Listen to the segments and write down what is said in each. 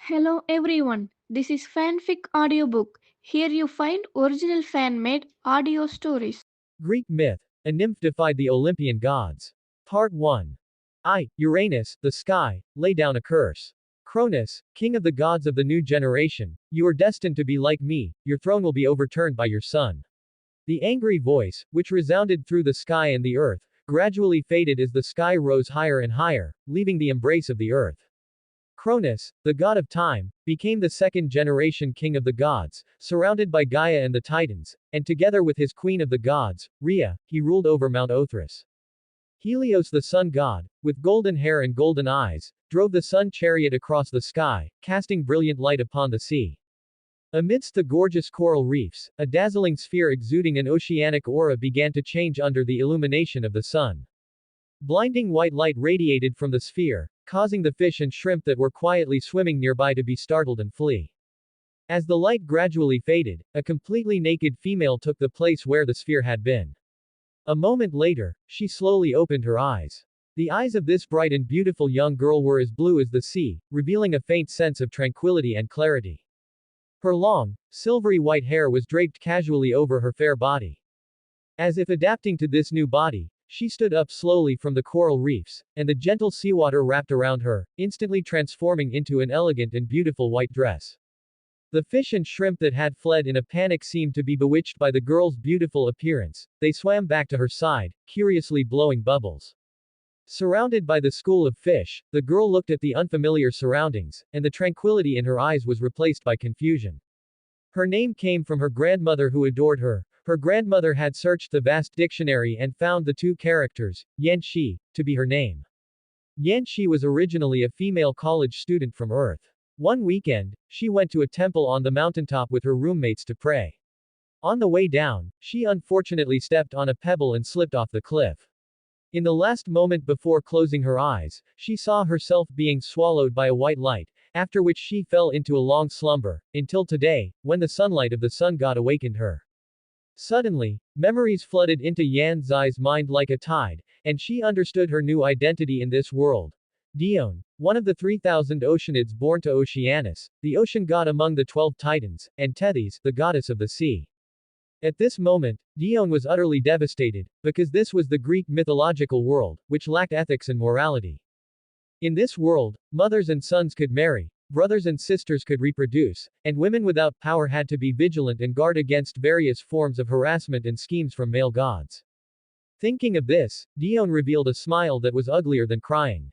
Hello everyone, this is Fanfic Audiobook. Here you find original fan made audio stories. Greek myth. A nymph defied the Olympian gods. Part 1. I, Uranus, the sky, lay down a curse. Cronus, king of the gods of the new generation, you are destined to be like me, your throne will be overturned by your son. The angry voice, which resounded through the sky and the earth, gradually faded as the sky rose higher and higher, leaving the embrace of the earth. Cronus, the god of time, became the second generation king of the gods, surrounded by Gaia and the Titans, and together with his queen of the gods, Rhea, he ruled over Mount Othryus. Helios the sun god, with golden hair and golden eyes, drove the sun chariot across the sky, casting brilliant light upon the sea. Amidst the gorgeous coral reefs, a dazzling sphere exuding an oceanic aura began to change under the illumination of the sun. Blinding white light radiated from the sphere, causing the fish and shrimp that were quietly swimming nearby to be startled and flee. As the light gradually faded, a completely naked female took the place where the sphere had been. A moment later, she slowly opened her eyes. The eyes of this bright and beautiful young girl were as blue as the sea, revealing a faint sense of tranquility and clarity. Her long, silvery white hair was draped casually over her fair body. As if adapting to this new body, she stood up slowly from the coral reefs, and the gentle seawater wrapped around her, instantly transforming into an elegant and beautiful white dress. The fish and shrimp that had fled in a panic seemed to be bewitched by the girl's beautiful appearance. They swam back to her side, curiously blowing bubbles. Surrounded by the school of fish, the girl looked at the unfamiliar surroundings, and the tranquility in her eyes was replaced by confusion. Her name came from her grandmother who adored her. Her grandmother had searched the vast dictionary and found the two characters, Yanxi, to be her name. Yanxi was originally a female college student from Earth. One weekend, she went to a temple on the mountaintop with her roommates to pray. On the way down, she unfortunately stepped on a pebble and slipped off the cliff. In the last moment before closing her eyes, she saw herself being swallowed by a white light, after which she fell into a long slumber, until today, when the sunlight of the sun god awakened her. Suddenly, memories flooded into Yan Zai's mind like a tide, and she understood her new identity in this world. Dione, one of the 3,000 Oceanids born to Oceanus, the ocean god among the 12 Titans, and Tethys, the goddess of the sea. At this moment, Dione was utterly devastated, because this was the Greek mythological world, which lacked ethics and morality. In this world, mothers and sons could marry, brothers and sisters could reproduce, and women without power had to be vigilant and guard against various forms of harassment and schemes from male gods. Thinking of this, Dione revealed a smile that was uglier than crying.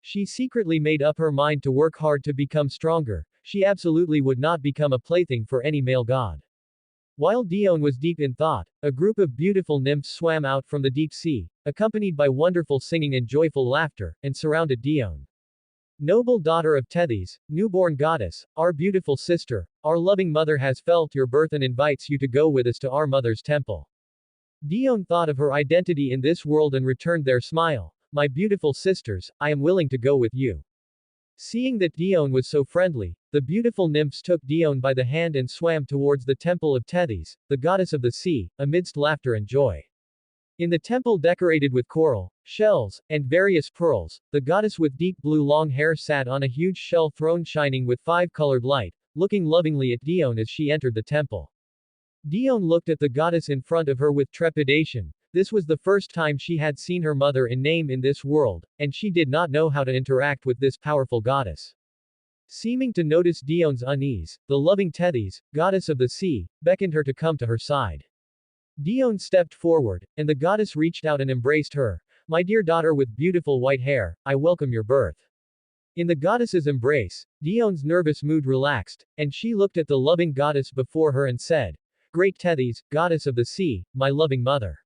She secretly made up her mind to work hard to become stronger. She absolutely would not become a plaything for any male god. While Dione was deep in thought, a group of beautiful nymphs swam out from the deep sea, accompanied by wonderful singing and joyful laughter, and surrounded Dione. Noble daughter of Tethys, newborn goddess, our beautiful sister, our loving mother has felt your birth and invites you to go with us to our mother's temple. Dione thought of her identity in this world and returned their smile. My beautiful sisters, I am willing to go with you. Seeing that Dione was so friendly, the beautiful nymphs took Dione by the hand and swam towards the temple of Tethys, the goddess of the sea, amidst laughter and joy. In the temple decorated with coral, shells, and various pearls, the goddess with deep blue long hair sat on a huge shell throne shining with five-colored light, looking lovingly at Dione as she entered the temple. Dione looked at the goddess in front of her with trepidation. This was the first time she had seen her mother in name in this world, and she did not know how to interact with this powerful goddess. Seeming to notice Dione's unease, the loving Tethys, goddess of the sea, beckoned her to come to her side. Dione stepped forward, and the goddess reached out and embraced her. My dear daughter with beautiful white hair, I welcome your birth. In the goddess's embrace, Dione's nervous mood relaxed, and she looked at the loving goddess before her and said, Great Tethys, goddess of the sea, my loving mother.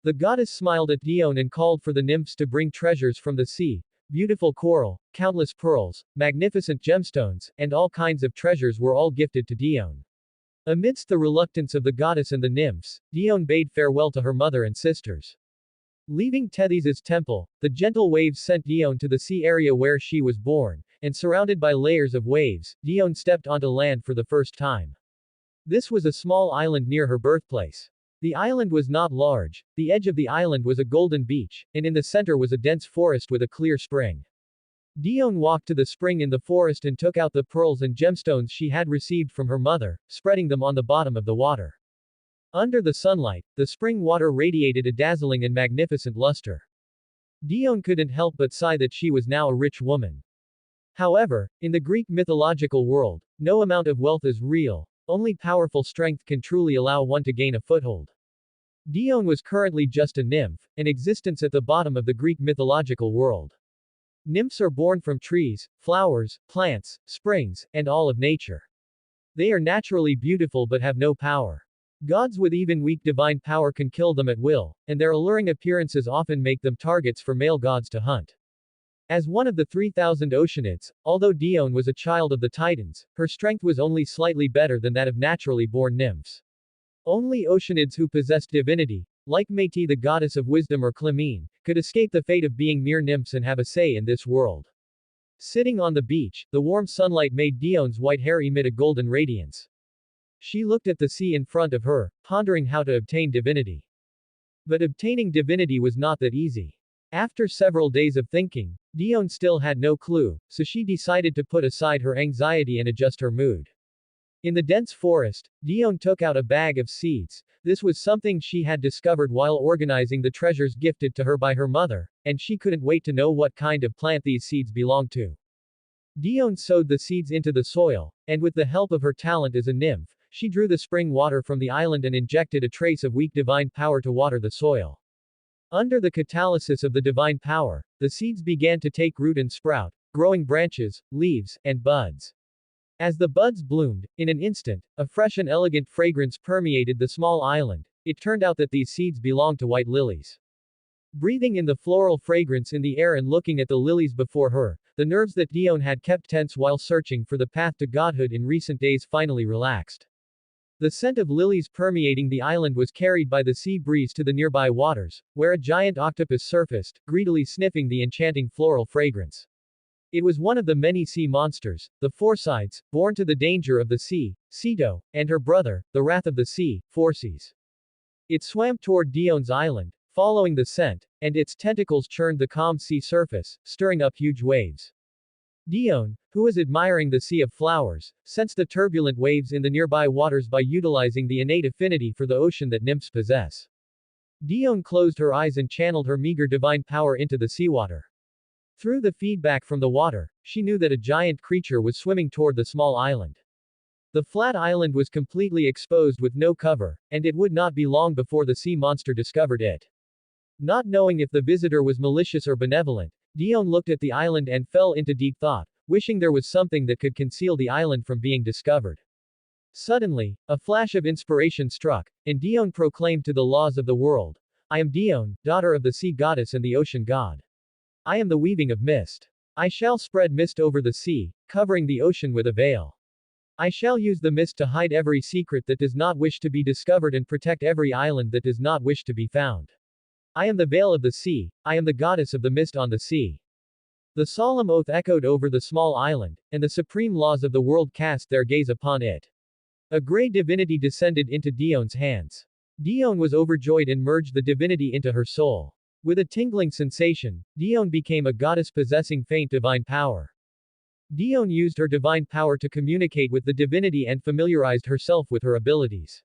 The goddess smiled at Dione and called for the nymphs to bring treasures from the sea, beautiful coral, countless pearls, magnificent gemstones, and all kinds of treasures were all gifted to Dione. Amidst the reluctance of the goddess and the nymphs, Dione bade farewell to her mother and sisters. Leaving Tethys' temple, the gentle waves sent Dione to the sea area where she was born, and surrounded by layers of waves, Dione stepped onto land for the first time. This was a small island near her birthplace. The island was not large, the edge of the island was a golden beach, and in the center was a dense forest with a clear spring. Dione walked to the spring in the forest and took out the pearls and gemstones she had received from her mother, spreading them on the bottom of the water. Under the sunlight, the spring water radiated a dazzling and magnificent luster. Dione couldn't help but sigh that she was now a rich woman. However, in the Greek mythological world, no amount of wealth is real, only powerful strength can truly allow one to gain a foothold. Dione was currently just a nymph, an existence at the bottom of the Greek mythological world. Nymphs are born from trees, flowers, plants, springs, and all of nature. They are naturally beautiful but have no power. Gods with even weak divine power can kill them at will, and their alluring appearances often make them targets for male gods to hunt. As one of the 3,000 Oceanids, although Dione was a child of the Titans, her strength was only slightly better than that of naturally born nymphs. Only Oceanids who possessed divinity, like Métis the goddess of wisdom or Clymene, could escape the fate of being mere nymphs and have a say in this world. Sitting on the beach, the warm sunlight made Dione's white hair emit a golden radiance. She looked at the sea in front of her, pondering how to obtain divinity. But obtaining divinity was not that easy. After several days of thinking, Dione still had no clue, so she decided to put aside her anxiety and adjust her mood. In the dense forest, Dione took out a bag of seeds. This was something she had discovered while organizing the treasures gifted to her by her mother, and she couldn't wait to know what kind of plant these seeds belonged to. Dione sowed the seeds into the soil, and with the help of her talent as a nymph, she drew the spring water from the island and injected a trace of weak divine power to water the soil. Under the catalysis of the divine power, the seeds began to take root and sprout, growing branches, leaves, and buds. As the buds bloomed, in an instant, a fresh and elegant fragrance permeated the small island. It turned out that these seeds belonged to white lilies. Breathing in the floral fragrance in the air and looking at the lilies before her, the nerves that Dione had kept tense while searching for the path to godhood in recent days finally relaxed. The scent of lilies permeating the island was carried by the sea breeze to the nearby waters, where a giant octopus surfaced, greedily sniffing the enchanting floral fragrance. It was one of the many sea monsters, the Phorcyids, born to the danger of the sea, Ceto, and her brother, the wrath of the sea, Phorcys. It swam toward Dione's island, following the scent, and its tentacles churned the calm sea surface, stirring up huge waves. Dione, who was admiring the sea of flowers, sensed the turbulent waves in the nearby waters by utilizing the innate affinity for the ocean that nymphs possess. Dione closed her eyes and channeled her meager divine power into the seawater. Through the feedback from the water, she knew that a giant creature was swimming toward the small island. The flat island was completely exposed with no cover, and it would not be long before the sea monster discovered it. Not knowing if the visitor was malicious or benevolent, Dione looked at the island and fell into deep thought, wishing there was something that could conceal the island from being discovered. Suddenly, a flash of inspiration struck, and Dione proclaimed to the laws of the world, "I am Dione, daughter of the sea goddess and the ocean god. I am the weaving of mist. I shall spread mist over the sea, covering the ocean with a veil. I shall use the mist to hide every secret that does not wish to be discovered and protect every island that does not wish to be found. I am the veil of the sea, I am the goddess of the mist on the sea." The solemn oath echoed over the small island, and the supreme laws of the world cast their gaze upon it. A gray divinity descended into Dione's hands. Dione was overjoyed and merged the divinity into her soul. With a tingling sensation, Dione became a goddess possessing faint divine power. Dione used her divine power to communicate with the divinity and familiarized herself with her abilities.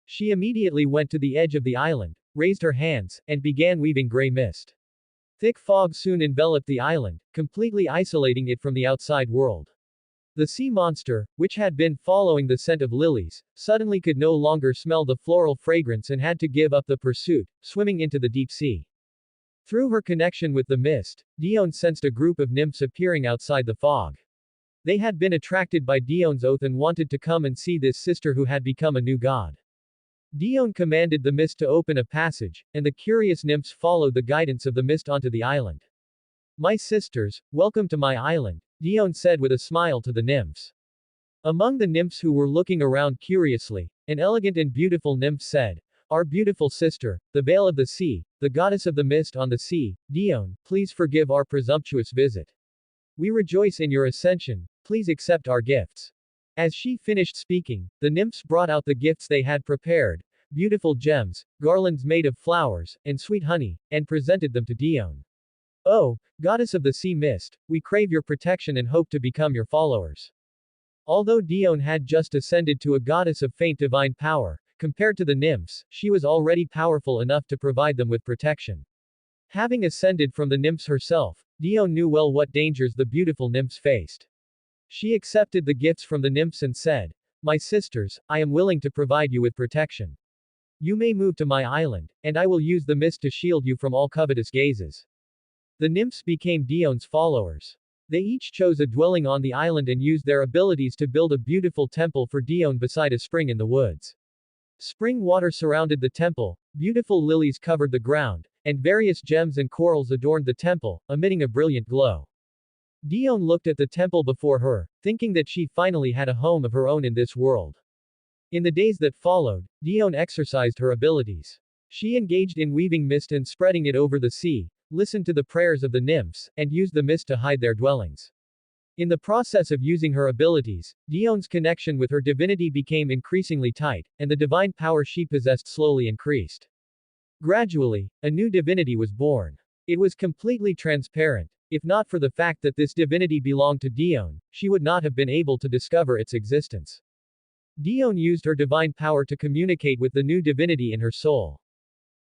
She immediately went to the edge of the island, raised her hands, and began weaving gray mist. Thick fog soon enveloped the island, completely isolating it from the outside world. The sea monster, which had been following the scent of lilies, suddenly could no longer smell the floral fragrance and had to give up the pursuit, swimming into the deep sea. Through her connection with the mist, Dione sensed a group of nymphs appearing outside the fog. They had been attracted by Dione's oath and wanted to come and see this sister who had become a new god. Dione commanded the mist to open a passage, and the curious nymphs followed the guidance of the mist onto the island. "My sisters, welcome to my island," Dione said with a smile to the nymphs. Among the nymphs who were looking around curiously, an elegant and beautiful nymph said, "Our beautiful sister, the veil of the sea, the goddess of the mist on the sea, Dione, please forgive our presumptuous visit. We rejoice in your ascension, please accept our gifts." As she finished speaking, the nymphs brought out the gifts they had prepared, beautiful gems, garlands made of flowers, and sweet honey, and presented them to Dione. Oh, goddess of the sea mist, we crave your protection and hope to become your followers. Although Dione had just ascended to a goddess of faint divine power, compared to the nymphs, she was already powerful enough to provide them with protection. Having ascended from the nymphs herself, Dione knew well what dangers the beautiful nymphs faced. She accepted the gifts from the nymphs and said, "My sisters, I am willing to provide you with protection. You may move to my island, and I will use the mist to shield you from all covetous gazes." The nymphs became Dion's followers. They each chose a dwelling on the island and used their abilities to build a beautiful temple for Dione beside a spring in the woods. Spring water surrounded the temple, beautiful lilies covered the ground, and various gems and corals adorned the temple, emitting a brilliant glow. Dione looked at the temple before her, thinking that she finally had a home of her own in this world. In the days that followed, Dione exercised her abilities. She engaged in weaving mist and spreading it over the sea, listened to the prayers of the nymphs, and used the mist to hide their dwellings. In the process of using her abilities, Dion's connection with her divinity became increasingly tight, and the divine power she possessed slowly increased. Gradually, a new divinity was born. It was completely transparent. If not for the fact that this divinity belonged to Dione, she would not have been able to discover its existence. Dione used her divine power to communicate with the new divinity in her soul.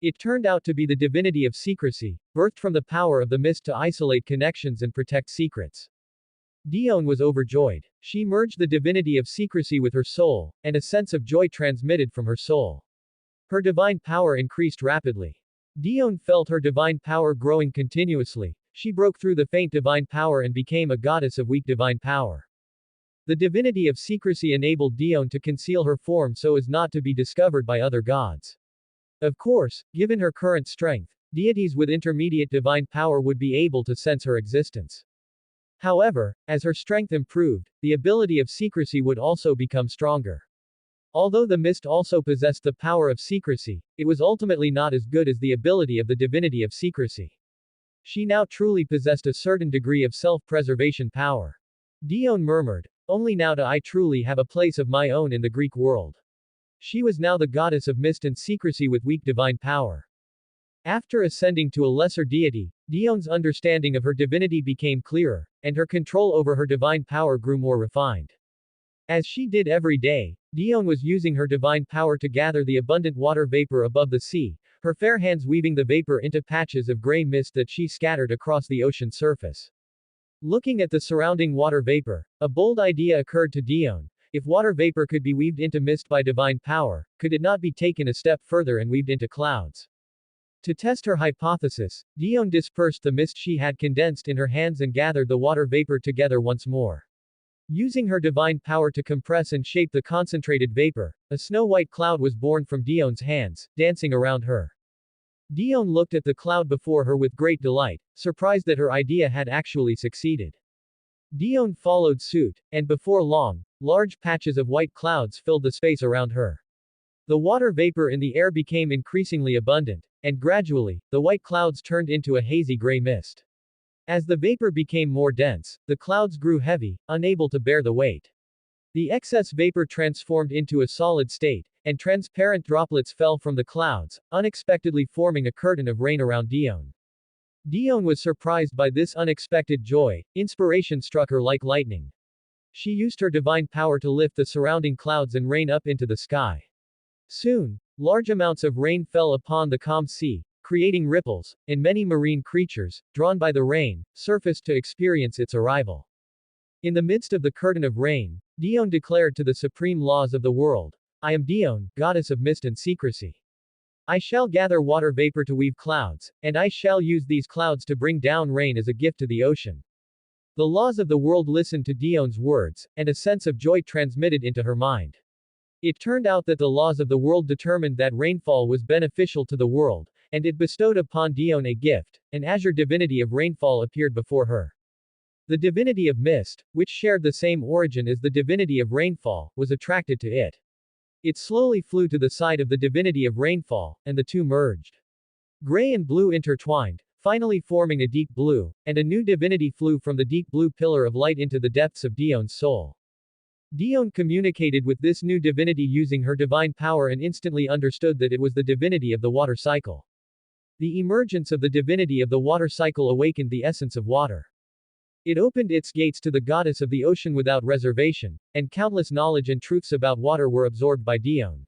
It turned out to be the divinity of secrecy, birthed from the power of the mist to isolate connections and protect secrets. Dione was overjoyed. She merged the divinity of secrecy with her soul, and a sense of joy transmitted from her soul. Her divine power increased rapidly. Dione felt her divine power growing continuously. She broke through the faint divine power and became a goddess of weak divine power. The divinity of secrecy enabled Dione to conceal her form so as not to be discovered by other gods. Of course, given her current strength, deities with intermediate divine power would be able to sense her existence. However, as her strength improved, the ability of secrecy would also become stronger. Although the mist also possessed the power of secrecy, it was ultimately not as good as the ability of the divinity of secrecy. She now truly possessed a certain degree of self-preservation power. Dione murmured, "Only now do I truly have a place of my own in the Greek world." She was now the goddess of mist and secrecy with weak divine power. After ascending to a lesser deity, Dion's understanding of her divinity became clearer, and her control over her divine power grew more refined. As she did every day, Dione was using her divine power to gather the abundant water vapor above the sea, her fair hands weaving the vapor into patches of gray mist that she scattered across the ocean surface. Looking at the surrounding water vapor, a bold idea occurred to Dione. If water vapor could be weaved into mist by divine power, could it not be taken a step further and weaved into clouds? To test her hypothesis, Dione dispersed the mist she had condensed in her hands and gathered the water vapor together once more. Using her divine power to compress and shape the concentrated vapor, a snow-white cloud was born from Dion's hands, dancing around her. Dione looked at the cloud before her with great delight, surprised that her idea had actually succeeded. Dione followed suit, and before long, large patches of white clouds filled the space around her. The water vapor in the air became increasingly abundant, and gradually, the white clouds turned into a hazy gray mist. As the vapor became more dense, the clouds grew heavy, unable to bear the weight. The excess vapor transformed into a solid state, and transparent droplets fell from the clouds, unexpectedly forming a curtain of rain around Dione. Dione was surprised by this unexpected joy. Inspiration struck her like lightning. She used her divine power to lift the surrounding clouds and rain up into the sky. Soon, large amounts of rain fell upon the calm sea, creating ripples, and many marine creatures, drawn by the rain, surfaced to experience its arrival. In the midst of the curtain of rain, Dione declared to the supreme laws of the world, "I am Dione, goddess of mist and secrecy. I shall gather water vapor to weave clouds, and I shall use these clouds to bring down rain as a gift to the ocean." The laws of the world listened to Dion's words, and a sense of joy transmitted into her mind. It turned out that the laws of the world determined that rainfall was beneficial to the world, and it bestowed upon Dione a gift. An azure divinity of rainfall appeared before her. The divinity of mist, which shared the same origin as the divinity of rainfall, was attracted to it. It slowly flew to the side of the divinity of rainfall, and the two merged. Gray and blue intertwined, finally forming a deep blue, and a new divinity flew from the deep blue pillar of light into the depths of Dion's soul. Dione communicated with this new divinity using her divine power and instantly understood that it was the divinity of the water cycle. The emergence of the divinity of the water cycle awakened the essence of water. It opened its gates to the goddess of the ocean without reservation, and countless knowledge and truths about water were absorbed by Dione.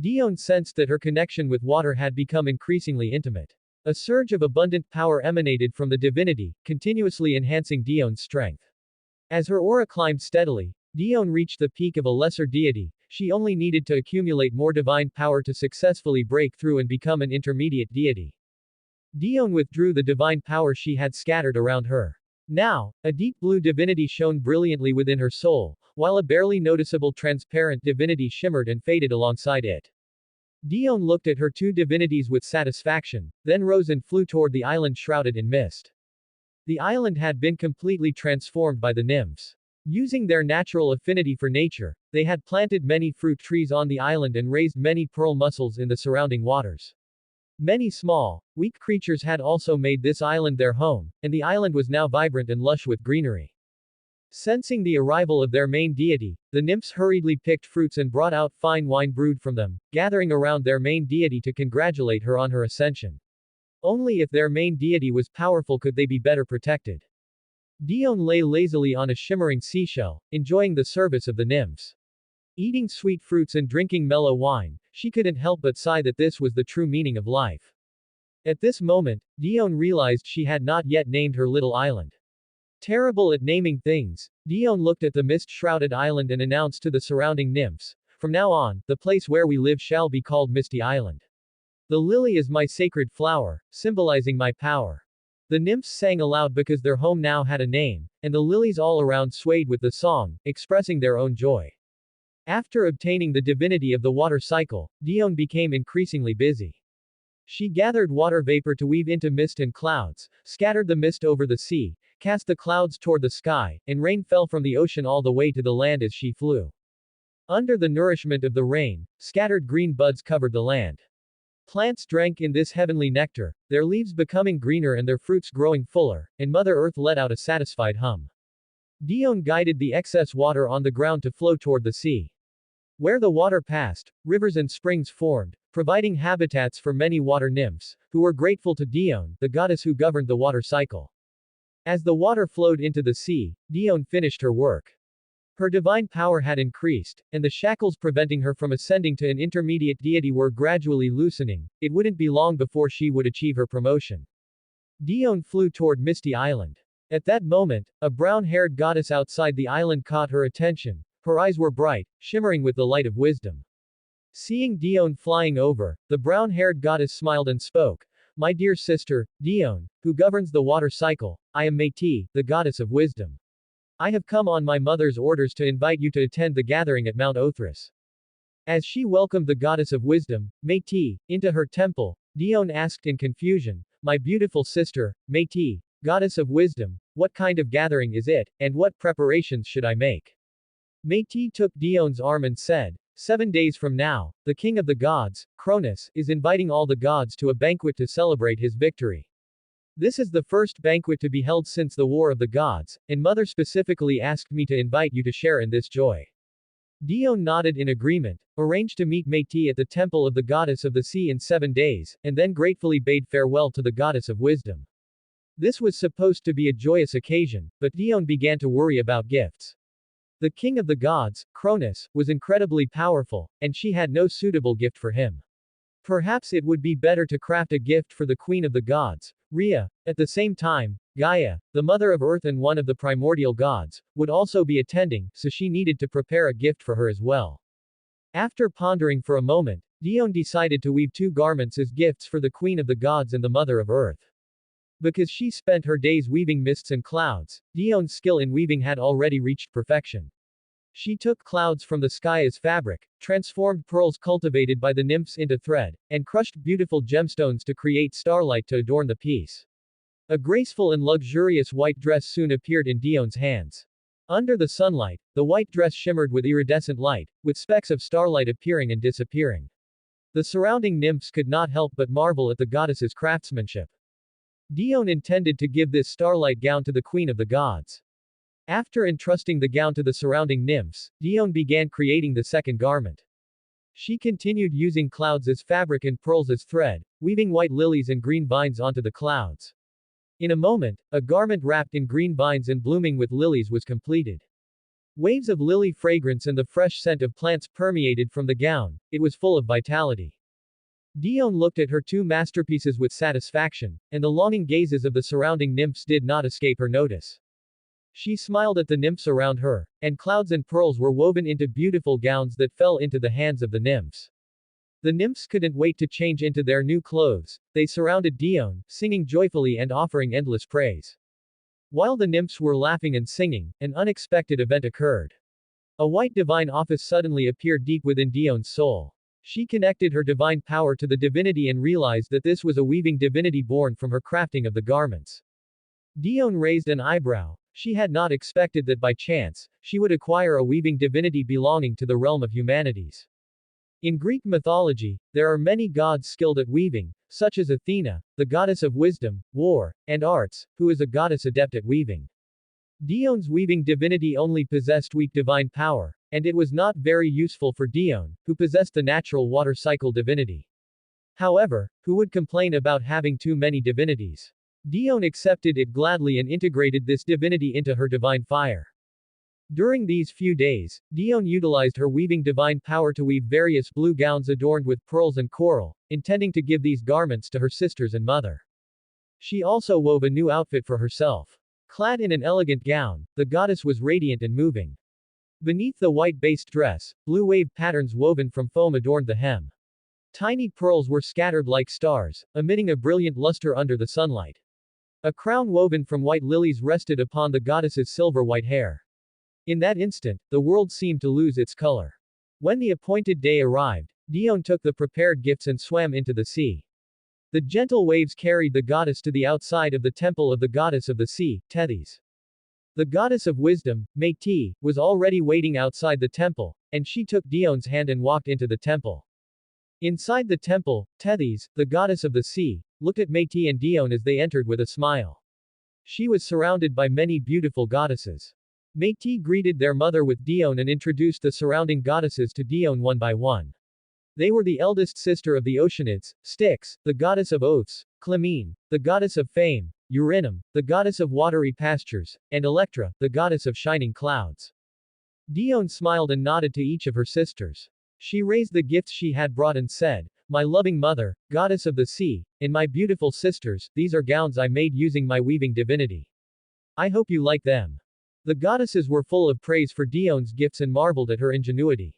Dione sensed that her connection with water had become increasingly intimate. A surge of abundant power emanated from the divinity, continuously enhancing Dione's strength. As her aura climbed steadily, Dione reached the peak of a lesser deity. She only needed to accumulate more divine power to successfully break through and become an intermediate deity. Dione withdrew the divine power she had scattered around her. Now, a deep blue divinity shone brilliantly within her soul, while a barely noticeable transparent divinity shimmered and faded alongside it. Dione looked at her two divinities with satisfaction, then rose and flew toward the island shrouded in mist. The island had been completely transformed by the nymphs. Using their natural affinity for nature, they had planted many fruit trees on the island and raised many pearl mussels in the surrounding waters. Many small, weak creatures had also made this island their home, and the island was now vibrant and lush with greenery. Sensing the arrival of their main deity, the nymphs hurriedly picked fruits and brought out fine wine brewed from them, gathering around their main deity to congratulate her on her ascension. Only if their main deity was powerful could they be better protected. Dione lay lazily on a shimmering seashell, enjoying the service of the nymphs. Eating sweet fruits and drinking mellow wine, she couldn't help but sigh that this was the true meaning of life. At this moment, Dione realized she had not yet named her little island. Terrible at naming things, Dione looked at the mist-shrouded island and announced to the surrounding nymphs, "From now on, the place where we live shall be called Misty Island. The lily is my sacred flower, symbolizing my power." The nymphs sang aloud because their home now had a name, and the lilies all around swayed with the song, expressing their own joy. After obtaining the divinity of the water cycle, Dione became increasingly busy. She gathered water vapor to weave into mist and clouds, scattered the mist over the sea, cast the clouds toward the sky, and rain fell from the ocean all the way to the land as she flew. Under the nourishment of the rain, scattered green buds covered the land. Plants drank in this heavenly nectar, their leaves becoming greener and their fruits growing fuller, and Mother Earth let out a satisfied hum. Dione guided the excess water on the ground to flow toward the sea. Where the water passed, rivers and springs formed, providing habitats for many water nymphs, who were grateful to Dione, the goddess who governed the water cycle. As the water flowed into the sea, Dione finished her work. Her divine power had increased, and the shackles preventing her from ascending to an intermediate deity were gradually loosening. It wouldn't be long before she would achieve her promotion. Dione flew toward Misty Island. At that moment, a brown-haired goddess outside the island caught her attention. Her eyes were bright, shimmering with the light of wisdom. Seeing Dione flying over, the brown-haired goddess smiled and spoke. "My dear sister, Dione, who governs the water cycle, I am Métis, the goddess of wisdom. I have come on my mother's orders to invite you to attend the gathering at Mount Othris." As she welcomed the goddess of wisdom, Métis, into her temple, Dione asked in confusion, "My beautiful sister, Métis, goddess of wisdom, what kind of gathering is it, and what preparations should I make?" Métis took Dione's arm and said, 7 days from now, the king of the gods, Cronus, is inviting all the gods to a banquet to celebrate his victory. This is the first banquet to be held since the War of the Gods, and Mother specifically asked me to invite you to share in this joy." Dione nodded in agreement, arranged to meet Métis at the temple of the goddess of the sea in 7 days, and then gratefully bade farewell to the goddess of wisdom. This was supposed to be a joyous occasion, but Dione began to worry about gifts. The king of the gods, Cronus, was incredibly powerful, and she had no suitable gift for him. Perhaps it would be better to craft a gift for the queen of the gods, Rhea. At the same time, Gaia, the mother of earth and one of the primordial gods, would also be attending, so she needed to prepare a gift for her as well. After pondering for a moment, Dione decided to weave 2 garments as gifts for the queen of the gods and the mother of earth. Because she spent her days weaving mists and clouds, Dione's skill in weaving had already reached perfection. She took clouds from the sky as fabric, transformed pearls cultivated by the nymphs into thread, and crushed beautiful gemstones to create starlight to adorn the piece. A graceful and luxurious white dress soon appeared in Dione's hands. Under the sunlight, the white dress shimmered with iridescent light, with specks of starlight appearing and disappearing. The surrounding nymphs could not help but marvel at the goddess's craftsmanship. Dione intended to give this starlight gown to the queen of the gods. After entrusting the gown to the surrounding nymphs, Dione began creating the second garment. She continued using clouds as fabric and pearls as thread, weaving white lilies and green vines onto the clouds. In a moment, a garment wrapped in green vines and blooming with lilies was completed. Waves of lily fragrance and the fresh scent of plants permeated from the gown. It was full of vitality. Dione looked at her two masterpieces with satisfaction, and the longing gazes of the surrounding nymphs did not escape her notice. She smiled at the nymphs around her, and clouds and pearls were woven into beautiful gowns that fell into the hands of the nymphs. The nymphs couldn't wait to change into their new clothes. They surrounded Dione, singing joyfully and offering endless praise. While the nymphs were laughing and singing, an unexpected event occurred. A white divine office suddenly appeared deep within Dione's soul. She connected her divine power to the divinity and realized that this was a weaving divinity born from her crafting of the garments. Dione raised an eyebrow. She had not expected that by chance, she would acquire a weaving divinity belonging to the realm of humanities. In Greek mythology, there are many gods skilled at weaving, such as Athena, the goddess of wisdom, war, and arts, who is a goddess adept at weaving. Dione's weaving divinity only possessed weak divine power, and it was not very useful for Dione, who possessed the natural water cycle divinity. However, who would complain about having too many divinities? Dione accepted it gladly and integrated this divinity into her divine fire. During these few days, Dione utilized her weaving divine power to weave various blue gowns adorned with pearls and coral, intending to give these garments to her sisters and mother. She also wove a new outfit for herself. Clad in an elegant gown, the goddess was radiant and moving. Beneath the white-based dress, blue wave patterns woven from foam adorned the hem. Tiny pearls were scattered like stars, emitting a brilliant luster under the sunlight. A crown woven from white lilies rested upon the goddess's silver-white hair. In that instant, the world seemed to lose its color. When the appointed day arrived, Dione took the prepared gifts and swam into the sea. The gentle waves carried the goddess to the outside of the temple of the goddess of the sea, Tethys. The goddess of wisdom, Métis, was already waiting outside the temple, and she took Dione's hand and walked into the temple. Inside the temple, Tethys, the goddess of the sea, looked at Métis and Dione as they entered with a smile. She was surrounded by many beautiful goddesses. Métis greeted their mother with Dione and introduced the surrounding goddesses to Dione one by one. They were the eldest sister of the Oceanids, Styx, the goddess of oaths, Clymene, the goddess of fame, Eurynome, the goddess of watery pastures, and Electra, the goddess of shining clouds. Dione smiled and nodded to each of her sisters. She raised the gifts she had brought and said, "My loving mother, goddess of the sea, and my beautiful sisters, these are gowns I made using my weaving divinity. I hope you like them." The goddesses were full of praise for Dione's gifts and marveled at her ingenuity.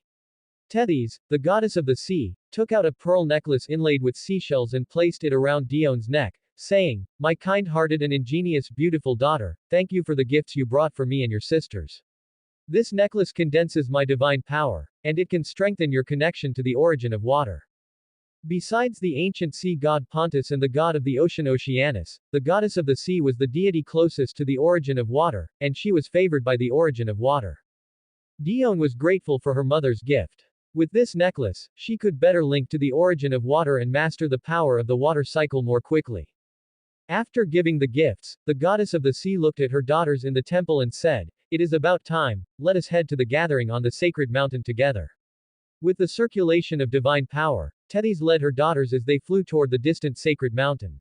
Tethys, the goddess of the sea, took out a pearl necklace inlaid with seashells and placed it around Dione's neck, saying, "My kind-hearted and ingenious beautiful daughter, thank you for the gifts you brought for me and your sisters. This necklace condenses my divine power, and it can strengthen your connection to the origin of water." Besides the ancient sea god Pontus and the god of the ocean Oceanus, the goddess of the sea was the deity closest to the origin of water, and she was favored by the origin of water. Dione was grateful for her mother's gift. With this necklace, she could better link to the origin of water and master the power of the water cycle more quickly. After giving the gifts, the goddess of the sea looked at her daughters in the temple and said, "It is about time, let us head to the gathering on the sacred mountain together." With the circulation of divine power, Tethys led her daughters as they flew toward the distant sacred mountain.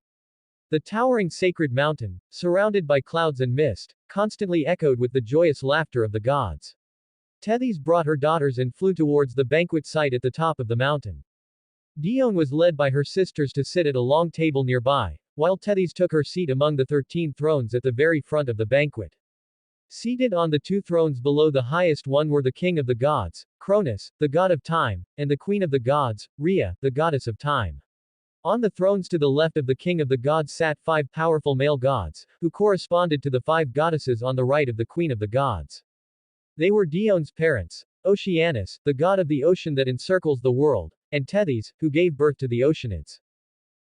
The towering sacred mountain, surrounded by clouds and mist, constantly echoed with the joyous laughter of the gods. Tethys brought her daughters and flew towards the banquet site at the top of the mountain. Dione was led by her sisters to sit at a long table nearby, while Tethys took her seat among the 13 thrones at the very front of the banquet. Seated on the 2 thrones below the highest one were the king of the gods, Cronus, the god of time, and the queen of the gods, Rhea, the goddess of time. On the thrones to the left of the king of the gods sat 5 powerful male gods, who corresponded to the 5 goddesses on the right of the queen of the gods. They were Dione's parents, Oceanus, the god of the ocean that encircles the world, and Tethys, who gave birth to the Oceanids.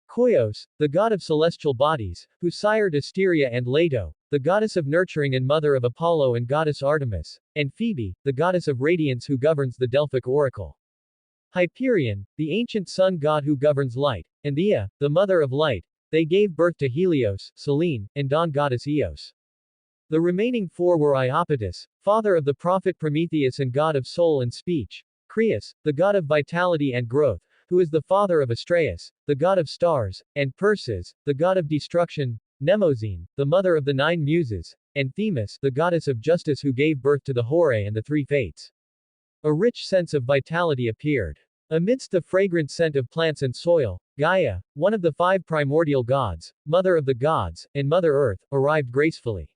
Koios, the god of celestial bodies, who sired Asteria and Leto, the goddess of nurturing and mother of Apollo and goddess Artemis, and Phoebe, the goddess of radiance who governs the Delphic oracle. Hyperion, the ancient sun god who governs light, and Ea, the mother of light, they gave birth to Helios, Selene, and dawn goddess Eos. The remaining 4 were Iapetus, father of the prophet Prometheus and god of soul and speech, Creus, the god of vitality and growth, who is the father of Astraeus, the god of stars, and Perses, the god of destruction, Mnemosyne, the mother of the nine muses, and Themis, the goddess of justice who gave birth to the Horae and the three fates. A rich sense of vitality appeared. Amidst the fragrant scent of plants and soil, Gaia, one of the five primordial gods, mother of the gods, and Mother Earth, arrived gracefully.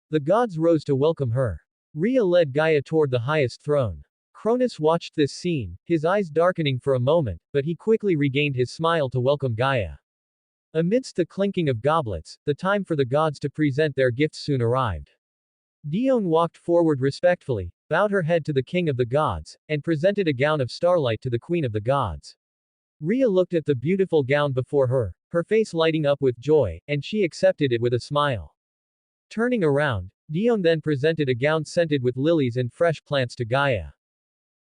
The gods rose to welcome her. Rhea led Gaia toward the highest throne. Cronus watched this scene, his eyes darkening for a moment, but he quickly regained his smile to welcome Gaia. Amidst the clinking of goblets, the time for the gods to present their gifts soon arrived. Dione walked forward respectfully, bowed her head to the king of the gods, and presented a gown of starlight to the queen of the gods. Rhea looked at the beautiful gown before her, her face lighting up with joy, and she accepted it with a smile. Turning around, Dione then presented a gown scented with lilies and fresh plants to Gaia.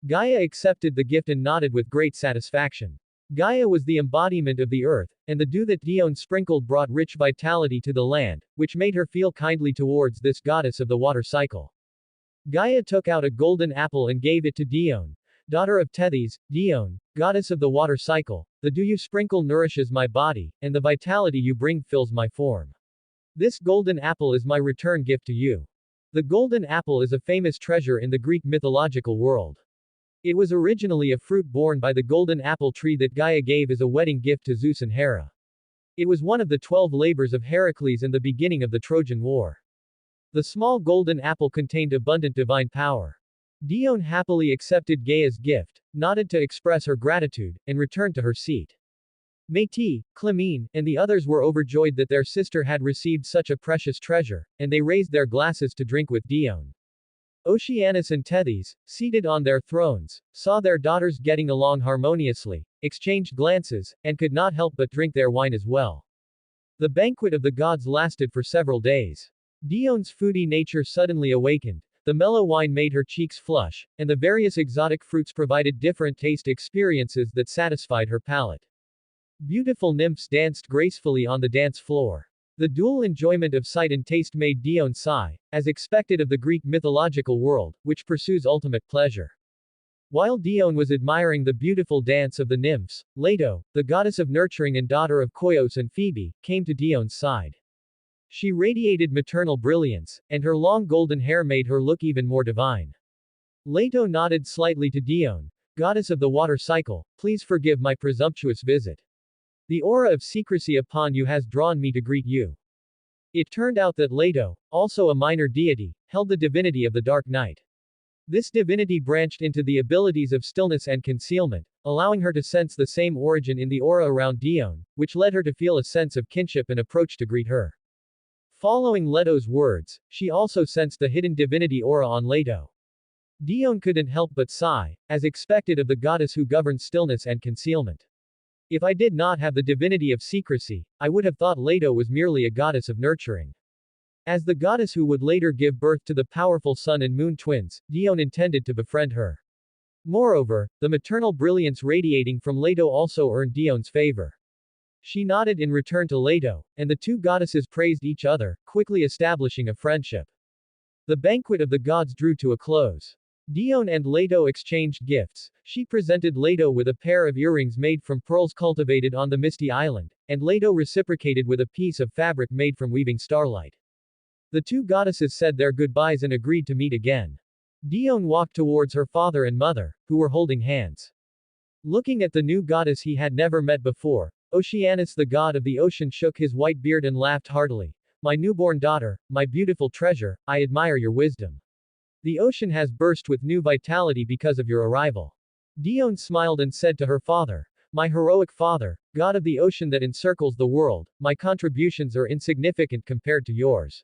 Gaia accepted the gift and nodded with great satisfaction. Gaia was the embodiment of the earth, and the dew that Dione sprinkled brought rich vitality to the land, which made her feel kindly towards this goddess of the water cycle. Gaia took out a golden apple and gave it to Dione. Daughter of Tethys, Dione, goddess of the water cycle, the dew you sprinkle nourishes my body, and the vitality you bring fills my form. This golden apple is my return gift to you. The golden apple is a famous treasure in the Greek mythological world. It was originally a fruit borne by the golden apple tree that Gaia gave as a wedding gift to Zeus and Hera. It was one of the 12 labors of Heracles in the beginning of the Trojan War. The small golden apple contained abundant divine power. Dione happily accepted Gaia's gift, nodded to express her gratitude, and returned to her seat. Métis, Clymene, and the others were overjoyed that their sister had received such a precious treasure, and they raised their glasses to drink with Dione. Oceanus and Tethys, seated on their thrones, saw their daughters getting along harmoniously, exchanged glances, and could not help but drink their wine as well. The banquet of the gods lasted for several days. Dione's foodie nature suddenly awakened, the mellow wine made her cheeks flush, and the various exotic fruits provided different taste experiences that satisfied her palate. Beautiful nymphs danced gracefully on the dance floor. The dual enjoyment of sight and taste made Dione sigh, as expected of the Greek mythological world, which pursues ultimate pleasure. While Dione was admiring the beautiful dance of the nymphs, Leto, the goddess of nurturing and daughter of Koios and Phoebe, came to Dione's side. She radiated maternal brilliance, and her long golden hair made her look even more divine. Leto nodded slightly to Dione. Goddess of the water cycle, please forgive my presumptuous visit. The aura of secrecy upon you has drawn me to greet you. It turned out that Leto, also a minor deity, held the divinity of the dark night. This divinity branched into the abilities of stillness and concealment, allowing her to sense the same origin in the aura around Dione, which led her to feel a sense of kinship and approach to greet her. Following Leto's words, she also sensed the hidden divinity aura on Leto. Dione couldn't help but sigh, as expected of the goddess who governs stillness and concealment. If I did not have the divinity of secrecy, I would have thought Leto was merely a goddess of nurturing. As the goddess who would later give birth to the powerful sun and moon twins, Dione intended to befriend her. Moreover, the maternal brilliance radiating from Leto also earned Dione's favor. She nodded in return to Leto, and the two goddesses praised each other, quickly establishing a friendship. The banquet of the gods drew to a close. Dione and Leto exchanged gifts. She presented Leto with a pair of earrings made from pearls cultivated on the Misty Island, and Leto reciprocated with a piece of fabric made from weaving starlight. The two goddesses said their goodbyes and agreed to meet again. Dione walked towards her father and mother, who were holding hands. Looking at the new goddess he had never met before, Oceanus the god of the ocean shook his white beard and laughed heartily. My newborn daughter, my beautiful treasure, I admire your wisdom. The ocean has burst with new vitality because of your arrival. Dione smiled and said to her father, my heroic father, god of the ocean that encircles the world, my contributions are insignificant compared to yours.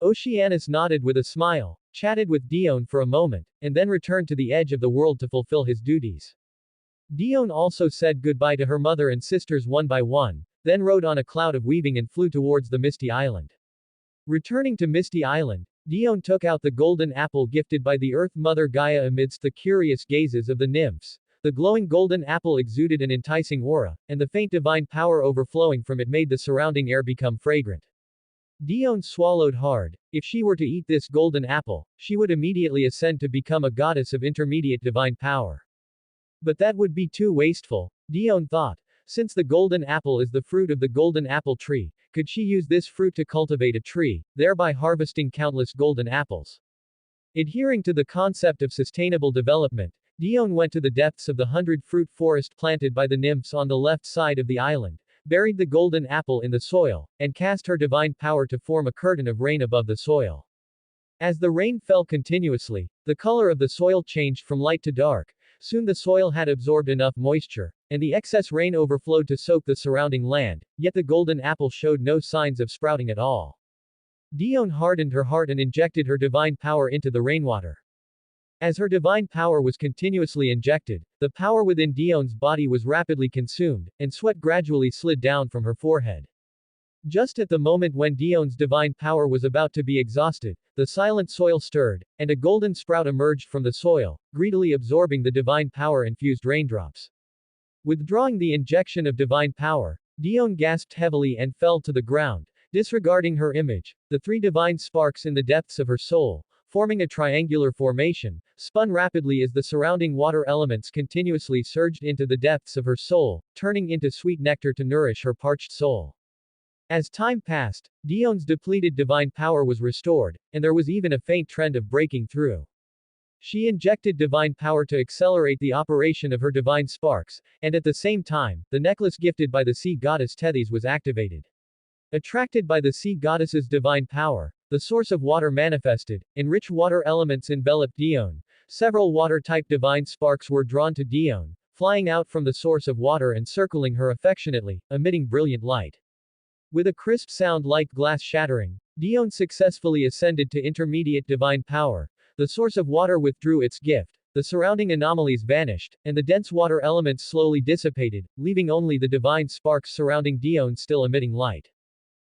Oceanus nodded with a smile, chatted with Dione for a moment, and then returned to the edge of the world to fulfill his duties. Dione also said goodbye to her mother and sisters one by one, then rode on a cloud of weaving and flew towards the Misty Island. Returning to Misty Island, Dione took out the golden apple gifted by the Earth Mother Gaia amidst the curious gazes of the nymphs. The glowing golden apple exuded an enticing aura, and the faint divine power overflowing from it made the surrounding air become fragrant. Dione swallowed hard. If she were to eat this golden apple, she would immediately ascend to become a goddess of intermediate divine power. But that would be too wasteful, Dion thought. Since the golden apple is the fruit of the golden apple tree, could she use this fruit to cultivate a tree, thereby harvesting countless golden apples? Adhering to the concept of sustainable development, Dion went to the depths of the 100-fruit forest planted by the nymphs on the left side of the island, buried the golden apple in the soil, and cast her divine power to form a curtain of rain above the soil. As the rain fell continuously, the color of the soil changed from light to dark. Soon the soil had absorbed enough moisture, and the excess rain overflowed to soak the surrounding land, yet the golden apple showed no signs of sprouting at all. Dion hardened her heart and injected her divine power into the rainwater. As her divine power was continuously injected, the power within Dion's body was rapidly consumed, and sweat gradually slid down from her forehead. Just at the moment when Dion's divine power was about to be exhausted, the silent soil stirred, and a golden sprout emerged from the soil, greedily absorbing the divine power-infused raindrops. Withdrawing the injection of divine power, Dion gasped heavily and fell to the ground, disregarding her image. The three divine sparks in the depths of her soul, forming a triangular formation, spun rapidly as the surrounding water elements continuously surged into the depths of her soul, turning into sweet nectar to nourish her parched soul. As time passed, Dion's depleted divine power was restored, and there was even a faint trend of breaking through. She injected divine power to accelerate the operation of her divine sparks, and at the same time, the necklace gifted by the sea goddess Tethys was activated. Attracted by the sea goddess's divine power, the source of water manifested, and rich water elements enveloped Dion. Several water-type divine sparks were drawn to Dion, flying out from the source of water and circling her affectionately, emitting brilliant light. With a crisp sound like glass shattering, Dion successfully ascended to intermediate divine power. The source of water withdrew its gift, the surrounding anomalies vanished, and the dense water elements slowly dissipated, leaving only the divine sparks surrounding Dion still emitting light.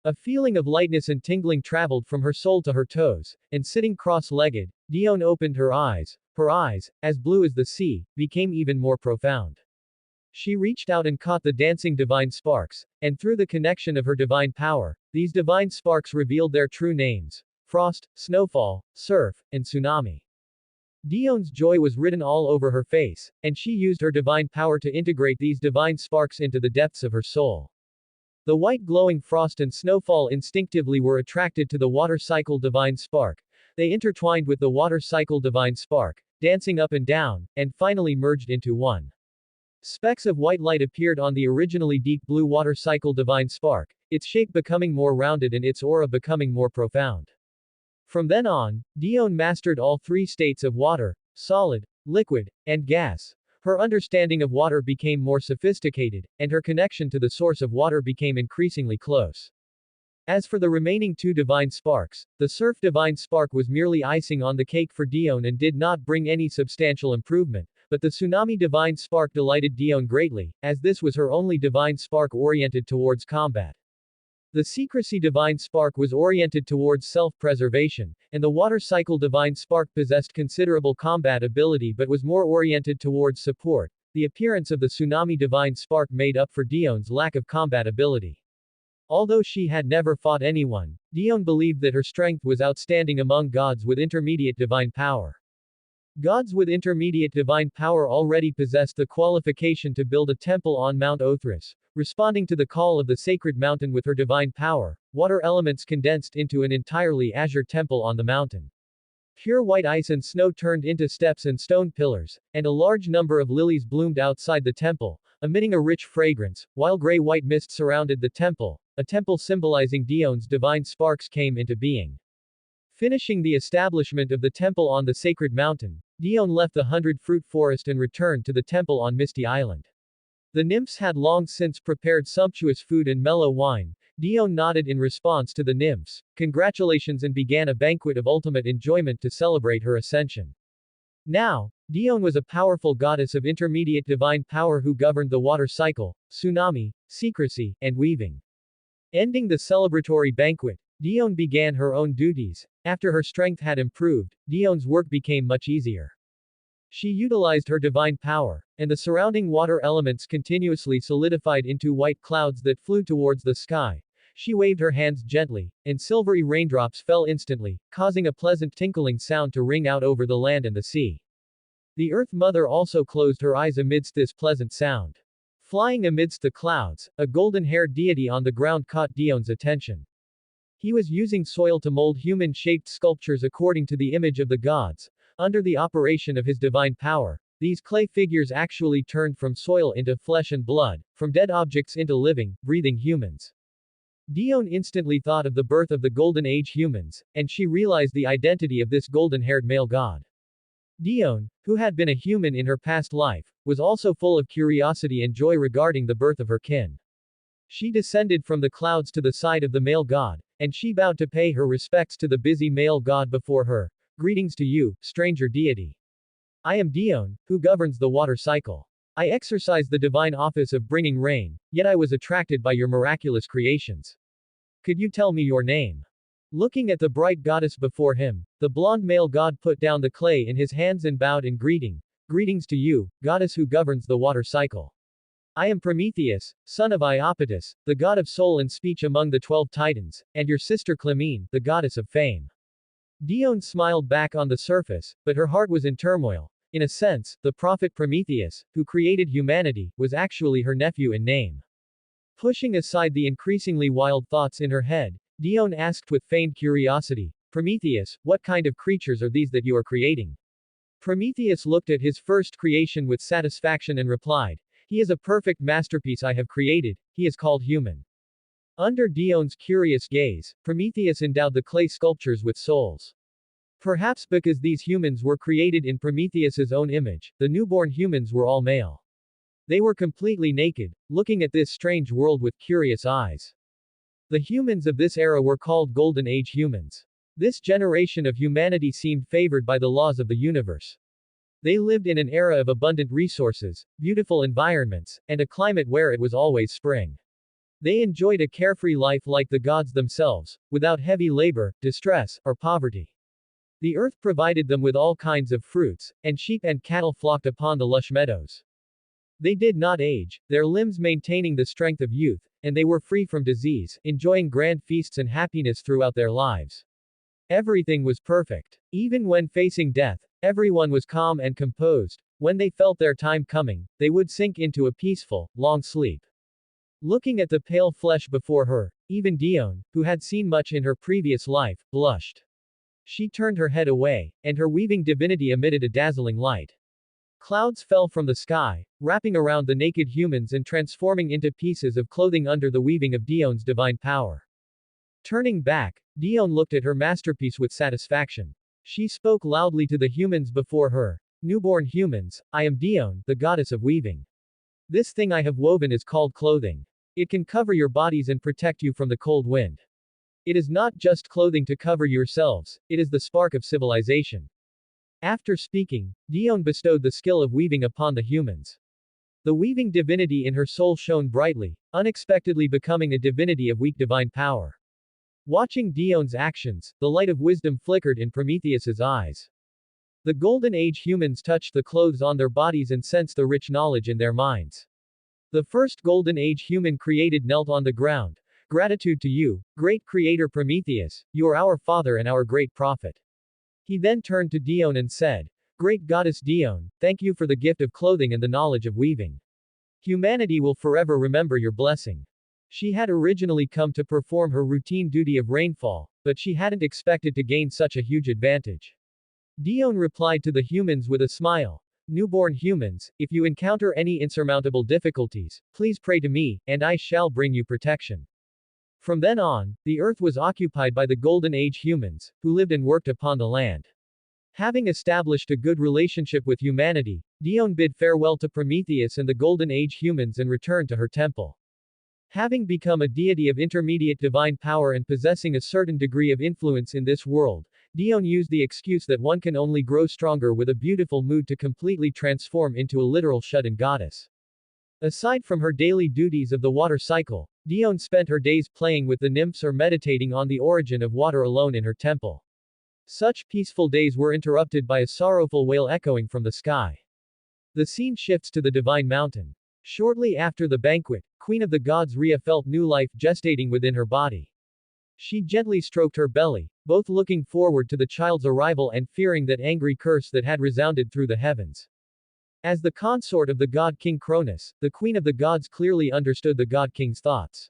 A feeling of lightness and tingling traveled from her soul to her toes, and sitting cross-legged, Dion opened her eyes. Her eyes, as blue as the sea, became even more profound. She reached out and caught the dancing divine sparks, and through the connection of her divine power, these divine sparks revealed their true names: frost, snowfall, surf, and tsunami. Dion's joy was written all over her face, and she used her divine power to integrate these divine sparks into the depths of her soul. The white glowing frost and snowfall instinctively were attracted to the water cycle divine spark. They intertwined with the water cycle divine spark, dancing up and down, and finally merged into one. Specks of white light appeared on the originally deep blue water cycle divine spark, its shape becoming more rounded and its aura becoming more profound. From then on, Dion mastered all three states of water: solid, liquid, and gas. Her understanding of water became more sophisticated, and her connection to the source of water became increasingly close. As for the remaining two divine sparks, the surf divine spark was merely icing on the cake for Dion and did not bring any substantial improvement, but the tsunami divine spark delighted Dion greatly, as this was her only divine spark oriented towards combat. The secrecy divine spark was oriented towards self-preservation, and the water cycle divine spark possessed considerable combat ability but was more oriented towards support. The appearance of the tsunami divine spark made up for Dion's lack of combat ability. Although she had never fought anyone, Dion believed that her strength was outstanding among gods with intermediate divine power. Gods with intermediate divine power already possessed the qualification to build a temple on Mount Othris. Responding to the call of the sacred mountain with her divine power, water elements condensed into an entirely azure temple on the mountain. Pure white ice and snow turned into steps and stone pillars, and a large number of lilies bloomed outside the temple, emitting a rich fragrance, while gray-white mist surrounded the temple. A temple symbolizing Dion's divine sparks came into being. Finishing the establishment of the temple on the sacred mountain, Dion left the 100-fruit forest and returned to the temple on Misty Island. The nymphs had long since prepared sumptuous food and mellow wine. Dion nodded in response to the nymphs' congratulations and began a banquet of ultimate enjoyment to celebrate her ascension. Now, Dion was a powerful goddess of intermediate divine power who governed the water cycle, tsunami, secrecy, and weaving. Ending the celebratory banquet, Dion began her own duties. After her strength had improved, Dion's work became much easier. She utilized her divine power, and the surrounding water elements continuously solidified into white clouds that flew towards the sky. She waved her hands gently, and silvery raindrops fell instantly, causing a pleasant tinkling sound to ring out over the land and the sea. The Earth Mother also closed her eyes amidst this pleasant sound. Flying amidst the clouds, a golden-haired deity on the ground caught Dion's attention. He was using soil to mold human-shaped sculptures according to the image of the gods. Under the operation of his divine power, these clay figures actually turned from soil into flesh and blood, from dead objects into living, breathing humans. Dion instantly thought of the birth of the Golden Age humans, and she realized the identity of this golden-haired male god. Dion, who had been a human in her past life, was also full of curiosity and joy regarding the birth of her kin. She descended from the clouds to the side of the male god, and she bowed to pay her respects to the busy male god before her. Greetings to you, stranger deity. I am Dion, who governs the water cycle. I exercise the divine office of bringing rain, yet I was attracted by your miraculous creations. Could you tell me your name? Looking at the bright goddess before him, the blonde male god put down the clay in his hands and bowed in greeting. Greetings to you, goddess who governs the water cycle. I am Prometheus, son of Iapetus, the god of soul and speech among the 12 titans, and your sister Clymene, the goddess of fame. Dione smiled back on the surface, but her heart was in turmoil. In a sense, the prophet Prometheus, who created humanity, was actually her nephew in name. Pushing aside the increasingly wild thoughts in her head, Dione asked with feigned curiosity, Prometheus, what kind of creatures are these that you are creating? Prometheus looked at his first creation with satisfaction and replied, he is a perfect masterpiece I have created, he is called human. Under Dion's curious gaze, Prometheus endowed the clay sculptures with souls. Perhaps because these humans were created in Prometheus's own image, the newborn humans were all male. They were completely naked, looking at this strange world with curious eyes. The humans of this era were called Golden Age humans. This generation of humanity seemed favored by the laws of the universe. They lived in an era of abundant resources, beautiful environments, and a climate where it was always spring. They enjoyed a carefree life like the gods themselves, without heavy labor, distress, or poverty. The earth provided them with all kinds of fruits, and sheep and cattle flocked upon the lush meadows. They did not age, their limbs maintaining the strength of youth, and they were free from disease, enjoying grand feasts and happiness throughout their lives. Everything was perfect. Even when facing death, everyone was calm and composed. When they felt their time coming, they would sink into a peaceful, long sleep. Looking at the pale flesh before her, even Dione, who had seen much in her previous life, blushed. She turned her head away, and her weaving divinity emitted a dazzling light. Clouds fell from the sky, wrapping around the naked humans and transforming into pieces of clothing under the weaving of Dion's divine power. Turning back, Dione looked at her masterpiece with satisfaction. She spoke loudly to the humans before her. Newborn humans, I am Dione, the goddess of weaving. This thing I have woven is called clothing. It can cover your bodies and protect you from the cold wind. It is not just clothing to cover yourselves, it is the spark of civilization. After speaking, Dione bestowed the skill of weaving upon the humans. The weaving divinity in her soul shone brightly, unexpectedly becoming a divinity of weak divine power. Watching Dion's actions, the light of wisdom flickered in Prometheus's eyes. The Golden Age humans touched the clothes on their bodies and sensed the rich knowledge in their minds. The first Golden Age human created knelt on the ground. Gratitude to you, great creator Prometheus, you are our father and our great prophet. He then turned to Dione and said, Great goddess Dione, thank you for the gift of clothing and the knowledge of weaving. Humanity will forever remember your blessing. She had originally come to perform her routine duty of rainfall, but she hadn't expected to gain such a huge advantage. Dione replied to the humans with a smile. Newborn humans, if you encounter any insurmountable difficulties, please pray to me, and I shall bring you protection. From then on, the earth was occupied by the Golden Age humans, who lived and worked upon the land. Having established a good relationship with humanity, Dione bid farewell to Prometheus and the Golden Age humans and returned to her temple. Having become a deity of intermediate divine power and possessing a certain degree of influence in this world, Dione used the excuse that one can only grow stronger with a beautiful mood to completely transform into a literal shut-in goddess. Aside from her daily duties of the water cycle, Dione spent her days playing with the nymphs or meditating on the origin of water alone in her temple. Such peaceful days were interrupted by a sorrowful wail echoing from the sky. The scene shifts to the divine mountain. Shortly after the banquet, Queen of the Gods Rhea felt new life gestating within her body. She gently stroked her belly, both looking forward to the child's arrival and fearing that angry curse that had resounded through the heavens. As the consort of the god king Cronus, the queen of the gods clearly understood the god king's thoughts.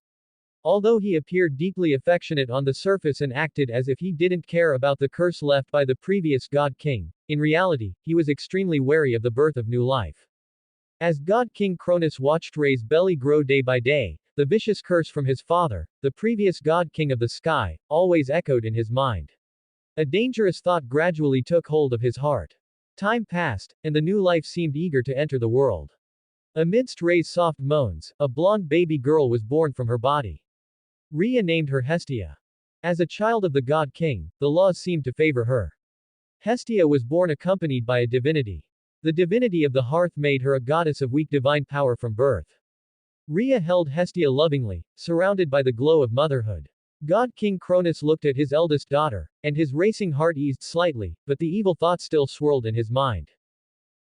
Although he appeared deeply affectionate on the surface and acted as if he didn't care about the curse left by the previous god king, in reality, he was extremely wary of the birth of new life. As god king Cronus watched Ray's belly grow day by day, the vicious curse from his father, the previous god king of the sky, always echoed in his mind. A dangerous thought gradually took hold of his heart. Time passed, and the new life seemed eager to enter the world. Amidst Ray's soft moans, a blonde baby girl was born from her body. Rhea named her Hestia. As a child of the god king, the laws seemed to favor her. Hestia was born accompanied by a divinity. The divinity of the hearth made her a goddess of weak divine power from birth. Rhea held Hestia lovingly, surrounded by the glow of motherhood. God King Cronus looked at his eldest daughter, and his racing heart eased slightly, but the evil thought still swirled in his mind.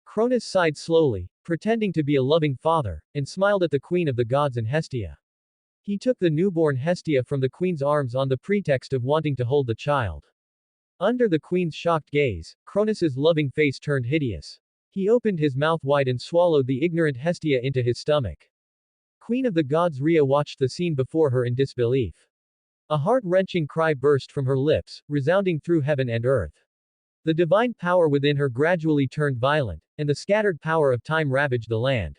Cronus sighed slowly, pretending to be a loving father, and smiled at the queen of the gods and Hestia. He took the newborn Hestia from the queen's arms on the pretext of wanting to hold the child. Under the queen's shocked gaze, Cronus's loving face turned hideous. He opened his mouth wide and swallowed the ignorant Hestia into his stomach. Queen of the gods Rhea watched the scene before her in disbelief. A heart-wrenching cry burst from her lips, resounding through heaven and earth. The divine power within her gradually turned violent, and the scattered power of time ravaged the land.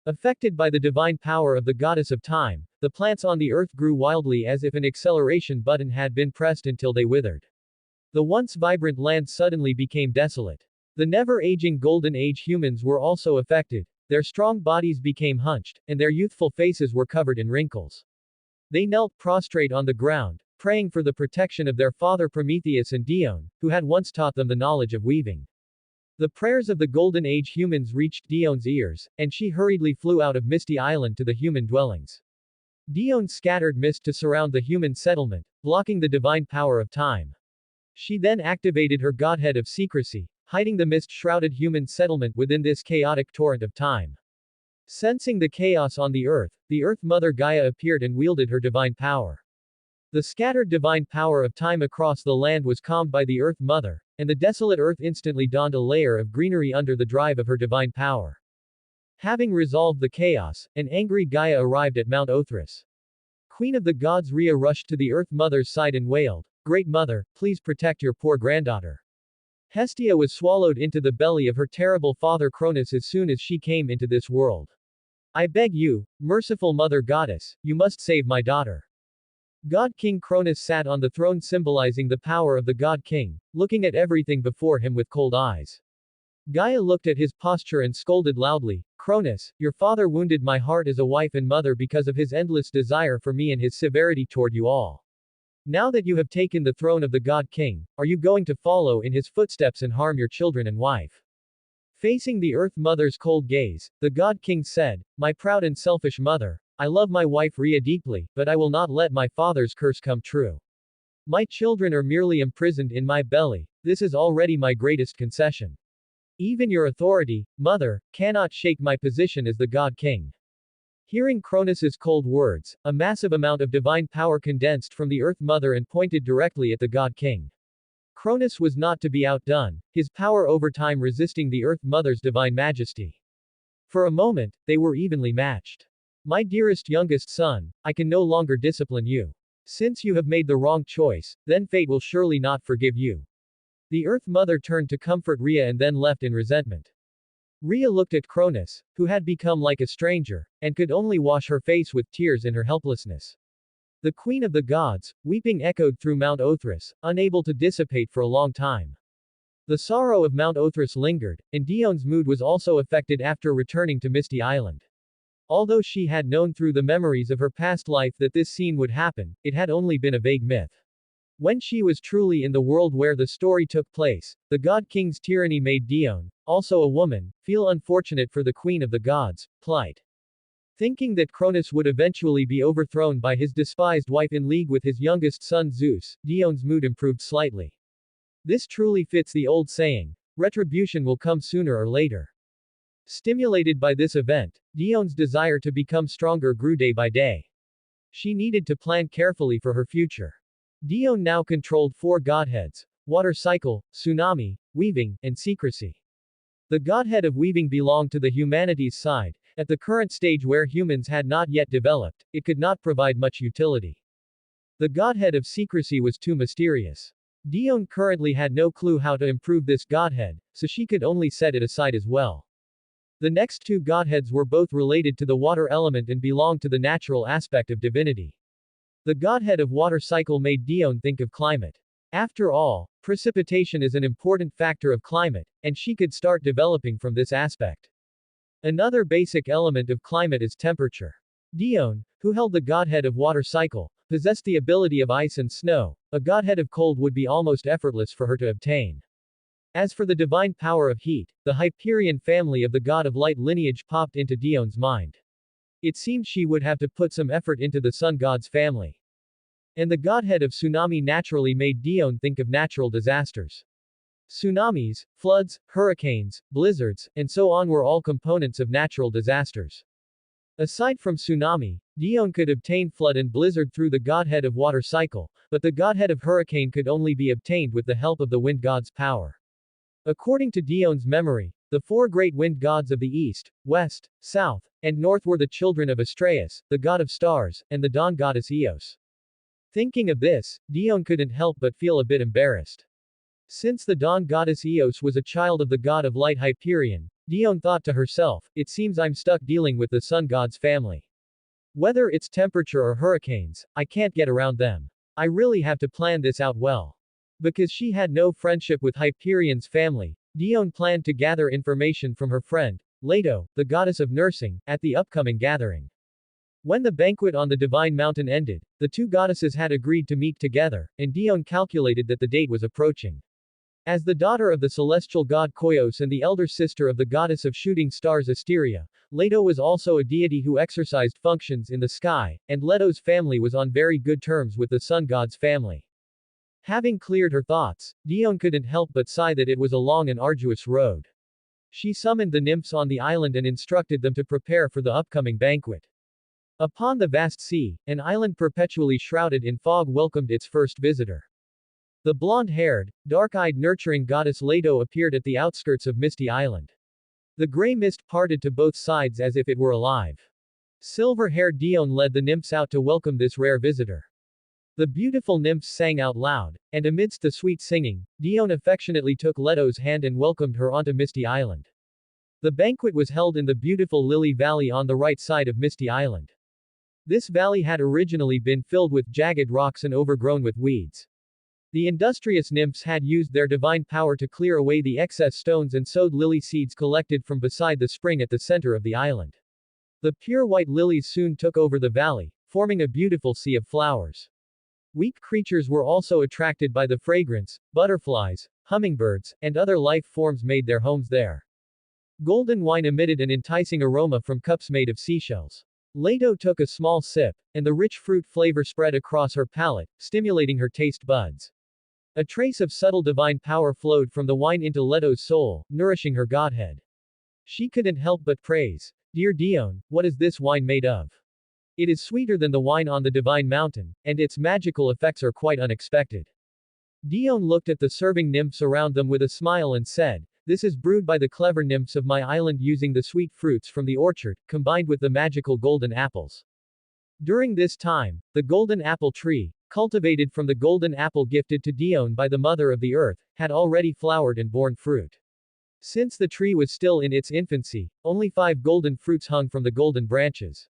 Affected by the divine power of the goddess of time, the plants on the earth grew wildly as if an acceleration button had been pressed until they withered. The once vibrant land suddenly became desolate. The never-aging Golden Age humans were also affected. Their strong bodies became hunched, and their youthful faces were covered in wrinkles. They knelt prostrate on the ground, praying for the protection of their father Prometheus and Dione, who had once taught them the knowledge of weaving. The prayers of the Golden Age humans reached Dione's ears, and she hurriedly flew out of Misty Island to the human dwellings. Dione scattered mist to surround the human settlement, blocking the divine power of time. She then activated her godhead of secrecy, hiding the mist-shrouded human settlement within this chaotic torrent of time. Sensing the chaos on the Earth Mother Gaia appeared and wielded her divine power. The scattered divine power of time across the land was calmed by the Earth Mother, and the desolate Earth instantly donned a layer of greenery under the drive of her divine power. Having resolved the chaos, an angry Gaia arrived at Mount Othrys. Queen of the gods Rhea rushed to the Earth Mother's side and wailed, "Great Mother, please protect your poor granddaughter." Hestia was swallowed into the belly of her terrible father Cronus as soon as she came into this world. "I beg you, merciful Mother Goddess, you must save my daughter." God King Cronus sat on the throne symbolizing the power of the God King, looking at everything before him with cold eyes. Gaia looked at his posture and scolded loudly, "Cronus, your father wounded my heart as a wife and mother because of his endless desire for me and his severity toward you all. Now that you have taken the throne of the God King, are you going to follow in his footsteps and harm your children and wife?" Facing the Earth Mother's cold gaze, the God King said, "My proud and selfish mother, I love my wife Rhea deeply, but I will not let my father's curse come true. My children are merely imprisoned in my belly, this is already my greatest concession. Even your authority, mother, cannot shake my position as the God King." Hearing Cronus's cold words, a massive amount of divine power condensed from the Earth Mother and pointed directly at the God King. Cronus was not to be outdone, his power over time resisting the Earth Mother's divine majesty. For a moment, they were evenly matched. "My dearest youngest son, I can no longer discipline you. Since you have made the wrong choice, then fate will surely not forgive you." The Earth Mother turned to comfort Rhea and then left in resentment. Rhea looked at Cronus, who had become like a stranger, and could only wash her face with tears in her helplessness. The Queen of the Gods, weeping echoed through Mount Othrys, unable to dissipate for a long time. The sorrow of Mount Othrys lingered, and Dione's mood was also affected after returning to Misty Island. Although she had known through the memories of her past life that this scene would happen, it had only been a vague myth. When she was truly in the world where the story took place, the God King's tyranny made Dione, also a woman, feel unfortunate for the Queen of the Gods' plight. Thinking that Cronus would eventually be overthrown by his despised wife in league with his youngest son Zeus, Dione's mood improved slightly. This truly fits the old saying, retribution will come sooner or later. Stimulated by this event, Dione's desire to become stronger grew day by day. She needed to plan carefully for her future. Dione now controlled four godheads: water cycle, tsunami, weaving, and secrecy. The godhead of weaving belonged to the humanities side. At the current stage where humans had not yet developed, it could not provide much utility. The godhead of secrecy was too mysterious. Dione currently had no clue how to improve this godhead, so she could only set it aside as well. The next two godheads were both related to the water element and belonged to the natural aspect of divinity. The godhead of water cycle made Dione think of climate. After all, precipitation is an important factor of climate, and she could start developing from this aspect. Another basic element of climate is temperature. Dione, who held the godhead of water cycle, possessed the ability of ice and snow. A godhead of cold would be almost effortless for her to obtain. As for the divine power of heat, the Hyperion family of the god of light lineage popped into Dione's mind. It seemed she would have to put some effort into the sun god's family. And the godhead of tsunami naturally made Dione think of natural disasters. Tsunamis, floods, hurricanes, blizzards, and so on were all components of natural disasters. Aside from tsunami, Dione could obtain flood and blizzard through the godhead of water cycle, but the godhead of hurricane could only be obtained with the help of the wind god's power. According to Dione's memory, the four great wind gods of the east, west, south, and north were the children of Astraeus, the god of stars, and the dawn goddess Eos. Thinking of this, Dione couldn't help but feel a bit embarrassed. Since the dawn goddess Eos was a child of the god of light Hyperion, Dione thought to herself, it seems I'm stuck dealing with the sun god's family. Whether it's temperature or hurricanes, I can't get around them. I really have to plan this out well. Because she had no friendship with Hyperion's family, Dione planned to gather information from her friend, Leto, the goddess of nursing, at the upcoming gathering. When the banquet on the divine mountain ended, the two goddesses had agreed to meet together, and Dione calculated that the date was approaching. As the daughter of the celestial god Koios and the elder sister of the goddess of shooting stars Asteria, Leto was also a deity who exercised functions in the sky, and Leto's family was on very good terms with the sun god's family. Having cleared her thoughts, Dione couldn't help but sigh that it was a long and arduous road. She summoned the nymphs on the island and instructed them to prepare for the upcoming banquet. Upon the vast sea, an island perpetually shrouded in fog welcomed its first visitor. The blonde-haired, dark-eyed nurturing goddess Leto appeared at the outskirts of Misty Island. The gray mist parted to both sides as if it were alive. Silver-haired Dione led the nymphs out to welcome this rare visitor. The beautiful nymphs sang out loud, and amidst the sweet singing, Dione affectionately took Leto's hand and welcomed her onto Misty Island. The banquet was held in the beautiful Lily Valley on the right side of Misty Island. This valley had originally been filled with jagged rocks and overgrown with weeds. The industrious nymphs had used their divine power to clear away the excess stones and sowed lily seeds collected from beside the spring at the center of the island. The pure white lilies soon took over the valley, forming a beautiful sea of flowers. Weak creatures were also attracted by the fragrance. Butterflies, hummingbirds, and other life forms made their homes there. Golden wine emitted an enticing aroma from cups made of seashells. Leto took a small sip, and the rich fruit flavor spread across her palate, stimulating her taste buds. A trace of subtle divine power flowed from the wine into Leto's soul, nourishing her godhead. She couldn't help but praise, "Dear Dione, what is this wine made of? It is sweeter than the wine on the divine mountain, and its magical effects are quite unexpected." Dione looked at the serving nymphs around them with a smile and said, "This is brewed by the clever nymphs of my island using the sweet fruits from the orchard, combined with the magical golden apples." During this time, the golden apple tree, cultivated from the golden apple gifted to Dione by the Mother of the Earth, had already flowered and borne fruit. Since the tree was still in its infancy, only 5 golden fruits hung from the golden branches.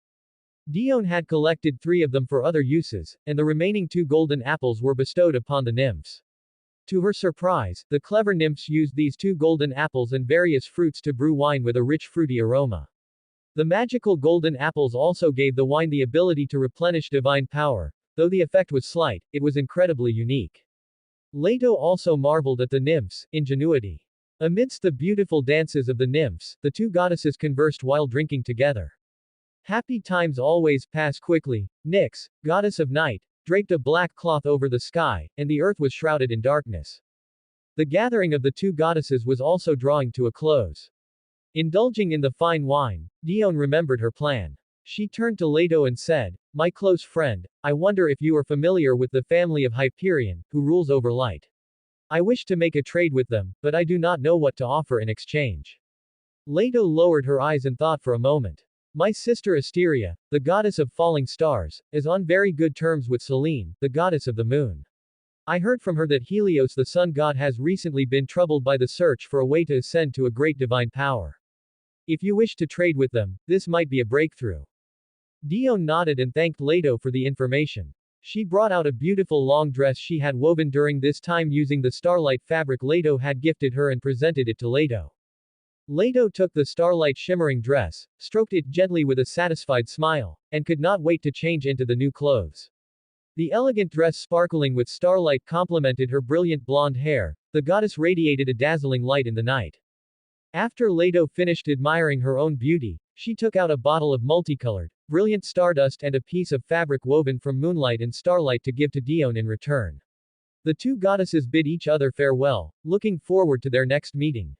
Dione had collected 3 of them for other uses, and the remaining 2 golden apples were bestowed upon the nymphs. To her surprise, the clever nymphs used these 2 golden apples and various fruits to brew wine with a rich fruity aroma. The magical golden apples also gave the wine the ability to replenish divine power. Though the effect was slight, it was incredibly unique. Leto also marveled at the nymphs' ingenuity. Amidst the beautiful dances of the nymphs, the 2 goddesses conversed while drinking together. Happy times always pass quickly. Nyx, goddess of night, draped a black cloth over the sky, and the earth was shrouded in darkness. The gathering of the 2 goddesses was also drawing to a close. Indulging in the fine wine, Dione remembered her plan. She turned to Leto and said, "My close friend, I wonder if you are familiar with the family of Hyperion, who rules over light. I wish to make a trade with them, but I do not know what to offer in exchange." Leto lowered her eyes and thought for a moment. "My sister Asteria, the goddess of falling stars, is on very good terms with Selene, the goddess of the moon. I heard from her that Helios the sun god has recently been troubled by the search for a way to ascend to a great divine power. If you wish to trade with them, this might be a breakthrough." Dione nodded and thanked Leto for the information. She brought out a beautiful long dress she had woven during this time using the starlight fabric Leto had gifted her and presented it to Leto. Leto took the starlight shimmering dress, stroked it gently with a satisfied smile, and could not wait to change into the new clothes. The elegant dress sparkling with starlight complemented her brilliant blonde hair. The goddess radiated a dazzling light in the night. After Leto finished admiring her own beauty, she took out a bottle of multicolored, brilliant stardust and a piece of fabric woven from moonlight and starlight to give to Dione in return. The two goddesses bid each other farewell, looking forward to their next meeting.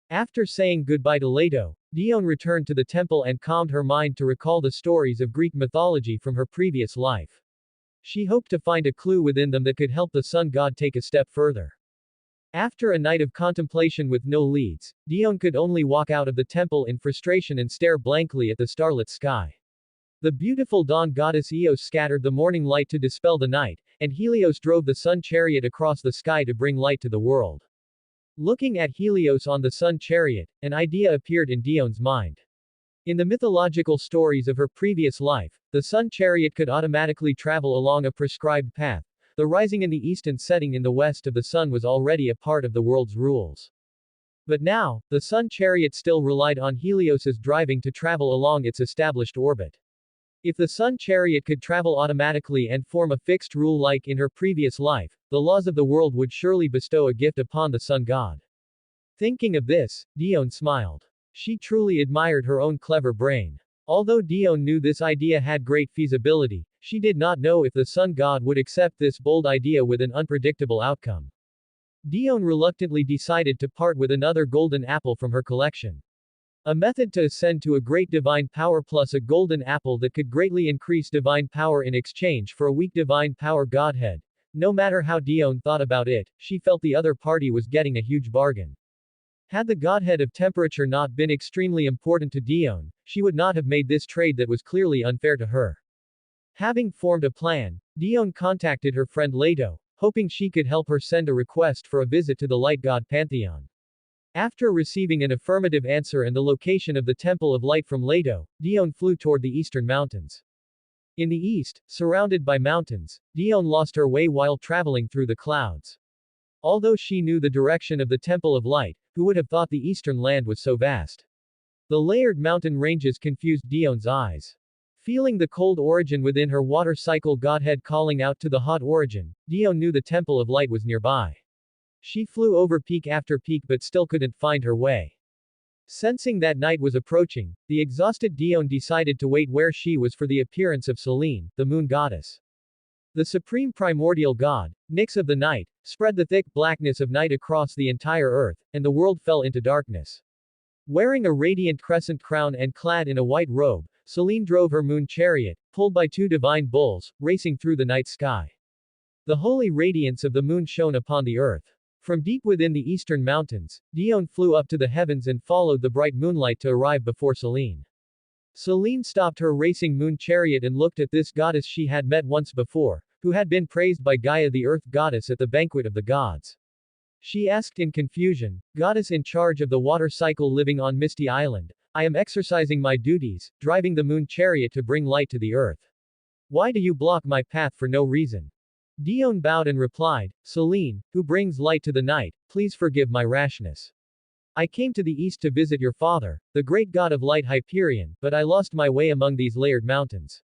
After saying goodbye to Leto, Dione returned to the temple and calmed her mind to recall the stories of Greek mythology from her previous life. She hoped to find a clue within them that could help the sun god take a step further. After a night of contemplation with no leads, Dione could only walk out of the temple in frustration and stare blankly at the starlit sky. The beautiful dawn goddess Eos scattered the morning light to dispel the night, and Helios drove the sun chariot across the sky to bring light to the world. Looking at Helios on the sun chariot, an idea appeared in Dione's mind. In the mythological stories of her previous life, the sun chariot could automatically travel along a prescribed path. The rising in the east and setting in the west of the sun was already a part of the world's rules. But now, the sun chariot still relied on Helios's driving to travel along its established orbit. If the sun chariot could travel automatically and form a fixed rule like in her previous life, the laws of the world would surely bestow a gift upon the sun god. Thinking of this, Dione smiled. She truly admired her own clever brain. Although Dione knew this idea had great feasibility, she did not know if the sun god would accept this bold idea with an unpredictable outcome. Dione reluctantly decided to part with another golden apple from her collection. A method to ascend to a great divine power plus a golden apple that could greatly increase divine power in exchange for a weak divine power godhead. No matter how Dione thought about it, she felt the other party was getting a huge bargain. Had the godhead of temperature not been extremely important to Dione, she would not have made this trade that was clearly unfair to her. Having formed a plan, Dione contacted her friend Leto, hoping she could help her send a request for a visit to the light god pantheon. After receiving an affirmative answer and the location of the Temple of Light from Leto, Dione flew toward the eastern mountains. In the east, surrounded by mountains, Dione lost her way while traveling through the clouds. Although she knew the direction of the Temple of Light, who would have thought the eastern land was so vast? The layered mountain ranges confused Dione's eyes. Feeling the cold origin within her water cycle godhead calling out to the hot origin, Dione knew the Temple of Light was nearby. She flew over peak after peak but still couldn't find her way. Sensing that night was approaching, the exhausted Dione decided to wait where she was for the appearance of Selene, the moon goddess. The supreme primordial god, Nyx of the night, spread the thick blackness of night across the entire earth, and the world fell into darkness. Wearing a radiant crescent crown and clad in a white robe, Selene drove her moon chariot, pulled by two divine bulls, racing through the night sky. The holy radiance of the moon shone upon the earth. From deep within the eastern mountains, Dione flew up to the heavens and followed the bright moonlight to arrive before Selene. Selene stopped her racing moon chariot and looked at this goddess she had met once before, who had been praised by Gaia the earth goddess at the banquet of the gods. She asked in confusion, "Goddess in charge of the water cycle living on Misty Island, I am exercising my duties, driving the moon chariot to bring light to the earth. Why do you block my path for no reason?" Dione bowed and replied, "Selene, who brings light to the night, please forgive my rashness. I came to the east to visit your father, the great god of light Hyperion, but I lost my way among these layered mountains.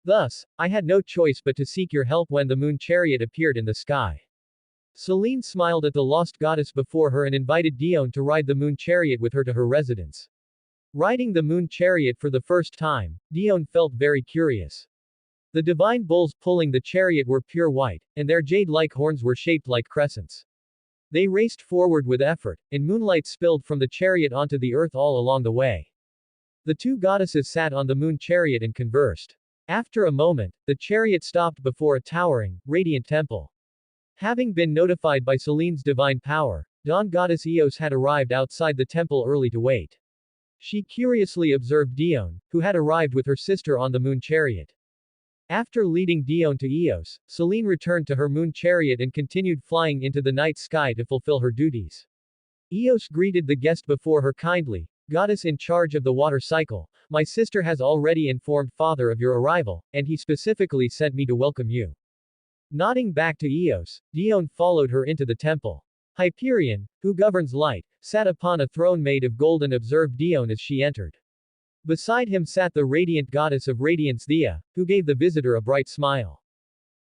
Thus, I had no choice but to seek your help when the moon chariot appeared in the sky." Selene smiled at the lost goddess before her and invited Dione to ride the moon chariot with her to her residence. Riding the moon chariot for the first time, Dione felt very curious. The divine bulls pulling the chariot were pure white, and their jade-like horns were shaped like crescents. They raced forward with effort, and moonlight spilled from the chariot onto the earth all along the way. The two goddesses sat on the moon chariot and conversed. After a moment, the chariot stopped before a towering, radiant temple. Having been notified by Selene's divine power, Dawn goddess Eos had arrived outside the temple early to wait. She curiously observed Dione, who had arrived with her sister on the moon chariot. After leading Dione to Eos, Selene returned to her moon chariot and continued flying into the night sky to fulfill her duties. Eos greeted the guest before her kindly, "Goddess in charge of the water cycle, my sister has already informed father of your arrival, and he specifically sent me to welcome you." Nodding back to Eos, Dione followed her into the temple. Hyperion, who governs light, sat upon a throne made of gold and observed Dione as she entered. Beside him sat the radiant goddess of radiance Thea, who gave the visitor a bright smile.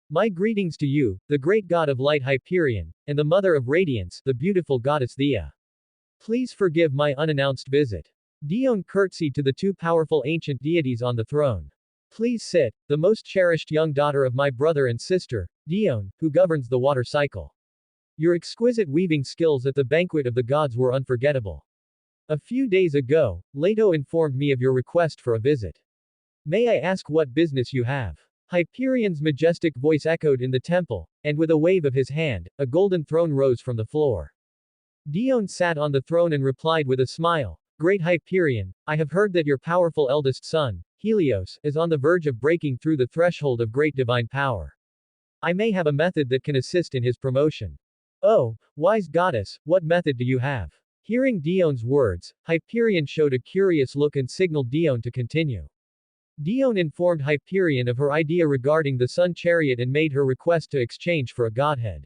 "My greetings to you, the great god of light Hyperion, and the mother of radiance, the beautiful goddess Thea. Please forgive my unannounced visit." Dione curtsied to the two powerful ancient deities on the throne. "Please sit, the most cherished young daughter of my brother and sister, Dione, who governs the water cycle. Your exquisite weaving skills at the banquet of the gods were unforgettable. A few days ago, Leto informed me of your request for a visit. May I ask what business you have?" Hyperion's majestic voice echoed in the temple, and with a wave of his hand, a golden throne rose from the floor. Dione sat on the throne and replied with a smile, "Great Hyperion, I have heard that your powerful eldest son, Helios, is on the verge of breaking through the threshold of great divine power. I may have a method that can assist in his promotion." "Oh, wise goddess, what method do you have?" Hearing Dione's words, Hyperion showed a curious look and signaled Dione to continue. Dione informed Hyperion of her idea regarding the sun chariot and made her request to exchange for a godhead.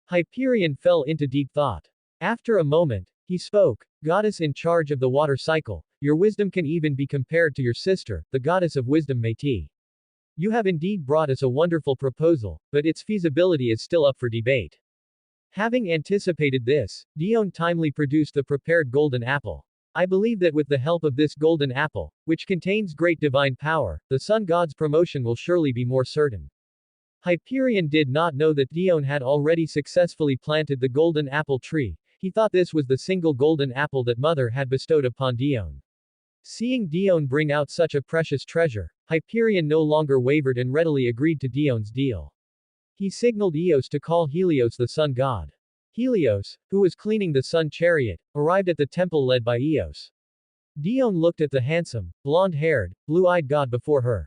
Hyperion fell into deep thought. After a moment, he spoke, "Goddess in charge of the water cycle, your wisdom can even be compared to your sister, the goddess of wisdom Métis. You have indeed brought us a wonderful proposal, but its feasibility is still up for debate." Having anticipated this, Dione timely produced the prepared golden apple. "I believe that with the help of this golden apple, which contains great divine power, the sun god's promotion will surely be more certain." Hyperion did not know that Dione had already successfully planted the golden apple tree. He thought this was the single golden apple that mother had bestowed upon Dione. Seeing Dione bring out such a precious treasure, Hyperion no longer wavered and readily agreed to Dione's deal. He signaled Eos to call Helios the sun god. Helios, who was cleaning the sun chariot, arrived at the temple led by Eos. Dione looked at the handsome, blonde-haired, blue-eyed god before her.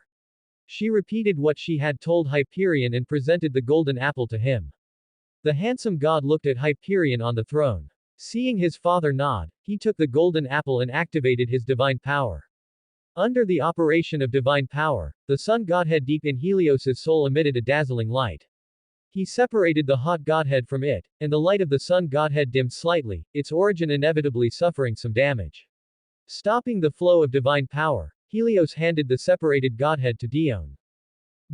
She repeated what she had told Hyperion and presented the golden apple to him. The handsome god looked at Hyperion on the throne. Seeing his father nod, he took the golden apple and activated his divine power. Under the operation of divine power, the sun godhead deep in Helios's soul emitted a dazzling light. He separated the hot godhead from it, and the light of the sun godhead dimmed slightly, its origin inevitably suffering some damage. Stopping the flow of divine power, Helios handed the separated godhead to Dione.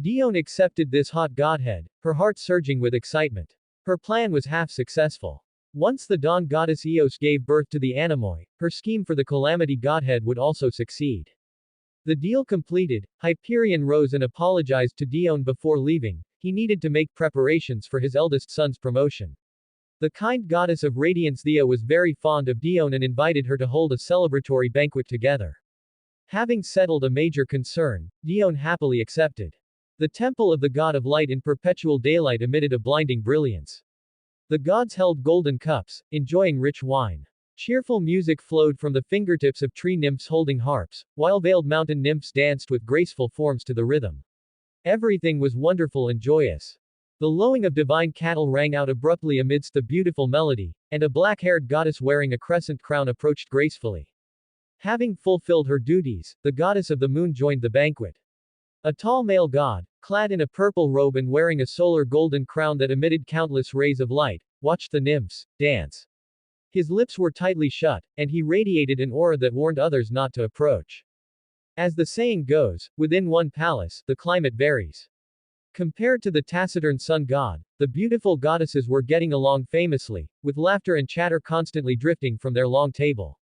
Dione accepted this hot godhead, her heart surging with excitement. Her plan was half successful. Once the dawn goddess Eos gave birth to the Anemoi, her scheme for the calamity godhead would also succeed. The deal completed, Hyperion rose and apologized to Dione before leaving. He needed to make preparations for his eldest son's promotion. The kind goddess of radiance Thea was very fond of Dione and invited her to hold a celebratory banquet together. Having settled a major concern, Dione happily accepted. The temple of the god of light in perpetual daylight emitted a blinding brilliance. The gods held golden cups, enjoying rich wine. Cheerful music flowed from the fingertips of tree nymphs holding harps, while veiled mountain nymphs danced with graceful forms to the rhythm. Everything was wonderful and joyous. The lowing of divine cattle rang out abruptly amidst the beautiful melody, and a black-haired goddess wearing a crescent crown approached gracefully. Having fulfilled her duties, the goddess of the moon joined the banquet. A tall male god, clad in a purple robe and wearing a solar golden crown that emitted countless rays of light, watched the nymphs dance. His lips were tightly shut, and he radiated an aura that warned others not to approach. As the saying goes, within one palace, the climate varies. Compared to the taciturn sun god, the beautiful goddesses were getting along famously, with laughter and chatter constantly drifting from their long table.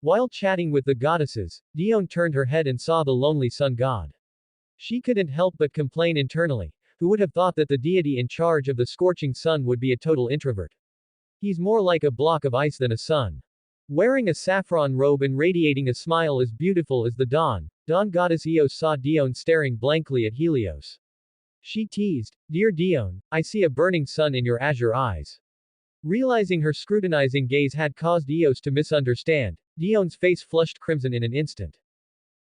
While chatting with the goddesses, Dione turned her head and saw the lonely sun god. She couldn't help but complain internally. Who would have thought that the deity in charge of the scorching sun would be a total introvert? He's more like a block of ice than a sun. Wearing a saffron robe and radiating a smile as beautiful as the dawn, dawn goddess Eos saw Dione staring blankly at Helios. She teased, "Dear Dione, I see a burning sun in your azure eyes." Realizing her scrutinizing gaze had caused Eos to misunderstand, Dione's face flushed crimson in an instant.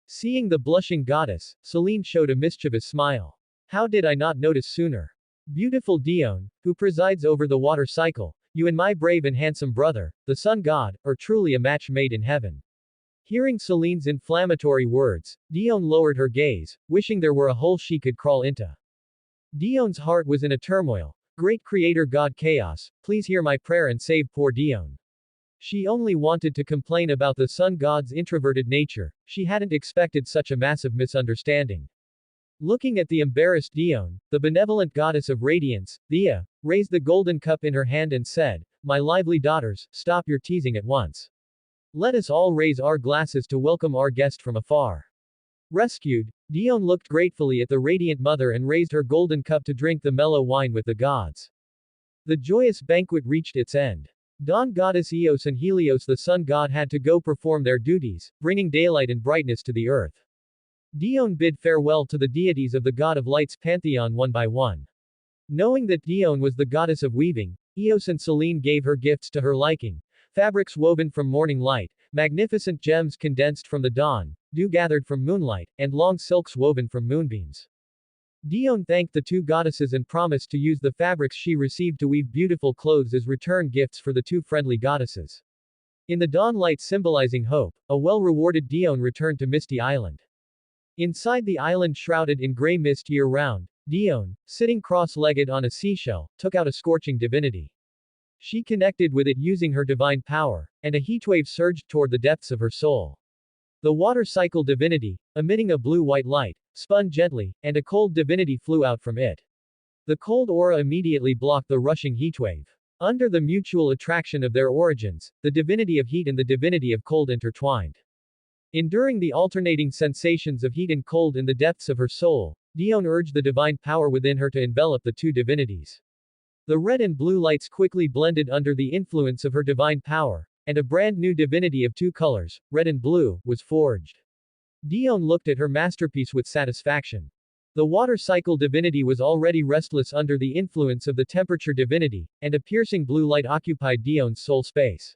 Seeing the blushing goddess, Selene showed a mischievous smile. "How did I not notice sooner? Beautiful Dione, who presides over the water cycle, you and my brave and handsome brother, the sun god, are truly a match made in heaven." Hearing Selene's inflammatory words, Dione lowered her gaze, wishing there were a hole she could crawl into. Dione's heart was in a turmoil. "Great creator god Chaos, please hear my prayer and save poor Dione." She only wanted to complain about the sun god's introverted nature, she hadn't expected such a massive misunderstanding. Looking at the embarrassed Dione, the benevolent goddess of radiance, Thea, raised the golden cup in her hand and said, "My lively daughters, stop your teasing at once. Let us all raise our glasses to welcome our guest from afar." Rescued, Dione looked gratefully at the radiant mother and raised her golden cup to drink the mellow wine with the gods. The joyous banquet reached its end. Dawn goddess Eos and Helios the sun god had to go perform their duties, bringing daylight and brightness to the earth. Dione bid farewell to the deities of the god of light's pantheon one by one. Knowing that Dione was the goddess of weaving, Eos and Selene gave her gifts to her liking: fabrics woven from morning light, magnificent gems condensed from the dawn, dew gathered from moonlight, and long silks woven from moonbeams. Dione thanked the two goddesses and promised to use the fabrics she received to weave beautiful clothes as return gifts for the two friendly goddesses. In the dawn light symbolizing hope, a well-rewarded Dione returned to Misty Island. Inside the island shrouded in gray mist year-round, Dione, sitting cross-legged on a seashell, took out a scorching divinity. She connected with it using her divine power, and a heatwave surged toward the depths of her soul. The water cycle divinity, emitting a blue-white light, spun gently, and a cold divinity flew out from it. The cold aura immediately blocked the rushing heatwave. Under the mutual attraction of their origins, the divinity of heat and the divinity of cold intertwined. Enduring the alternating sensations of heat and cold in the depths of her soul, Dione urged the divine power within her to envelop the two divinities. The red and blue lights quickly blended under the influence of her divine power, and a brand new divinity of two colors, red and blue, was forged. Dione looked at her masterpiece with satisfaction. The water cycle divinity was already restless under the influence of the temperature divinity, and a piercing blue light occupied Dione's soul space.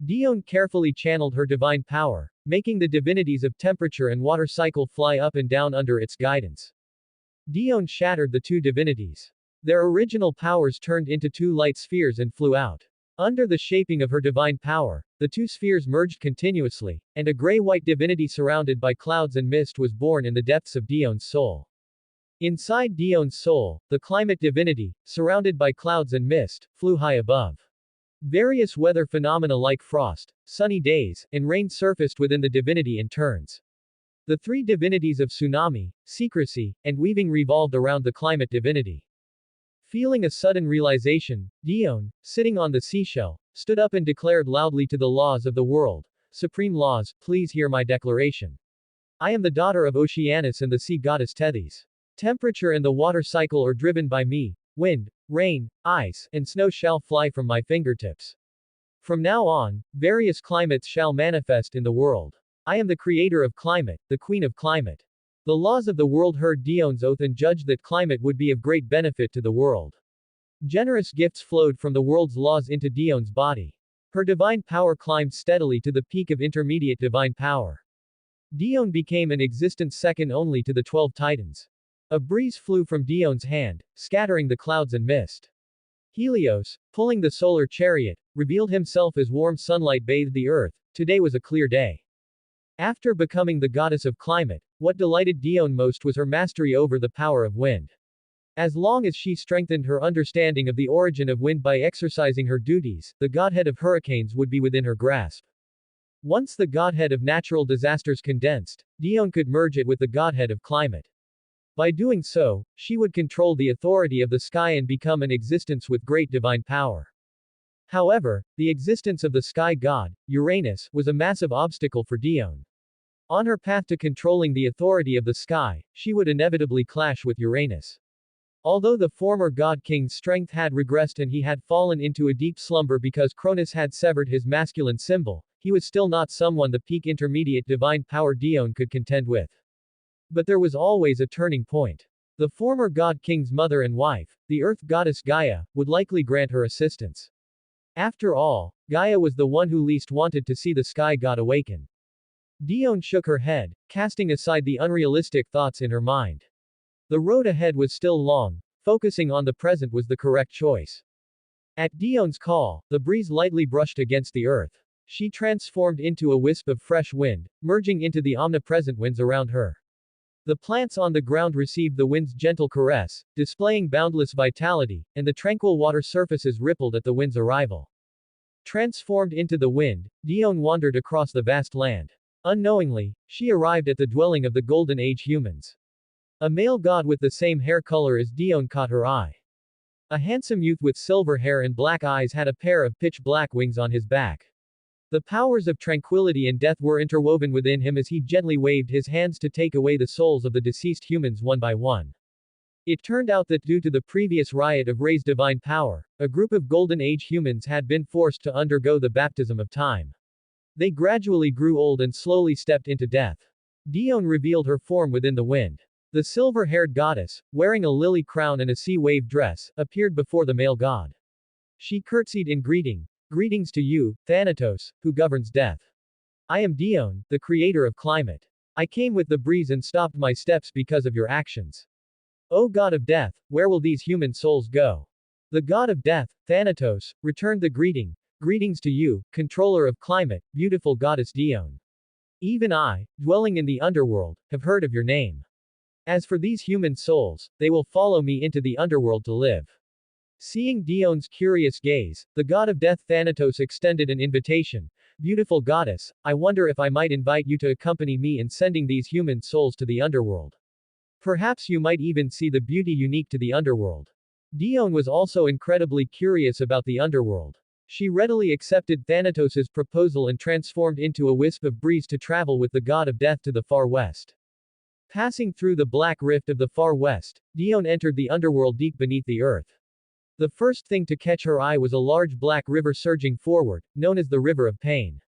Dione carefully channeled her divine power, making the divinities of temperature and water cycle fly up and down under its guidance. Dione shattered the two divinities. Their original powers turned into two light spheres and flew out. Under the shaping of her divine power, the two spheres merged continuously, and a gray-white divinity surrounded by clouds and mist was born in the depths of Dione's soul. Inside Dione's soul, the climate divinity, surrounded by clouds and mist, flew high above. Various weather phenomena like frost, sunny days, and rain surfaced within the divinity in turns. The three divinities of tsunami, secrecy, and weaving revolved around the climate divinity. Feeling a sudden realization, Dione, sitting on the seashell, stood up and declared loudly to the laws of the world, "Supreme laws, please hear my declaration. I am the daughter of Oceanus and the sea goddess Tethys. Temperature and the water cycle are driven by me. Wind, rain, ice, and snow shall fly from my fingertips. From now on, various climates shall manifest in the world. I am the creator of climate, the queen of climate." The laws of the world heard Dione's oath and judged that climate would be of great benefit to the world. Generous gifts flowed from the world's laws into Dione's body. Her divine power climbed steadily to the peak of intermediate divine power. Dione became an existence second only to the 12 titans. A breeze flew from Dione's hand, scattering the clouds and mist. Helios, pulling the solar chariot, revealed himself as warm sunlight bathed the earth. Today was a clear day. After becoming the goddess of climate, what delighted Dione most was her mastery over the power of wind. As long as she strengthened her understanding of the origin of wind by exercising her duties, the godhead of hurricanes would be within her grasp. Once the godhead of natural disasters condensed, Dione could merge it with the godhead of climate. By doing so, she would control the authority of the sky and become an existence with great divine power. However, the existence of the sky god, Uranus, was a massive obstacle for Dione. On her path to controlling the authority of the sky, she would inevitably clash with Uranus. Although the former god king's strength had regressed and he had fallen into a deep slumber because Cronus had severed his masculine symbol, he was still not someone the peak intermediate divine power Dione could contend with. But there was always a turning point. The former god king's mother and wife, the earth goddess Gaia, would likely grant her assistance. After all, Gaia was the one who least wanted to see the sky god awaken. Dione shook her head, casting aside the unrealistic thoughts in her mind. The road ahead was still long, focusing on the present was the correct choice. At Dion's call, the breeze lightly brushed against the earth. She transformed into a wisp of fresh wind, merging into the omnipresent winds around her. The plants on the ground received the wind's gentle caress, displaying boundless vitality, and the tranquil water surfaces rippled at the wind's arrival. Transformed into the wind, Dione wandered across the vast land. Unknowingly, she arrived at the dwelling of the Golden Age humans. A male god with the same hair color as Dione caught her eye. A handsome youth with silver hair and black eyes had a pair of pitch-black wings on his back. The powers of tranquility and death were interwoven within him as he gently waved his hands to take away the souls of the deceased humans one by one. It turned out that due to the previous riot of Ray's divine power, a group of Golden Age humans had been forced to undergo the baptism of time. They gradually grew old and slowly stepped into death. Dione revealed her form within the wind. The silver-haired goddess, wearing a lily crown and a sea-wave dress, appeared before the male god. She curtsied in greeting. Greetings to you, Thanatos, who governs death. I am Dione, the creator of climate. I came with the breeze and stopped my steps because of your actions. O god of death, where will these human souls go? The god of death, Thanatos, returned the greeting. Greetings to you, controller of climate, beautiful goddess Dione. Even I, dwelling in the underworld, have heard of your name. As for these human souls, they will follow me into the underworld to live. Seeing Dion's curious gaze, the god of death Thanatos extended an invitation. Beautiful goddess, I wonder if I might invite you to accompany me in sending these human souls to the underworld. Perhaps you might even see the beauty unique to the underworld. Dione was also incredibly curious about the underworld. She readily accepted Thanatos' proposal and transformed into a wisp of breeze to travel with the god of death to the far west. Passing through the black rift of the far west, Dione entered the underworld deep beneath the earth. The first thing to catch her eye was a large black river surging forward, known as the River of Pain.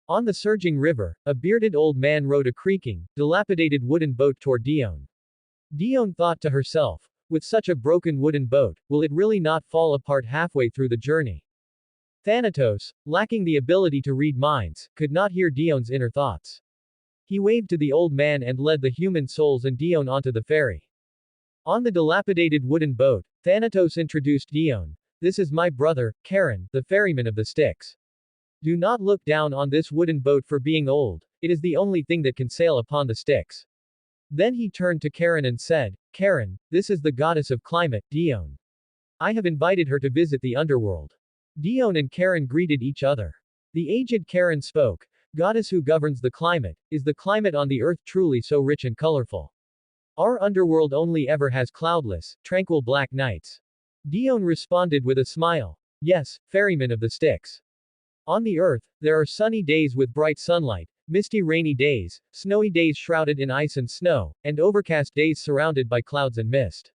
On the surging river, a bearded old man rowed a creaking, dilapidated wooden boat toward Dione. Dione thought to herself, with such a broken wooden boat, will it really not fall apart halfway through the journey? Thanatos, lacking the ability to read minds, could not hear Dion's inner thoughts. He waved to the old man and led the human souls and Dione onto the ferry. On the dilapidated wooden boat, Thanatos introduced Dione. This is my brother, Charon, the ferryman of the Styx. Do not look down on this wooden boat for being old, it is the only thing that can sail upon the Styx. Then he turned to Charon and said, Charon, this is the goddess of climate, Dione. I have invited her to visit the underworld. Dione and Charon greeted each other. The aged Charon spoke, Goddess who governs the climate, is the climate on the earth truly so rich and colorful? Our underworld only ever has cloudless, tranquil black nights. Dione responded with a smile. Yes, ferryman of the Styx. On the earth, there are sunny days with bright sunlight, misty rainy days, snowy days shrouded in ice and snow, and overcast days surrounded by clouds and mist.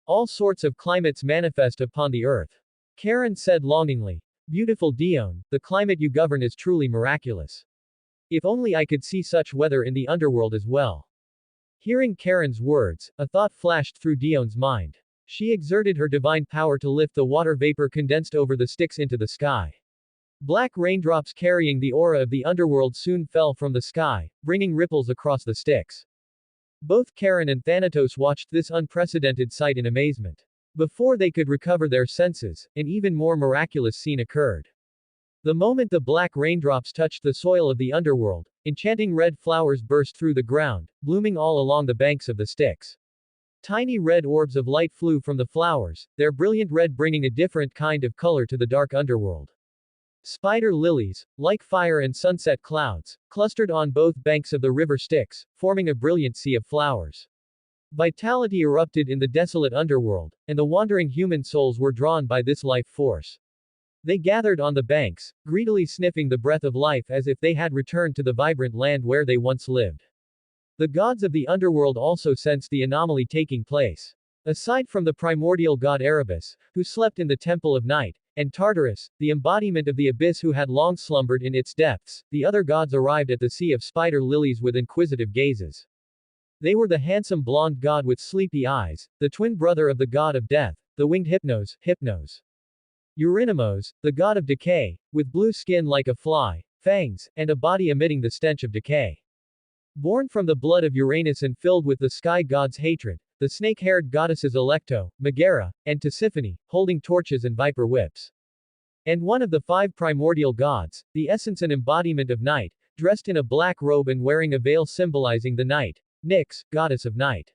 All sorts of climates manifest upon the earth. Charon said longingly. Beautiful Dione, the climate you govern is truly miraculous. If only I could see such weather in the underworld as well. Hearing Charon's words, a thought flashed through Dion's mind. She exerted her divine power to lift the water vapor condensed over the Styx into the sky. Black raindrops carrying the aura of the underworld soon fell from the sky, bringing ripples across the Styx. Both Charon and Thanatos watched this unprecedented sight in amazement. Before they could recover their senses, an even more miraculous scene occurred. The moment the black raindrops touched the soil of the underworld, enchanting red flowers burst through the ground, blooming all along the banks of the Styx. Tiny red orbs of light flew from the flowers, their brilliant red bringing a different kind of color to the dark underworld. Spider lilies, like fire and sunset clouds, clustered on both banks of the river Styx, forming a brilliant sea of flowers. Vitality erupted in the desolate underworld, and the wandering human souls were drawn by this life force. They gathered on the banks, greedily sniffing the breath of life as if they had returned to the vibrant land where they once lived. The gods of the underworld also sensed the anomaly taking place. Aside from the primordial god Erebus, who slept in the Temple of Night, and Tartarus, the embodiment of the abyss who had long slumbered in its depths. The other gods arrived at the sea of spider lilies with inquisitive gazes. They were the handsome blonde god with sleepy eyes, the twin brother of the god of death, the winged Hypnos. Eurynamos, the god of decay, with blue skin like a fly, fangs, and a body emitting the stench of decay. Born from the blood of Uranus and filled with the sky god's hatred, the snake-haired goddesses Alecto, Megara, and Tisiphone, holding torches and viper whips. And one of the 5 primordial gods, the essence and embodiment of night, dressed in a black robe and wearing a veil symbolizing the night, Nyx, goddess of night.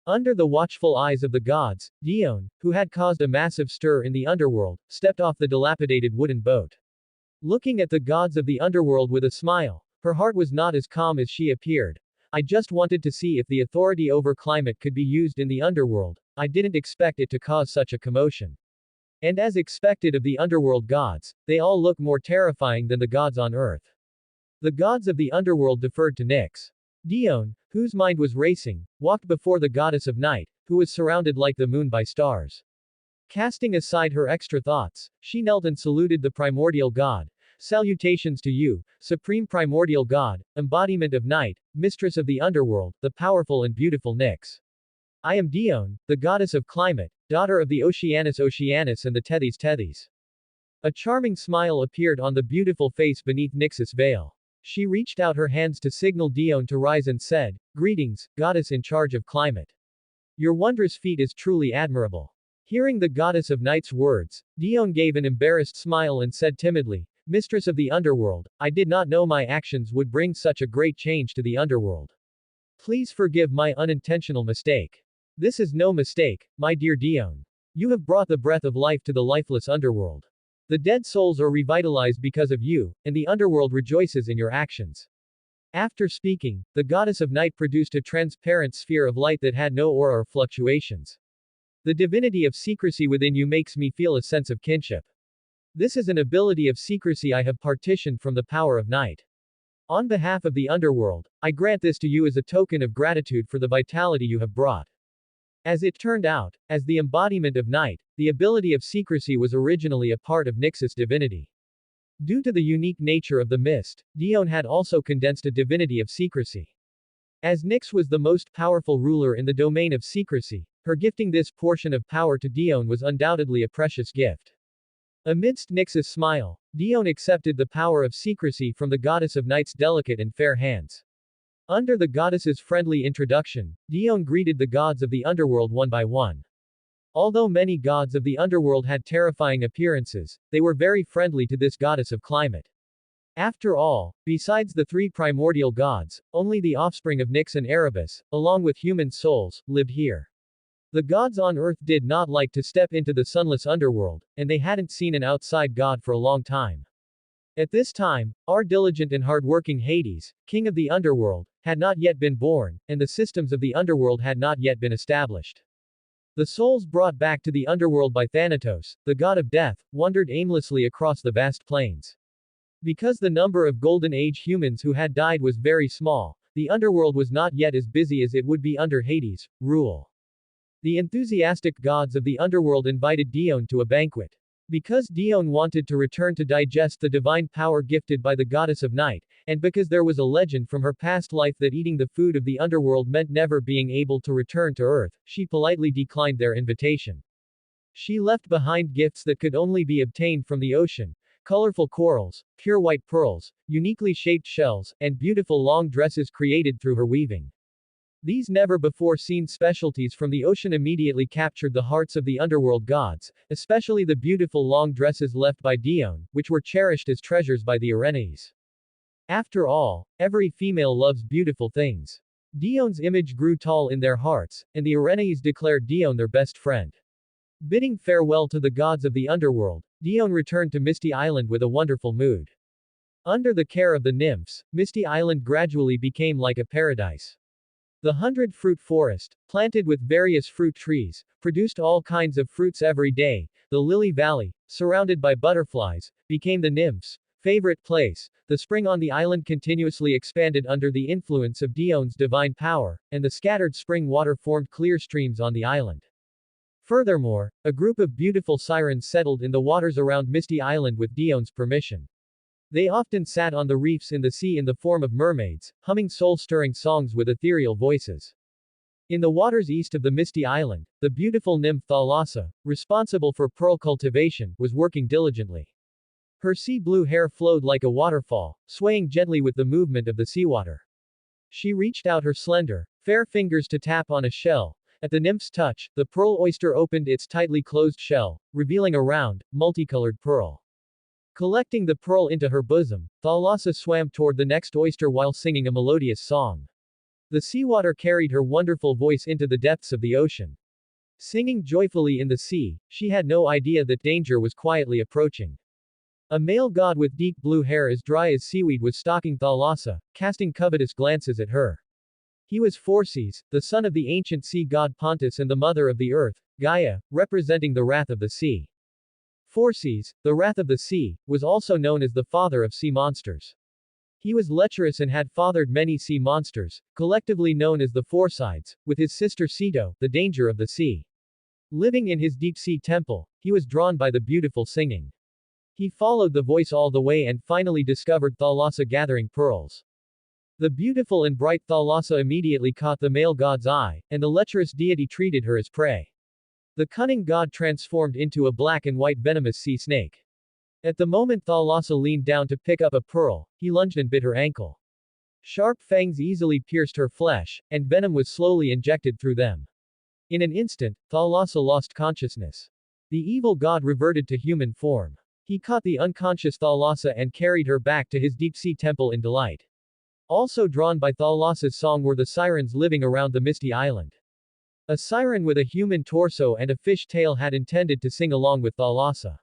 Under the watchful eyes of the gods, Dione, who had caused a massive stir in the underworld, stepped off the dilapidated wooden boat. Looking at the gods of the underworld with a smile, her heart was not as calm as she appeared. I just wanted to see if the authority over climate could be used in the underworld. I didn't expect it to cause such a commotion. And as expected of the underworld gods, they all look more terrifying than the gods on earth. The gods of the underworld deferred to Nyx. Dione, whose mind was racing, walked before the goddess of night, who was surrounded like the moon by stars. Casting aside her extra thoughts, she knelt and saluted the primordial god. Salutations to you, supreme primordial god, embodiment of night, mistress of the underworld, the powerful and beautiful Nyx. I am Dione, the goddess of climate, daughter of the Oceanus and the Tethys. A charming smile appeared on the beautiful face beneath Nyx's veil. She reached out her hands to signal Dione to rise and said, "Greetings, goddess in charge of climate. Your wondrous feat is truly admirable." Hearing the goddess of night's words, Dione gave an embarrassed smile and said timidly, "Mistress of the underworld, I did not know my actions would bring such a great change to the underworld. Please forgive my unintentional mistake." "This is no mistake, my dear Dione. You have brought the breath of life to the lifeless underworld. The dead souls are revitalized because of you, and the underworld rejoices in your actions." After speaking, the goddess of night produced a transparent sphere of light that had no aura or fluctuations. "The divinity of secrecy within you makes me feel a sense of kinship. This is an ability of secrecy I have partitioned from the power of night. On behalf of the underworld, I grant this to you as a token of gratitude for the vitality you have brought." As it turned out, as the embodiment of night, the ability of secrecy was originally a part of Nyx's divinity. Due to the unique nature of the mist, Dione had also condensed a divinity of secrecy. As Nyx was the most powerful ruler in the domain of secrecy, her gifting this portion of power to Dione was undoubtedly a precious gift. Amidst Nyx's smile, Dione accepted the power of secrecy from the goddess of night's delicate and fair hands. Under the goddess's friendly introduction, Dione greeted the gods of the underworld one by one. Although many gods of the underworld had terrifying appearances, they were very friendly to this goddess of climate. After all, besides the 3 primordial gods, only the offspring of Nyx and Erebus, along with human souls, lived here. The gods on earth did not like to step into the sunless underworld, and they hadn't seen an outside god for a long time. At this time, our diligent and hard-working Hades, king of the underworld, had not yet been born, and the systems of the underworld had not yet been established. The souls brought back to the underworld by Thanatos, the god of death, wandered aimlessly across the vast plains. Because the number of Golden Age humans who had died was very small, the underworld was not yet as busy as it would be under Hades' rule. The enthusiastic gods of the underworld invited Dione to a banquet. Because Dione wanted to return to digest the divine power gifted by the goddess of night, and because there was a legend from her past life that eating the food of the underworld meant never being able to return to Earth, she politely declined their invitation. She left behind gifts that could only be obtained from the ocean: colorful corals, pure white pearls, uniquely shaped shells, and beautiful long dresses created through her weaving. These never-before-seen specialties from the ocean immediately captured the hearts of the underworld gods, especially the beautiful long dresses left by Dione, which were cherished as treasures by the Erinyes. After all, every female loves beautiful things. Dione's image grew tall in their hearts, and the Erinyes declared Dione their best friend. Bidding farewell to the gods of the underworld, Dione returned to Misty Island with a wonderful mood. Under the care of the nymphs, Misty Island gradually became like a paradise. The 100-fruit forest, planted with various fruit trees, produced all kinds of fruits every day. The Lily Valley, surrounded by butterflies, became the nymphs' favorite place. The spring on the island continuously expanded under the influence of Dione's divine power, and the scattered spring water formed clear streams on the island. Furthermore, a group of beautiful sirens settled in the waters around Misty Island with Dion's permission. They often sat on the reefs in the sea in the form of mermaids, humming soul-stirring songs with ethereal voices. In the waters east of the Misty Island, the beautiful nymph Thalassa, responsible for pearl cultivation, was working diligently. Her sea blue hair flowed like a waterfall, swaying gently with the movement of the seawater. She reached out her slender, fair fingers to tap on a shell. At the nymph's touch, the pearl oyster opened its tightly closed shell, revealing a round, multicolored pearl. Collecting the pearl into her bosom, Thalassa swam toward the next oyster while singing a melodious song. The seawater carried her wonderful voice into the depths of the ocean. Singing joyfully in the sea, she had no idea that danger was quietly approaching. A male god with deep blue hair as dry as seaweed was stalking Thalassa, casting covetous glances at her. He was Phorcys, the son of the ancient sea god Pontus and the mother of the earth, Gaia, representing the wrath of the sea. Phorcys, the wrath of the sea, was also known as the father of sea monsters. He was lecherous and had fathered many sea monsters, collectively known as the Phorcides, with his sister Ceto, the danger of the sea. Living in his deep-sea temple, he was drawn by the beautiful singing. He followed the voice all the way and finally discovered Thalassa gathering pearls. The beautiful and bright Thalassa immediately caught the male god's eye, and the lecherous deity treated her as prey. The cunning god transformed into a black and white venomous sea snake. At the moment Thalassa leaned down to pick up a pearl, he lunged and bit her ankle. Sharp fangs easily pierced her flesh, and venom was slowly injected through them. In an instant, Thalassa lost consciousness. The evil god reverted to human form. He caught the unconscious Thalassa and carried her back to his deep-sea temple in delight. Also drawn by Thalassa's song were the sirens living around the Misty Island. A siren with a human torso and a fish tail had intended to sing along with Thalassa.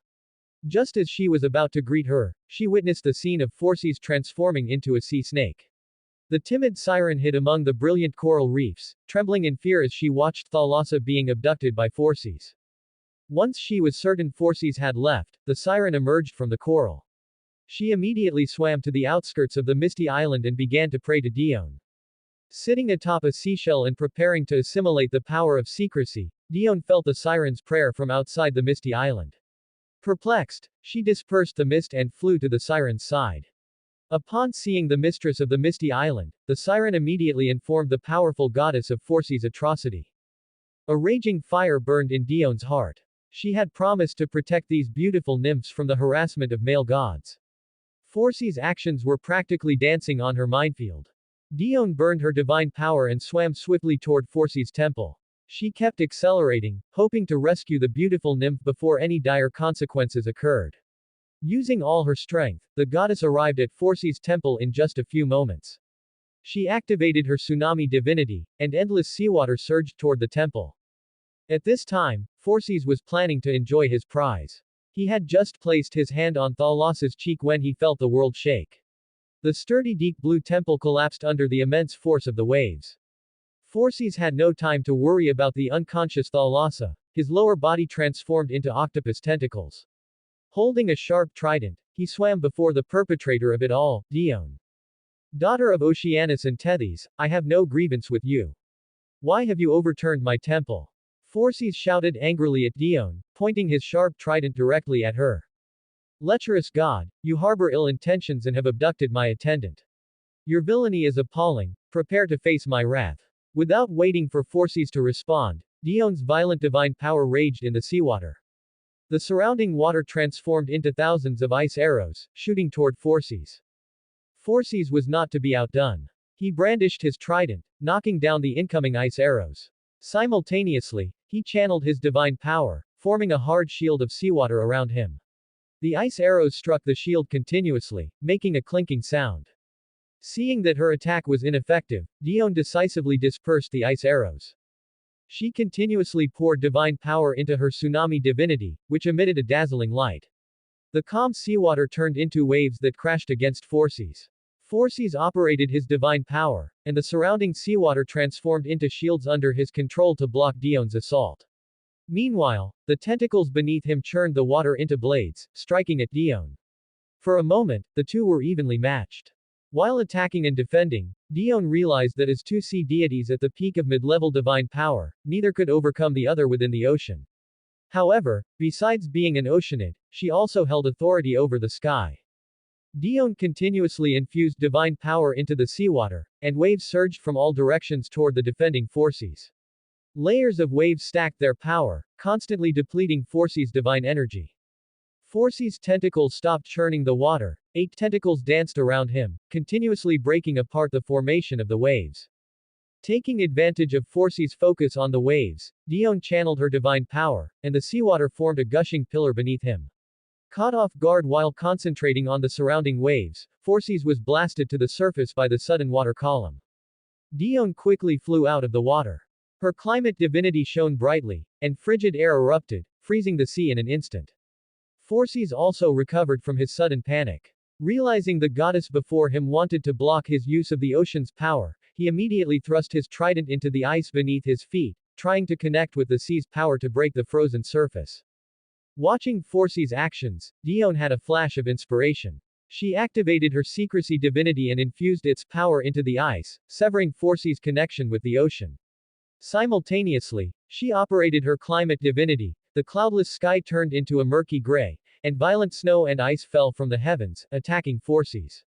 Just as she was about to greet her, she witnessed the scene of Phorcys transforming into a sea snake. The timid siren hid among the brilliant coral reefs, trembling in fear as she watched Thalassa being abducted by Phorcys. Once she was certain Phorcys had left, the siren emerged from the coral. She immediately swam to the outskirts of the Misty Island and began to pray to Dione. Sitting atop a seashell and preparing to assimilate the power of secrecy, Dione felt the siren's prayer from outside the Misty Island. Perplexed, she dispersed the mist and flew to the siren's side. Upon seeing the mistress of the Misty Island, the siren immediately informed the powerful goddess of Phorcys' atrocity. A raging fire burned in Dione's heart. She had promised to protect these beautiful nymphs from the harassment of male gods. Phorcys' actions were practically dancing on her minefield. Dione burned her divine power and swam swiftly toward Phorcys' temple. She kept accelerating, hoping to rescue the beautiful nymph before any dire consequences occurred. Using all her strength, the goddess arrived at Phorcys' temple in just a few moments. She activated her tsunami divinity, and endless seawater surged toward the temple. At this time, Phorcys was planning to enjoy his prize. He had just placed his hand on Thalassa's cheek when he felt the world shake. The sturdy deep blue temple collapsed under the immense force of the waves. Phorcys had no time to worry about the unconscious Thalassa. His lower body transformed into octopus tentacles. Holding a sharp trident, he swam before the perpetrator of it all, Dione. Daughter of Oceanus and Tethys, I have no grievance with you. Why have you overturned my temple? Phorcys shouted angrily at Dione, pointing his sharp trident directly at her. Lecherous god, you harbor ill intentions and have abducted my attendant. Your villainy is appalling, prepare to face my wrath. Without waiting for Phorcys to respond, Dione's violent divine power raged in the seawater. The surrounding water transformed into thousands of ice arrows, shooting toward Phorcys. Phorcys was not to be outdone. He brandished his trident, knocking down the incoming ice arrows. Simultaneously, he channeled his divine power, forming a hard shield of seawater around him. The ice arrows struck the shield continuously, making a clinking sound. Seeing that her attack was ineffective, Dione decisively dispersed the ice arrows. She continuously poured divine power into her tsunami divinity, which emitted a dazzling light. The calm seawater turned into waves that crashed against Phorcys. Phorcys operated his divine power, and the surrounding seawater transformed into shields under his control to block Dione's assault. Meanwhile, the tentacles beneath him churned the water into blades, striking at Dione. For a moment, the two were evenly matched. While attacking and defending, Dione realized that as two sea deities at the peak of mid-level divine power, neither could overcome the other within the ocean. However, besides being an oceanid, she also held authority over the sky. Dione continuously infused divine power into the seawater, and waves surged from all directions toward the defending forces. Layers of waves stacked their power, constantly depleting Forces' divine energy. Forces' tentacles stopped churning the water, 8 tentacles danced around him, continuously breaking apart the formation of the waves. Taking advantage of Forces' focus on the waves, Dione channeled her divine power, and the seawater formed a gushing pillar beneath him. Caught off guard while concentrating on the surrounding waves, Forces was blasted to the surface by the sudden water column. Dione quickly flew out of the water. Her climate divinity shone brightly, and frigid air erupted, freezing the sea in an instant. Forces also recovered from his sudden panic. Realizing the goddess before him wanted to block his use of the ocean's power, he immediately thrust his trident into the ice beneath his feet, trying to connect with the sea's power to break the frozen surface. Watching Forces' actions, Dione had a flash of inspiration. She activated her secrecy divinity and infused its power into the ice, severing Forces' connection with the ocean. Simultaneously, she operated her climate divinity. The cloudless sky turned into a murky gray, and violent snow and ice fell from the heavens, attacking Forces.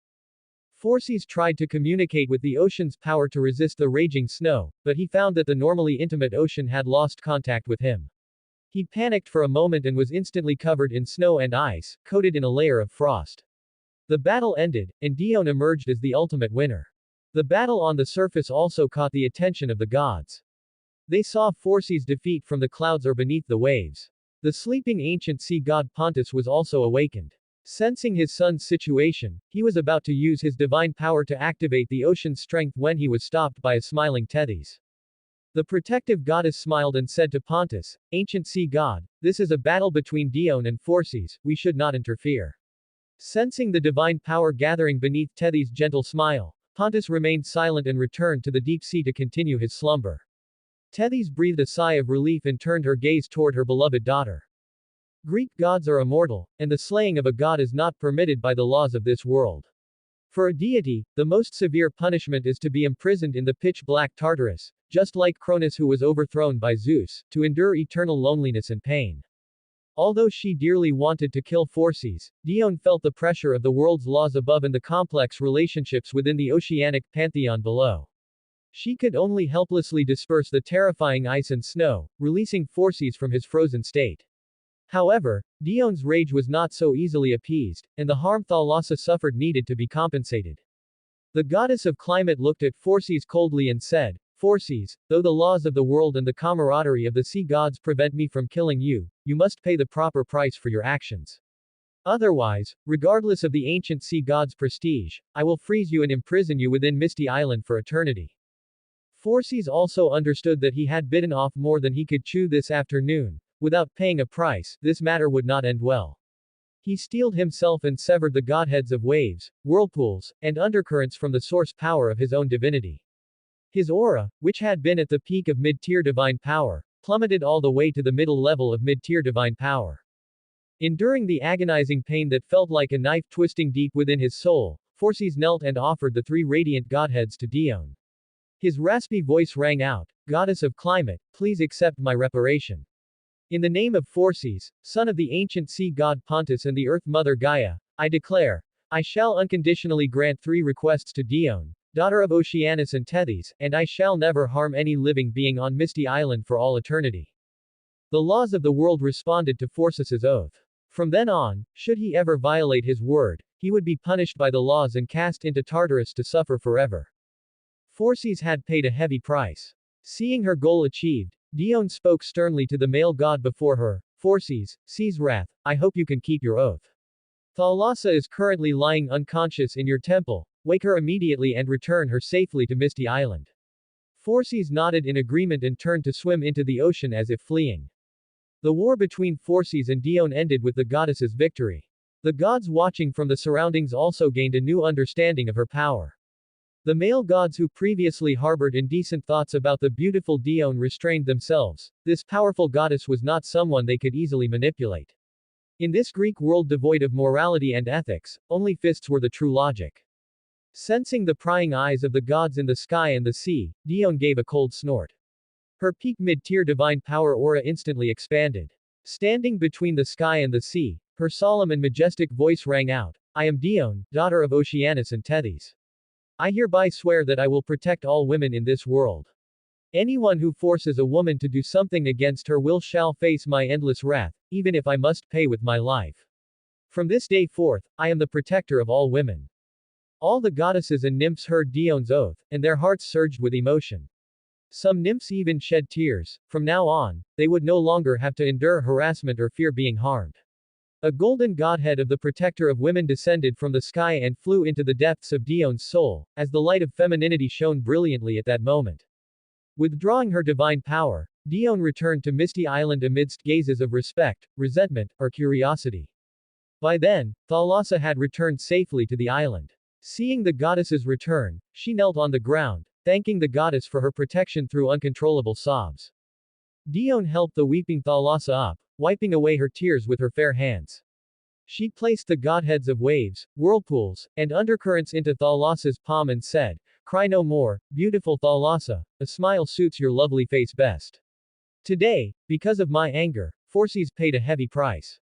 Forces tried to communicate with the ocean's power to resist the raging snow, but he found that the normally intimate ocean had lost contact with him. He panicked for a moment and was instantly covered in snow and ice, coated in a layer of frost. The battle ended, and Dione emerged as the ultimate winner. The battle on the surface also caught the attention of the gods. They saw Forces' defeat from the clouds or beneath the waves. The sleeping ancient sea god Pontus was also awakened. Sensing his son's situation, he was about to use his divine power to activate the ocean's strength when he was stopped by a smiling Tethys. The protective goddess smiled and said to Pontus, "Ancient sea god, this is a battle between Dione and Forces, we should not interfere." Sensing the divine power gathering beneath Tethys' gentle smile, Pontus remained silent and returned to the deep sea to continue his slumber. Tethys breathed a sigh of relief and turned her gaze toward her beloved daughter. Greek gods are immortal, and the slaying of a god is not permitted by the laws of this world. For a deity, the most severe punishment is to be imprisoned in the pitch-black Tartarus, just like Cronus who was overthrown by Zeus, to endure eternal loneliness and pain. Although she dearly wanted to kill Forces, Dione felt the pressure of the world's laws above and the complex relationships within the oceanic pantheon below. She could only helplessly disperse the terrifying ice and snow, releasing Forces from his frozen state. However, Dione's rage was not so easily appeased, and the harm Thalassa suffered needed to be compensated. The goddess of climate looked at Forces coldly and said, "Forces, though the laws of the world and the camaraderie of the sea gods prevent me from killing you, you must pay the proper price for your actions. Otherwise, regardless of the ancient sea god's prestige, I will freeze you and imprison you within Misty Island for eternity." Forces also understood that he had bitten off more than he could chew this afternoon. Without paying a price, this matter would not end well. He steeled himself and severed the godheads of waves, whirlpools, and undercurrents from the source power of his own divinity. His aura, which had been at the peak of mid-tier divine power, plummeted all the way to the middle level of mid-tier divine power. Enduring the agonizing pain that felt like a knife twisting deep within his soul, Forces knelt and offered the 3 radiant godheads to Dione. His raspy voice rang out, "Goddess of climate, please accept my reparation. In the name of Forces, son of the ancient sea god Pontus and the earth mother Gaia, I declare, I shall unconditionally grant 3 requests to Dione, daughter of Oceanus and Tethys, and I shall never harm any living being on Misty Island for all eternity." The laws of the world responded to Forces' oath. From then on, should he ever violate his word, he would be punished by the laws and cast into Tartarus to suffer forever. Forces had paid a heavy price. Seeing her goal achieved, Dione spoke sternly to the male god before her, "Forces, seize wrath, I hope you can keep your oath. Thalassa is currently lying unconscious in your temple, wake her immediately and return her safely to Misty Island." Forces nodded in agreement and turned to swim into the ocean as if fleeing. The war between Forces and Dione ended with the goddess's victory. The gods watching from the surroundings also gained a new understanding of her power. The male gods who previously harbored indecent thoughts about the beautiful Dione restrained themselves. This powerful goddess was not someone they could easily manipulate. In this Greek world devoid of morality and ethics, only fists were the true logic. Sensing the prying eyes of the gods in the sky and the sea, Dione gave a cold snort. Her peak mid-tier divine power aura instantly expanded. Standing between the sky and the sea, her solemn and majestic voice rang out, I am Dione, daughter of Oceanus and Tethys. I hereby swear that I will protect all women in this world. Anyone who forces a woman to do something against her will shall face my endless wrath, even if I must pay with my life. From this day forth, I am the protector of all women. All the goddesses and nymphs heard Dione's oath, and their hearts surged with emotion. Some nymphs even shed tears. From now on, they would no longer have to endure harassment or fear being harmed. A golden godhead of the protector of women descended from the sky and flew into the depths of Dione's soul, as the light of femininity shone brilliantly at that moment. Withdrawing her divine power, Dione returned to Misty Island amidst gazes of respect, resentment, or curiosity. By then, Thalassa had returned safely to the island. Seeing the goddess's return, she knelt on the ground, thanking the goddess for her protection through uncontrollable sobs. Dione helped the weeping Thalassa up, wiping away her tears with her fair hands. She placed the godheads of waves, whirlpools, and undercurrents into Thalassa's palm and said, Cry no more, beautiful Thalassa, a smile suits your lovely face best. Today, because of my anger, Phorcys paid a heavy price.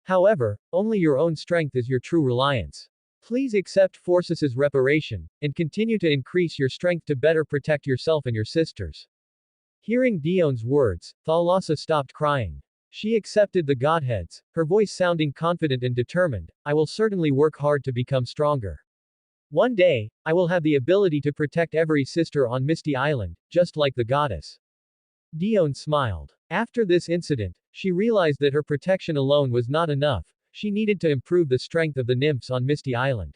However, only your own strength is your true reliance. Please accept Phorcys's reparation, and continue to increase your strength to better protect yourself and your sisters. Hearing Dione's words, Thalassa stopped crying. She accepted the godheads, her voice sounding confident and determined, I will certainly work hard to become stronger. One day, I will have the ability to protect every sister on Misty Island, just like the goddess. Dione smiled. After this incident, she realized that her protection alone was not enough. She needed to improve the strength of the nymphs on Misty Island.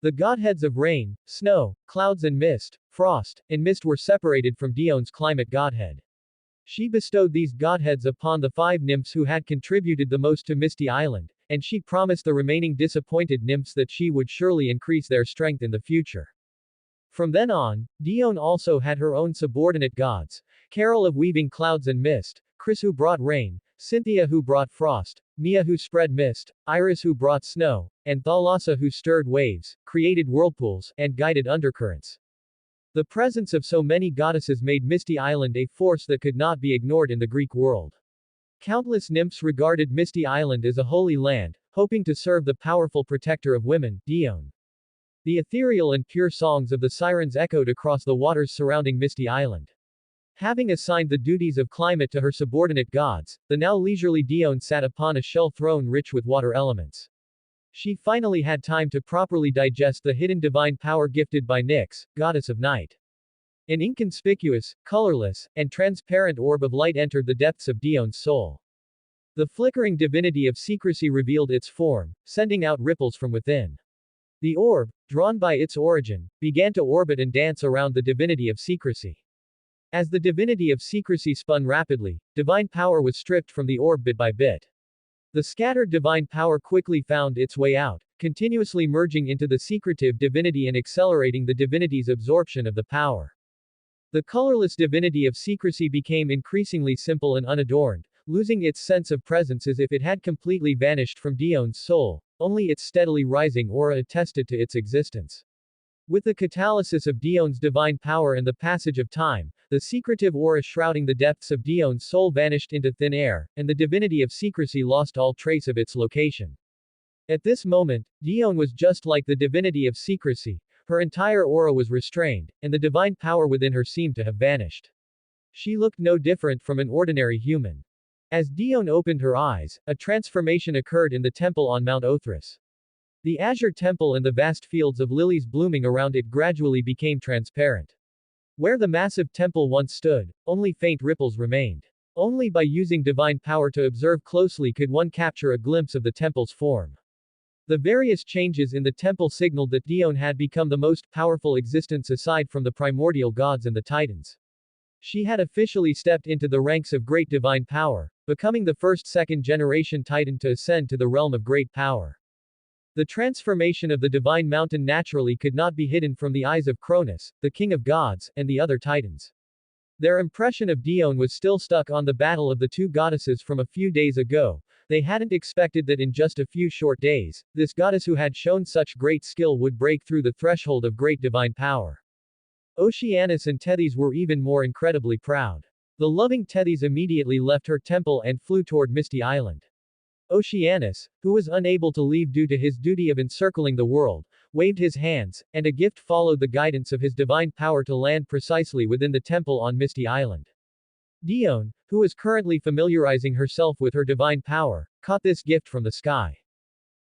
The godheads of rain, snow, clouds and mist, frost, and mist were separated from Dione's climate godhead. She bestowed these godheads upon the 5 nymphs who had contributed the most to Misty Island, and she promised the remaining disappointed nymphs that she would surely increase their strength in the future. From then on, Dione also had her own subordinate gods, Carol of weaving clouds and mist, Chris who brought rain, Cynthia who brought frost, Mia who spread mist, Iris who brought snow, and Thalassa who stirred waves, created whirlpools, and guided undercurrents. The presence of so many goddesses made Misty Island a force that could not be ignored in the Greek world. Countless nymphs regarded Misty Island as a holy land, hoping to serve the powerful protector of women, Dione. The ethereal and pure songs of the sirens echoed across the waters surrounding Misty Island. Having assigned the duties of climate to her subordinate gods, the now leisurely Dione sat upon a shell throne rich with water elements. She finally had time to properly digest the hidden divine power gifted by Nyx, goddess of night. An inconspicuous, colorless, and transparent orb of light entered the depths of Dione's soul. The flickering divinity of secrecy revealed its form, sending out ripples from within. The orb, drawn by its origin, began to orbit and dance around the divinity of secrecy. As the divinity of secrecy spun rapidly, divine power was stripped from the orb bit by bit. The scattered divine power quickly found its way out, continuously merging into the secretive divinity and accelerating the divinity's absorption of the power. The colorless divinity of secrecy became increasingly simple and unadorned, losing its sense of presence as if it had completely vanished from Dione's soul, only its steadily rising aura attested to its existence. With the catalysis of Dione's divine power and the passage of time, the secretive aura shrouding the depths of Dione's soul vanished into thin air, and the divinity of secrecy lost all trace of its location. At this moment, Dione was just like the divinity of secrecy. Her entire aura was restrained, and the divine power within her seemed to have vanished. She looked no different from an ordinary human. As Dione opened her eyes, a transformation occurred in the temple on Mount Othris. The azure temple and the vast fields of lilies blooming around it gradually became transparent. Where the massive temple once stood, only faint ripples remained. Only by using divine power to observe closely could one capture a glimpse of the temple's form. The various changes in the temple signaled that Dione had become the most powerful existence aside from the primordial gods and the titans. She had officially stepped into the ranks of great divine power, becoming the first second-generation titan to ascend to the realm of great power. The transformation of the divine mountain naturally could not be hidden from the eyes of Cronus, the king of gods, and the other titans. Their impression of Dione was still stuck on the battle of the 2 goddesses from a few days ago. They hadn't expected that in just a few short days, this goddess who had shown such great skill would break through the threshold of great divine power. Oceanus and Tethys were even more incredibly proud. The loving Tethys immediately left her temple and flew toward Misty Island. Oceanus, who was unable to leave due to his duty of encircling the world, waved his hands, and a gift followed the guidance of his divine power to land precisely within the temple on Misty Island. Dione, who was currently familiarizing herself with her divine power, caught this gift from the sky.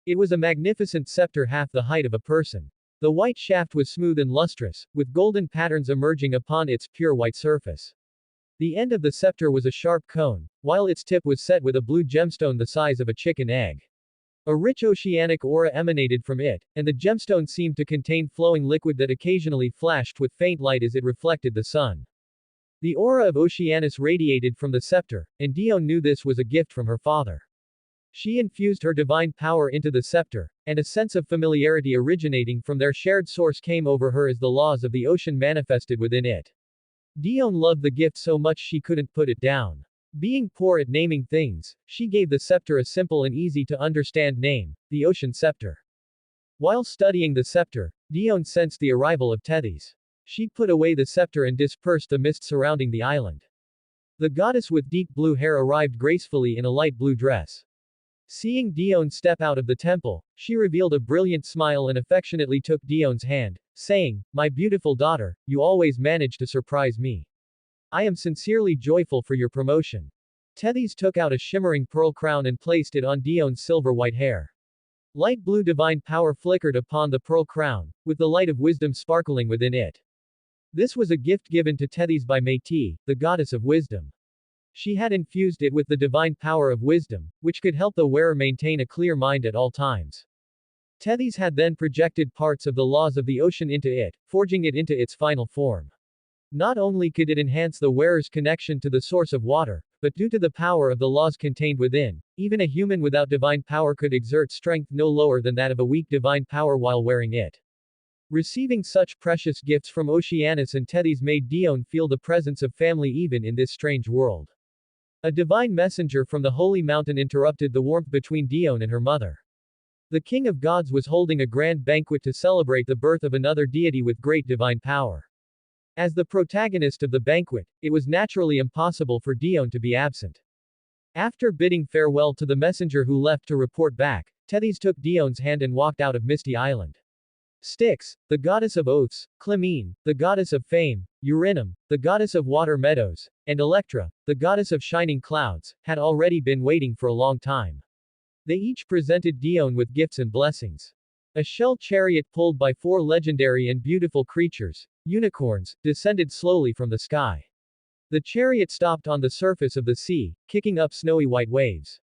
It was a magnificent scepter half the height of a person. The white shaft was smooth and lustrous, with golden patterns emerging upon its pure white surface. The end of the scepter was a sharp cone, while its tip was set with a blue gemstone the size of a chicken egg. A rich oceanic aura emanated from it, and the gemstone seemed to contain flowing liquid that occasionally flashed with faint light as it reflected the sun. The aura of Oceanus radiated from the scepter, and Dione knew this was a gift from her father. She infused her divine power into the scepter, and a sense of familiarity originating from their shared source came over her as the laws of the ocean manifested within it. Dione loved the gift so much she couldn't put it down. Being poor at naming things, she gave the scepter a simple and easy to understand name, the Ocean Scepter. While studying the scepter, Dione sensed the arrival of Tethys. She put away the scepter and dispersed the mist surrounding the island. The goddess with deep blue hair arrived gracefully in a light blue dress. Seeing Dione step out of the temple, she revealed a brilliant smile and affectionately took Dione's hand, saying, "My beautiful daughter, you always manage to surprise me. I am sincerely joyful for your promotion." Tethys took out a shimmering pearl crown and placed it on Dione's silver white hair. Light blue divine power flickered upon the pearl crown, with the light of wisdom sparkling within it. This was a gift given to Tethys by Métis, the goddess of wisdom. She had infused it with the divine power of wisdom, which could help the wearer maintain a clear mind at all times. Tethys had then projected parts of the laws of the ocean into it, forging it into its final form. Not only could it enhance the wearer's connection to the source of water, but due to the power of the laws contained within, even a human without divine power could exert strength no lower than that of a weak divine power while wearing it. Receiving such precious gifts from Oceanus and Tethys made Dione feel the presence of family even in this strange world. A divine messenger from the holy mountain interrupted the warmth between Dione and her mother. The king of gods was holding a grand banquet to celebrate the birth of another deity with great divine power. As the protagonist of the banquet, it was naturally impossible for Dione to be absent. After bidding farewell to the messenger who left to report back, Tethys took Dione's hand and walked out of Misty Island. Styx, the goddess of oaths, Clymene, the goddess of fame, Eurynome, the goddess of water meadows, and Electra, the goddess of shining clouds, had already been waiting for a long time. They each presented Dione with gifts and blessings. A shell chariot pulled by 4 legendary and beautiful creatures, unicorns, descended slowly from the sky. The chariot stopped on the surface of the sea, kicking up snowy white waves.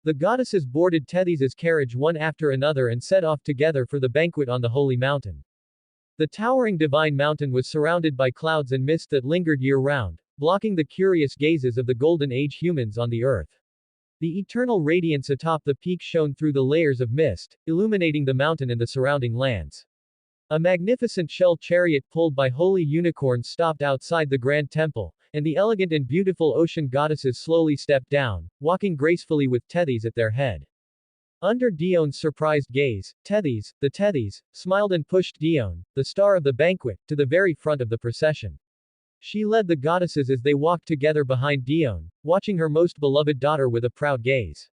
The goddesses boarded Tethys' carriage one after another and set off together for the banquet on the holy mountain. The towering divine mountain was surrounded by clouds and mist that lingered year-round, blocking the curious gazes of the Golden Age humans on the earth. The eternal radiance atop the peak shone through the layers of mist, illuminating the mountain and the surrounding lands. A magnificent shell chariot pulled by holy unicorns stopped outside the grand temple, and the elegant and beautiful ocean goddesses slowly stepped down, walking gracefully with Tethys at their head. Under Dione's surprised gaze, the Tethys, smiled and pushed Dione, the star of the banquet, to the very front of the procession. She led the goddesses as they walked together behind Dione, watching her most beloved daughter with a proud gaze.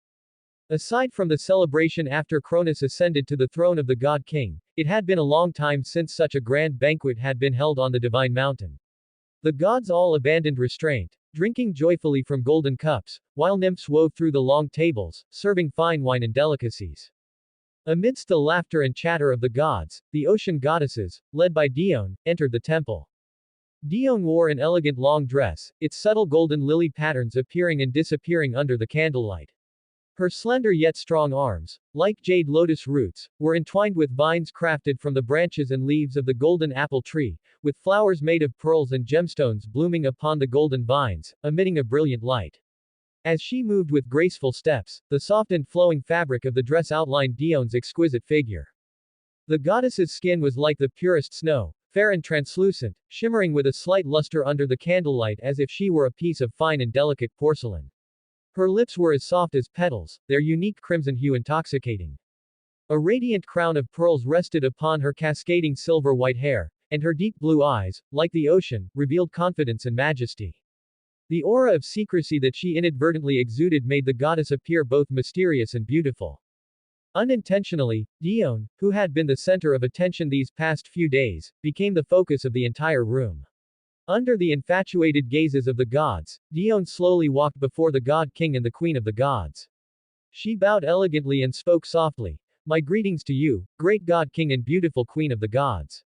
Aside from the celebration after Cronus ascended to the throne of the god king, it had been a long time since such a grand banquet had been held on the divine mountain. The gods all abandoned restraint, drinking joyfully from golden cups, while nymphs wove through the long tables, serving fine wine and delicacies. Amidst the laughter and chatter of the gods, the ocean goddesses, led by Dione, entered the temple. Dione wore an elegant long dress, its subtle golden lily patterns appearing and disappearing under the candlelight. Her slender yet strong arms, like jade lotus roots, were entwined with vines crafted from the branches and leaves of the golden apple tree, with flowers made of pearls and gemstones blooming upon the golden vines, emitting a brilliant light. As she moved with graceful steps, the soft and flowing fabric of the dress outlined Dione's exquisite figure. The goddess's skin was like the purest snow, fair and translucent, shimmering with a slight luster under the candlelight as if she were a piece of fine and delicate porcelain. Her lips were as soft as petals, their unique crimson hue intoxicating. A radiant crown of pearls rested upon her cascading silver white hair, and her deep blue eyes, like the ocean, revealed confidence and majesty. The aura of secrecy that she inadvertently exuded made the goddess appear both mysterious and beautiful. Unintentionally, Dione, who had been the center of attention these past few days, became the focus of the entire room. Under the infatuated gazes of the gods, Dione slowly walked before the god king and the queen of the gods. She bowed elegantly and spoke softly, "My greetings to you, great god king and beautiful queen of the gods."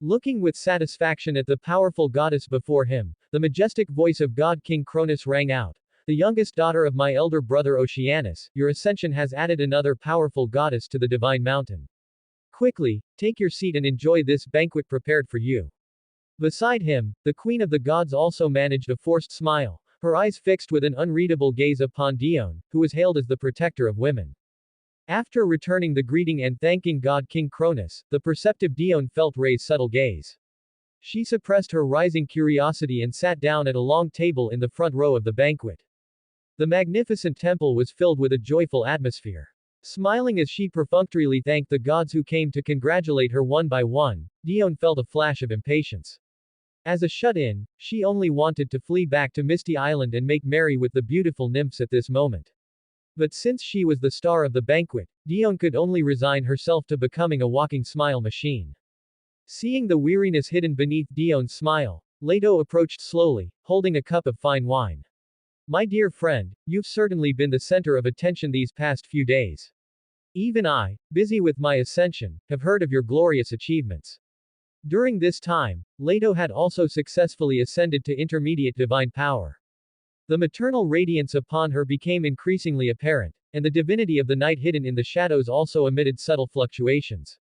Looking with satisfaction at the powerful goddess before him, the majestic voice of God King Cronus rang out, "The youngest daughter of my elder brother Oceanus, your ascension has added another powerful goddess to the divine mountain. Quickly, take your seat and enjoy this banquet prepared for you." Beside him, the queen of the gods also managed a forced smile, her eyes fixed with an unreadable gaze upon Dione, who was hailed as the protector of women. After returning the greeting and thanking God King Cronus, the perceptive Dione felt Ray's subtle gaze. She suppressed her rising curiosity and sat down at a long table in the front row of the banquet. The magnificent temple was filled with a joyful atmosphere. Smiling as she perfunctorily thanked the gods who came to congratulate her one by one, Dione felt a flash of impatience. As a shut-in, she only wanted to flee back to Misty Island and make merry with the beautiful nymphs at this moment. But since she was the star of the banquet, Dione could only resign herself to becoming a walking smile machine. Seeing the weariness hidden beneath Dion's smile, Leto approached slowly, holding a cup of fine wine. "My dear friend, you've certainly been the center of attention these past few days. Even I, busy with my ascension, have heard of your glorious achievements." During this time, Leto had also successfully ascended to intermediate divine power. The maternal radiance upon her became increasingly apparent, and the divinity of the night hidden in the shadows also emitted subtle fluctuations.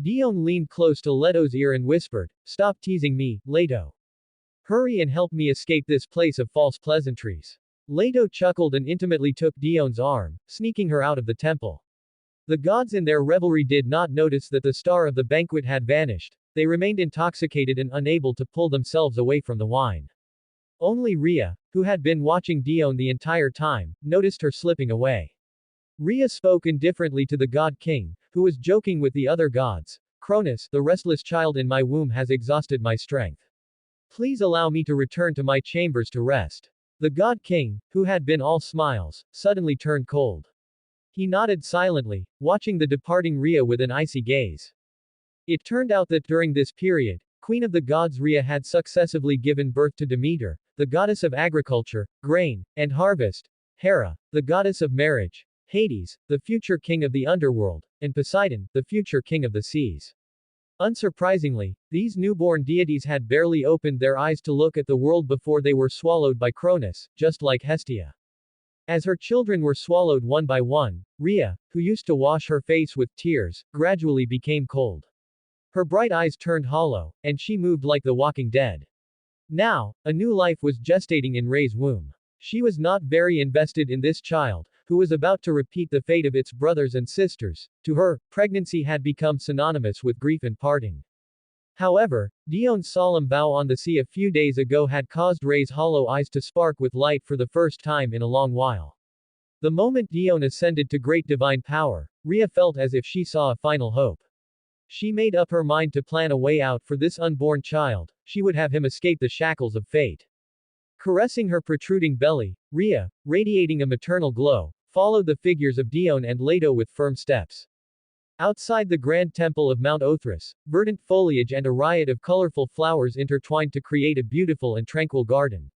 Dione leaned close to Leto's ear and whispered, "Stop teasing me, Leto. Hurry and help me escape this place of false pleasantries." Leto chuckled and intimately took Dion's arm, sneaking her out of the temple. The gods in their revelry did not notice that the star of the banquet had vanished. They remained intoxicated and unable to pull themselves away from the wine. Only Rhea, who had been watching Dione the entire time, noticed her slipping away. Rhea spoke indifferently to the god king, who was joking with the other gods. "Cronus, the restless child in my womb has exhausted my strength. Please allow me to return to my chambers to rest." The god king, who had been all smiles, suddenly turned cold. He nodded silently, watching the departing Rhea with an icy gaze. It turned out that during this period, Queen of the gods Rhea had successively given birth to Demeter, the goddess of agriculture, grain, and harvest, Hera, the goddess of marriage, Hades, the future king of the underworld, and Poseidon, the future king of the seas. Unsurprisingly, these newborn deities had barely opened their eyes to look at the world before they were swallowed by Cronus, just like Hestia. As her children were swallowed one by one, Rhea, who used to wash her face with tears, gradually became cold. Her bright eyes turned hollow, and she moved like the walking dead. Now, a new life was gestating in Ray's womb. She was not very invested in this child, who was about to repeat the fate of its brothers and sisters. To her, pregnancy had become synonymous with grief and parting. However, Dion's solemn vow on the sea a few days ago had caused Ray's hollow eyes to spark with light for the first time in a long while. The moment Dione ascended to great divine power, Rhea felt as if she saw a final hope. She made up her mind to plan a way out for this unborn child. She would have him escape the shackles of fate. Caressing her protruding belly, Rhea, radiating a maternal glow, followed the figures of Dione and Leto with firm steps. Outside the grand temple of Mount Othris, verdant foliage and a riot of colorful flowers intertwined to create a beautiful and tranquil garden.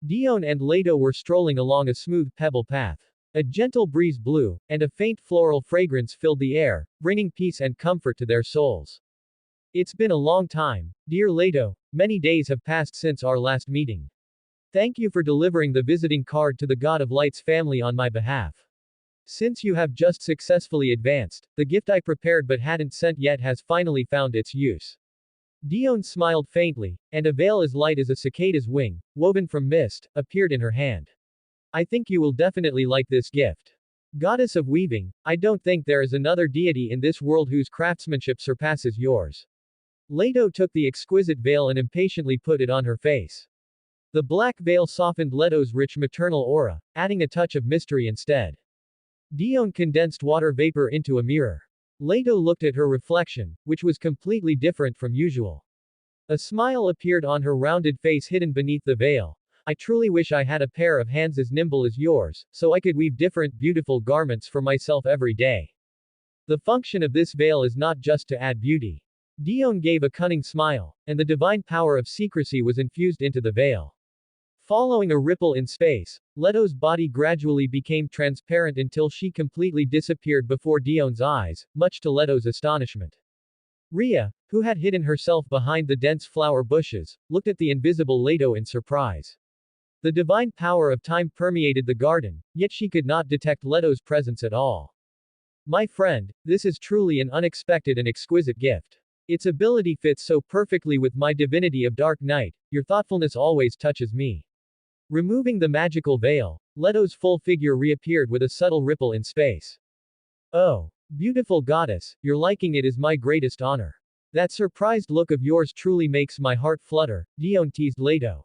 Dione and Leto were strolling along a smooth pebble path. A gentle breeze blew, and a faint floral fragrance filled the air, bringing peace and comfort to their souls. "It's been a long time, dear Leto. Many days have passed since our last meeting. Thank you for delivering the visiting card to the God of Light's family on my behalf. Since you have just successfully advanced, the gift I prepared but hadn't sent yet has finally found its use." Dione smiled faintly, and a veil as light as a cicada's wing, woven from mist, appeared in her hand. "I think you will definitely like this gift. Goddess of weaving, I don't think there is another deity in this world whose craftsmanship surpasses yours." Leto took the exquisite veil and impatiently put it on her face. The black veil softened Leto's rich maternal aura, adding a touch of mystery instead. Dione condensed water vapor into a mirror. Leto looked at her reflection, which was completely different from usual. A smile appeared on her rounded face hidden beneath the veil. I truly wish I had a pair of hands as nimble as yours, so I could weave different beautiful garments for myself every day. The function of this veil is not just to add beauty. Dione gave a cunning smile, and the divine power of secrecy was infused into the veil. Following a ripple in space, Leto's body gradually became transparent until she completely disappeared before Dion's eyes, much to Leto's astonishment. Rhea, who had hidden herself behind the dense flower bushes, looked at the invisible Leto in surprise. The divine power of time permeated the garden, yet she could not detect Leto's presence at all. My friend, this is truly an unexpected and exquisite gift. Its ability fits so perfectly with my divinity of dark night, your thoughtfulness always touches me. Removing the magical veil, Leto's full figure reappeared with a subtle ripple in space. Oh, beautiful goddess, your liking it is my greatest honor. That surprised look of yours truly makes my heart flutter, Dione teased Leto.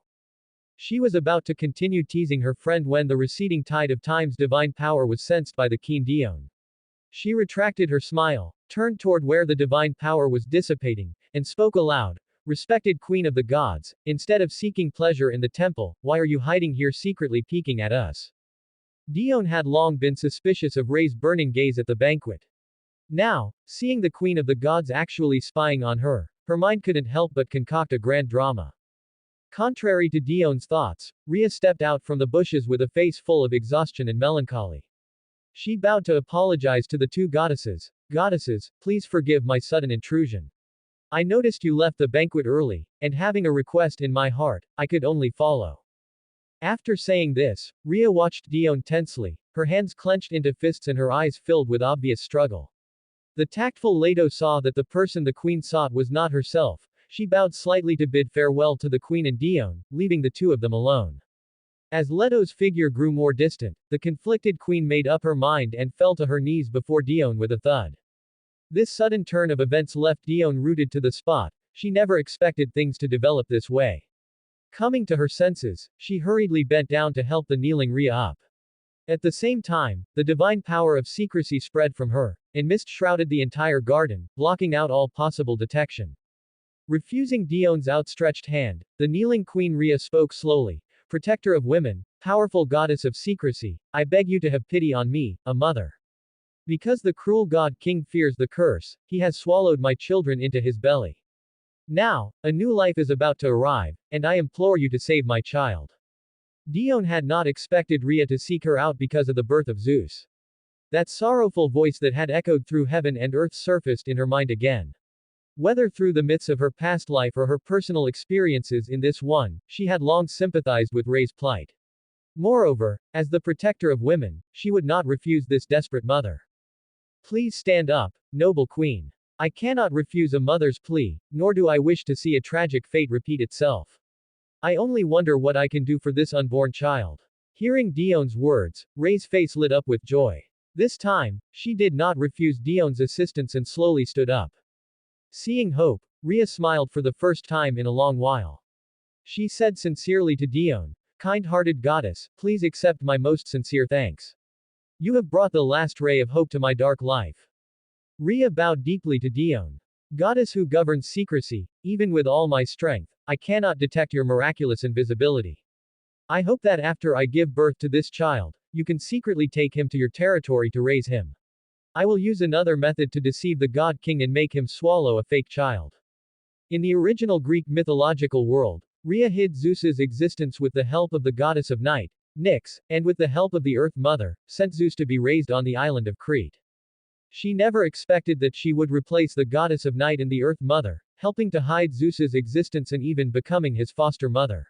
She was about to continue teasing her friend when the receding tide of time's divine power was sensed by the keen Dione. She retracted her smile, turned toward where the divine power was dissipating, and spoke aloud. Respected Queen of the Gods, instead of seeking pleasure in the temple, why are you hiding here secretly peeking at us? Dione had long been suspicious of Ray's burning gaze at the banquet. Now, seeing the Queen of the Gods actually spying on her, her mind couldn't help but concoct a grand drama. Contrary to Dion's thoughts, Rhea stepped out from the bushes with a face full of exhaustion and melancholy. She bowed to apologize to the two goddesses. Goddesses, please forgive my sudden intrusion. I noticed you left the banquet early, and having a request in my heart, I could only follow. After saying this, Rhea watched Dione tensely, her hands clenched into fists and her eyes filled with obvious struggle. The tactful Leto saw that the person the queen sought was not herself. She bowed slightly to bid farewell to the queen and Dione, leaving the two of them alone. As Leto's figure grew more distant, the conflicted queen made up her mind and fell to her knees before Dione with a thud. This sudden turn of events left Dione rooted to the spot. She never expected things to develop this way. Coming to her senses, she hurriedly bent down to help the kneeling Rhea up. At the same time, the divine power of secrecy spread from her, and mist shrouded the entire garden, blocking out all possible detection. Refusing Dion's outstretched hand, the kneeling Queen Rhea spoke slowly. Protector of women, powerful goddess of secrecy, I beg you to have pity on me, a mother. Because the cruel god king fears the curse, he has swallowed my children into his belly. Now, a new life is about to arrive, and I implore you to save my child. Dione had not expected Rhea to seek her out because of the birth of Zeus. That sorrowful voice that had echoed through heaven and earth surfaced in her mind again. Whether through the myths of her past life or her personal experiences in this one, she had long sympathized with Ray's plight. Moreover, as the protector of women, she would not refuse this desperate mother. Please stand up, noble queen. I cannot refuse a mother's plea, nor do I wish to see a tragic fate repeat itself. I only wonder what I can do for this unborn child. Hearing Dion's words, Ray's face lit up with joy. This time, she did not refuse Dion's assistance and slowly stood up. Seeing hope, Rhea smiled for the first time in a long while. She said sincerely to Dione, kind-hearted goddess, please accept my most sincere thanks. You have brought the last ray of hope to my dark life. Rhea bowed deeply to Dione. Goddess who governs secrecy, even with all my strength, I cannot detect your miraculous invisibility. I hope that after I give birth to this child, you can secretly take him to your territory to raise him. I will use another method to deceive the god king and make him swallow a fake child. In the original Greek mythological world, Rhea hid Zeus's existence with the help of the goddess of night, Nyx, and with the help of the Earth Mother, sent Zeus to be raised on the island of Crete. She never expected that she would replace the goddess of night and the Earth Mother, helping to hide Zeus's existence and even becoming his foster mother.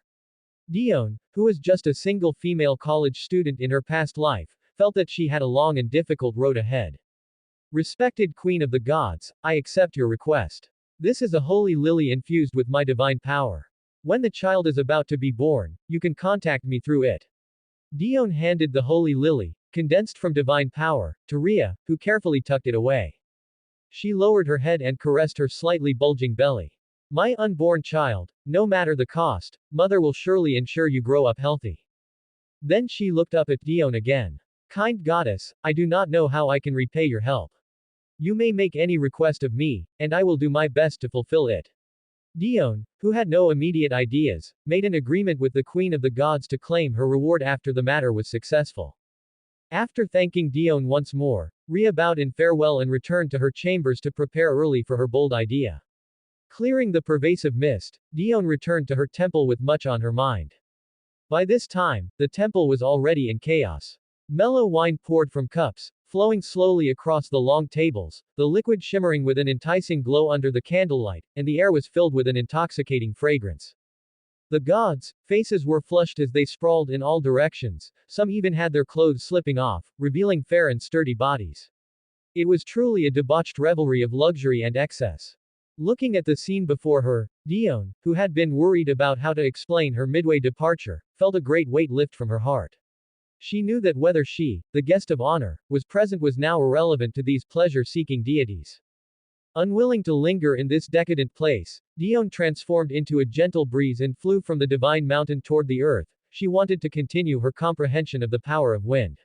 Dione, who was just a single female college student in her past life, felt that she had a long and difficult road ahead. Respected Queen of the Gods, I accept your request. This is a holy lily infused with my divine power. When the child is about to be born, you can contact me through it. Dione handed the holy lily, condensed from divine power, to Rhea, who carefully tucked it away. She lowered her head and caressed her slightly bulging belly. My unborn child, no matter the cost, mother will surely ensure you grow up healthy. Then she looked up at Dione again. Kind goddess, I do not know how I can repay your help. You may make any request of me, and I will do my best to fulfill it. Dione, who had no immediate ideas, made an agreement with the Queen of the Gods to claim her reward after the matter was successful. After thanking Dione once more, Rhea bowed in farewell and returned to her chambers to prepare early for her bold idea. Clearing the pervasive mist, Dione returned to her temple with much on her mind. By this time, the temple was already in chaos. Mellow wine poured from cups, flowing slowly across the long tables, the liquid shimmering with an enticing glow under the candlelight, and the air was filled with an intoxicating fragrance. The gods' faces were flushed as they sprawled in all directions, some even had their clothes slipping off, revealing fair and sturdy bodies. It was truly a debauched revelry of luxury and excess. Looking at the scene before her, Dione, who had been worried about how to explain her midway departure, felt a great weight lift from her heart. She knew that whether she, the guest of honor, was present was now irrelevant to these pleasure-seeking deities. Unwilling to linger in this decadent place, Dione transformed into a gentle breeze and flew from the divine mountain toward the earth. She wanted to continue her comprehension of the power of wind.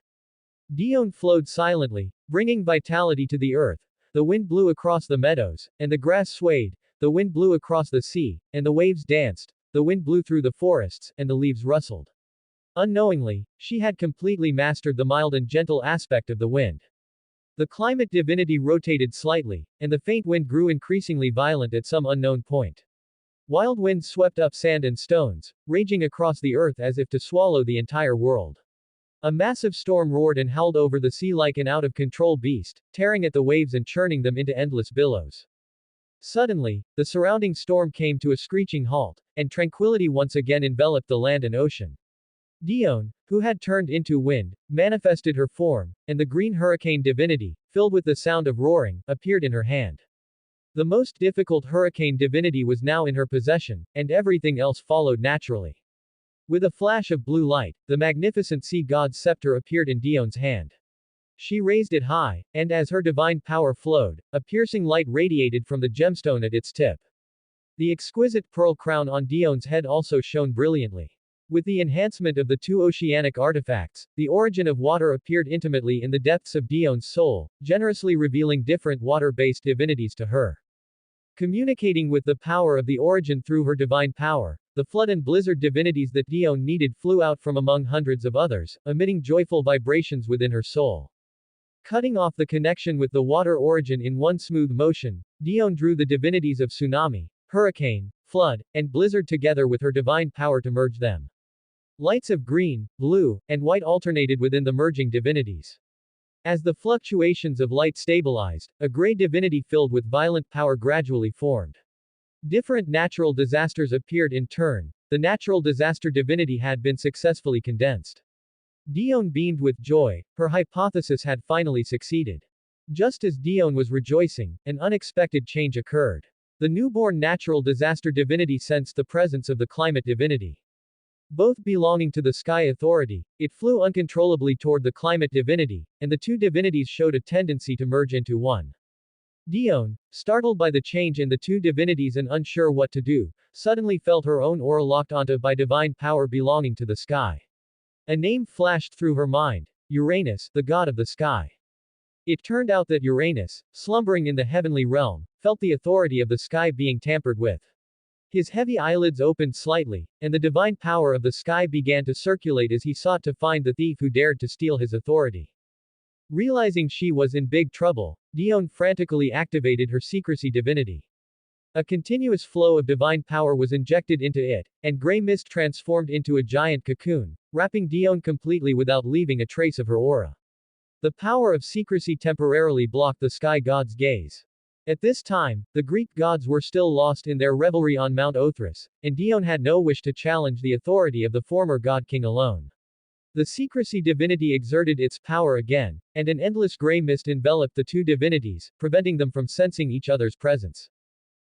Dione flowed silently, bringing vitality to the earth. The wind blew across the meadows, and the grass swayed. The wind blew across the sea, and the waves danced. The wind blew through the forests, and the leaves rustled. Unknowingly, she had completely mastered the mild and gentle aspect of the wind. The climate divinity rotated slightly, and the faint wind grew increasingly violent at some unknown point. Wild winds swept up sand and stones, raging across the earth as if to swallow the entire world. A massive storm roared and howled over the sea like an out-of-control beast, tearing at the waves and churning them into endless billows. Suddenly, the surrounding storm came to a screeching halt, and tranquility once again enveloped the land and ocean. Dione, who had turned into wind, manifested her form, and the green hurricane divinity, filled with the sound of roaring, appeared in her hand. The most difficult hurricane divinity was now in her possession, and everything else followed naturally. With a flash of blue light, the magnificent sea god's scepter appeared in Dione's hand. She raised it high, and as her divine power flowed, a piercing light radiated from the gemstone at its tip. The exquisite pearl crown on Dione's head also shone brilliantly. With the enhancement of the two oceanic artifacts, the origin of water appeared intimately in the depths of Dione's soul, generously revealing different water-based divinities to her. Communicating with the power of the origin through her divine power, the flood and blizzard divinities that Dione needed flew out from among hundreds of others, emitting joyful vibrations within her soul. Cutting off the connection with the water origin in one smooth motion, Dione drew the divinities of tsunami, hurricane, flood, and blizzard together with her divine power to merge them. Lights of green, blue, and white alternated within the merging divinities. As the fluctuations of light stabilized, a gray divinity filled with violent power gradually formed. Different natural disasters appeared in turn. The natural disaster divinity had been successfully condensed. Dione beamed with joy, her hypothesis had finally succeeded. Just as Dione was rejoicing, an unexpected change occurred. The newborn natural disaster divinity sensed the presence of the climate divinity. Both belonging to the sky authority, it flew uncontrollably toward the climate divinity, and the two divinities showed a tendency to merge into one. Dione, startled by the change in the two divinities and unsure what to do, suddenly felt her own aura locked onto by divine power belonging to the sky. A name flashed through her mind: Uranus, the god of the sky. It turned out that Uranus, slumbering in the heavenly realm, felt the authority of the sky being tampered with. His heavy eyelids opened slightly, and the divine power of the sky began to circulate as he sought to find the thief who dared to steal his authority. Realizing she was in big trouble, Dione frantically activated her secrecy divinity. A continuous flow of divine power was injected into it, and gray mist transformed into a giant cocoon, wrapping Dione completely without leaving a trace of her aura. The power of secrecy temporarily blocked the sky god's gaze. At this time, the Greek gods were still lost in their revelry on Mount Othryss, and Dione had no wish to challenge the authority of the former god-king alone. The secrecy divinity exerted its power again, and an endless gray mist enveloped the two divinities, preventing them from sensing each other's presence.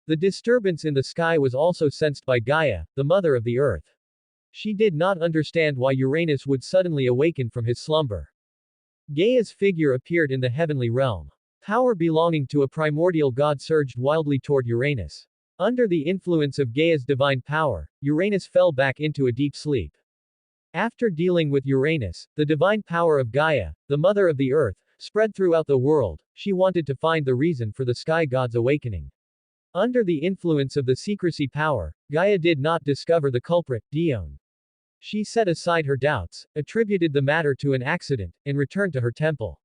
The disturbance in the sky was also sensed by Gaia, the mother of the earth. She did not understand why Uranus would suddenly awaken from his slumber. Gaia's figure appeared in the heavenly realm. Power belonging to a primordial god surged wildly toward Uranus. Under the influence of Gaia's divine power, Uranus fell back into a deep sleep. After dealing with Uranus, the divine power of Gaia, the mother of the earth, spread throughout the world. She wanted to find the reason for the sky god's awakening. Under the influence of the secrecy power, Gaia did not discover the culprit, Dione. She set aside her doubts, attributed the matter to an accident, and returned to her temple.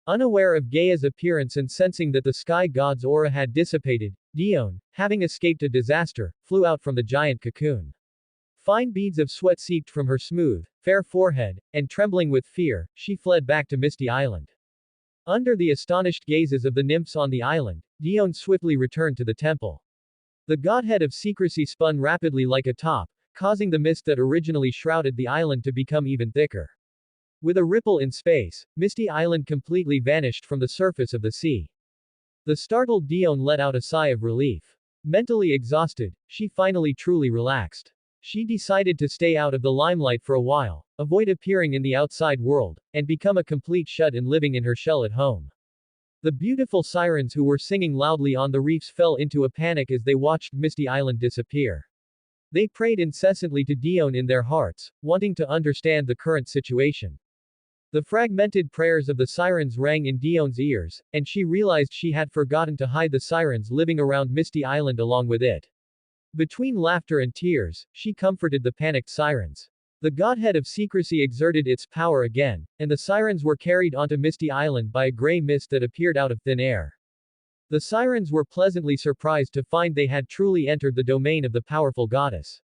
Unaware of Gaia's appearance and sensing that the sky god's aura had dissipated, Dione, having escaped a disaster, flew out from the giant cocoon. Fine beads of sweat seeped from her smooth, fair forehead, and trembling with fear, she fled back to Misty Island. Under the astonished gazes of the nymphs on the island, Dione swiftly returned to the temple. The godhead of secrecy spun rapidly like a top, causing the mist that originally shrouded the island to become even thicker. With a ripple in space, Misty Island completely vanished from the surface of the sea. The startled Dione let out a sigh of relief. Mentally exhausted, she finally truly relaxed. She decided to stay out of the limelight for a while, avoid appearing in the outside world, and become a complete shut-in living in her shell at home. The beautiful sirens who were singing loudly on the reefs fell into a panic as they watched Misty Island disappear. They prayed incessantly to Dione in their hearts, wanting to understand the current situation. The fragmented prayers of the sirens rang in Dione's ears, and she realized she had forgotten to hide the sirens living around Misty Island along with it. Between laughter and tears, she comforted the panicked sirens. The godhead of secrecy exerted its power again, and the sirens were carried onto Misty Island by a gray mist that appeared out of thin air. The sirens were pleasantly surprised to find they had truly entered the domain of the powerful goddess.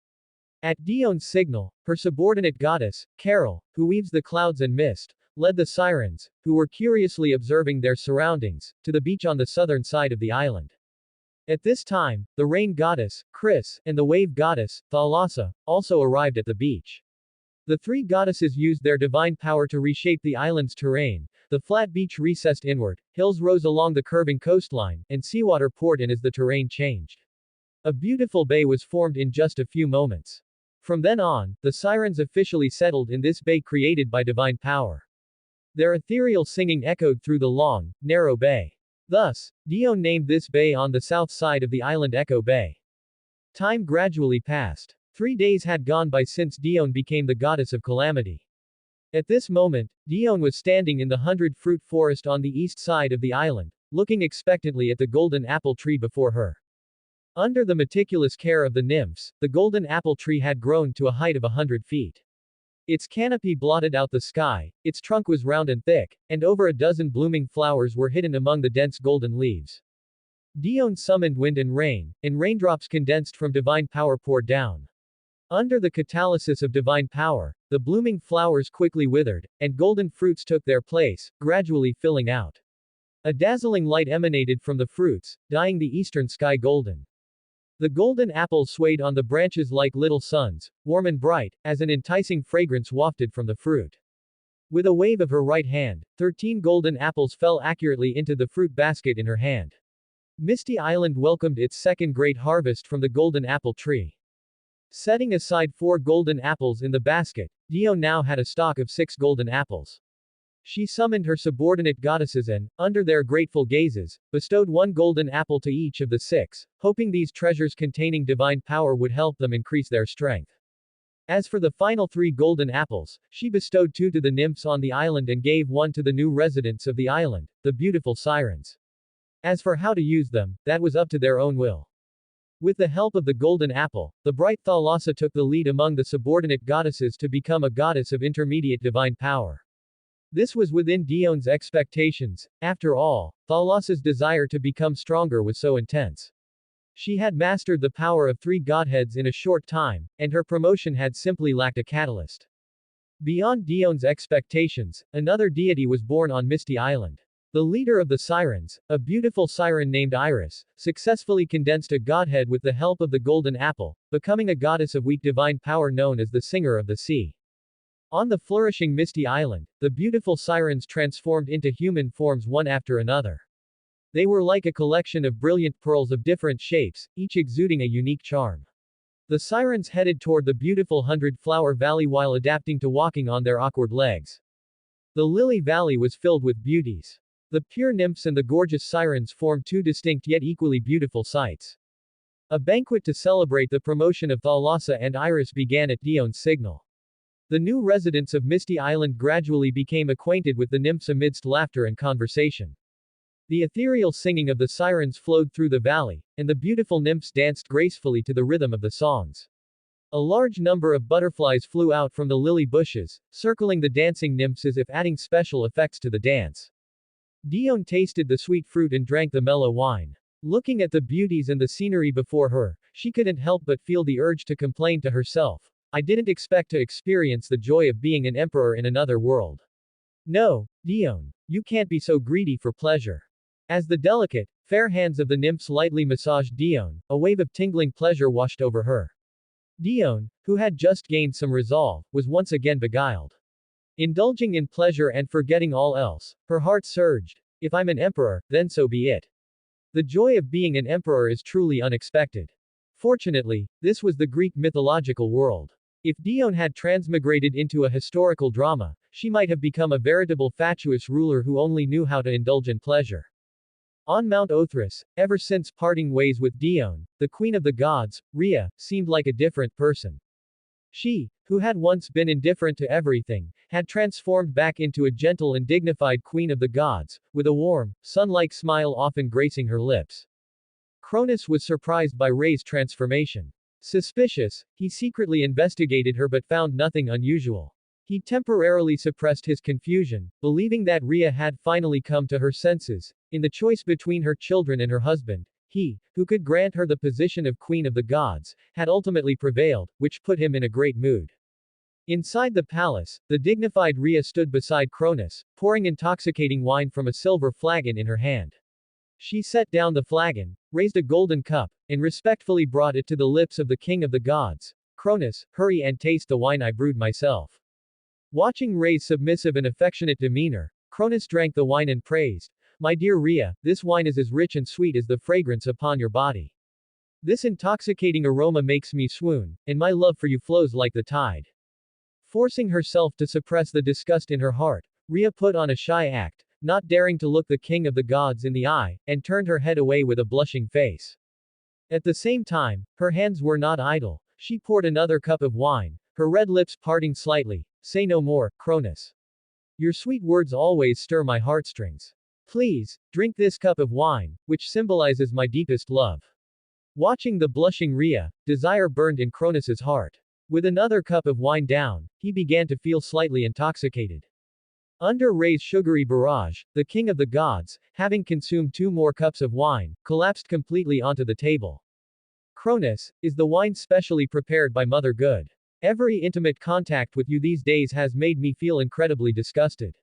At Dione's signal, her subordinate goddess, Carol, who weaves the clouds and mist, led the sirens, who were curiously observing their surroundings, to the beach on the southern side of the island. At this time, the rain goddess, Chris, and the wave goddess, Thalassa, also arrived at the beach. The three goddesses used their divine power to reshape the island's terrain. The flat beach recessed inward, hills rose along the curving coastline, and seawater poured in as the terrain changed. A beautiful bay was formed in just a few moments. From then on, the sirens officially settled in this bay created by divine power. Their ethereal singing echoed through the long, narrow bay. Thus, Dione named this bay on the south side of the island Echo Bay. Time gradually passed. 3 days had gone by since Dione became the goddess of calamity. At this moment, Dione was standing in the 100-fruit forest on the east side of the island, looking expectantly at the golden apple tree before her. Under the meticulous care of the nymphs, the golden apple tree had grown to a height of 100 feet. Its canopy blotted out the sky, its trunk was round and thick, and over a dozen blooming flowers were hidden among the dense golden leaves. Dione summoned wind and raindrops condensed from divine power poured down. Under the catalysis of divine power, the blooming flowers quickly withered, and golden fruits took their place, gradually filling out. A dazzling light emanated from the fruits, dyeing the eastern sky golden. The golden apples swayed on the branches like little suns, warm and bright, as an enticing fragrance wafted from the fruit. With a wave of her right hand, 13 golden apples fell accurately into the fruit basket in her hand. Misty Island welcomed its second great harvest from the golden apple tree. Setting aside 4 golden apples in the basket, Dione now had a stock of 6 golden apples. She summoned her subordinate goddesses and, under their grateful gazes, bestowed 1 golden apple to each of the 6, hoping these treasures containing divine power would help them increase their strength. As for the final 3 golden apples, she bestowed 2 to the nymphs on the island and gave 1 to the new residents of the island, the beautiful sirens. As for how to use them, that was up to their own will. With the help of the golden apple, the bright Thalassa took the lead among the subordinate goddesses to become a goddess of intermediate divine power. This was within Dione's expectations. After all, Thalassa's desire to become stronger was so intense. She had mastered the power of 3 godheads in a short time, and her promotion had simply lacked a catalyst. Beyond Dione's expectations, another deity was born on Misty Island. The leader of the sirens, a beautiful siren named Iris, successfully condensed a godhead with the help of the golden apple, becoming a goddess of weak divine power known as the Singer of the Sea. On the flourishing Misty Island, the beautiful sirens transformed into human forms one after another. They were like a collection of brilliant pearls of different shapes, each exuding a unique charm. The sirens headed toward the beautiful 100-flower valley while adapting to walking on their awkward legs. The lily valley was filled with beauties. The pure nymphs and the gorgeous sirens formed 2 distinct yet equally beautiful sights. A banquet to celebrate the promotion of Thalassa and Iris began at Dione's signal. The new residents of Misty Island gradually became acquainted with the nymphs amidst laughter and conversation. The ethereal singing of the sirens flowed through the valley, and the beautiful nymphs danced gracefully to the rhythm of the songs. A large number of butterflies flew out from the lily bushes, circling the dancing nymphs as if adding special effects to the dance. Dione tasted the sweet fruit and drank the mellow wine. Looking at the beauties and the scenery before her, she couldn't help but feel the urge to complain to herself. I didn't expect to experience the joy of being an emperor in another world. No, Dione, you can't be so greedy for pleasure. As the delicate, fair hands of the nymphs lightly massaged Dione, a wave of tingling pleasure washed over her. Dione, who had just gained some resolve, was once again beguiled. Indulging in pleasure and forgetting all else, her heart surged. If I'm an emperor, then so be it. The joy of being an emperor is truly unexpected. Fortunately, this was the Greek mythological world. If Dione had transmigrated into a historical drama, she might have become a veritable fatuous ruler who only knew how to indulge in pleasure. On Mount Othris, ever since parting ways with Dione, the queen of the gods, Rhea, seemed like a different person. She, who had once been indifferent to everything, had transformed back into a gentle and dignified queen of the gods, with a warm, sun-like smile often gracing her lips. Cronus was surprised by Rhea's transformation. Suspicious, he secretly investigated her but found nothing unusual. He temporarily suppressed his confusion, believing that Rhea had finally come to her senses. In the choice between her children and her husband, he, who could grant her the position of Queen of the Gods, had ultimately prevailed, which put him in a great mood. Inside the palace, the dignified Rhea stood beside Cronus, pouring intoxicating wine from a silver flagon in her hand. She set down the flagon, raised a golden cup, and respectfully brought it to the lips of the King of the Gods. Cronus, hurry and taste the wine I brewed myself. Watching Rhea's submissive and affectionate demeanor, Cronus drank the wine and praised, My dear Rhea, this wine is as rich and sweet as the fragrance upon your body. This intoxicating aroma makes me swoon, and my love for you flows like the tide. Forcing herself to suppress the disgust in her heart, Rhea put on a shy act, not daring to look the King of the Gods in the eye, and turned her head away with a blushing face. At the same time, her hands were not idle. She poured another cup of wine, her red lips parting slightly. Say no more, Cronus. Your sweet words always stir my heartstrings. Please, drink this cup of wine, which symbolizes my deepest love. Watching the blushing Rhea, desire burned in Cronus's heart. With another cup of wine down, he began to feel slightly intoxicated. Under Rhea's sugary barrage, the King of the Gods, having consumed 2 more cups of wine, collapsed completely onto the table. Cronus, is the wine specially prepared by Mother Good? Every intimate contact with you these days has made me feel incredibly disgusted.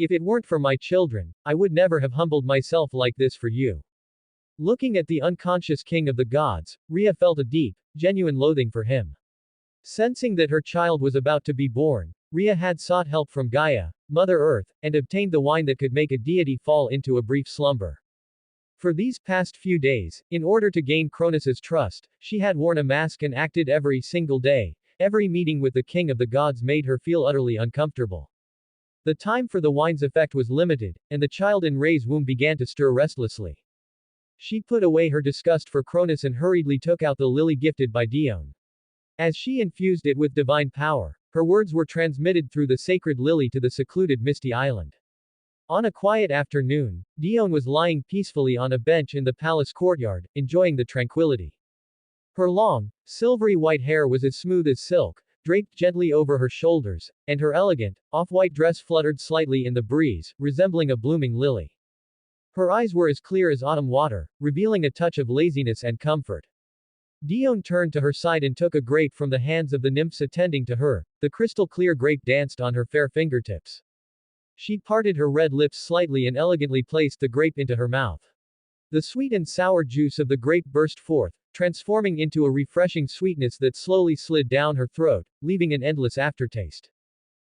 If it weren't for my children, I would never have humbled myself like this for you. Looking at the unconscious King of the Gods, Rhea felt a deep, genuine loathing for him. Sensing that her child was about to be born, Rhea had sought help from Gaia, Mother Earth, and obtained the wine that could make a deity fall into a brief slumber. For these past few days, in order to gain Cronus's trust, she had worn a mask and acted every single day. Every meeting with the King of the Gods made her feel utterly uncomfortable. The time for the wine's effect was limited, and the child in Rhea's womb began to stir restlessly. She put away her disgust for Cronus and hurriedly took out the lily gifted by Dione. As she infused it with divine power, her words were transmitted through the sacred lily to the secluded misty island. On a quiet afternoon, Dione was lying peacefully on a bench in the palace courtyard, enjoying the tranquility. Her long, silvery white hair was as smooth as silk, draped gently over her shoulders, and her elegant, off-white dress fluttered slightly in the breeze, resembling a blooming lily. Her eyes were as clear as autumn water, revealing a touch of laziness and comfort. Dione turned to her side and took a grape from the hands of the nymphs attending to her. The crystal-clear grape danced on her fair fingertips. She parted her red lips slightly and elegantly placed the grape into her mouth. The sweet and sour juice of the grape burst forth, transforming into a refreshing sweetness that slowly slid down her throat, leaving an endless aftertaste.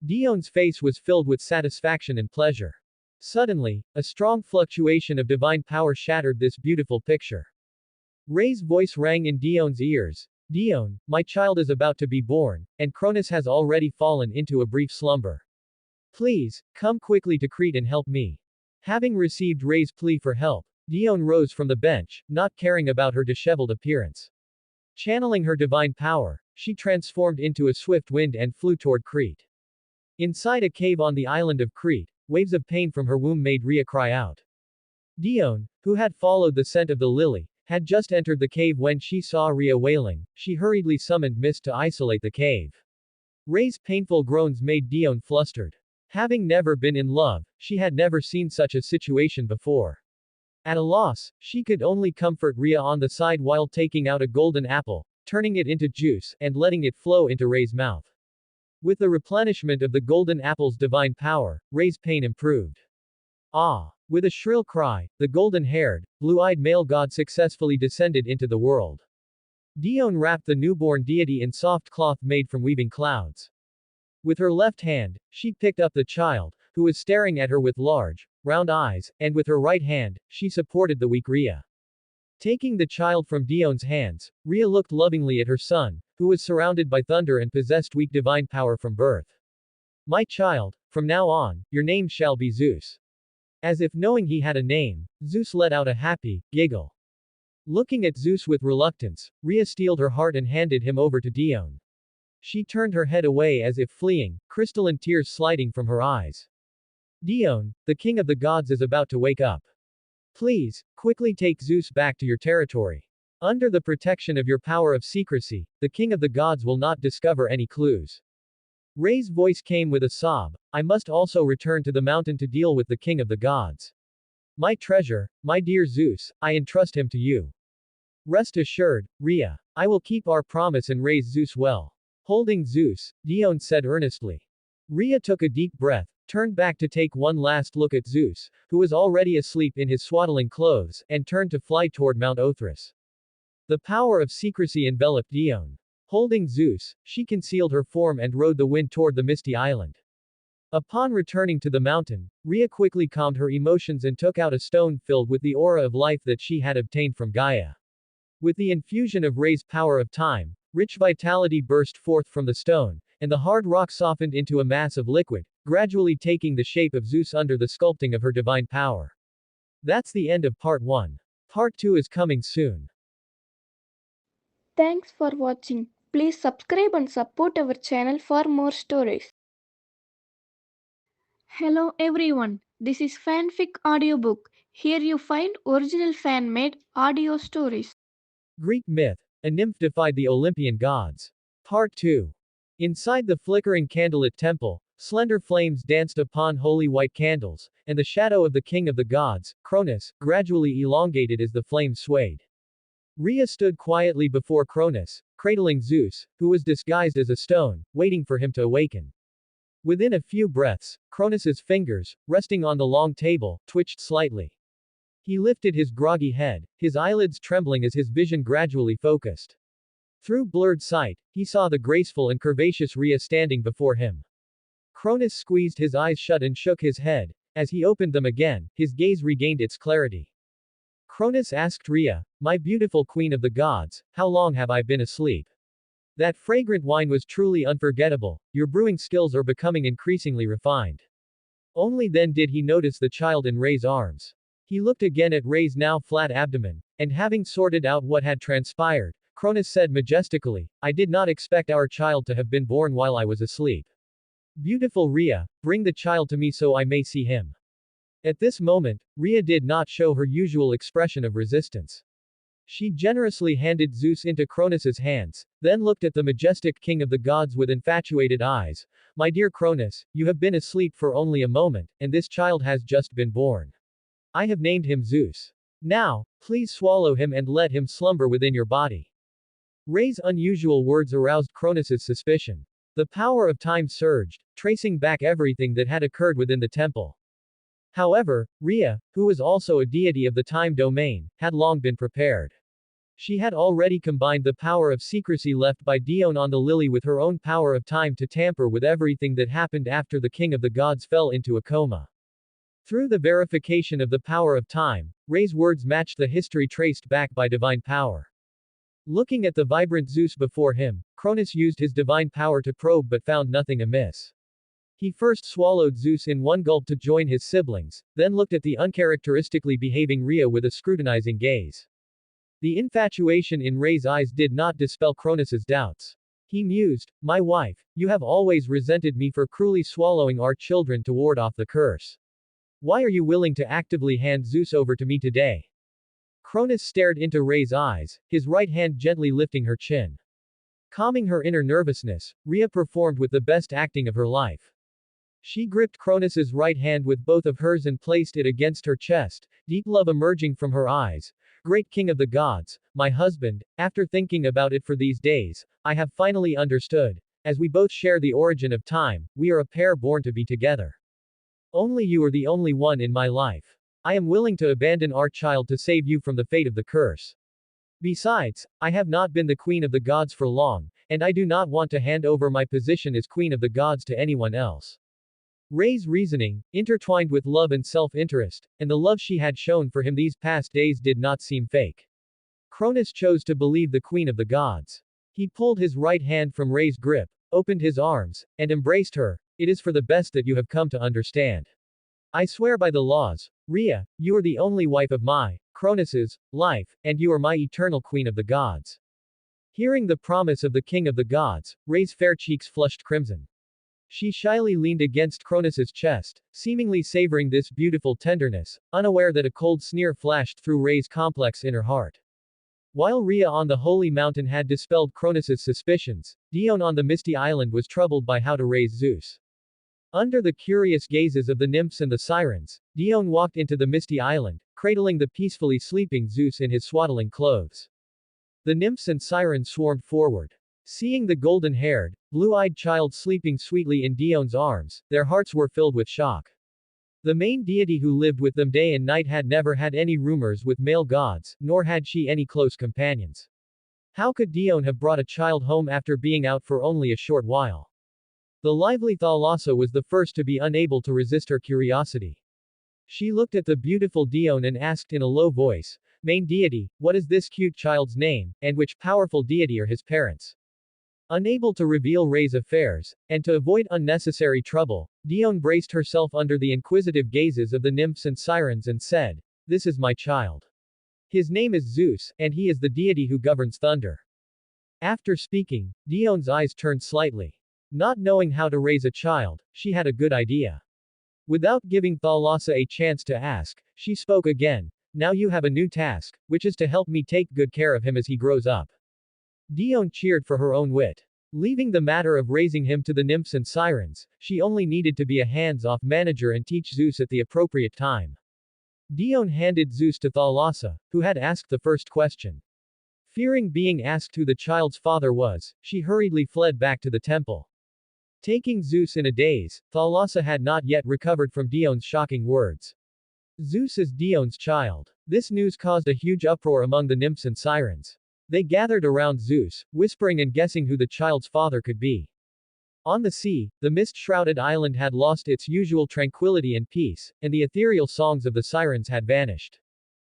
Dione's face was filled with satisfaction and pleasure. Suddenly, a strong fluctuation of divine power shattered this beautiful picture. Rhea's voice rang in Dione's ears. Dione, my child is about to be born, and Cronus has already fallen into a brief slumber. Please, come quickly to Crete and help me. Having received Rhea's plea for help, Dione rose from the bench, not caring about her disheveled appearance. Channeling her divine power, she transformed into a swift wind and flew toward Crete. Inside a cave on the island of Crete, waves of pain from her womb made Rhea cry out. Dione, who had followed the scent of the lily, had just entered the cave when she saw Rhea wailing. She hurriedly summoned Mist to isolate the cave. Ray's painful groans made Dione flustered. Having never been in love, she had never seen such a situation before. At a loss, she could only comfort Rhea on the side while taking out a golden apple, turning it into juice, and letting it flow into Ray's mouth. With the replenishment of the golden apple's divine power, Ray's pain improved. Ah! With a shrill cry, the golden-haired, blue-eyed male god successfully descended into the world. Dione wrapped the newborn deity in soft cloth made from weaving clouds. With her left hand, she picked up the child, who was staring at her with large, round eyes, and with her right hand, she supported the weak Rhea. Taking the child from Dion's hands, Rhea looked lovingly at her son, who was surrounded by thunder and possessed weak divine power from birth. My child, from now on, your name shall be Zeus. As if knowing he had a name, Zeus let out a happy giggle. Looking at Zeus with reluctance, Rhea steeled her heart and handed him over to Dione. She turned her head away as if fleeing, crystalline tears sliding from her eyes. Dione, the king of the gods is about to wake up. Please, quickly take Zeus back to your territory. Under the protection of your power of secrecy, the king of the gods will not discover any clues. Ray's voice came with a sob. I must also return to the mountain to deal with the king of the gods. My treasure, my dear Zeus, I entrust him to you. Rest assured, Rhea. I will keep our promise and raise Zeus well. Holding Zeus, Dione said earnestly. Rhea took a deep breath, turned back to take one last look at Zeus, who was already asleep in his swaddling clothes, and turned to fly toward Mount Othrys. The power of secrecy enveloped Dione. Holding Zeus, she concealed her form and rode the wind toward the misty island. Upon returning to the mountain, Rhea quickly calmed her emotions and took out a stone filled with the aura of life that she had obtained from Gaia. With the infusion of Ray's power of time, rich vitality burst forth from the stone, and the hard rock softened into a mass of liquid, gradually taking the shape of Zeus under the sculpting of her divine power. That's the end of part 1. Part 2 is coming soon. Thanks for watching. Please subscribe and support our channel for more stories. Hello everyone, this is Fanfic Audiobook. Here you find original fan-made audio stories. Greek myth. A nymph defied the Olympian gods. Part 2. Inside the flickering candlelit temple, slender flames danced upon holy white candles, and the shadow of the king of the gods, Cronus, gradually elongated as the flames swayed. Rhea stood quietly before Cronus, cradling Zeus, who was disguised as a stone, waiting for him to awaken. Within a few breaths, Cronus's fingers, resting on the long table, twitched slightly. He lifted his groggy head, his eyelids trembling as his vision gradually focused. Through blurred sight, he saw the graceful and curvaceous Rhea standing before him. Cronus squeezed his eyes shut and shook his head. As he opened them again, his gaze regained its clarity. Cronus asked Rhea, my beautiful queen of the gods, how long have I been asleep? That fragrant wine was truly unforgettable, your brewing skills are becoming increasingly refined. Only then did he notice the child in Ray's arms. He looked again at Ray's now flat abdomen, and having sorted out what had transpired, Cronus said majestically, I did not expect our child to have been born while I was asleep. Beautiful Rhea, bring the child to me so I may see him. At this moment, Rhea did not show her usual expression of resistance. She generously handed Zeus into Cronus's hands, then looked at the majestic king of the gods with infatuated eyes. My dear Cronus, you have been asleep for only a moment, and this child has just been born. I have named him Zeus. Now, please swallow him and let him slumber within your body. Ray's unusual words aroused Cronus's suspicion. The power of time surged, tracing back everything that had occurred within the temple. However, Rhea, who was also a deity of the time domain, had long been prepared. She had already combined the power of secrecy left by Dione on the lily with her own power of time to tamper with everything that happened after the king of the gods fell into a coma. Through the verification of the power of time, Ray's words matched the history traced back by divine power. Looking at the vibrant Zeus before him, Cronus used his divine power to probe but found nothing amiss. He first swallowed Zeus in one gulp to join his siblings, then looked at the uncharacteristically behaving Rhea with a scrutinizing gaze. The infatuation in Ray's eyes did not dispel Cronus's doubts. He mused, my wife, you have always resented me for cruelly swallowing our children to ward off the curse. Why are you willing to actively hand Zeus over to me today? Cronus stared into Rhea's eyes, his right hand gently lifting her chin. Calming her inner nervousness, Rhea performed with the best acting of her life. She gripped Cronus's right hand with both of hers and placed it against her chest, deep love emerging from her eyes. Great King of the Gods, my husband, after thinking about it for these days, I have finally understood. As we both share the origin of time, we are a pair born to be together. Only you are the only one in my life. I am willing to abandon our child to save you from the fate of the curse. Besides, I have not been the queen of the gods for long, and I do not want to hand over my position as queen of the gods to anyone else. Rhea's reasoning, intertwined with love and self-interest, and the love she had shown for him these past days did not seem fake. Cronus chose to believe the queen of the gods. He pulled his right hand from Rhea's grip, opened his arms, and embraced her. It is for the best that you have come to understand. I swear by the laws, Rhea, you are the only wife of my, Cronus's, life, and you are my eternal queen of the gods. Hearing the promise of the king of the gods, Rhea's fair cheeks flushed crimson. She shyly leaned against Cronus's chest, seemingly savoring this beautiful tenderness, unaware that a cold sneer flashed through Rhea's complex inner heart. While Rhea on the holy mountain had dispelled Cronus's suspicions, Dione on the misty island was troubled by how to raise Zeus. Under the curious gazes of the nymphs and the sirens, Dione walked into the misty island, cradling the peacefully sleeping Zeus in his swaddling clothes. The nymphs and sirens swarmed forward. Seeing the golden-haired, blue-eyed child sleeping sweetly in Dione's arms, their hearts were filled with shock. The main deity who lived with them day and night had never had any rumors with male gods, nor had she any close companions. How could Dione have brought a child home after being out for only a short while? The lively Thalassa was the first to be unable to resist her curiosity. She looked at the beautiful Dione and asked in a low voice, Main deity, what is this cute child's name, and which powerful deity are his parents? Unable to reveal Rhea's affairs, and to avoid unnecessary trouble, Dione braced herself under the inquisitive gazes of the nymphs and sirens and said, This is my child. His name is Zeus, and he is the deity who governs thunder. After speaking, Dione's eyes turned slightly. Not knowing how to raise a child, she had a good idea. Without giving Thalassa a chance to ask, she spoke again, Now you have a new task, which is to help me take good care of him as he grows up. Dione cheered for her own wit. Leaving the matter of raising him to the nymphs and sirens, she only needed to be a hands-off manager and teach Zeus at the appropriate time. Dione handed Zeus to Thalassa, who had asked the first question. Fearing being asked who the child's father was, she hurriedly fled back to the temple. Taking Zeus in a daze, Thalassa had not yet recovered from Dione's shocking words. Zeus is Dione's child. This news caused a huge uproar among the nymphs and sirens. They gathered around Zeus, whispering and guessing who the child's father could be. On the sea, the mist-shrouded island had lost its usual tranquility and peace, and the ethereal songs of the sirens had vanished.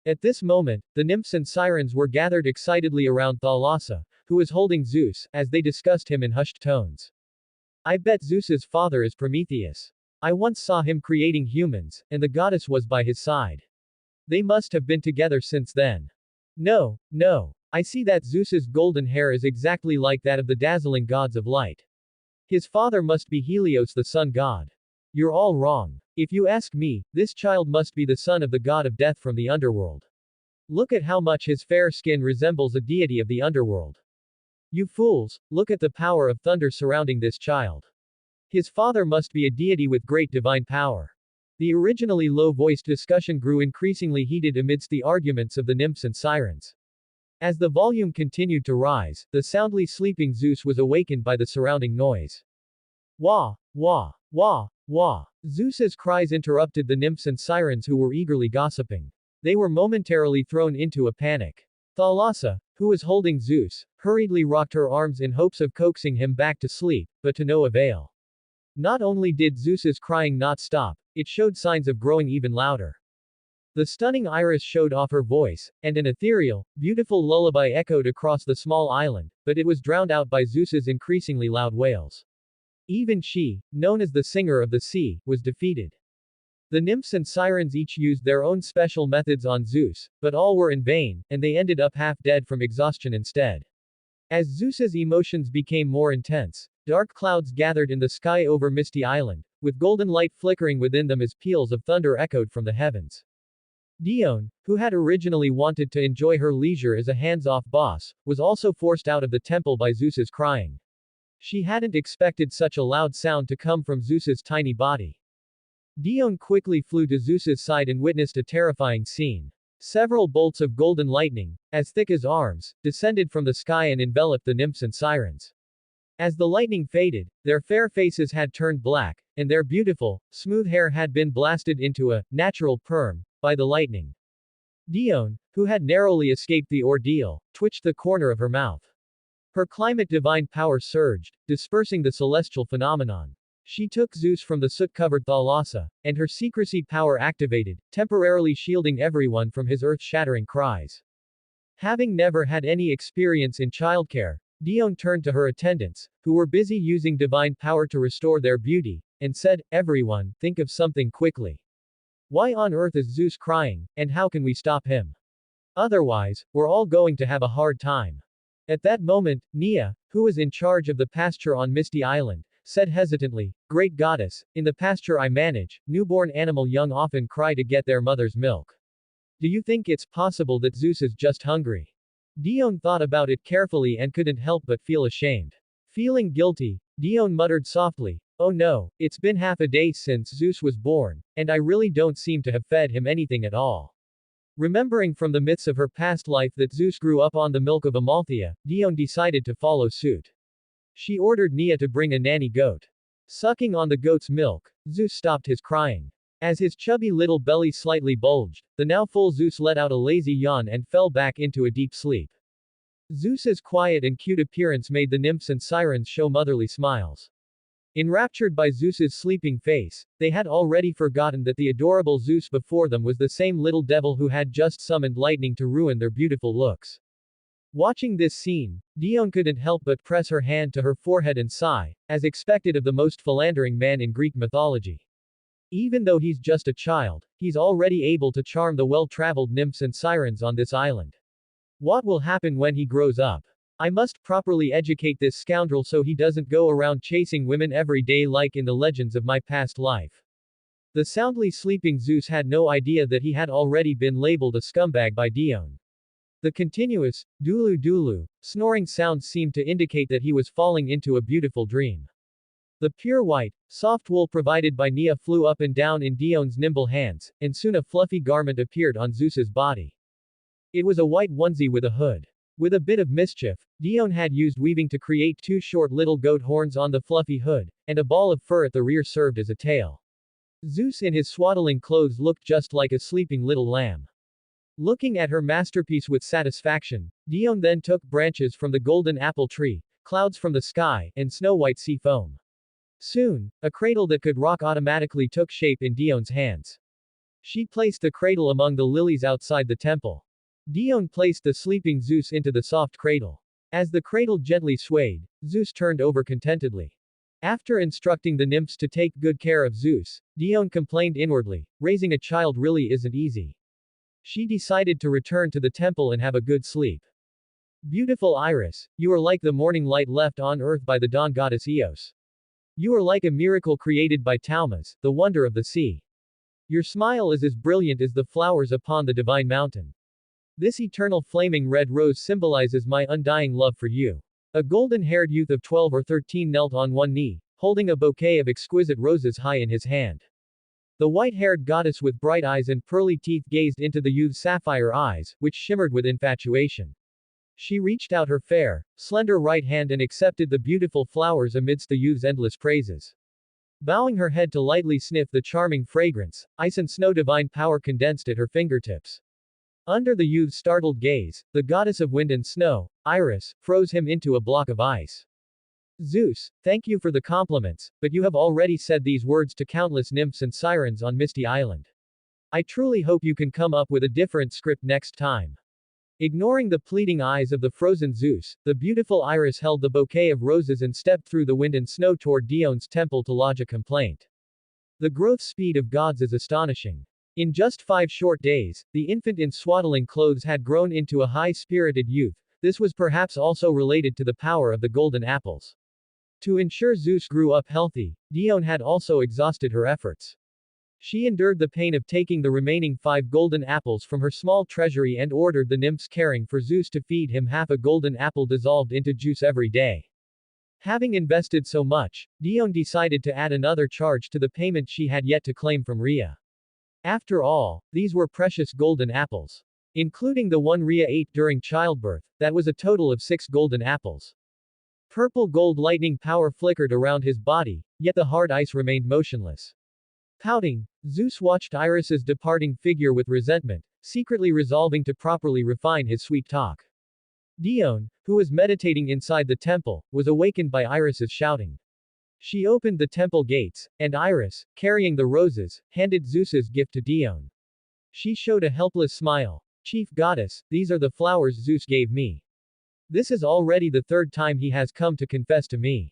At this moment, the nymphs and sirens were gathered excitedly around Thalassa, who was holding Zeus, as they discussed him in hushed tones. I bet Zeus's father is Prometheus. I once saw him creating humans, and the goddess was by his side. They must have been together since then. No, no. I see that Zeus's golden hair is exactly like that of the dazzling gods of light. His father must be Helios the sun god. You're all wrong. If you ask me, this child must be the son of the god of death from the underworld. Look at how much his fair skin resembles a deity of the underworld. You fools, look at the power of thunder surrounding this child. His father must be a deity with great divine power. The originally low-voiced discussion grew increasingly heated amidst the arguments of the nymphs and sirens. As the volume continued to rise, the soundly sleeping Zeus was awakened by the surrounding noise. Wah, wah, wah, wah. Zeus's cries interrupted the nymphs and sirens who were eagerly gossiping. They were momentarily thrown into a panic. Thalassa, who was holding Zeus, hurriedly rocked her arms in hopes of coaxing him back to sleep, but to no avail. Not only did Zeus's crying not stop, it showed signs of growing even louder. The stunning Iris showed off her voice, and an ethereal, beautiful lullaby echoed across the small island, but it was drowned out by Zeus's increasingly loud wails. Even she, known as the singer of the sea, was defeated. The nymphs and sirens each used their own special methods on Zeus, but all were in vain, and they ended up half dead from exhaustion instead. As Zeus's emotions became more intense, dark clouds gathered in the sky over Misty Island, with golden light flickering within them as peals of thunder echoed from the heavens. Dione, who had originally wanted to enjoy her leisure as a hands-off boss, was also forced out of the temple by Zeus's crying. She hadn't expected such a loud sound to come from Zeus's tiny body. Dione quickly flew to Zeus's side and witnessed a terrifying scene. Several bolts of golden lightning, as thick as arms, descended from the sky and enveloped the nymphs and sirens. As the lightning faded, their fair faces had turned black, and their beautiful, smooth hair had been blasted into a natural perm by the lightning. Dione, who had narrowly escaped the ordeal, twitched the corner of her mouth. Her climate divine power surged, dispersing the celestial phenomenon. She took Zeus from the soot-covered thalassa, and her secrecy power activated, temporarily shielding everyone from his earth-shattering cries. Having never had any experience in childcare, Dione turned to her attendants, who were busy using divine power to restore their beauty, and said, "Everyone, think of something quickly. Why on earth is Zeus crying, and how can we stop him? Otherwise, we're all going to have a hard time." At that moment, Nia, who was in charge of the pasture on Misty Island, said hesitantly, "Great goddess, in the pasture I manage, newborn animal young often cry to get their mother's milk. Do you think it's possible that Zeus is just hungry?" Dione thought about it carefully and couldn't help but feel ashamed. Feeling guilty, Dione muttered softly, "Oh no, it's been half a day since Zeus was born, and I really don't seem to have fed him anything at all." Remembering from the myths of her past life that Zeus grew up on the milk of Amalthea, Dione decided to follow suit. She ordered Nia to bring a nanny goat. Sucking on the goat's milk, Zeus stopped his crying. As his chubby little belly slightly bulged, the now full Zeus let out a lazy yawn and fell back into a deep sleep. Zeus's quiet and cute appearance made the nymphs and sirens show motherly smiles. Enraptured by Zeus's sleeping face, they had already forgotten that the adorable Zeus before them was the same little devil who had just summoned lightning to ruin their beautiful looks. Watching this scene, Dione couldn't help but press her hand to her forehead and sigh, as expected of the most philandering man in Greek mythology. Even though he's just a child, he's already able to charm the well-traveled nymphs and sirens on this island. What will happen when he grows up? I must properly educate this scoundrel so he doesn't go around chasing women every day like in the legends of my past life. The soundly sleeping Zeus had no idea that he had already been labeled a scumbag by Dione. The continuous, dulu dulu, snoring sound seemed to indicate that he was falling into a beautiful dream. The pure white, soft wool provided by Nia flew up and down in Dione's nimble hands, and soon a fluffy garment appeared on Zeus's body. It was a white onesie with a hood. With a bit of mischief, Dione had used weaving to create two short little goat horns on the fluffy hood, and a ball of fur at the rear served as a tail. Zeus in his swaddling clothes looked just like a sleeping little lamb. Looking at her masterpiece with satisfaction, Dione then took branches from the golden apple tree, clouds from the sky, and snow-white sea foam. Soon, a cradle that could rock automatically took shape in Dione's hands. She placed the cradle among the lilies outside the temple. Dione placed the sleeping Zeus into the soft cradle. As the cradle gently swayed, Zeus turned over contentedly. After instructing the nymphs to take good care of Zeus, Dione complained inwardly, "Raising a child really isn't easy." She decided to return to the temple and have a good sleep. Beautiful Iris, you are like the morning light left on earth by the dawn goddess Eos. You are like a miracle created by Taumas, the wonder of the sea. Your smile is as brilliant as the flowers upon the divine mountain. This eternal flaming red rose symbolizes my undying love for you. A golden-haired youth of 12 or 13 knelt on one knee, holding a bouquet of exquisite roses high in his hand. The white-haired goddess with bright eyes and pearly teeth gazed into the youth's sapphire eyes, which shimmered with infatuation. She reached out her fair, slender right hand and accepted the beautiful flowers amidst the youth's endless praises. Bowing her head to lightly sniff the charming fragrance, ice and snow divine power condensed at her fingertips. Under the youth's startled gaze, the goddess of wind and snow, Iris, froze him into a block of ice. Zeus, thank you for the compliments, but you have already said these words to countless nymphs and sirens on Misty Island. I truly hope you can come up with a different script next time. Ignoring the pleading eyes of the frozen Zeus, the beautiful Iris held the bouquet of roses and stepped through the wind and snow toward Dione's temple to lodge a complaint. The growth speed of gods is astonishing. In just 5 short days, the infant in swaddling clothes had grown into a high-spirited youth. This was perhaps also related to the power of the golden apples. To ensure Zeus grew up healthy, Dione had also exhausted her efforts. She endured the pain of taking the remaining 5 golden apples from her small treasury and ordered the nymphs caring for Zeus to feed him half a golden apple dissolved into juice every day. Having invested so much, Dione decided to add another charge to the payment she had yet to claim from Rhea. After all, these were precious golden apples. Including the one Rhea ate during childbirth, that was a total of 6 golden apples. Purple gold lightning power flickered around his body, yet the hard ice remained motionless. Pouting, Zeus watched Iris's departing figure with resentment, secretly resolving to properly refine his sweet talk. Dione, who was meditating inside the temple, was awakened by Iris's shouting. She opened the temple gates, and Iris, carrying the roses, handed Zeus's gift to Dione. She showed a helpless smile. Chief goddess, these are the flowers Zeus gave me. This is already the 3rd time he has come to confess to me.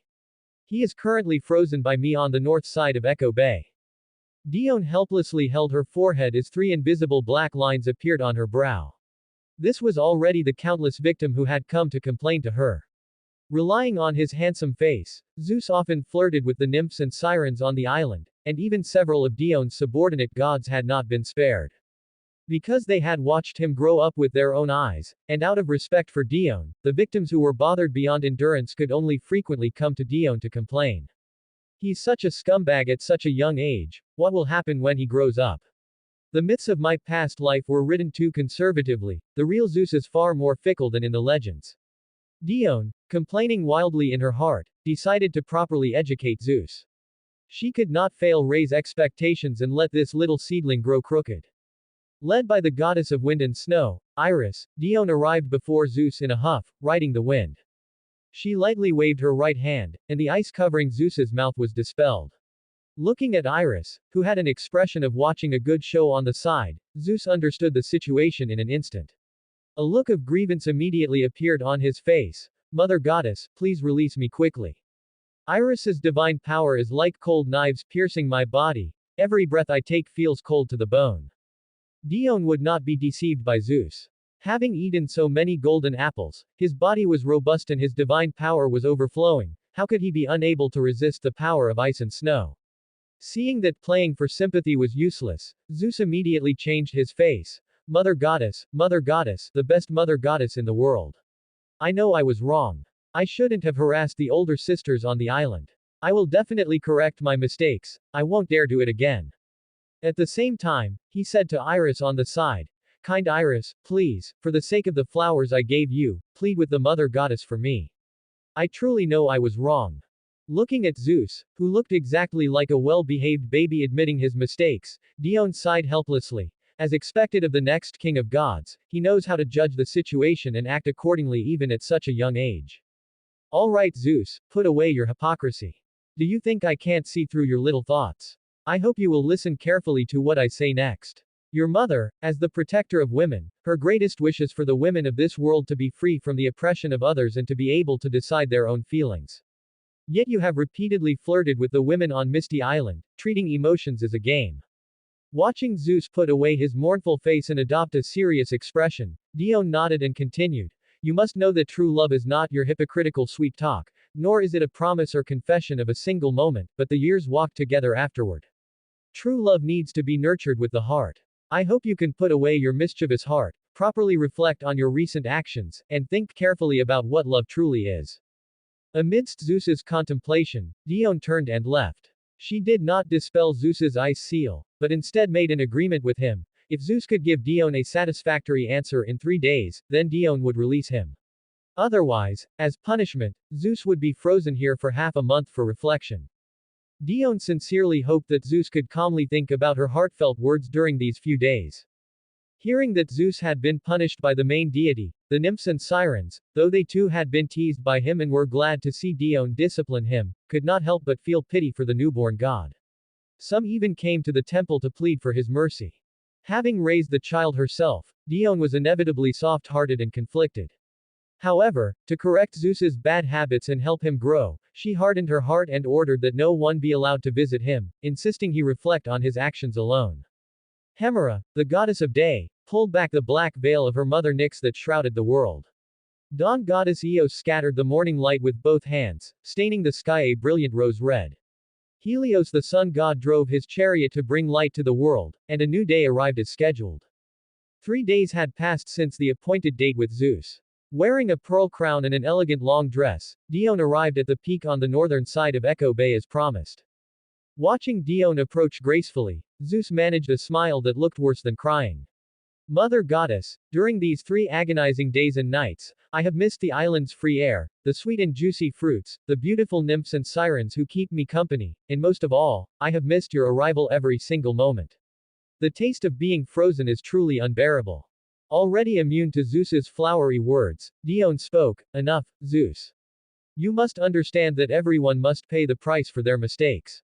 He is currently frozen by me on the north side of Echo Bay. Dione helplessly held her forehead as 3 invisible black lines appeared on her brow. This was already the countless victim who had come to complain to her. Relying on his handsome face, Zeus often flirted with the nymphs and sirens on the island, and even several of Dione's subordinate gods had not been spared. Because they had watched him grow up with their own eyes, and out of respect for Dione, the victims who were bothered beyond endurance could only frequently come to Dione to complain. He's such a scumbag at such a young age, what will happen when he grows up? The myths of my past life were written too conservatively, the real Zeus is far more fickle than in the legends. Dione, complaining wildly in her heart, decided to properly educate Zeus. She could not fail raise expectations and let this little seedling grow crooked. Led by the goddess of wind and snow, Iris, Dione arrived before Zeus in a huff, riding the wind. She lightly waved her right hand, and the ice covering Zeus's mouth was dispelled. Looking at Iris, who had an expression of watching a good show on the side, Zeus understood the situation in an instant. A look of grievance immediately appeared on his face. Mother Goddess, please release me quickly. Iris's divine power is like cold knives piercing my body. Every breath I take feels cold to the bone. Dione would not be deceived by Zeus. Having eaten so many golden apples, his body was robust and his divine power was overflowing. How could he be unable to resist the power of ice and snow? Seeing that playing for sympathy was useless, Zeus immediately changed his face. Mother Goddess, the best Mother Goddess in the world. I know I was wrong. I shouldn't have harassed the older sisters on the island. I will definitely correct my mistakes. I won't dare do it again. At the same time, he said to Iris on the side, Kind Iris, please, for the sake of the flowers I gave you, plead with the Mother Goddess for me. I truly know I was wrong. Looking at Zeus, who looked exactly like a well-behaved baby admitting his mistakes, Dione sighed helplessly. As expected of the next king of gods, he knows how to judge the situation and act accordingly even at such a young age. All right Zeus, put away your hypocrisy. Do you think I can't see through your little thoughts? I hope you will listen carefully to what I say next. Your mother, as the protector of women, her greatest wish is for the women of this world to be free from the oppression of others and to be able to decide their own feelings. Yet you have repeatedly flirted with the women on Misty Island, treating emotions as a game. Watching Zeus put away his mournful face and adopt a serious expression, Dione nodded and continued, You must know that true love is not your hypocritical sweet talk, nor is it a promise or confession of a single moment, but the years walked together afterward. True love needs to be nurtured with the heart. I hope you can put away your mischievous heart, properly reflect on your recent actions, and think carefully about what love truly is. Amidst Zeus's contemplation, Dione turned and left. She did not dispel Zeus's ice seal, but instead made an agreement with him. If Zeus could give Dione a satisfactory answer in 3 days, then Dione would release him. Otherwise, as punishment, Zeus would be frozen here for half a month for reflection. Dione sincerely hoped that Zeus could calmly think about her heartfelt words during these few days. Hearing that Zeus had been punished by the main deity, the nymphs and sirens, though they too had been teased by him and were glad to see Dione discipline him, could not help but feel pity for the newborn god. Some even came to the temple to plead for his mercy. Having raised the child herself, Dione was inevitably soft-hearted and conflicted. However, to correct Zeus's bad habits and help him grow, she hardened her heart and ordered that no one be allowed to visit him, insisting he reflect on his actions alone. Hemera, the goddess of day, pulled back the black veil of her mother Nyx that shrouded the world. Dawn goddess Eos scattered the morning light with both hands, staining the sky a brilliant rose red. Helios the sun god drove his chariot to bring light to the world, and a new day arrived as scheduled. 3 days had passed since the appointed date with Zeus. Wearing a pearl crown and an elegant long dress, Dione arrived at the peak on the northern side of Echo Bay as promised. Watching Dione approach gracefully, Zeus managed a smile that looked worse than crying. Mother Goddess, during these 3 agonizing days and nights, I have missed the island's free air, the sweet and juicy fruits, the beautiful nymphs and sirens who keep me company, and most of all, I have missed your arrival every single moment. The taste of being frozen is truly unbearable. Already immune to Zeus's flowery words, Dione spoke, enough, Zeus. You must understand that everyone must pay the price for their mistakes.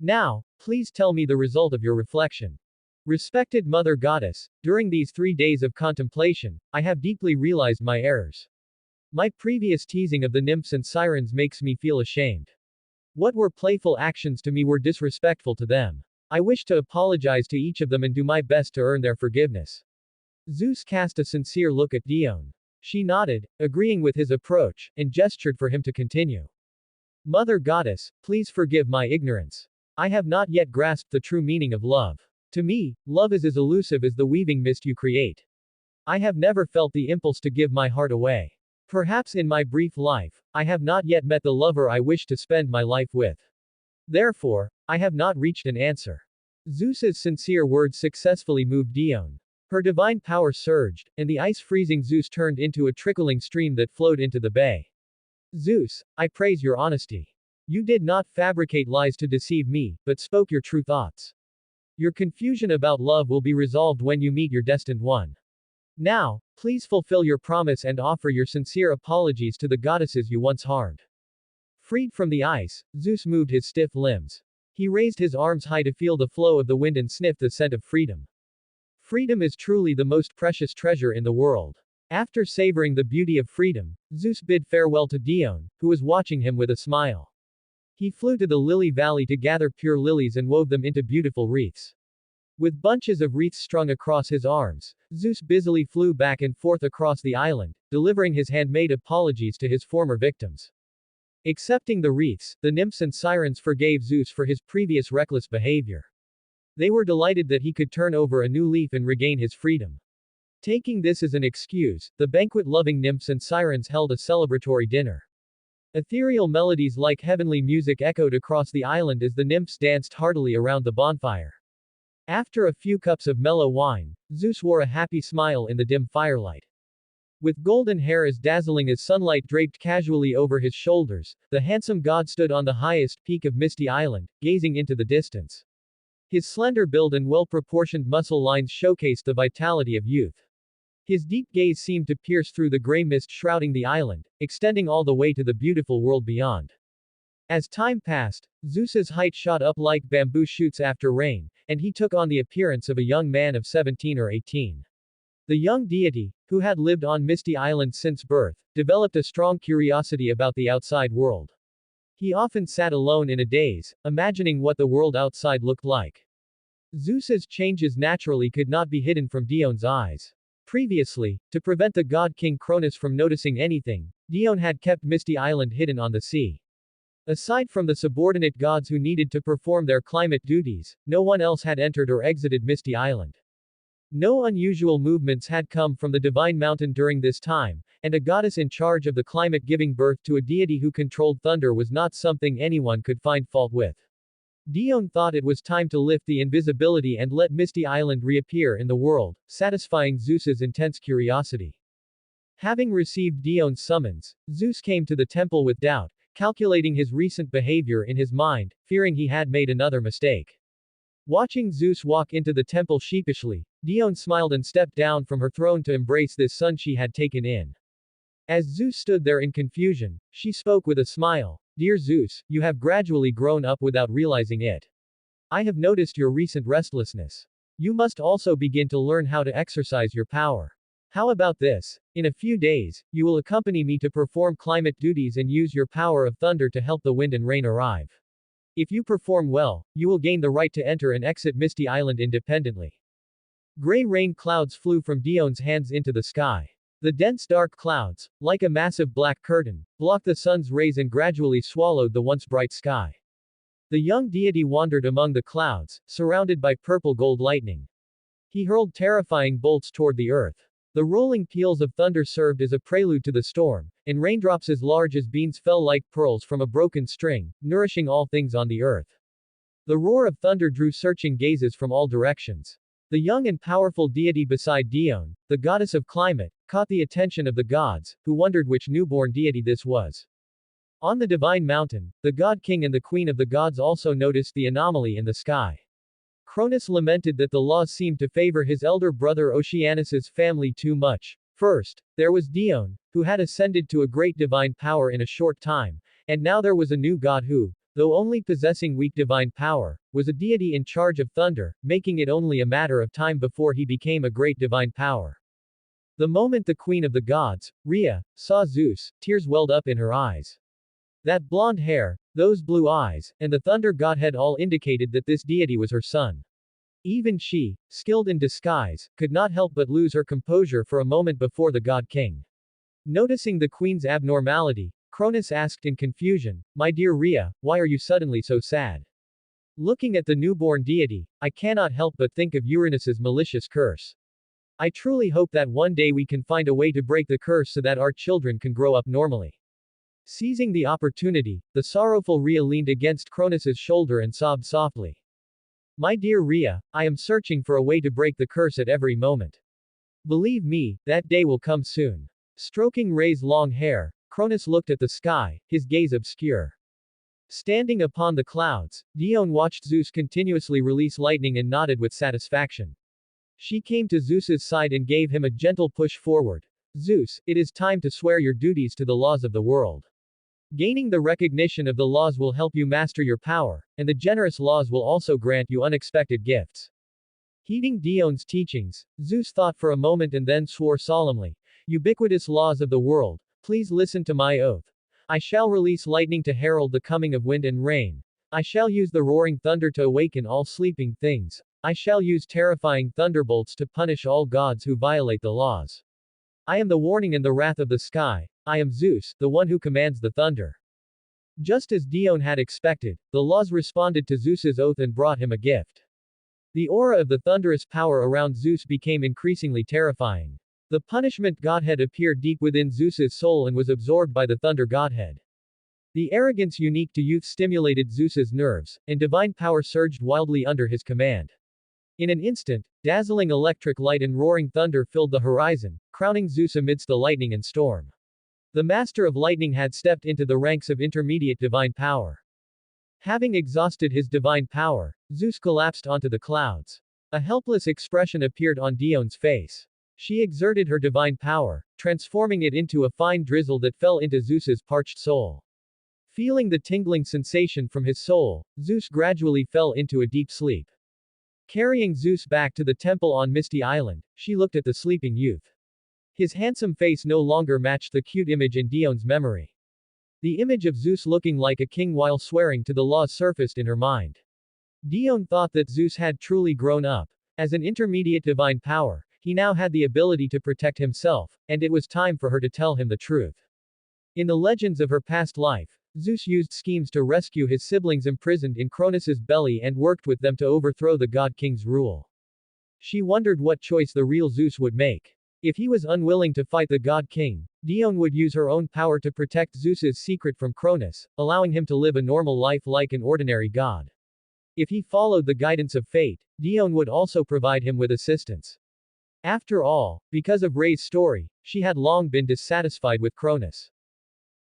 Now, please tell me the result of your reflection. Respected Mother Goddess, during these 3 days of contemplation, I have deeply realized my errors. My previous teasing of the nymphs and sirens makes me feel ashamed. What were playful actions to me were disrespectful to them. I wish to apologize to each of them and do my best to earn their forgiveness. Zeus cast a sincere look at Dione. She nodded, agreeing with his approach, and gestured for him to continue. Mother Goddess, please forgive my ignorance. I have not yet grasped the true meaning of love. To me, love is as elusive as the weaving mist you create. I have never felt the impulse to give my heart away. Perhaps in my brief life, I have not yet met the lover I wish to spend my life with. Therefore, I have not reached an answer. Zeus's sincere words successfully moved Dione. Her divine power surged, and the ice-freezing Zeus turned into a trickling stream that flowed into the bay. Zeus, I praise your honesty. You did not fabricate lies to deceive me, but spoke your true thoughts. Your confusion about love will be resolved when you meet your destined one. Now, please fulfill your promise and offer your sincere apologies to the goddesses you once harmed. Freed from the ice, Zeus moved his stiff limbs. He raised his arms high to feel the flow of the wind and sniff the scent of freedom. Freedom is truly the most precious treasure in the world. After savoring the beauty of freedom, Zeus bid farewell to Dione, who was watching him with a smile. He flew to the lily valley to gather pure lilies and wove them into beautiful wreaths. With bunches of wreaths strung across his arms, Zeus busily flew back and forth across the island, delivering his handmade apologies to his former victims. Accepting the wreaths, the nymphs and sirens forgave Zeus for his previous reckless behavior. They were delighted that he could turn over a new leaf and regain his freedom. Taking this as an excuse, the banquet-loving nymphs and sirens held a celebratory dinner. Ethereal melodies like heavenly music echoed across the island as the nymphs danced heartily around the bonfire. After a few cups of mellow wine, Zeus wore a happy smile in the dim firelight. With golden hair as dazzling as sunlight draped casually over his shoulders, the handsome god stood on the highest peak of Misty Island, gazing into the distance. His slender build and well-proportioned muscle lines showcased the vitality of youth. His deep gaze seemed to pierce through the gray mist shrouding the island, extending all the way to the beautiful world beyond. As time passed, Zeus's height shot up like bamboo shoots after rain, and he took on the appearance of a young man of 17 or 18. The young deity, who had lived on Misty Island since birth, developed a strong curiosity about the outside world. He often sat alone in a daze, imagining what the world outside looked like. Zeus's changes naturally could not be hidden from Dione's eyes. Previously, to prevent the god king Cronus from noticing anything, Dione had kept Misty Island hidden on the sea. Aside from the subordinate gods who needed to perform their climate duties, no one else had entered or exited Misty Island. No unusual movements had come from the divine mountain during this time, and a goddess in charge of the climate giving birth to a deity who controlled thunder was not something anyone could find fault with. Dione thought it was time to lift the invisibility and let Misty Island reappear in the world, satisfying Zeus's intense curiosity. Having received Dione's summons, Zeus came to the temple with doubt, calculating his recent behavior in his mind, fearing he had made another mistake. Watching Zeus walk into the temple sheepishly, Dione smiled and stepped down from her throne to embrace this son she had taken in. As Zeus stood there in confusion, she spoke with a smile, "Dear Zeus, you have gradually grown up without realizing it. I have noticed your recent restlessness. You must also begin to learn how to exercise your power. How about this? In a few days, you will accompany me to perform climate duties and use your power of thunder to help the wind and rain arrive. If you perform well, you will gain the right to enter and exit Misty Island independently." Gray rain clouds flew from Dione's hands into the sky. The dense dark clouds, like a massive black curtain, blocked the sun's rays and gradually swallowed the once bright sky. The young deity wandered among the clouds, surrounded by purple gold lightning. He hurled terrifying bolts toward the earth. The rolling peals of thunder served as a prelude to the storm, and raindrops as large as beans fell like pearls from a broken string, nourishing all things on the earth. The roar of thunder drew searching gazes from all directions. The young and powerful deity beside Dione, the goddess of climate, caught the attention of the gods, who wondered which newborn deity this was. On the divine mountain, the god king and the queen of the gods also noticed the anomaly in the sky. Cronus lamented that the laws seemed to favor his elder brother Oceanus's family too much. First, there was Dione, who had ascended to a great divine power in a short time, and now there was a new god who, though only possessing weak divine power, was a deity in charge of thunder, making it only a matter of time before he became a great divine power. The moment the queen of the gods, Rhea, saw Zeus, tears welled up in her eyes. That blonde hair, those blue eyes, and the thunder godhead all indicated that this deity was her son. Even she, skilled in disguise, could not help but lose her composure for a moment before the god king. Noticing the queen's abnormality, Cronus asked in confusion, "My dear Rhea, why are you suddenly so sad?" Looking at the newborn deity, I cannot help but think of Uranus's malicious curse. I truly hope that one day we can find a way to break the curse so that our children can grow up normally. Seizing the opportunity, the sorrowful Rhea leaned against Cronus's shoulder and sobbed softly. My dear Rhea, I am searching for a way to break the curse at every moment. Believe me, that day will come soon. Stroking Rhea's long hair, Cronus looked at the sky, his gaze obscure. Standing upon the clouds, Dione watched Zeus continuously release lightning and nodded with satisfaction. She came to Zeus's side and gave him a gentle push forward. Zeus, it is time to swear your duties to the laws of the world. Gaining the recognition of the laws will help you master your power, and the generous laws will also grant you unexpected gifts. Heeding Dione's teachings, Zeus thought for a moment and then swore solemnly, Ubiquitous laws of the world, please listen to my oath. I shall release lightning to herald the coming of wind and rain. I shall use the roaring thunder to awaken all sleeping things. I shall use terrifying thunderbolts to punish all gods who violate the laws. I am the warning and the wrath of the sky. I am Zeus, the one who commands the thunder. Just as Dione had expected, the laws responded to Zeus's oath and brought him a gift. The aura of the thunderous power around Zeus became increasingly terrifying. The punishment godhead appeared deep within Zeus's soul and was absorbed by the thunder godhead. The arrogance unique to youth stimulated Zeus's nerves, and divine power surged wildly under his command. In an instant, dazzling electric light and roaring thunder filled the horizon, crowning Zeus amidst the lightning and storm. The master of lightning had stepped into the ranks of intermediate divine power. Having exhausted his divine power, Zeus collapsed onto the clouds. A helpless expression appeared on Dione's face. She exerted her divine power, transforming it into a fine drizzle that fell into Zeus's parched soul. Feeling the tingling sensation from his soul, Zeus gradually fell into a deep sleep. Carrying Zeus back to the temple on Misty Island, she looked at the sleeping youth. His handsome face no longer matched the cute image in Dione's memory. The image of Zeus looking like a king while swearing to the laws surfaced in her mind. Dione thought that Zeus had truly grown up. As an intermediate divine power, he now had the ability to protect himself, and it was time for her to tell him the truth. In the legends of her past life, Zeus used schemes to rescue his siblings imprisoned in Cronus's belly and worked with them to overthrow the god king's rule. She wondered what choice the real Zeus would make. If he was unwilling to fight the god king, Dione would use her own power to protect Zeus's secret from Cronus, allowing him to live a normal life like an ordinary god. If he followed the guidance of fate, Dione would also provide him with assistance. After all, because of Ray's story, she had long been dissatisfied with Cronus.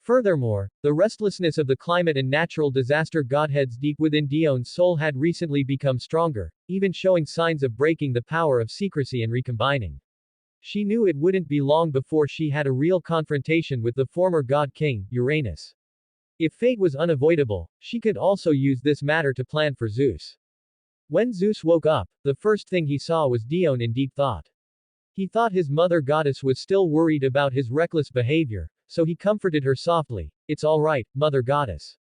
Furthermore, the restlessness of the climate and natural disaster godheads deep within Dione's soul had recently become stronger, even showing signs of breaking the power of secrecy and recombining. She knew it wouldn't be long before she had a real confrontation with the former god king, Uranus. If fate was unavoidable, she could also use this matter to plan for Zeus. When Zeus woke up, the first thing he saw was Dione in deep thought. He thought his mother goddess was still worried about his reckless behavior, so he comforted her softly, "It's all right, mother goddess.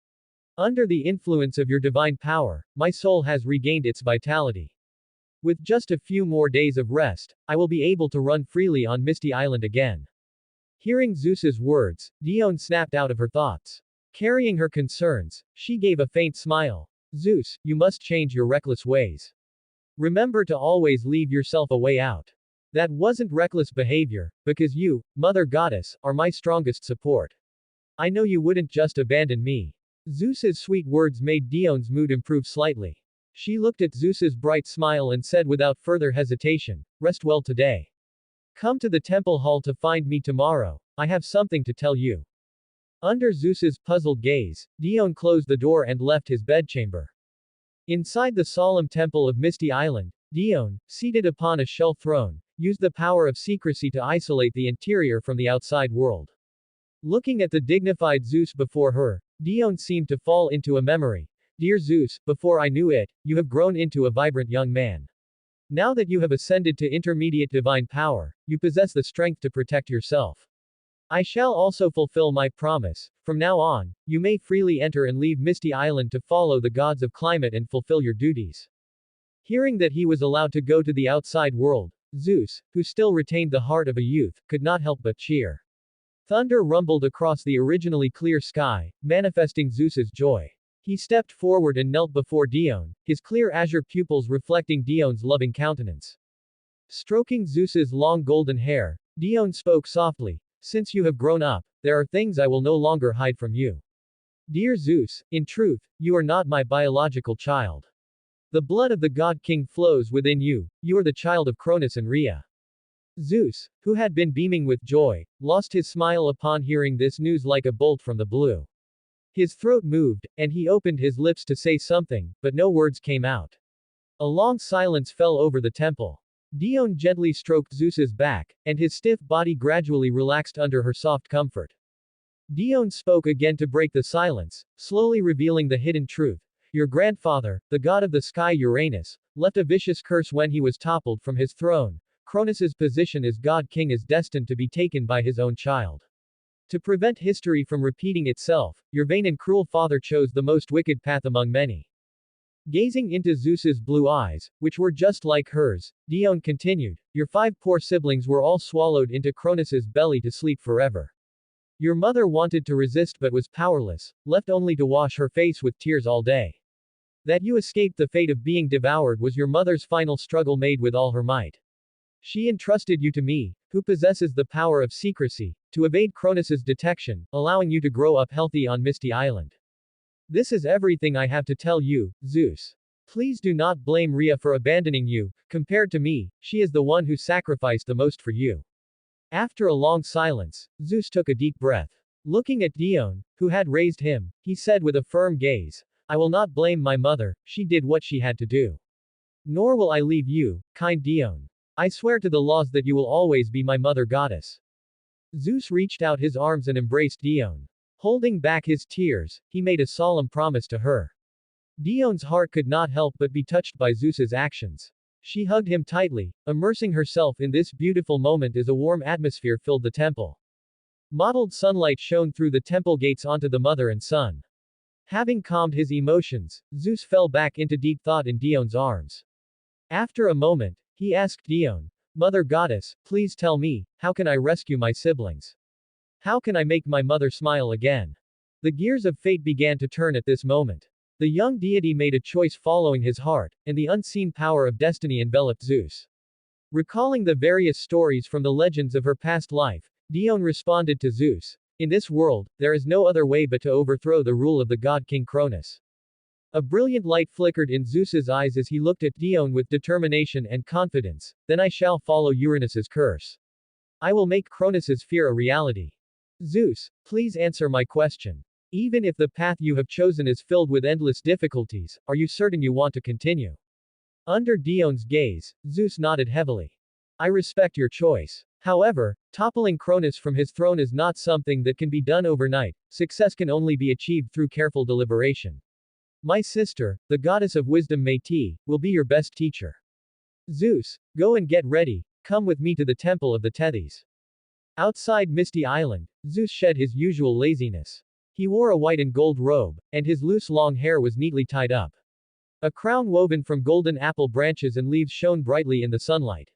Under the influence of your divine power, my soul has regained its vitality. With just a few more days of rest, I will be able to run freely on Misty Island again." Hearing Zeus's words, Dione snapped out of her thoughts. Carrying her concerns, she gave a faint smile. Zeus, you must change your reckless ways. Remember to always leave yourself a way out. That wasn't reckless behavior, because you, Mother Goddess, are my strongest support. I know you wouldn't just abandon me. Zeus's sweet words made Dion's mood improve slightly. She looked at Zeus's bright smile and said without further hesitation, rest well today. Come to the temple hall to find me tomorrow. I have something to tell you. Under Zeus's puzzled gaze, Dione closed the door and left his bedchamber. Inside the solemn temple of Misty Island, Dione, seated upon a shell throne, used the power of secrecy to isolate the interior from the outside world. Looking at the dignified Zeus before her, Dione seemed to fall into a memory. Dear Zeus, before I knew it, you have grown into a vibrant young man. Now that you have ascended to intermediate divine power, you possess the strength to protect yourself. I shall also fulfill my promise. From now on, you may freely enter and leave Misty Island to follow the gods of climate and fulfill your duties. Hearing that he was allowed to go to the outside world, Zeus, who still retained the heart of a youth, could not help but cheer. Thunder rumbled across the originally clear sky, manifesting Zeus's joy. He stepped forward and knelt before Dione, his clear azure pupils reflecting Dione's loving countenance. Stroking Zeus's long golden hair, Dione spoke softly, since you have grown up, there are things I will no longer hide from you. Dear Zeus, in truth, you are not my biological child. The blood of the God King flows within you, you are the child of Cronus and Rhea. Zeus, who had been beaming with joy, lost his smile upon hearing this news like a bolt from the blue. His throat moved, and he opened his lips to say something, but no words came out. A long silence fell over the temple. Dione gently stroked Zeus's back, and his stiff body gradually relaxed under her soft comfort. Dione spoke again to break the silence, slowly revealing the hidden truth. Your grandfather, the god of the sky Uranus, left a vicious curse when he was toppled from his throne. Cronus's position as god king is destined to be taken by his own child. To prevent history from repeating itself, your vain and cruel father chose the most wicked path among many. Gazing into Zeus's blue eyes, which were just like hers, Dione continued, your 5 poor siblings were all swallowed into Cronus's belly to sleep forever. Your mother wanted to resist but was powerless, left only to wash her face with tears all day. That you escaped the fate of being devoured was your mother's final struggle made with all her might. She entrusted you to me, who possesses the power of secrecy, to evade Cronus's detection, allowing you to grow up healthy on Misty Island. This is everything I have to tell you, Zeus. Please do not blame Rhea for abandoning you. Compared to me, she is the one who sacrificed the most for you. After a long silence, Zeus took a deep breath. Looking at Dione, who had raised him, he said with a firm gaze, I will not blame my mother, she did what she had to do. Nor will I leave you, kind Dione. I swear to the laws that you will always be my mother goddess. Zeus reached out his arms and embraced Dione. Holding back his tears, he made a solemn promise to her. Dione's heart could not help but be touched by Zeus's actions. She hugged him tightly, immersing herself in this beautiful moment as a warm atmosphere filled the temple. Mottled sunlight shone through the temple gates onto the mother and son. Having calmed his emotions, Zeus fell back into deep thought in Dione's arms. After a moment, he asked Dione, Mother Goddess, please tell me, how can I rescue my siblings? How can I make my mother smile again? The gears of fate began to turn at this moment. The young deity made a choice following his heart, and the unseen power of destiny enveloped Zeus. Recalling the various stories from the legends of her past life, Dione responded to Zeus, in this world, there is no other way but to overthrow the rule of the god King Cronus. A brilliant light flickered in Zeus's eyes as he looked at Dione with determination and confidence, then I shall follow Uranus's curse. I will make Cronus's fear a reality. Zeus, please answer my question. Even if the path you have chosen is filled with endless difficulties, are you certain you want to continue? Under Dione's gaze, Zeus nodded heavily. I respect your choice. However, toppling Cronus from his throne is not something that can be done overnight. Success can only be achieved through careful deliberation. My sister, the goddess of wisdom Métis, will be your best teacher. Zeus, go and get ready, come with me to the temple of the Tethys. Outside Misty Island, Zeus shed his usual laziness. He wore a white and gold robe, and his loose long hair was neatly tied up. A crown woven from golden apple branches and leaves shone brightly in the sunlight.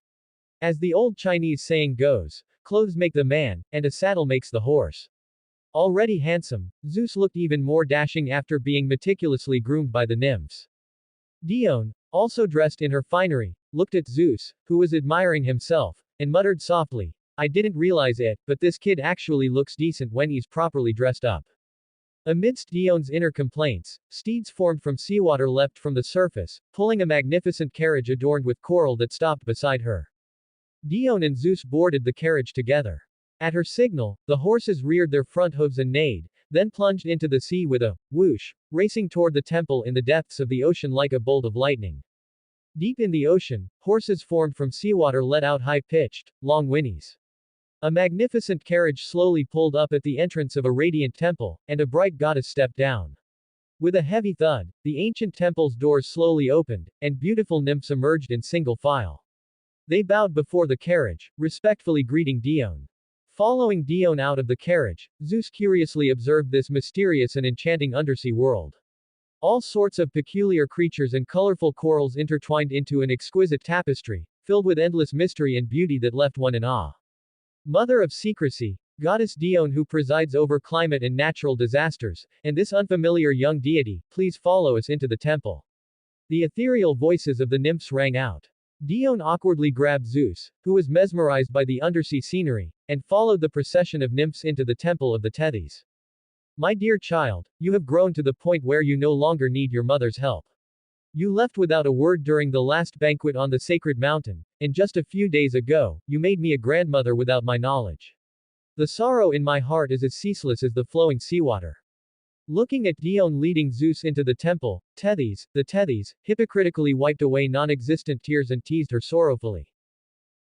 As the old Chinese saying goes, clothes make the man, and a saddle makes the horse. Already handsome, Zeus looked even more dashing after being meticulously groomed by the nymphs. Dione, also dressed in her finery, looked at Zeus, who was admiring himself, and muttered softly, I didn't realize it, but this kid actually looks decent when he's properly dressed up. Amidst Dione's inner complaints, steeds formed from seawater leapt from the surface, pulling a magnificent carriage adorned with coral that stopped beside her. Dione and Zeus boarded the carriage together. At her signal, the horses reared their front hooves and neighed, then plunged into the sea with a whoosh, racing toward the temple in the depths of the ocean like a bolt of lightning. Deep in the ocean, horses formed from seawater let out high-pitched, long whinnies. A magnificent carriage slowly pulled up at the entrance of a radiant temple, and a bright goddess stepped down. With a heavy thud, the ancient temple's doors slowly opened, and beautiful nymphs emerged in single file. They bowed before the carriage, respectfully greeting Dione. Following Dione out of the carriage, Zeus curiously observed this mysterious and enchanting undersea world. All sorts of peculiar creatures and colorful corals intertwined into an exquisite tapestry, filled with endless mystery and beauty that left one in awe. Mother of secrecy, Goddess Dione who presides over climate and natural disasters, and this unfamiliar young deity, please follow us into the temple. The ethereal voices of the nymphs rang out. Dione awkwardly grabbed Zeus, who was mesmerized by the undersea scenery, and followed the procession of nymphs into the temple of the Tethys. My dear child, you have grown to the point where you no longer need your mother's help. You left without a word during the last banquet on the sacred mountain, and just a few days ago, you made me a grandmother without my knowledge. The sorrow in my heart is as ceaseless as the flowing seawater. Looking at Dione leading Zeus into the temple, the Tethys, hypocritically wiped away non-existent tears and teased her sorrowfully.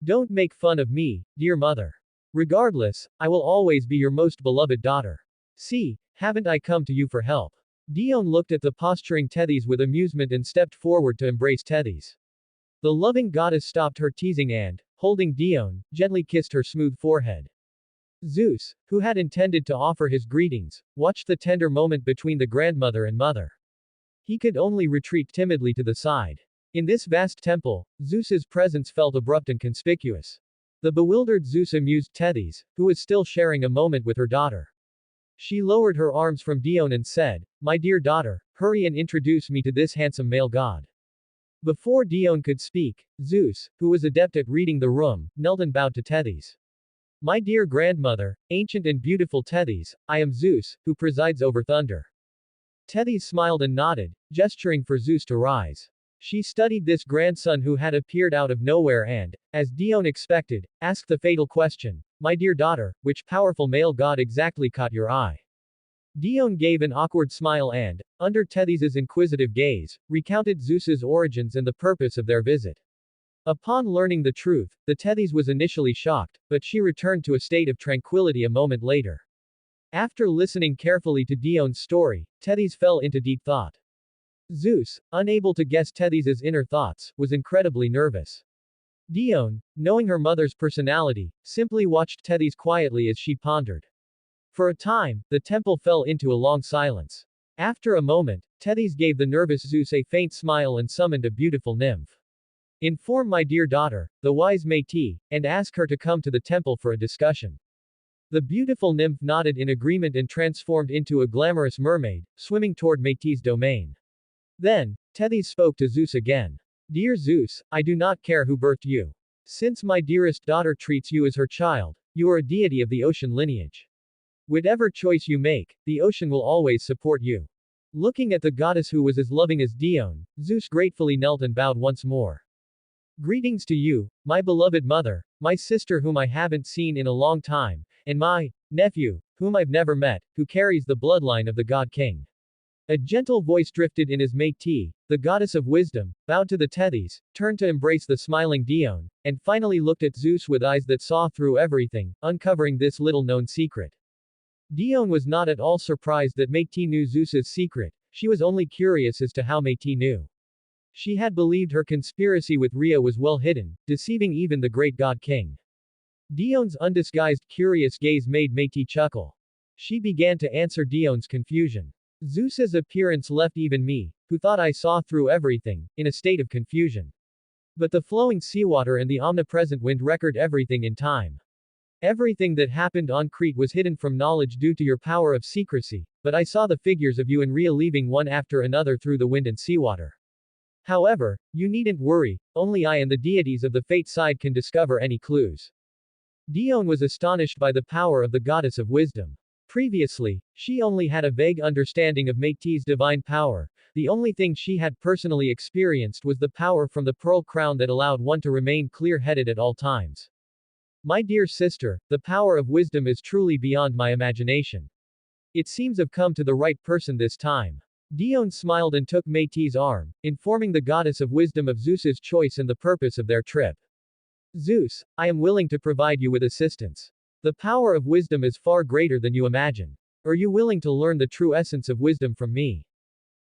Don't make fun of me, dear mother. Regardless, I will always be your most beloved daughter. See, haven't I come to you for help? Dione looked at the posturing Tethys with amusement and stepped forward to embrace Tethys. The loving goddess stopped her teasing and, holding Dione, gently kissed her smooth forehead. Zeus, who had intended to offer his greetings, watched the tender moment between the grandmother and mother. He could only retreat timidly to the side. In this vast temple, Zeus's presence felt abrupt and conspicuous. The bewildered Zeus amused Tethys, who was still sharing a moment with her daughter. She lowered her arms from Dione and said, My dear daughter, hurry and introduce me to this handsome male god. Before Dione could speak, Zeus, who was adept at reading the room, knelt and bowed to Tethys. My dear grandmother, ancient and beautiful Tethys, I am Zeus, who presides over thunder. Tethys smiled and nodded, gesturing for Zeus to rise. She studied this grandson who had appeared out of nowhere and, as Dione expected, asked the fatal question, My dear daughter, which powerful male god exactly caught your eye? Dione gave an awkward smile and, under Tethys's inquisitive gaze, recounted Zeus's origins and the purpose of their visit. Upon learning the truth, the Tethys was initially shocked, but she returned to a state of tranquility a moment later. After listening carefully to Dione's story, Tethys fell into deep thought. Zeus, unable to guess Tethys's inner thoughts, was incredibly nervous. Dione, knowing her mother's personality, simply watched Tethys quietly as she pondered. For a time, the temple fell into a long silence. After a moment, Tethys gave the nervous Zeus a faint smile and summoned a beautiful nymph. Inform my dear daughter, the wise Métis, and ask her to come to the temple for a discussion. The beautiful nymph nodded in agreement and transformed into a glamorous mermaid, swimming toward Métis' domain. Then, Tethys spoke to Zeus again. Dear Zeus, I do not care who birthed you. Since my dearest daughter treats you as her child, you are a deity of the ocean lineage. Whatever choice you make, the ocean will always support you. Looking at the goddess who was as loving as Dione, Zeus gratefully knelt and bowed once more. Greetings to you, my beloved mother, my sister whom I haven't seen in a long time, and my nephew, whom I've never met, who carries the bloodline of the god king. A gentle voice drifted in as Métis, the goddess of wisdom, bowed to the Tethys, turned to embrace the smiling Dione, and finally looked at Zeus with eyes that saw through everything, uncovering this little-known secret. Dione was not at all surprised that Métis knew Zeus's secret, she was only curious as to how Métis knew. She had believed her conspiracy with Rhea was well hidden, deceiving even the great god king. Dione's undisguised curious gaze made Métis chuckle. She began to answer Dione's confusion. Zeus's appearance left even me, who thought I saw through everything, in a state of confusion. But the flowing seawater and the omnipresent wind record everything in time. Everything that happened on Crete was hidden from knowledge due to your power of secrecy, but I saw the figures of you and Rhea leaving one after another through the wind and seawater. However, you needn't worry, only I and the deities of the fate side can discover any clues. Dione was astonished by the power of the goddess of wisdom. Previously, she only had a vague understanding of Métis' divine power. The only thing she had personally experienced was the power from the pearl crown that allowed one to remain clear-headed at all times. My dear sister, the power of wisdom is truly beyond my imagination. It seems I've come to the right person this time. Dione smiled and took Métis' arm, informing the goddess of wisdom of Zeus's choice and the purpose of their trip. Zeus, I am willing to provide you with assistance. The power of wisdom is far greater than you imagine. Are you willing to learn the true essence of wisdom from me?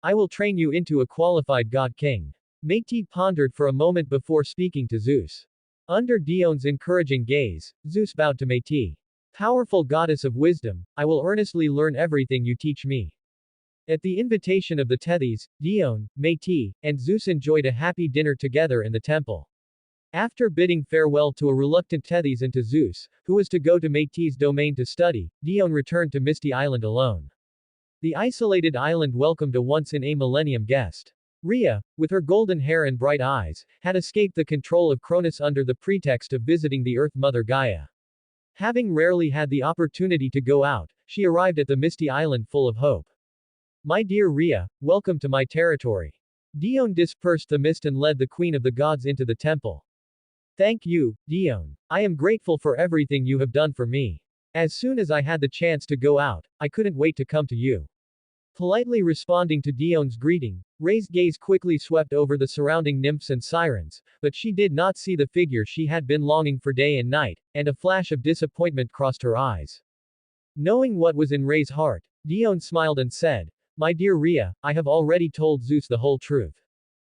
I will train you into a qualified god king. Métis pondered for a moment before speaking to Zeus. Under Dione's encouraging gaze, Zeus bowed to Métis. Powerful goddess of wisdom, I will earnestly learn everything you teach me. At the invitation of the Tethys, Dione, Métis, and Zeus enjoyed a happy dinner together in the temple. After bidding farewell to a reluctant Tethys and to Zeus, who was to go to Métis' domain to study, Dione returned to Misty Island alone. The isolated island welcomed a once-in-a-millennium guest. Rhea, with her golden hair and bright eyes, had escaped the control of Cronus under the pretext of visiting the Earth Mother Gaia. Having rarely had the opportunity to go out, she arrived at the Misty Island full of hope. My dear Rhea, welcome to my territory. Dione dispersed the mist and led the Queen of the Gods into the temple. Thank you, Dione. I am grateful for everything you have done for me. As soon as I had the chance to go out, I couldn't wait to come to you. Politely responding to Dione's greeting, Rhea's gaze quickly swept over the surrounding nymphs and sirens, but she did not see the figure she had been longing for day and night, and a flash of disappointment crossed her eyes. Knowing what was in Rhea's heart, Dione smiled and said, My dear Rhea, I have already told Zeus the whole truth.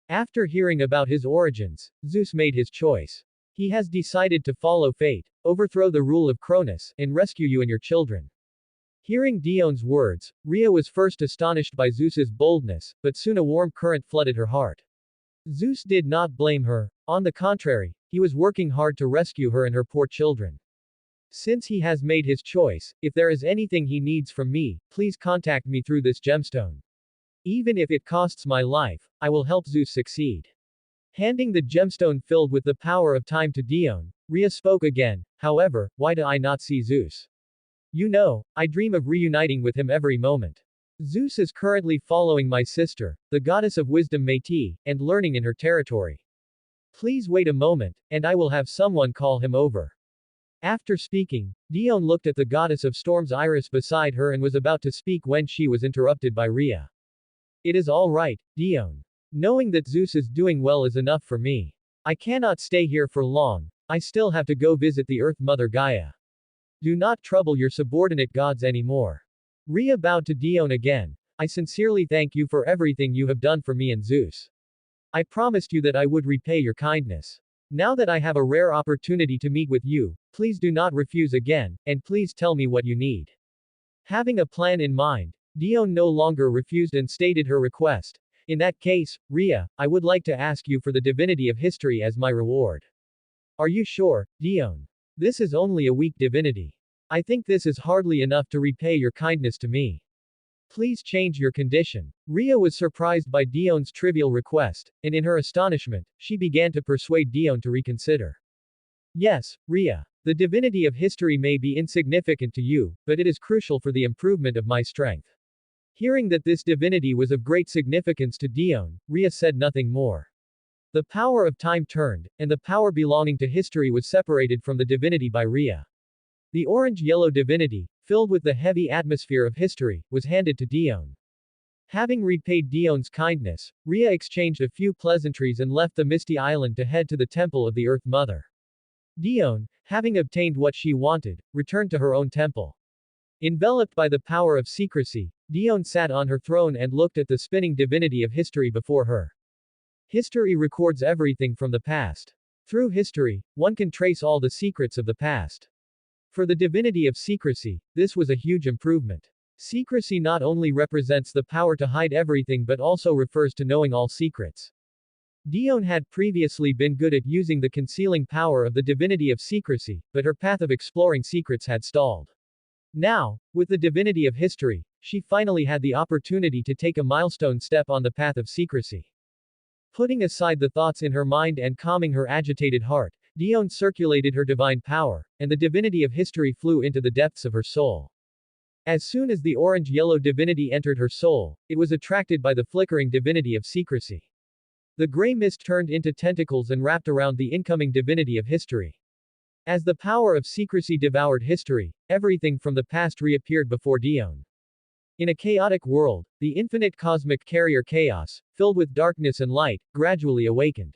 After hearing about his origins, Zeus made his choice. He has decided to follow fate, overthrow the rule of Cronus, and rescue you and your children. Hearing Dione's words, Rhea was first astonished by Zeus's boldness, but soon a warm current flooded her heart. Zeus did not blame her. On the contrary, he was working hard to rescue her and her poor children. Since he has made his choice, if there is anything he needs from me, please contact me through this gemstone. Even if it costs my life, I will help Zeus succeed. Handing the gemstone filled with the power of time to Dione, Rhea spoke again, however, why do I not see Zeus? You know, I dream of reuniting with him every moment. Zeus is currently following my sister, the goddess of wisdom Métis, and learning in her territory. Please wait a moment, and I will have someone call him over. After speaking, Dione looked at the goddess of storms Iris beside her and was about to speak when she was interrupted by Rhea. It is all right, Dione. Knowing that Zeus is doing well is enough for me. I cannot stay here for long, I still have to go visit the Earth Mother Gaia. Do not trouble your subordinate gods anymore. Rhea bowed to Dione again. I sincerely thank you for everything you have done for me and Zeus. I promised you that I would repay your kindness. Now that I have a rare opportunity to meet with you, please do not refuse again, and please tell me what you need. Having a plan in mind, Dione no longer refused and stated her request. In that case, Rhea, I would like to ask you for the divinity of history as my reward. Are you sure, Dione? This is only a weak divinity. I think this is hardly enough to repay your kindness to me. Please change your condition. Rhea was surprised by Dione's trivial request, and in her astonishment, she began to persuade Dione to reconsider. Yes, Rhea. The divinity of history may be insignificant to you, but it is crucial for the improvement of my strength. Hearing that this divinity was of great significance to Dione, Rhea said nothing more. The power of time turned, and the power belonging to history was separated from the divinity by Rhea. The orange-yellow divinity, filled with the heavy atmosphere of history, was handed to Dione. Having repaid Dione's kindness, Rhea exchanged a few pleasantries and left the Misty Island to head to the temple of the Earth Mother. Dione, having obtained what she wanted, returned to her own temple. Enveloped by the power of secrecy, Dione sat on her throne and looked at the spinning divinity of history before her. History records everything from the past. Through history, one can trace all the secrets of the past. For the divinity of secrecy, this was a huge improvement. Secrecy not only represents the power to hide everything but also refers to knowing all secrets. Dione had previously been good at using the concealing power of the divinity of secrecy, but her path of exploring secrets had stalled. Now, with the divinity of history, she finally had the opportunity to take a milestone step on the path of secrecy. Putting aside the thoughts in her mind and calming her agitated heart, Dione circulated her divine power, and the divinity of history flew into the depths of her soul. As soon as the orange-yellow divinity entered her soul, it was attracted by the flickering divinity of secrecy. The gray mist turned into tentacles and wrapped around the incoming divinity of history. As the power of secrecy devoured history, everything from the past reappeared before Dione. In a chaotic world, the infinite cosmic carrier chaos, filled with darkness and light, gradually awakened.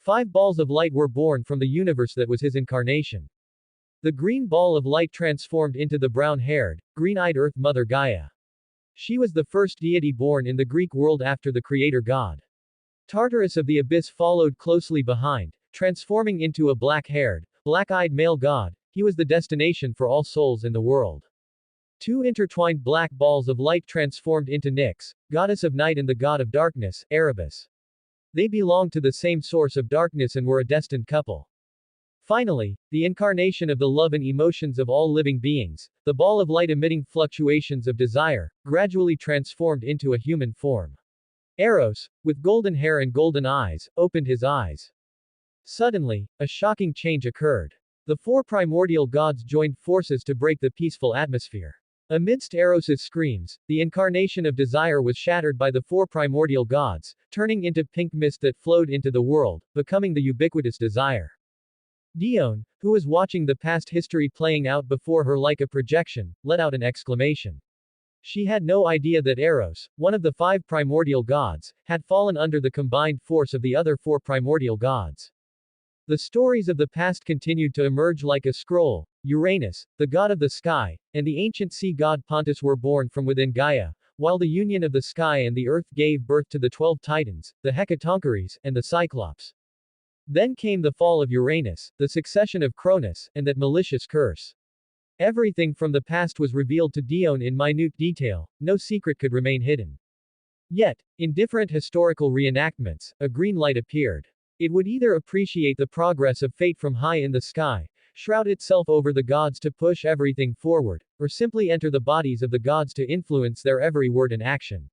5 balls of light were born from the universe that was his incarnation. The green ball of light transformed into the brown-haired, green-eyed Earth Mother Gaia. She was the first deity born in the Greek world after the creator god. Tartarus of the Abyss followed closely behind, transforming into a black-haired, black-eyed male god. He was the destination for all souls in the world. 2 intertwined black balls of light transformed into Nyx, goddess of night and the god of darkness, Erebus. They belonged to the same source of darkness and were a destined couple. Finally, the incarnation of the love and emotions of all living beings, the ball of light emitting fluctuations of desire, gradually transformed into a human form. Eros, with golden hair and golden eyes, opened his eyes. Suddenly, a shocking change occurred. The 4 primordial gods joined forces to break the peaceful atmosphere. Amidst Eros's screams, the incarnation of desire was shattered by the 4 primordial gods, turning into pink mist that flowed into the world, becoming the ubiquitous desire. Dione, who was watching the past history playing out before her like a projection, let out an exclamation. She had no idea that Eros, one of the 5 primordial gods, had fallen under the combined force of the other 4 primordial gods. The stories of the past continued to emerge like a scroll. Uranus, the god of the sky, and the ancient sea god Pontus were born from within Gaia, while the union of the sky and the earth gave birth to the 12 titans, the Hecatoncheires, and the Cyclops. Then came the fall of Uranus, the succession of Cronus, and that malicious curse. Everything from the past was revealed to Dione in minute detail, no secret could remain hidden. Yet, in different historical reenactments, a green light appeared. It would either appreciate the progress of fate from high in the sky, shroud itself over the gods to push everything forward, or simply enter the bodies of the gods to influence their every word and action.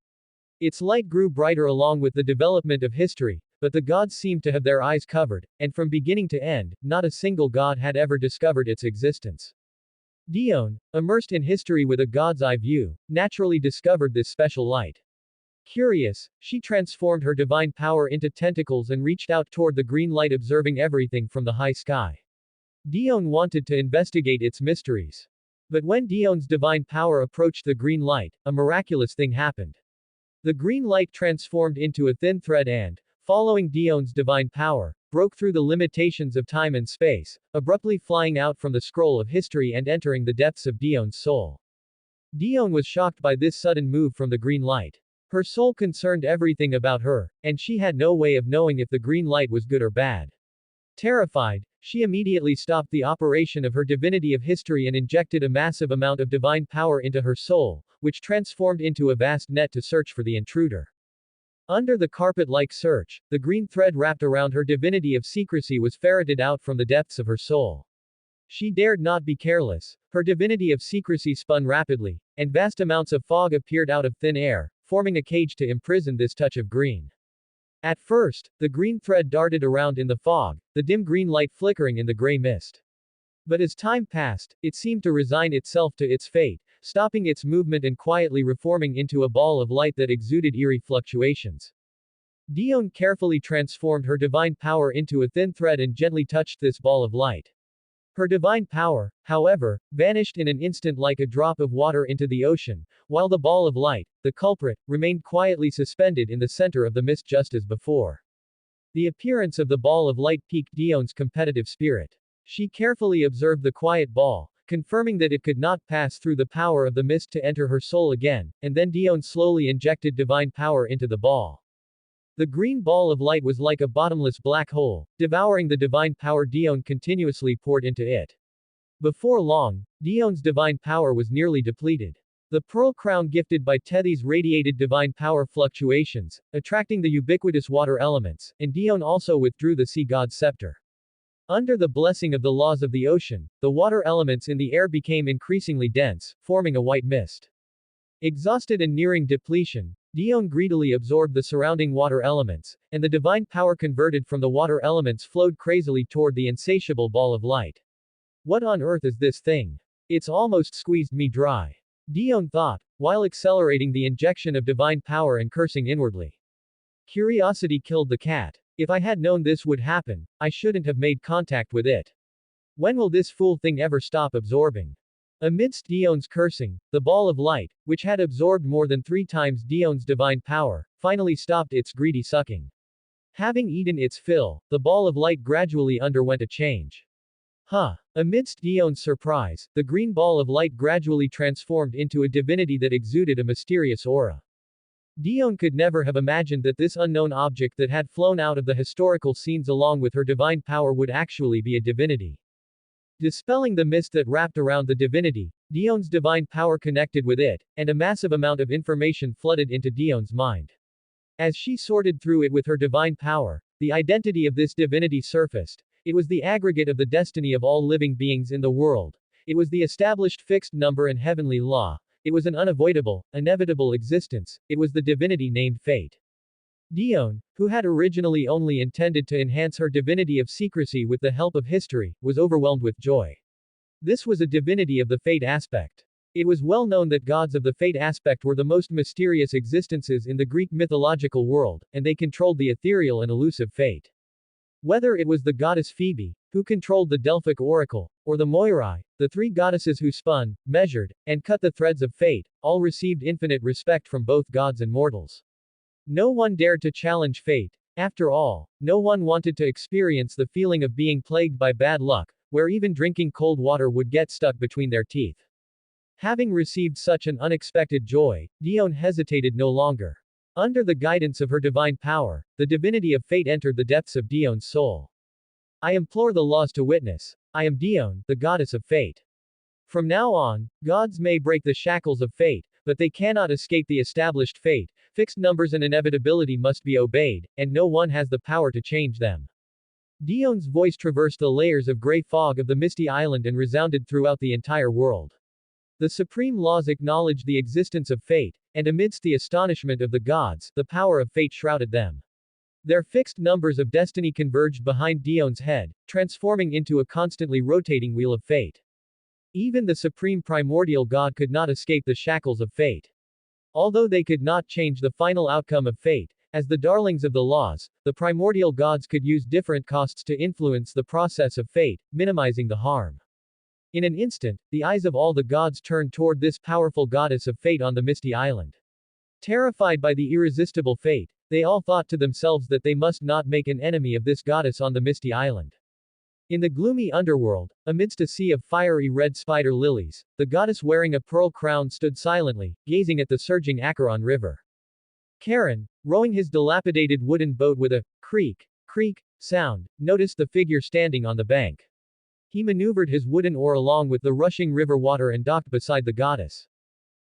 Its light grew brighter along with the development of history, but the gods seemed to have their eyes covered, and from beginning to end, not a single god had ever discovered its existence. Dione, immersed in history with a god's eye view, naturally discovered this special light. Curious, she transformed her divine power into tentacles and reached out toward the green light, observing everything from the high sky. Dione wanted to investigate its mysteries. But when Dione's divine power approached the green light, a miraculous thing happened. The green light transformed into a thin thread and, following Dione's divine power, broke through the limitations of time and space, abruptly flying out from the scroll of history and entering the depths of Dione's soul. Dione was shocked by this sudden move from the green light. Her soul concerned everything about her, and she had no way of knowing if the green light was good or bad. Terrified, she immediately stopped the operation of her divinity of history and injected a massive amount of divine power into her soul, which transformed into a vast net to search for the intruder. Under the carpet-like search, the green thread wrapped around her divinity of secrecy was ferreted out from the depths of her soul. She dared not be careless. Her divinity of secrecy spun rapidly, and vast amounts of fog appeared out of thin air, forming a cage to imprison this touch of green. At first, the green thread darted around in the fog, the dim green light flickering in the gray mist. But as time passed, it seemed to resign itself to its fate, stopping its movement and quietly reforming into a ball of light that exuded eerie fluctuations. Dione carefully transformed her divine power into a thin thread and gently touched this ball of light. Her divine power, however, vanished in an instant like a drop of water into the ocean, while the ball of light, the culprit, remained quietly suspended in the center of the mist just as before. The appearance of the ball of light piqued Dione's competitive spirit. She carefully observed the quiet ball, confirming that it could not pass through the power of the mist to enter her soul again, and then Dione slowly injected divine power into the ball. The green ball of light was like a bottomless black hole, devouring the divine power Dione continuously poured into it. Before long, Dione's divine power was nearly depleted. The pearl crown gifted by Tethys radiated divine power fluctuations, attracting the ubiquitous water elements, and Dione also withdrew the sea god's scepter. Under the blessing of the laws of the ocean, the water elements in the air became increasingly dense, forming a white mist. Exhausted and nearing depletion, Dione greedily absorbed the surrounding water elements, and the divine power converted from the water elements flowed crazily toward the insatiable ball of light. What on earth is this thing? It's almost squeezed me dry. Dione thought, while accelerating the injection of divine power and cursing inwardly. Curiosity killed the cat. If I had known this would happen, I shouldn't have made contact with it. When will this fool thing ever stop absorbing? Amidst Dion's cursing, the ball of light, which had absorbed more than 3 times Dion's divine power, finally stopped its greedy sucking. Having eaten its fill, the ball of light gradually underwent a change. Amidst Dion's surprise, the green ball of light gradually transformed into a divinity that exuded a mysterious aura. Dione could never have imagined that this unknown object that had flown out of the historical scenes along with her divine power would actually be a divinity. Dispelling the mist that wrapped around the divinity, Dion's divine power connected with it, and a massive amount of information flooded into Dion's mind. As she sorted through it with her divine power, the identity of this divinity surfaced. It was the aggregate of the destiny of all living beings in the world. It was the established fixed number and heavenly law. It was an unavoidable, inevitable existence. It was the divinity named Fate. Dione, who had originally only intended to enhance her divinity of secrecy with the help of history, was overwhelmed with joy. This was a divinity of the Fate aspect. It was well known that gods of the Fate aspect were the most mysterious existences in the Greek mythological world, and they controlled the ethereal and elusive fate. Whether it was the goddess Phoebe, who controlled the Delphic oracle, or the Moirai, the 3 goddesses who spun, measured, and cut the threads of fate, all received infinite respect from both gods and mortals. No one dared to challenge fate. After all, no one wanted to experience the feeling of being plagued by bad luck, where even drinking cold water would get stuck between their teeth. Having received such an unexpected joy, Dione hesitated no longer. Under the guidance of her divine power, the divinity of fate entered the depths of Dion's soul. I implore the laws to witness. I am Dione, the goddess of fate. From now on, gods may break the shackles of fate, but they cannot escape the established fate. Fixed numbers and inevitability must be obeyed, and no one has the power to change them. Dion's voice traversed the layers of gray fog of the misty island and resounded throughout the entire world. The supreme laws acknowledged the existence of fate, and amidst the astonishment of the gods, the power of fate shrouded them. Their fixed numbers of destiny converged behind Dion's head, transforming into a constantly rotating wheel of fate. Even the supreme primordial god could not escape the shackles of fate. Although they could not change the final outcome of fate, as the darlings of the laws, the primordial gods could use different costs to influence the process of fate, minimizing the harm. In an instant, the eyes of all the gods turned toward this powerful goddess of fate on the misty island. Terrified by the irresistible fate, they all thought to themselves that they must not make an enemy of this goddess on the misty island. In the gloomy underworld, amidst a sea of fiery red spider lilies, the goddess wearing a pearl crown stood silently, gazing at the surging Acheron River. Charon, rowing his dilapidated wooden boat with a creak sound, noticed the figure standing on the bank. He maneuvered his wooden oar along with the rushing river water and docked beside the goddess.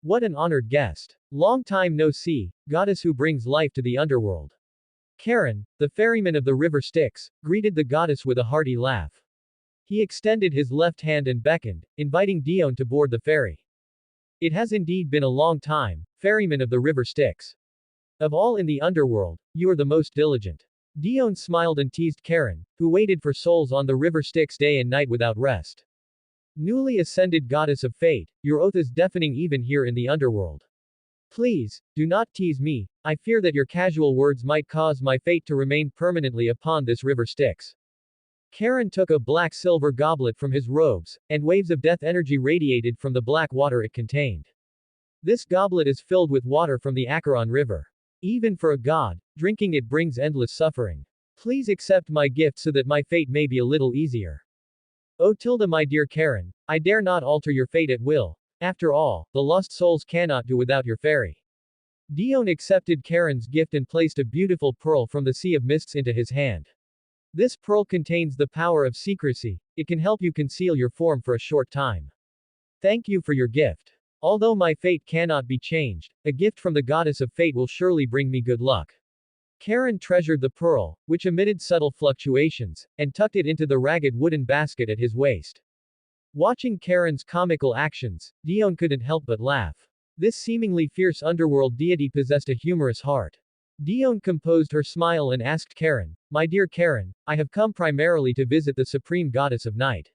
What an honored guest. Long time no see, goddess who brings life to the underworld. Charon, the ferryman of the river Styx, greeted the goddess with a hearty laugh. He extended his left hand and beckoned, inviting Dione to board the ferry. It has indeed been a long time, ferryman of the river Styx. Of all in the underworld, you are the most diligent. Dione smiled and teased Charon, who waited for souls on the river Styx day and night without rest. Newly ascended goddess of fate, your oath is deafening even here in the underworld. Please, do not tease me, I fear that your casual words might cause my fate to remain permanently upon this river Styx. Charon took a black-silver goblet from his robes, and waves of death energy radiated from the black water it contained. This goblet is filled with water from the Acheron River. Even for a god, drinking it brings endless suffering. Please accept my gift so that my fate may be a little easier. Oh tilde my dear Charon, I dare not alter your fate at will. After all, the lost souls cannot do without your ferry. Dione accepted Charon's gift and placed a beautiful pearl from the sea of mists into his hand. This pearl contains the power of secrecy. It can help you conceal your form for a short time. Thank you for your gift. Although my fate cannot be changed, a gift from the goddess of fate will surely bring me good luck. Karen treasured the pearl, which emitted subtle fluctuations, and tucked it into the ragged wooden basket at his waist. Watching Karen's comical actions, Dion couldn't help but laugh. This seemingly fierce underworld deity possessed a humorous heart. Dion composed her smile and asked Karen, "My dear Karen, I have come primarily to visit the supreme goddess of night.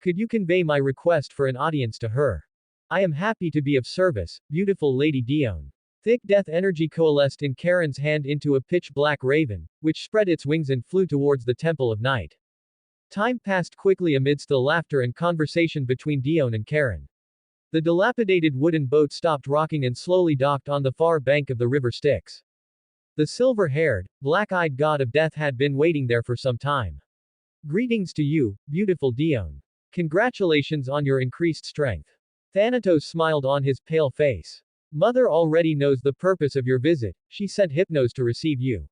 Could you convey my request for an audience to her? I am happy to be of service, beautiful Lady Dion." Thick death energy coalesced in Karen's hand into a pitch-black raven, which spread its wings and flew towards the Temple of Night. Time passed quickly amidst the laughter and conversation between Dion and Karen. The dilapidated wooden boat stopped rocking and slowly docked on the far bank of the river Styx. The silver-haired, black-eyed god of death had been waiting there for some time. "Greetings to you, beautiful Dion. Congratulations on your increased strength." Thanatos smiled on his pale face. "Mother already knows the purpose of your visit, she sent Hypnos to receive you.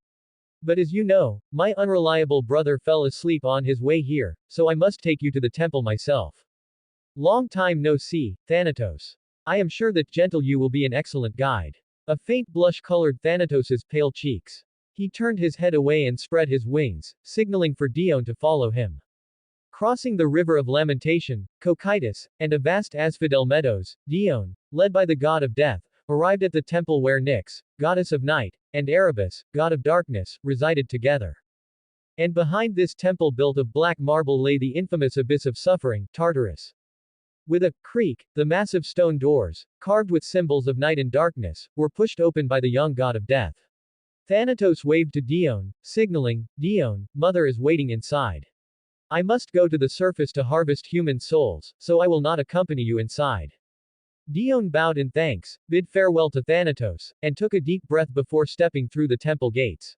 But as you know, my unreliable brother fell asleep on his way here, so I must take you to the temple myself. Long time no see, Thanatos. I am sure that gentle you will be an excellent guide." A faint blush colored Thanatos's pale cheeks. He turned his head away and spread his wings, signaling for Dion to follow him. Crossing the river of lamentation, Cocytus, and a vast asphodel meadows, Dion, led by the god of death, arrived at the temple where Nyx, goddess of night, and Erebus, god of darkness, resided together. And behind this temple built of black marble lay the infamous abyss of suffering, Tartarus. With a creak, the massive stone doors, carved with symbols of night and darkness, were pushed open by the young god of death. Thanatos waved to Dion, signaling, "Dion, mother is waiting inside. I must go to the surface to harvest human souls, so I will not accompany you inside." Dion bowed in thanks, bid farewell to Thanatos, and took a deep breath before stepping through the temple gates.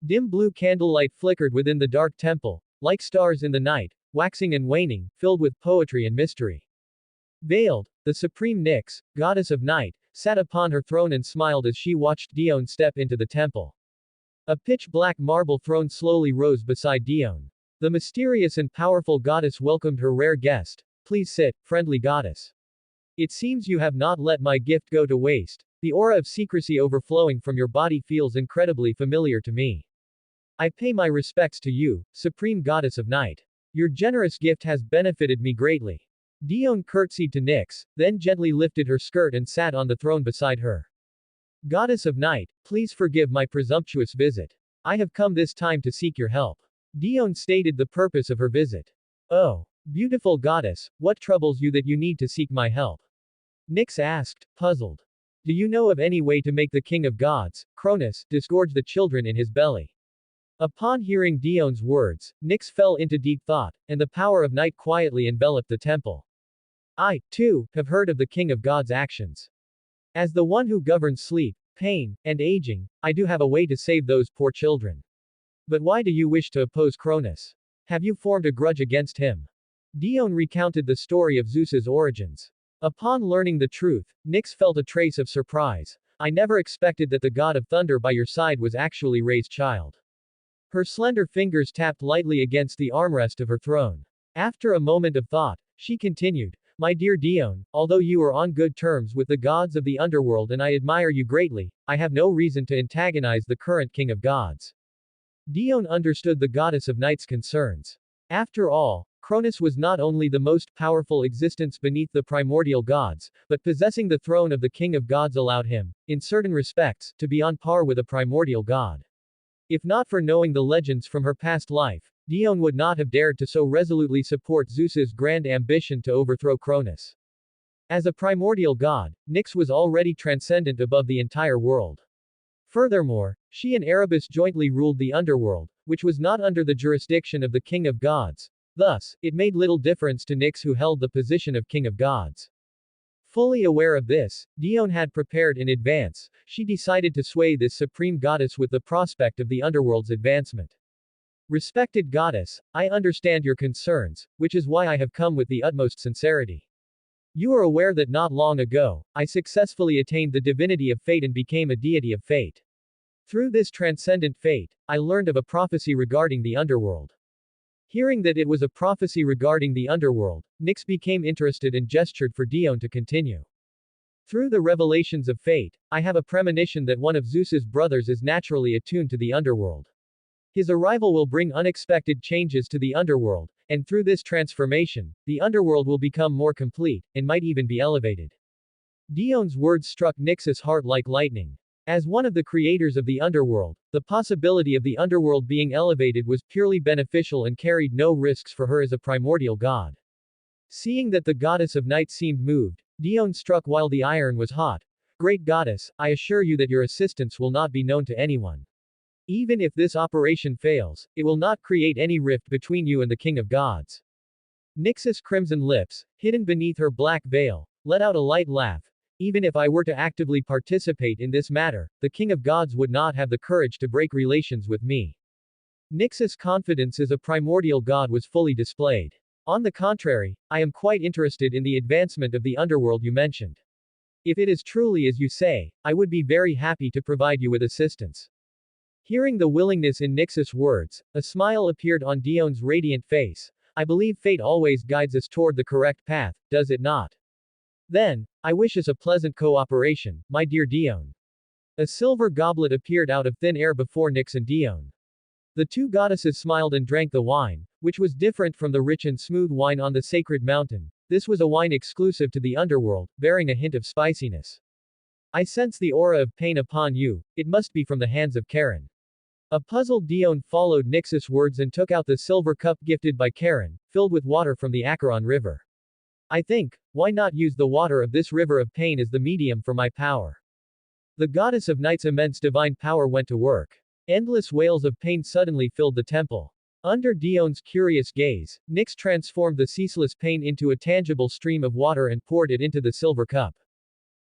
Dim blue candlelight flickered within the dark temple, like stars in the night, waxing and waning, filled with poetry and mystery. Veiled, the supreme Nyx, goddess of night, sat upon her throne and smiled as she watched Dion step into the temple. A pitch-black marble throne slowly rose beside Dion. The mysterious and powerful goddess welcomed her rare guest. "Please sit, friendly goddess. It seems you have not let my gift go to waste. The aura of secrecy overflowing from your body feels incredibly familiar to me. I pay my respects to you, supreme goddess of night. Your generous gift has benefited me greatly." Dion curtsied to Nyx, then gently lifted her skirt and sat on the throne beside her. "Goddess of night, please forgive my presumptuous visit. I have come this time to seek your help." Dion stated the purpose of her visit. "Oh, beautiful goddess, what troubles you that you need to seek my help?" Nyx asked, puzzled. "Do you know of any way to make the king of gods, Cronus, disgorge the children in his belly?" Upon hearing Dion's words, Nyx fell into deep thought, and the power of night quietly enveloped the temple. "I, too, have heard of the king of gods' actions. As the one who governs sleep, pain, and aging, I do have a way to save those poor children. But why do you wish to oppose Cronus? Have you formed a grudge against him?" Dion recounted the story of Zeus's origins. Upon learning the truth, Nyx felt a trace of surprise. "I never expected that the god of thunder by your side was actually Ray's child." Her slender fingers tapped lightly against the armrest of her throne. After a moment of thought, she continued, "My dear Dion, although you are on good terms with the gods of the underworld and I admire you greatly, I have no reason to antagonize the current king of gods." Dion understood the goddess of night's concerns. After all, Cronus was not only the most powerful existence beneath the primordial gods, but possessing the throne of the king of gods allowed him, in certain respects, to be on par with a primordial god. If not for knowing the legends from her past life, Dion would not have dared to so resolutely support Zeus's grand ambition to overthrow Cronus. As a primordial god, Nyx was already transcendent above the entire world. Furthermore, she and Erebus jointly ruled the underworld, which was not under the jurisdiction of the king of gods. Thus, it made little difference to Nyx who held the position of king of gods. Fully aware of this, Dion had prepared in advance. She decided to sway this supreme goddess with the prospect of the underworld's advancement. "Respected goddess, I understand your concerns, which is why I have come with the utmost sincerity. You are aware that not long ago, I successfully attained the divinity of fate and became a deity of fate. Through this transcendent fate, I learned of a prophecy regarding the underworld." Hearing that it was a prophecy regarding the underworld, Nyx became interested and gestured for Dion to continue. Through the revelations of fate, I have a premonition that one of Zeus's brothers is naturally attuned to the underworld. His arrival will bring unexpected changes to the underworld, and through this transformation, the underworld will become more complete, and might even be elevated. Dion's words struck Nyx's heart like lightning. As one of the creators of the underworld, the possibility of the underworld being elevated was purely beneficial and carried no risks for her as a primordial god. Seeing that the goddess of night seemed moved, Dione struck while the iron was hot. Great goddess, I assure you that your assistance will not be known to anyone. Even if this operation fails, it will not create any rift between you and the king of gods. Nyx's crimson lips, hidden beneath her black veil, let out a light laugh. Even if I were to actively participate in this matter, the king of gods would not have the courage to break relations with me. Nyx's confidence as a primordial god was fully displayed. On the contrary, I am quite interested in the advancement of the underworld you mentioned. If it is truly as you say, I would be very happy to provide you with assistance. Hearing the willingness in Nyx's words, a smile appeared on Dion's radiant face. I believe fate always guides us toward the correct path, does it not? Then, I wish us a pleasant cooperation, my dear Dione. A silver goblet appeared out of thin air before Nyx and Dione. The two goddesses smiled and drank the wine, which was different from the rich and smooth wine on the sacred mountain. This was a wine exclusive to the underworld, bearing a hint of spiciness. I sense the aura of pain upon you, it must be from the hands of Charon. A puzzled Dione followed Nyx's words and took out the silver cup gifted by Charon, filled with water from the Acheron River. I think, why not use the water of this river of pain as the medium for my power? The goddess of night's immense divine power went to work. Endless wails of pain suddenly filled the temple. Under Dion's curious gaze, Nyx transformed the ceaseless pain into a tangible stream of water and poured it into the silver cup.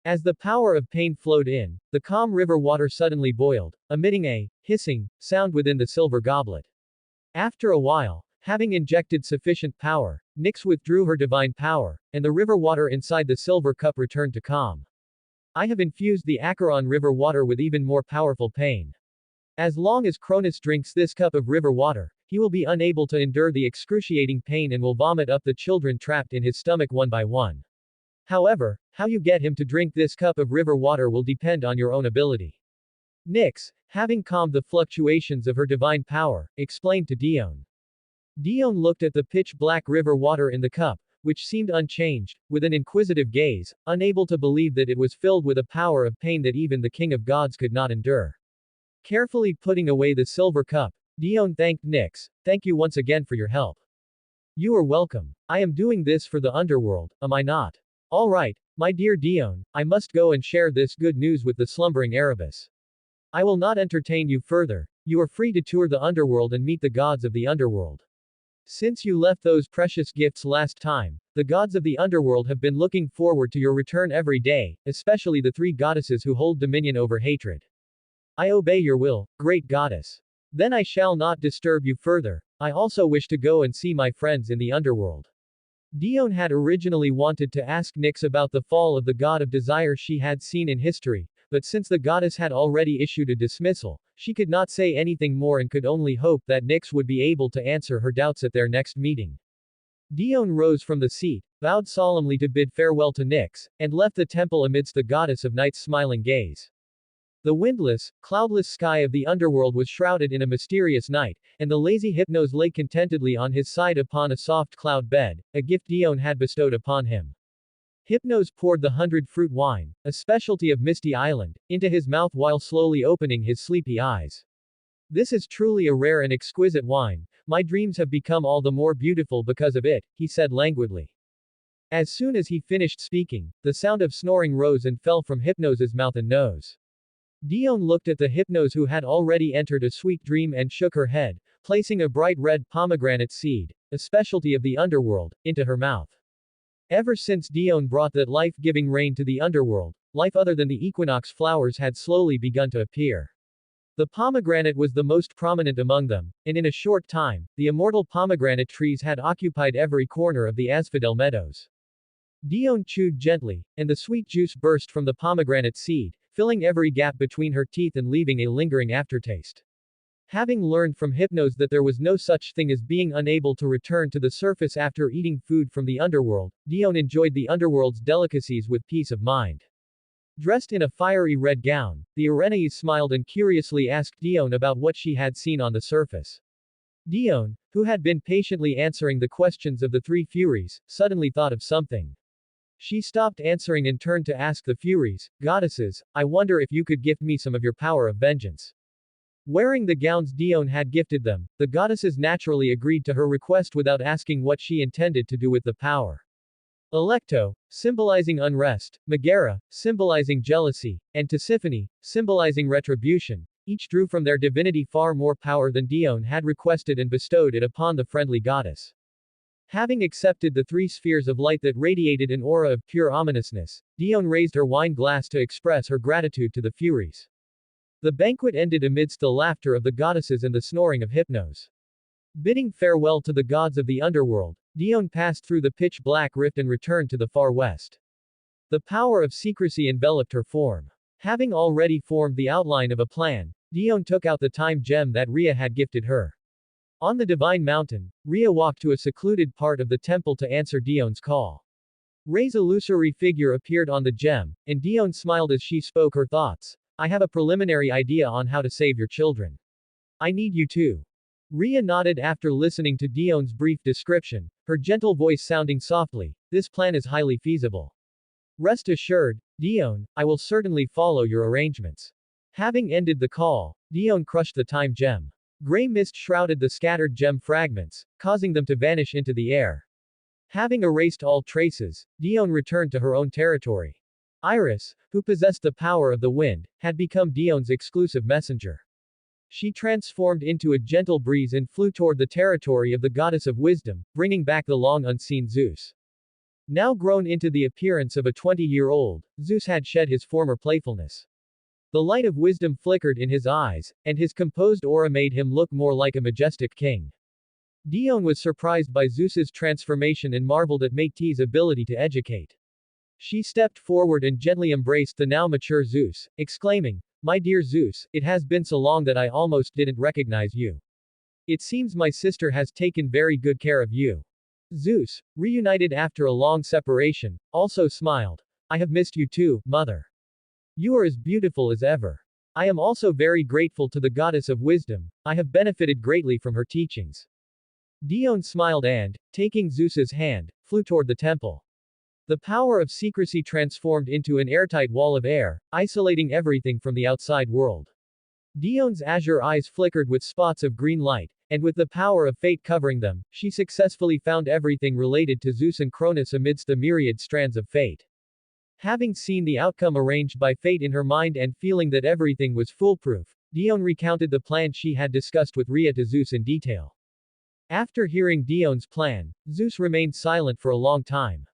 As the power of pain flowed in, the calm river water suddenly boiled, emitting a hissing sound within the silver goblet. After a while, having injected sufficient power, Nyx withdrew her divine power, and the river water inside the silver cup returned to calm. I have infused the Acheron river water with even more powerful pain. As long as Cronus drinks this cup of river water, he will be unable to endure the excruciating pain and will vomit up the children trapped in his stomach one by one. However, how you get him to drink this cup of river water will depend on your own ability. Nyx, having calmed the fluctuations of her divine power, explained to Dione. Dione looked at the pitch-black river water in the cup, which seemed unchanged, with an inquisitive gaze, unable to believe that it was filled with a power of pain that even the king of gods could not endure. Carefully putting away the silver cup, Dione thanked Nyx. Thank you once again for your help. You are welcome. I am doing this for the underworld, am I not? All right, my dear Dione, I must go and share this good news with the slumbering Erebus. I will not entertain you further. You are free to tour the underworld and meet the gods of the underworld. Since you left those precious gifts last time, the gods of the underworld have been looking forward to your return every day, especially the three goddesses who hold dominion over hatred. I obey your will, great goddess. Then I shall not disturb you further. I also wish to go and see my friends in the underworld. Dione had originally wanted to ask Nyx about the fall of the god of desire she had seen in history, but since the goddess had already issued a dismissal, she could not say anything more and could only hope that Nyx would be able to answer her doubts at their next meeting. Dione rose from the seat, bowed solemnly to bid farewell to Nyx, and left the temple amidst the goddess of night's smiling gaze. The windless, cloudless sky of the underworld was shrouded in a mysterious night, and the lazy Hypnos lay contentedly on his side upon a soft cloud bed, a gift Dione had bestowed upon him. Hypnos poured the 100-fruit wine, a specialty of Misty Island, into his mouth while slowly opening his sleepy eyes. This is truly a rare and exquisite wine. My dreams have become all the more beautiful because of it, he said languidly. As soon as he finished speaking, the sound of snoring rose and fell from Hypnos's mouth and nose. Dione looked at the Hypnos who had already entered a sweet dream and shook her head, placing a bright red pomegranate seed, a specialty of the underworld, into her mouth. Ever since Dione brought that life-giving rain to the underworld, life other than the equinox flowers had slowly begun to appear. The pomegranate was the most prominent among them, and in a short time, the immortal pomegranate trees had occupied every corner of the asphodel meadows. Dione chewed gently, and the sweet juice burst from the pomegranate seed, filling every gap between her teeth and leaving a lingering aftertaste. Having learned from Hypnos that there was no such thing as being unable to return to the surface after eating food from the underworld, Dione enjoyed the underworld's delicacies with peace of mind. Dressed in a fiery red gown, the Irenaeus smiled and curiously asked Dione about what she had seen on the surface. Dione, who had been patiently answering the questions of the three Furies, suddenly thought of something. She stopped answering and turned to ask the Furies, "Goddesses, I wonder if you could gift me some of your power of vengeance." Wearing the gowns Dione had gifted them, the goddesses naturally agreed to her request without asking what she intended to do with the power. Electo, symbolizing unrest, Megara, symbolizing jealousy, and Tisiphone, symbolizing retribution, each drew from their divinity far more power than Dione had requested and bestowed it upon the friendly goddess. Having accepted the three spheres of light that radiated an aura of pure ominousness, Dione raised her wine glass to express her gratitude to the Furies. The banquet ended amidst the laughter of the goddesses and the snoring of Hypnos. Bidding farewell to the gods of the underworld, Dione passed through the pitch-black rift and returned to the far west. The power of secrecy enveloped her form. Having already formed the outline of a plan, Dione took out the time gem that Rhea had gifted her. On the divine mountain, Rhea walked to a secluded part of the temple to answer Dione's call. Rhea's illusory figure appeared on the gem, and Dione smiled as she spoke her thoughts. "I have a preliminary idea on how to save your children. I need you too." Rhea nodded after listening to Dione's brief description, her gentle voice sounding softly, "This plan is highly feasible. Rest assured, Dione, I will certainly follow your arrangements." Having ended the call, Dione crushed the time gem. Gray mist shrouded the scattered gem fragments, causing them to vanish into the air. Having erased all traces, Dione returned to her own territory. Iris, who possessed the power of the wind, had become Dione's exclusive messenger. She transformed into a gentle breeze and flew toward the territory of the goddess of wisdom, bringing back the long-unseen Zeus. Now grown into the appearance of a 20-year-old, Zeus had shed his former playfulness. The light of wisdom flickered in his eyes, and his composed aura made him look more like a majestic king. Dione was surprised by Zeus's transformation and marveled at Métis' ability to educate. She stepped forward and gently embraced the now mature Zeus, exclaiming, "My dear Zeus, it has been so long that I almost didn't recognize you. It seems my sister has taken very good care of you." Zeus, reunited after a long separation, also smiled. "I have missed you too, mother. You are as beautiful as ever. I am also very grateful to the goddess of wisdom. I have benefited greatly from her teachings." Dione smiled and, taking Zeus's hand, flew toward the temple. The power of secrecy transformed into an airtight wall of air, isolating everything from the outside world. Dione's azure eyes flickered with spots of green light, and with the power of fate covering them, she successfully found everything related to Zeus and Cronus amidst the myriad strands of fate. Having seen the outcome arranged by fate in her mind and feeling that everything was foolproof, Dione recounted the plan she had discussed with Rhea to Zeus in detail. After hearing Dione's plan, Zeus remained silent for a long time.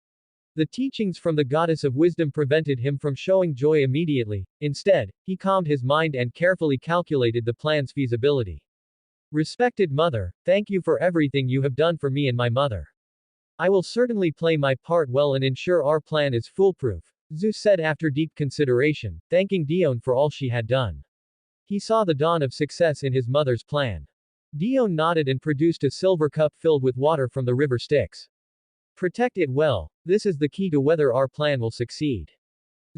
The teachings from the goddess of wisdom prevented him from showing joy immediately. Instead, he calmed his mind and carefully calculated the plan's feasibility. "Respected mother, thank you for everything you have done for me and my mother. I will certainly play my part well and ensure our plan is foolproof," Zeus said after deep consideration, thanking Dione for all she had done. He saw the dawn of success in his mother's plan. Dione nodded and produced a silver cup filled with water from the river Styx. "Protect it well. This is the key to whether our plan will succeed."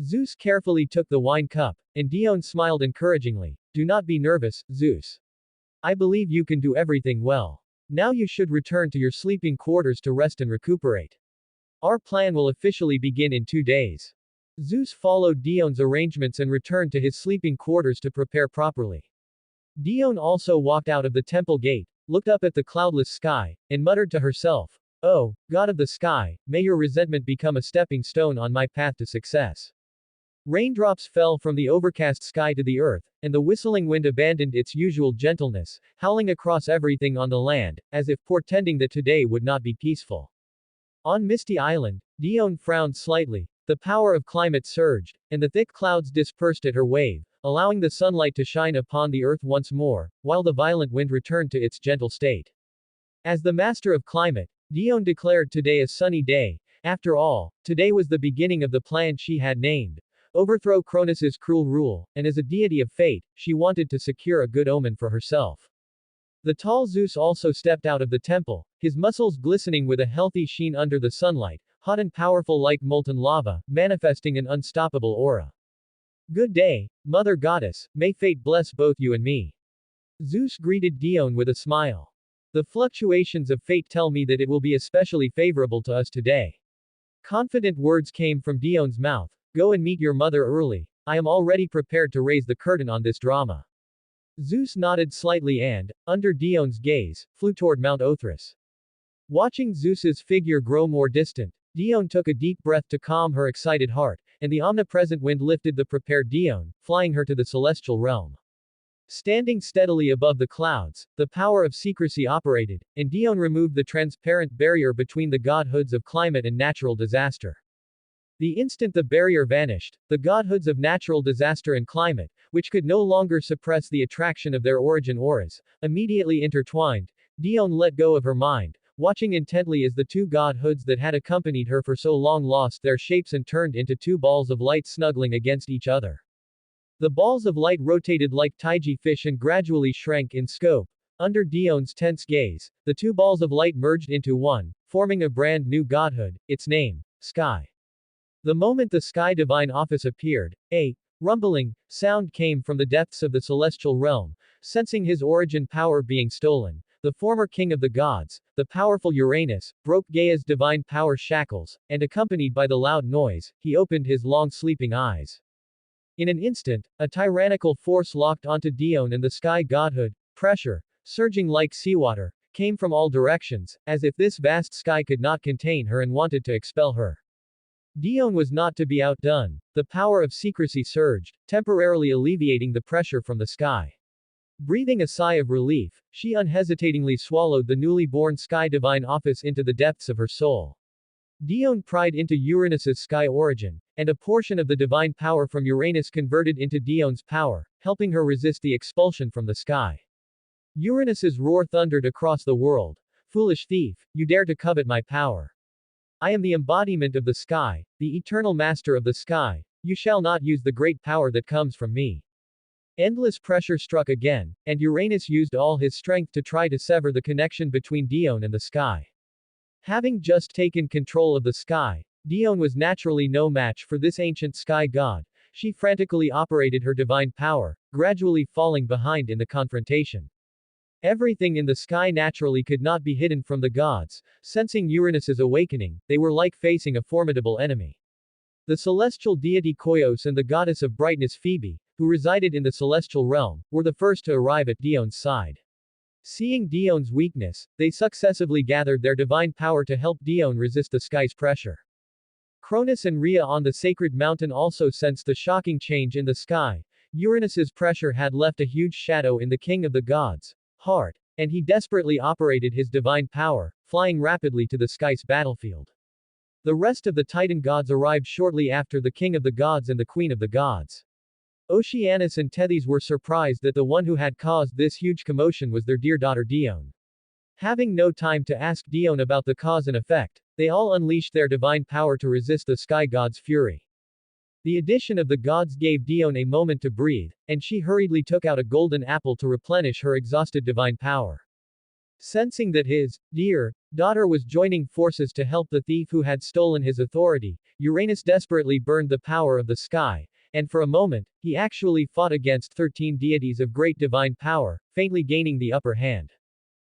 Zeus carefully took the wine cup, and Dione smiled encouragingly. "Do not be nervous, Zeus. I believe you can do everything well. Now you should return to your sleeping quarters to rest and recuperate. Our plan will officially begin in 2 days." Zeus followed Dione's arrangements and returned to his sleeping quarters to prepare properly. Dione also walked out of the temple gate, looked up at the cloudless sky, and muttered to herself, "Oh, God of the sky, may your resentment become a stepping stone on my path to success." Raindrops fell from the overcast sky to the earth, and the whistling wind abandoned its usual gentleness, howling across everything on the land, as if portending that today would not be peaceful. On Misty Island, Dione frowned slightly. The power of climate surged, and the thick clouds dispersed at her wave, allowing the sunlight to shine upon the earth once more, while the violent wind returned to its gentle state. As the master of climate, Dione declared today a sunny day. After all, today was the beginning of the plan she had named. Overthrow Cronus's cruel rule, and as a deity of fate, she wanted to secure a good omen for herself. The tall Zeus also stepped out of the temple, his muscles glistening with a healthy sheen under the sunlight, hot and powerful like molten lava, manifesting an unstoppable aura. Good day, Mother Goddess, may fate bless both you and me. Zeus greeted Dione with a smile. The fluctuations of fate tell me that it will be especially favorable to us today. Confident words came from Dion's mouth. Go and meet your mother early. I am already prepared to raise the curtain on this drama. Zeus nodded slightly and, under Dion's gaze, flew toward Mount Othrys. Watching Zeus's figure grow more distant, Dione took a deep breath to calm her excited heart, and the omnipresent wind lifted the prepared Dione, flying her to the celestial realm. Standing steadily above the clouds, the power of secrecy operated, and Dione removed the transparent barrier between the godhoods of climate and natural disaster. The instant the barrier vanished, the godhoods of natural disaster and climate, which could no longer suppress the attraction of their origin auras, immediately intertwined. Dione let go of her mind, watching intently as the two godhoods that had accompanied her for so long lost their shapes and turned into two balls of light snuggling against each other. The balls of light rotated like taiji fish and gradually shrank in scope. Under Dion's tense gaze, the two balls of light merged into one, forming a brand new godhood, its name, Sky. The moment the Sky Divine Office appeared, a rumbling sound came from the depths of the celestial realm. Sensing his origin power being stolen, the former king of the gods, the powerful Uranus, broke Gaia's divine power shackles, and accompanied by the loud noise, he opened his long sleeping eyes. In an instant, a tyrannical force locked onto Dione and the Sky Godhood. Pressure, surging like seawater, came from all directions, as if this vast sky could not contain her and wanted to expel her. Dione was not to be outdone. The power of secrecy surged, temporarily alleviating the pressure from the sky. Breathing a sigh of relief, she unhesitatingly swallowed the newly born Sky Divine Office into the depths of her soul. Dione pried into Uranus's sky origin, and a portion of the divine power from Uranus converted into Dione's power, helping her resist the expulsion from the sky. Uranus's roar thundered across the world. Foolish thief, you dare to covet my power. I am the embodiment of the sky, the eternal master of the sky. You shall not use the great power that comes from me. Endless pressure struck again, and Uranus used all his strength to try to sever the connection between Dione and the sky. Having just taken control of the sky, Dione was naturally no match for this ancient sky god. She frantically operated her divine power, gradually falling behind in the confrontation. Everything in the sky naturally could not be hidden from the gods. Sensing Uranus's awakening, they were like facing a formidable enemy. The celestial deity Koios and the goddess of brightness Phoebe, who resided in the celestial realm, were the first to arrive at Dione's side. Seeing Dione's weakness, they successively gathered their divine power to help Dione resist the sky's pressure. Cronus and Rhea on the sacred mountain also sensed the shocking change in the sky. Uranus's pressure had left a huge shadow in the king of the gods' heart, and he desperately operated his divine power, flying rapidly to the sky's battlefield. The rest of the Titan gods arrived shortly after the king of the gods and the queen of the gods. Oceanus and Tethys were surprised that the one who had caused this huge commotion was their dear daughter Dione. Having no time to ask Dione about the cause and effect, they all unleashed their divine power to resist the sky god's fury. The addition of the gods gave Dione a moment to breathe, and she hurriedly took out a golden apple to replenish her exhausted divine power. Sensing that his dear daughter was joining forces to help the thief who had stolen his authority, Uranus desperately burned the power of the sky, and for a moment, he actually fought against 13 deities of great divine power, faintly gaining the upper hand.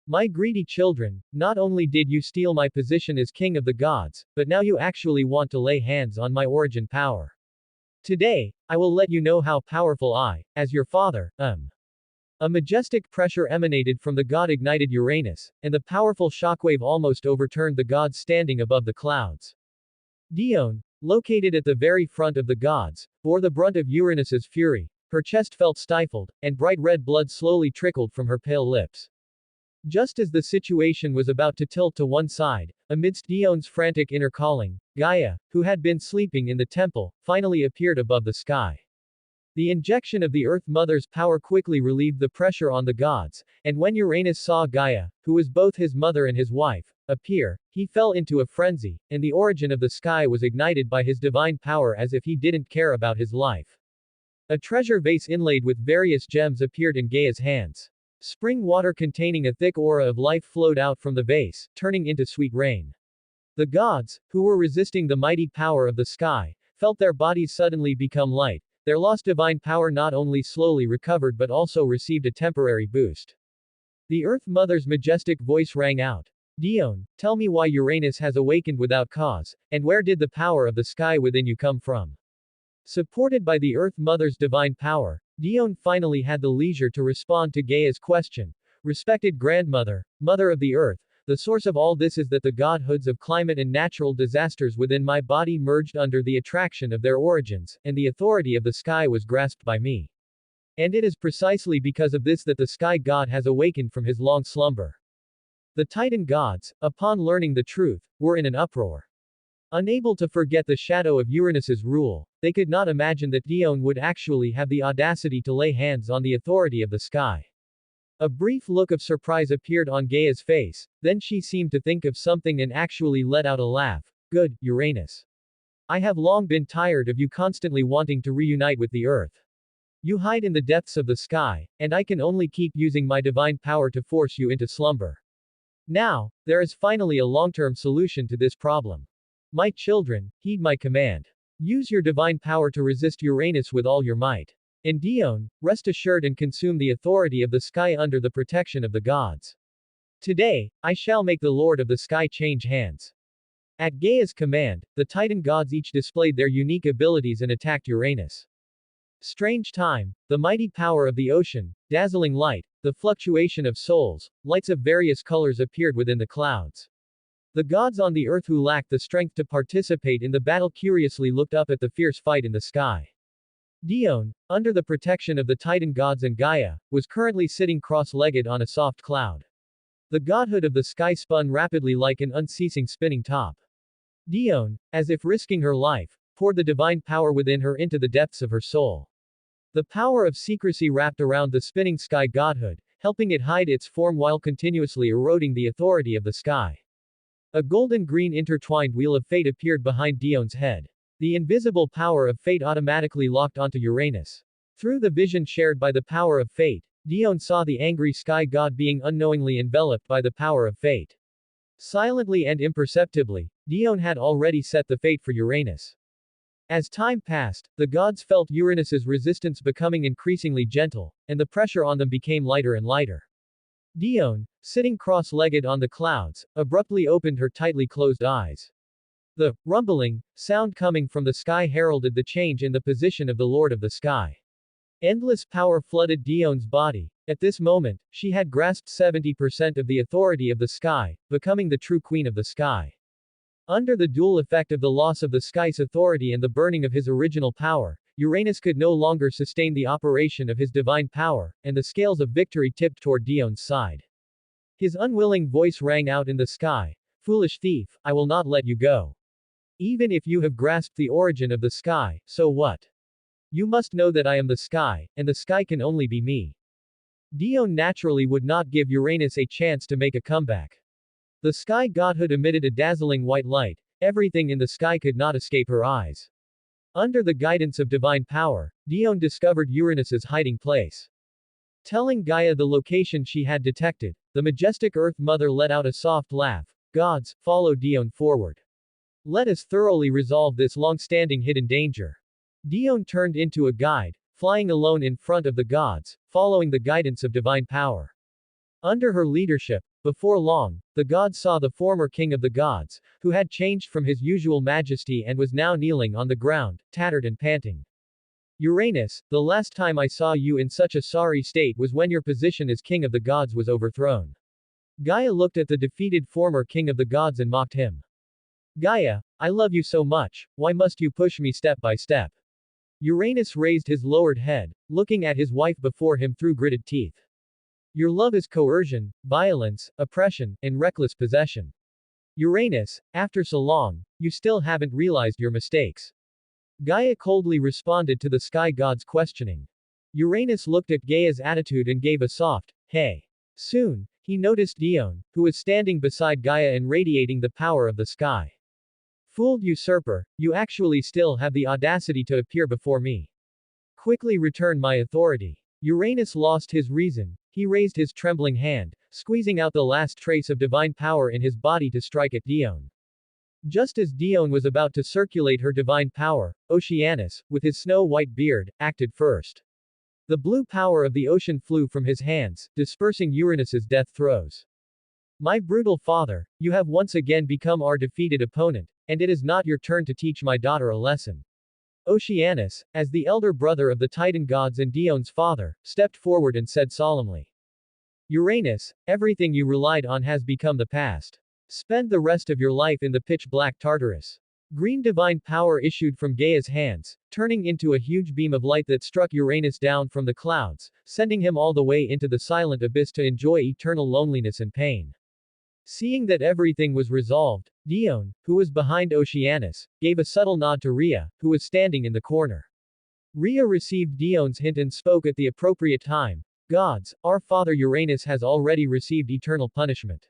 My greedy children, not only did you steal my position as king of the gods, but now you actually want to lay hands on my origin power. Today, I will let you know how powerful I, as your father, am. A majestic pressure emanated from the god-ignited Uranus, and the powerful shockwave almost overturned the gods standing above the clouds. Dione, located at the very front of the gods, bore the brunt of Uranus's fury. Her chest felt stifled, and bright red blood slowly trickled from her pale lips. Just as the situation was about to tilt to one side, amidst Dione's frantic inner calling, Gaia, who had been sleeping in the temple, finally appeared above the sky. The injection of the Earth Mother's power quickly relieved the pressure on the gods, and when Uranus saw Gaia, who was both his mother and his wife, appear, he fell into a frenzy, and the origin of the sky was ignited by his divine power as if he didn't care about his life. A treasure vase inlaid with various gems appeared in Gaia's hands. Spring water containing a thick aura of life flowed out from the vase, turning into sweet rain. The gods, who were resisting the mighty power of the sky, felt their bodies suddenly become light. their lost divine power not only slowly recovered but also received a temporary boost. The Earth Mother's majestic voice rang out. Dione, tell me why Uranus has awakened without cause, and where did the power of the sky within you come from? Supported by the Earth Mother's divine power, Dione finally had the leisure to respond to Gaia's question. Respected grandmother, mother of the earth, the source of all this is that the godhoods of climate and natural disasters within my body merged under the attraction of their origins, and the authority of the sky was grasped by me. And it is precisely because of this that the sky god has awakened from his long slumber. The Titan gods, upon learning the truth, were in an uproar. Unable to forget the shadow of Uranus's rule, they could not imagine that Dione would actually have the audacity to lay hands on the authority of the sky. A brief look of surprise appeared on Gaia's face, then she seemed to think of something and actually let out a laugh. Good, Uranus. I have long been tired of you constantly wanting to reunite with the earth. You hide in the depths of the sky, and I can only keep using my divine power to force you into slumber. Now, there is finally a long-term solution to this problem. My children, heed my command. Use your divine power to resist Uranus with all your might. And Dione, rest assured and consume the authority of the sky under the protection of the gods. Today, I shall make the Lord of the sky change hands. At Gaia's command, the Titan gods each displayed their unique abilities and attacked Uranus. Strange time, the mighty power of the ocean, dazzling light, the fluctuation of souls, lights of various colors appeared within the clouds. The gods on the earth who lacked the strength to participate in the battle curiously looked up at the fierce fight in the sky. Dione, under the protection of the Titan gods and Gaia, was currently sitting cross-legged on a soft cloud. The godhood of the sky spun rapidly like an unceasing spinning top. Dione, as if risking her life, poured the divine power within her into the depths of her soul. The power of secrecy wrapped around the spinning sky godhood, helping it hide its form while continuously eroding the authority of the sky. A golden-green intertwined wheel of fate appeared behind Dione's head. The invisible power of fate automatically locked onto Uranus. Through the vision shared by the power of fate, Dione saw the angry sky god being unknowingly enveloped by the power of fate. Silently and imperceptibly, Dione had already set the fate for Uranus. As time passed, the gods felt Uranus's resistance becoming increasingly gentle, and the pressure on them became lighter and lighter. Dione, sitting cross-legged on the clouds, abruptly opened her tightly closed eyes. The rumbling sound coming from the sky heralded the change in the position of the Lord of the Sky. Endless power flooded Dione's body. At this moment, she had grasped 70% of the authority of the sky, becoming the true queen of the sky. Under the dual effect of the loss of the sky's authority and the burning of his original power, Uranus could no longer sustain the operation of his divine power, and the scales of victory tipped toward Dione's side. His unwilling voice rang out in the sky. Foolish thief, I will not let you go. Even if you have grasped the origin of the sky, so what? You must know that I am the sky, and the sky can only be me. Dione naturally would not give Uranus a chance to make a comeback. The sky godhood emitted a dazzling white light. Everything in the sky could not escape her eyes. Under the guidance of divine power, Dione discovered Uranus's hiding place. Telling Gaia the location she had detected, the majestic Earth Mother let out a soft laugh. Gods, follow Dione forward. Let us thoroughly resolve this long-standing hidden danger. Dione turned into a guide, flying alone in front of the gods, following the guidance of divine power. Under her leadership, before long, the gods saw the former king of the gods, who had changed from his usual majesty and was now kneeling on the ground, tattered and panting. Uranus, the last time I saw you in such a sorry state was when your position as king of the gods was overthrown. Gaia looked at the defeated former king of the gods and mocked him. Gaia, I love you so much, why must you push me step by step? Uranus raised his lowered head, looking at his wife before him through gritted teeth. Your love is coercion, violence, oppression, and reckless possession. Uranus, after so long, you still haven't realized your mistakes. Gaia coldly responded to the sky god's questioning. Uranus looked at Gaia's attitude and gave a soft, hey. Soon, he noticed Dione, who was standing beside Gaia and radiating the power of the sky. Fooled usurper, you actually still have the audacity to appear before me. Quickly return my authority. Uranus lost his reason. He raised his trembling hand, squeezing out the last trace of divine power in his body to strike at Dione. Just as Dione was about to circulate her divine power, Oceanus, with his snow-white beard, acted first. The blue power of the ocean flew from his hands, dispersing Uranus's death throes. My brutal father, you have once again become our defeated opponent, and it is not your turn to teach my daughter a lesson. Oceanus, as the elder brother of the Titan gods and Dione's father, stepped forward and said solemnly. Uranus, everything you relied on has become the past. Spend the rest of your life in the pitch-black Tartarus. Green divine power issued from Gaia's hands, turning into a huge beam of light that struck Uranus down from the clouds, sending him all the way into the silent abyss to enjoy eternal loneliness and pain. Seeing that everything was resolved, Dione, who was behind Oceanus, gave a subtle nod to Rhea, who was standing in the corner. Rhea received Dione's hint and spoke at the appropriate time. Gods, our father Uranus has already received eternal punishment.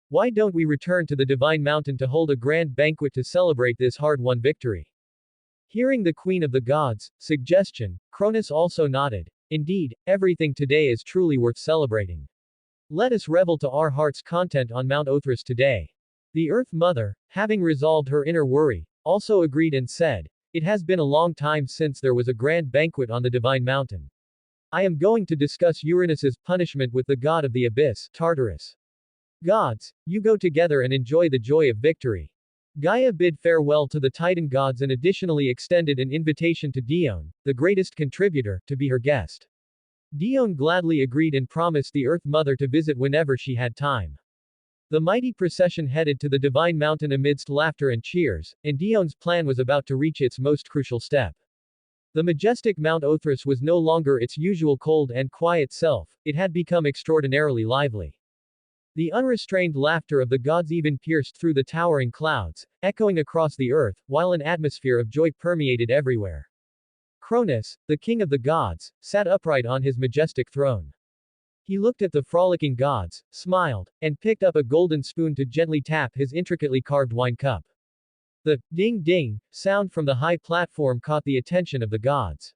Why don't we return to the divine mountain to hold a grand banquet to celebrate this hard-won victory? Hearing the queen of the gods' suggestion, Cronus also nodded. Indeed, everything today is truly worth celebrating. Let us revel to our heart's content on Mount Othrys today. The Earth Mother, having resolved her inner worry, also agreed and said, it has been a long time since there was a grand banquet on the divine mountain. I am going to discuss Uranus's punishment with the god of the abyss, Tartarus. Gods, you go together and enjoy the joy of victory. Gaia bid farewell to the Titan gods and additionally extended an invitation to Dione, the greatest contributor, to be her guest. Dione gladly agreed and promised the Earth Mother to visit whenever she had time. The mighty procession headed to the divine mountain amidst laughter and cheers, and Dione's plan was about to reach its most crucial step. The majestic Mount Othrys was no longer its usual cold and quiet self, it had become extraordinarily lively. The unrestrained laughter of the gods even pierced through the towering clouds, echoing across the earth, while an atmosphere of joy permeated everywhere. Cronus, the king of the gods, sat upright on his majestic throne. He looked at the frolicking gods, smiled, and picked up a golden spoon to gently tap his intricately carved wine cup. The ding-ding sound from the high platform caught the attention of the gods.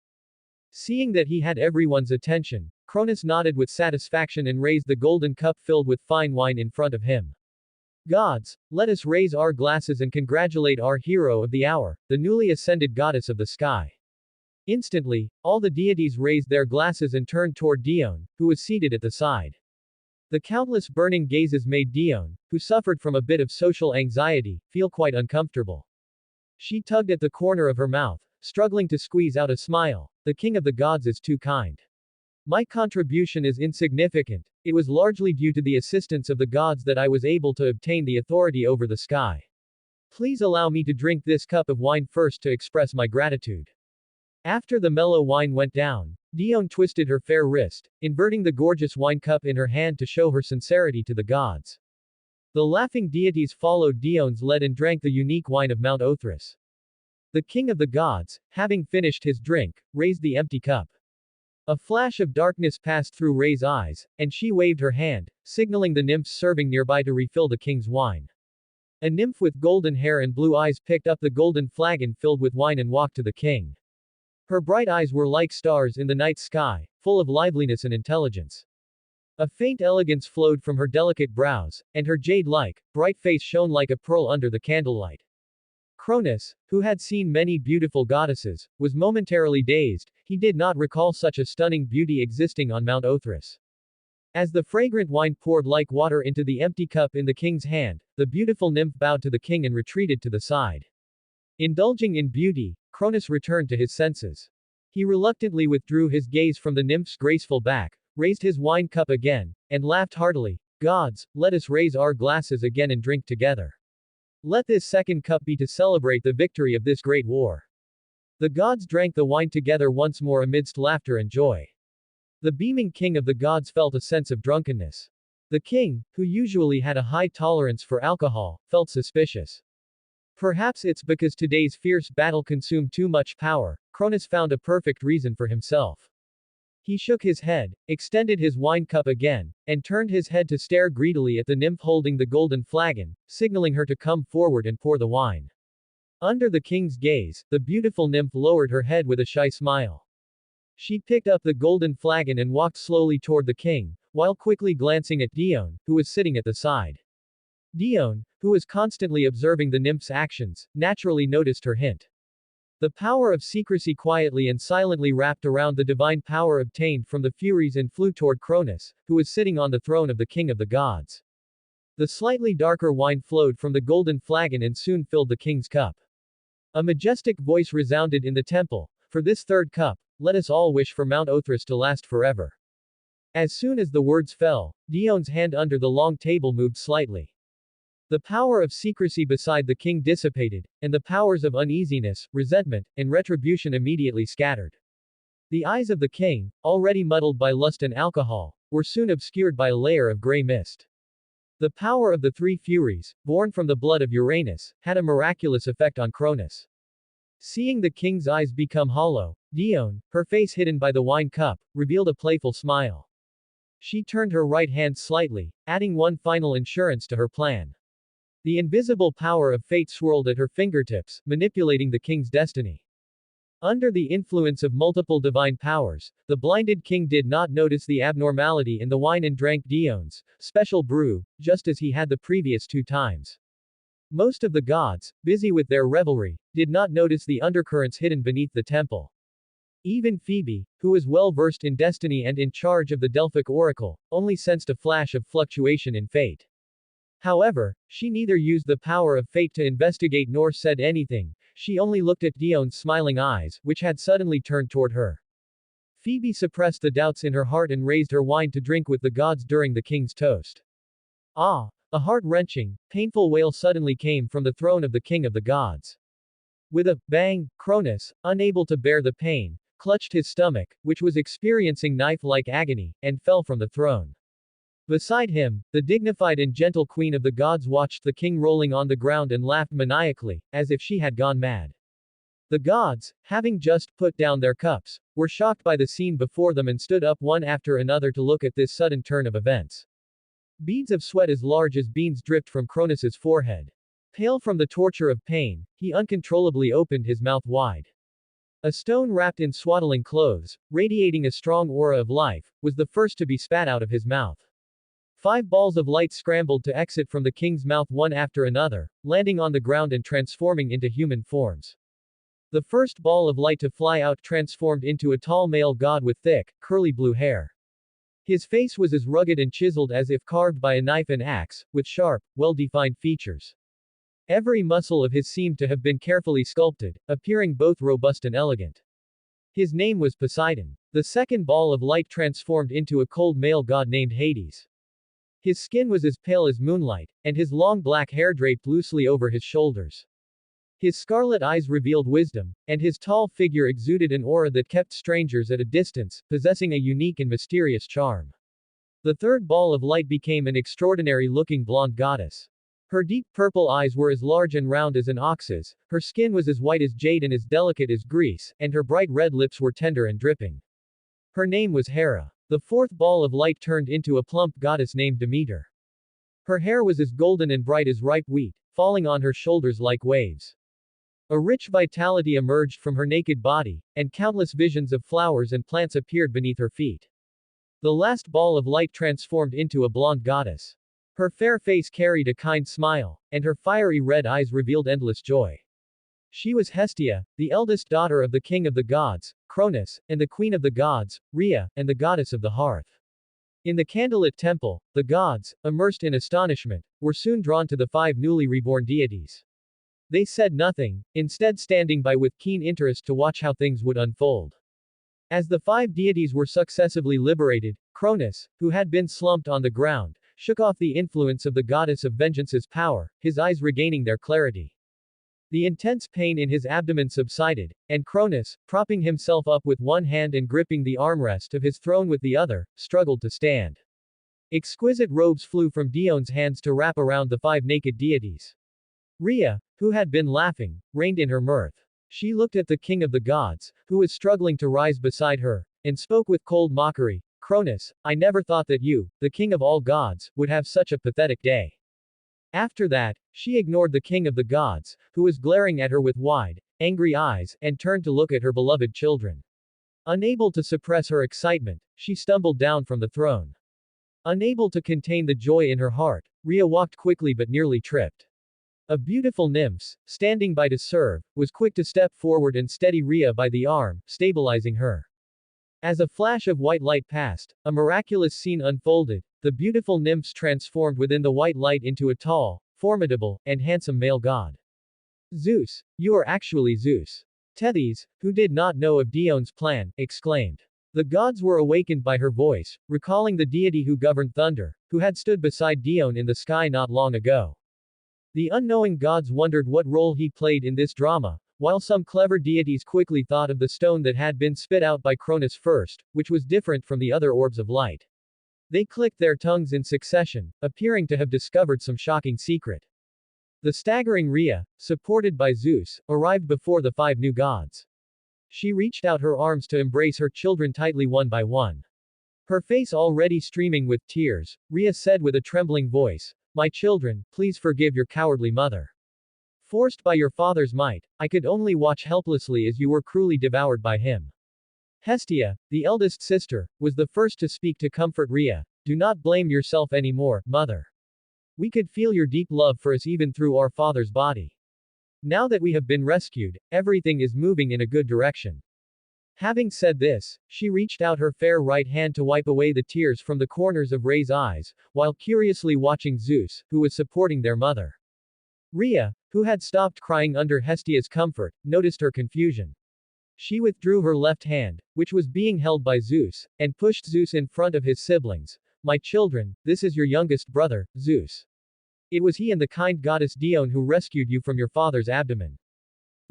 Seeing that he had everyone's attention, Cronus nodded with satisfaction and raised the golden cup filled with fine wine in front of him. Gods, let us raise our glasses and congratulate our hero of the hour, the newly ascended goddess of the sky. Instantly, all the deities raised their glasses and turned toward Dione, who was seated at the side. The countless burning gazes made Dione, who suffered from a bit of social anxiety, feel quite uncomfortable. She tugged at the corner of her mouth, struggling to squeeze out a smile. The king of the gods is too kind. My contribution is insignificant. It was largely due to the assistance of the gods that I was able to obtain the authority over the sky. Please allow me to drink this cup of wine first to express my gratitude. After the mellow wine went down, Dione twisted her fair wrist, inverting the gorgeous wine cup in her hand to show her sincerity to the gods. The laughing deities followed Dione's lead and drank the unique wine of Mount Othrys. The king of the gods, having finished his drink, raised the empty cup. A flash of darkness passed through Rhea's eyes, and she waved her hand, signaling the nymphs serving nearby to refill the king's wine. A nymph with golden hair and blue eyes picked up the golden flagon filled with wine and walked to the king. Her bright eyes were like stars in the night sky, full of liveliness and intelligence. A faint elegance flowed from her delicate brows, and her jade-like, bright face shone like a pearl under the candlelight. Cronus, who had seen many beautiful goddesses, was momentarily dazed. He did not recall such a stunning beauty existing on Mount Othrys. As the fragrant wine poured like water into the empty cup in the king's hand, the beautiful nymph bowed to the king and retreated to the side. Indulging in beauty, Cronus returned to his senses. He reluctantly withdrew his gaze from the nymph's graceful back, raised his wine cup again, and laughed heartily. Gods, let us raise our glasses again and drink together. Let this second cup be to celebrate the victory of this great war. The gods drank the wine together once more amidst laughter and joy. The beaming king of the gods felt a sense of drunkenness. The king, who usually had a high tolerance for alcohol, felt suspicious. Perhaps it's because today's fierce battle consumed too much power. Cronus found a perfect reason for himself. He shook his head, extended his wine cup again, and turned his head to stare greedily at the nymph holding the golden flagon, signaling her to come forward and pour the wine. Under the king's gaze, the beautiful nymph lowered her head with a shy smile. She picked up the golden flagon and walked slowly toward the king, while quickly glancing at Dione, who was sitting at the side. Dione, who was constantly observing the nymph's actions, naturally noticed her hint. The power of secrecy quietly and silently wrapped around the divine power obtained from the Furies and flew toward Cronus, who was sitting on the throne of the king of the gods. The slightly darker wine flowed from the golden flagon and soon filled the king's cup. A majestic voice resounded in the temple, "For this third cup, let us all wish for Mount Othris to last forever." As soon as the words fell, Dion's hand under the long table moved slightly. The power of secrecy beside the king dissipated, and the powers of uneasiness, resentment, and retribution immediately scattered. The eyes of the king, already muddled by lust and alcohol, were soon obscured by a layer of gray mist. The power of the three Furies, born from the blood of Uranus, had a miraculous effect on Cronus. Seeing the king's eyes become hollow, Dione, her face hidden by the wine cup, revealed a playful smile. She turned her right hand slightly, adding one final insurance to her plan. The invisible power of fate swirled at her fingertips, manipulating the king's destiny. Under the influence of multiple divine powers, the blinded king did not notice the abnormality in the wine and drank Dion's special brew, just as he had the previous 2 times. Most of the gods, busy with their revelry, did not notice the undercurrents hidden beneath the temple. Even Phoebe, who was well versed in destiny and in charge of the Delphic oracle, only sensed a flash of fluctuation in fate. However, she neither used the power of fate to investigate nor said anything, she only looked at Dion's smiling eyes, which had suddenly turned toward her. Phoebe suppressed the doubts in her heart and raised her wine to drink with the gods during the king's toast. Ah! A heart-wrenching, painful wail suddenly came from the throne of the king of the gods. With a bang, Cronus, unable to bear the pain, clutched his stomach, which was experiencing knife-like agony, and fell from the throne. Beside him, the dignified and gentle queen of the gods watched the king rolling on the ground and laughed maniacally, as if she had gone mad. The gods, having just put down their cups, were shocked by the scene before them and stood up one after another to look at this sudden turn of events. Beads of sweat as large as beans dripped from Cronus's forehead. Pale from the torture of pain, he uncontrollably opened his mouth wide. A stone wrapped in swaddling clothes, radiating a strong aura of life, was the first to be spat out of his mouth. 5 balls of light scrambled to exit from the king's mouth one after another, landing on the ground and transforming into human forms. The first ball of light to fly out transformed into a tall male god with thick, curly blue hair. His face was as rugged and chiseled as if carved by a knife and axe, with sharp, well-defined features. Every muscle of his seemed to have been carefully sculpted, appearing both robust and elegant. His name was Poseidon. The second ball of light transformed into a cold male god named Hades. His skin was as pale as moonlight, and his long black hair draped loosely over his shoulders. His scarlet eyes revealed wisdom, and his tall figure exuded an aura that kept strangers at a distance, possessing a unique and mysterious charm. The third ball of light became an extraordinary-looking blonde goddess. Her deep purple eyes were as large and round as an ox's, her skin was as white as jade and as delicate as grease, and her bright red lips were tender and dripping. Her name was Hera. The fourth ball of light turned into a plump goddess named Demeter. Her hair was as golden and bright as ripe wheat, falling on her shoulders like waves. A rich vitality emerged from her naked body, and countless visions of flowers and plants appeared beneath her feet. The last ball of light transformed into a blonde goddess. Her fair face carried a kind smile, and her fiery red eyes revealed endless joy. She was Hestia, the eldest daughter of the king of the gods, Cronus, and the queen of the gods, Rhea, and the goddess of the hearth. In the candlelit temple, the gods, immersed in astonishment, were soon drawn to the 5 newly reborn deities. They said nothing, instead standing by with keen interest to watch how things would unfold. As the 5 deities were successively liberated, Cronus, who had been slumped on the ground, shook off the influence of the goddess of vengeance's power, his eyes regaining their clarity. The intense pain in his abdomen subsided, and Cronus, propping himself up with one hand and gripping the armrest of his throne with the other, struggled to stand. Exquisite robes flew from Dion's hands to wrap around the 5 naked deities. Rhea, who had been laughing, reigned in her mirth. She looked at the king of the gods, who was struggling to rise beside her, and spoke with cold mockery, "Cronus, I never thought that you, the king of all gods, would have such a pathetic day." After that, she ignored the king of the gods, who was glaring at her with wide, angry eyes, and turned to look at her beloved children. Unable to suppress her excitement, she stumbled down from the throne. Unable to contain the joy in her heart, Rhea walked quickly but nearly tripped. A beautiful nymphs, standing by to serve, was quick to step forward and steady Rhea by the arm, stabilizing her. As a flash of white light passed, a miraculous scene unfolded. The beautiful nymphs transformed within the white light into a tall, formidable, and handsome male god. Zeus, you are actually Zeus. Tethys, who did not know of Dion's plan, exclaimed. The gods were awakened by her voice, recalling the deity who governed thunder, who had stood beside Dion in the sky not long ago. The unknowing gods wondered what role he played in this drama, while some clever deities quickly thought of the stone that had been spit out by Cronus first, which was different from the other orbs of light. They clicked their tongues in succession, appearing to have discovered some shocking secret. The staggering Rhea, supported by Zeus, arrived before the 5 new gods. She reached out her arms to embrace her children tightly one by one. Her face already streaming with tears, Rhea said with a trembling voice, "My children, please forgive your cowardly mother. Forced by your father's might, I could only watch helplessly as you were cruelly devoured by him." Hestia, the eldest sister, was the first to speak to comfort Rhea. "Do not blame yourself anymore, mother. We could feel your deep love for us even through our father's body. Now that we have been rescued, everything is moving in a good direction." Having said this, she reached out her fair right hand to wipe away the tears from the corners of Rhea's eyes, while curiously watching Zeus, who was supporting their mother. Rhea, who had stopped crying under Hestia's comfort, noticed her confusion. She withdrew her left hand, which was being held by Zeus, and pushed Zeus in front of his siblings. "My children, this is your youngest brother, Zeus. It was he and the kind goddess Dione who rescued you from your father's abdomen."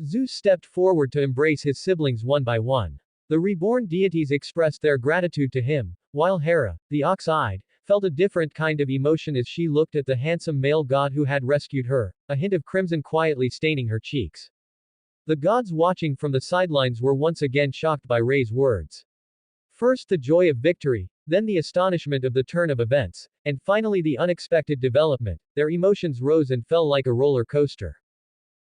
Zeus stepped forward to embrace his siblings one by one. The reborn deities expressed their gratitude to him, while Hera, the ox-eyed, felt a different kind of emotion as she looked at the handsome male god who had rescued her, a hint of crimson quietly staining her cheeks. The gods watching from the sidelines were once again shocked by Rhea's words. First the joy of victory, then the astonishment of the turn of events, and finally the unexpected development. Their emotions rose and fell like a roller coaster.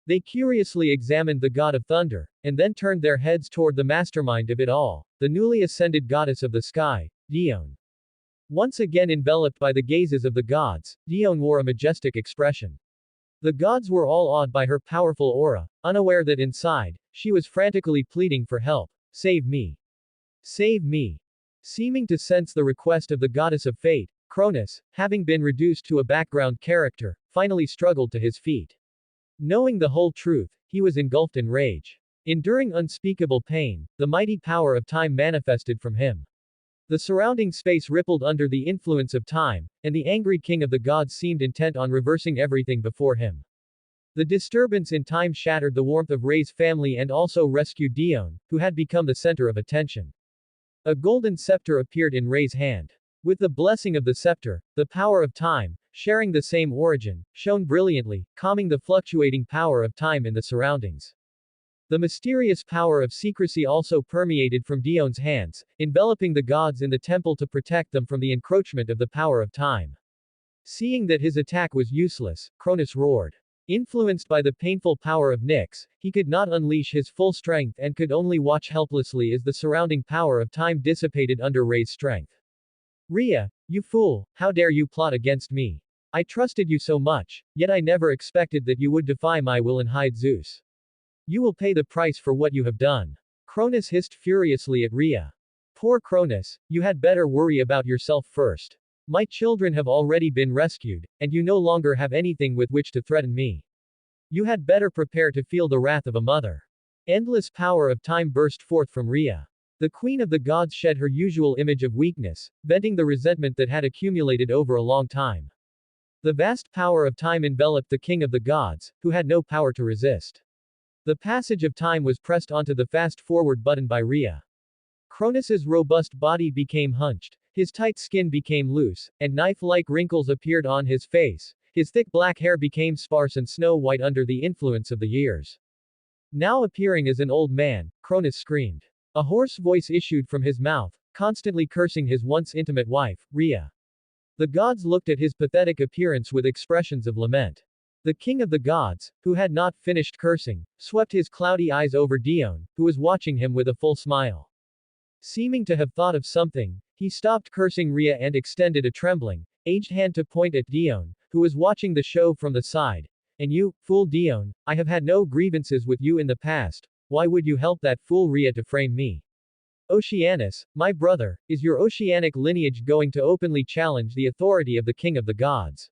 They curiously examined the god of thunder, and then turned their heads toward the mastermind of it all, the newly ascended goddess of the sky, Dione. Once again enveloped by the gazes of the gods, Dione wore a majestic expression. The gods were all awed by her powerful aura, unaware that inside, she was frantically pleading for help. "Save me! Save me!" Seeming to sense the request of the goddess of fate, Cronus, having been reduced to a background character, finally struggled to his feet. Knowing the whole truth, he was engulfed in rage. Enduring unspeakable pain, the mighty power of time manifested from him. The surrounding space rippled under the influence of time, and the angry king of the gods seemed intent on reversing everything before him. The disturbance in time shattered the warmth of Rhea's family and also rescued Dione, who had become the center of attention. A golden scepter appeared in Rhea's hand. With the blessing of the scepter, the power of time, sharing the same origin, shone brilliantly, calming the fluctuating power of time in the surroundings. The mysterious power of secrecy also permeated from Dion's hands, enveloping the gods in the temple to protect them from the encroachment of the power of time. Seeing that his attack was useless, Cronus roared. Influenced by the painful power of Nyx, he could not unleash his full strength and could only watch helplessly as the surrounding power of time dissipated under Rhea's strength. "Rhea, you fool, how dare you plot against me? I trusted you so much, yet I never expected that you would defy my will and hide Zeus. You will pay the price for what you have done." Cronus hissed furiously at Rhea. "Poor Cronus, you had better worry about yourself first. My children have already been rescued, and you no longer have anything with which to threaten me. You had better prepare to feel the wrath of a mother." Endless power of time burst forth from Rhea. The queen of the gods shed her usual image of weakness, venting the resentment that had accumulated over a long time. The vast power of time enveloped the king of the gods, who had no power to resist. The passage of time was pressed onto the fast-forward button by Rhea. Cronus's robust body became hunched, his tight skin became loose, and knife-like wrinkles appeared on his face. His thick black hair became sparse and snow-white under the influence of the years. Now appearing as an old man, Cronus screamed. A hoarse voice issued from his mouth, constantly cursing his once intimate wife, Rhea. The gods looked at his pathetic appearance with expressions of lament. The king of the gods, who had not finished cursing, swept his cloudy eyes over Dione, who was watching him with a full smile. Seeming to have thought of something, he stopped cursing Rhea and extended a trembling, aged hand to point at Dione, who was watching the show from the side. And you, fool Dione, I have had no grievances with you in the past, why would you help that fool Rhea to frame me? Oceanus, my brother, is your oceanic lineage going to openly challenge the authority of the king of the gods?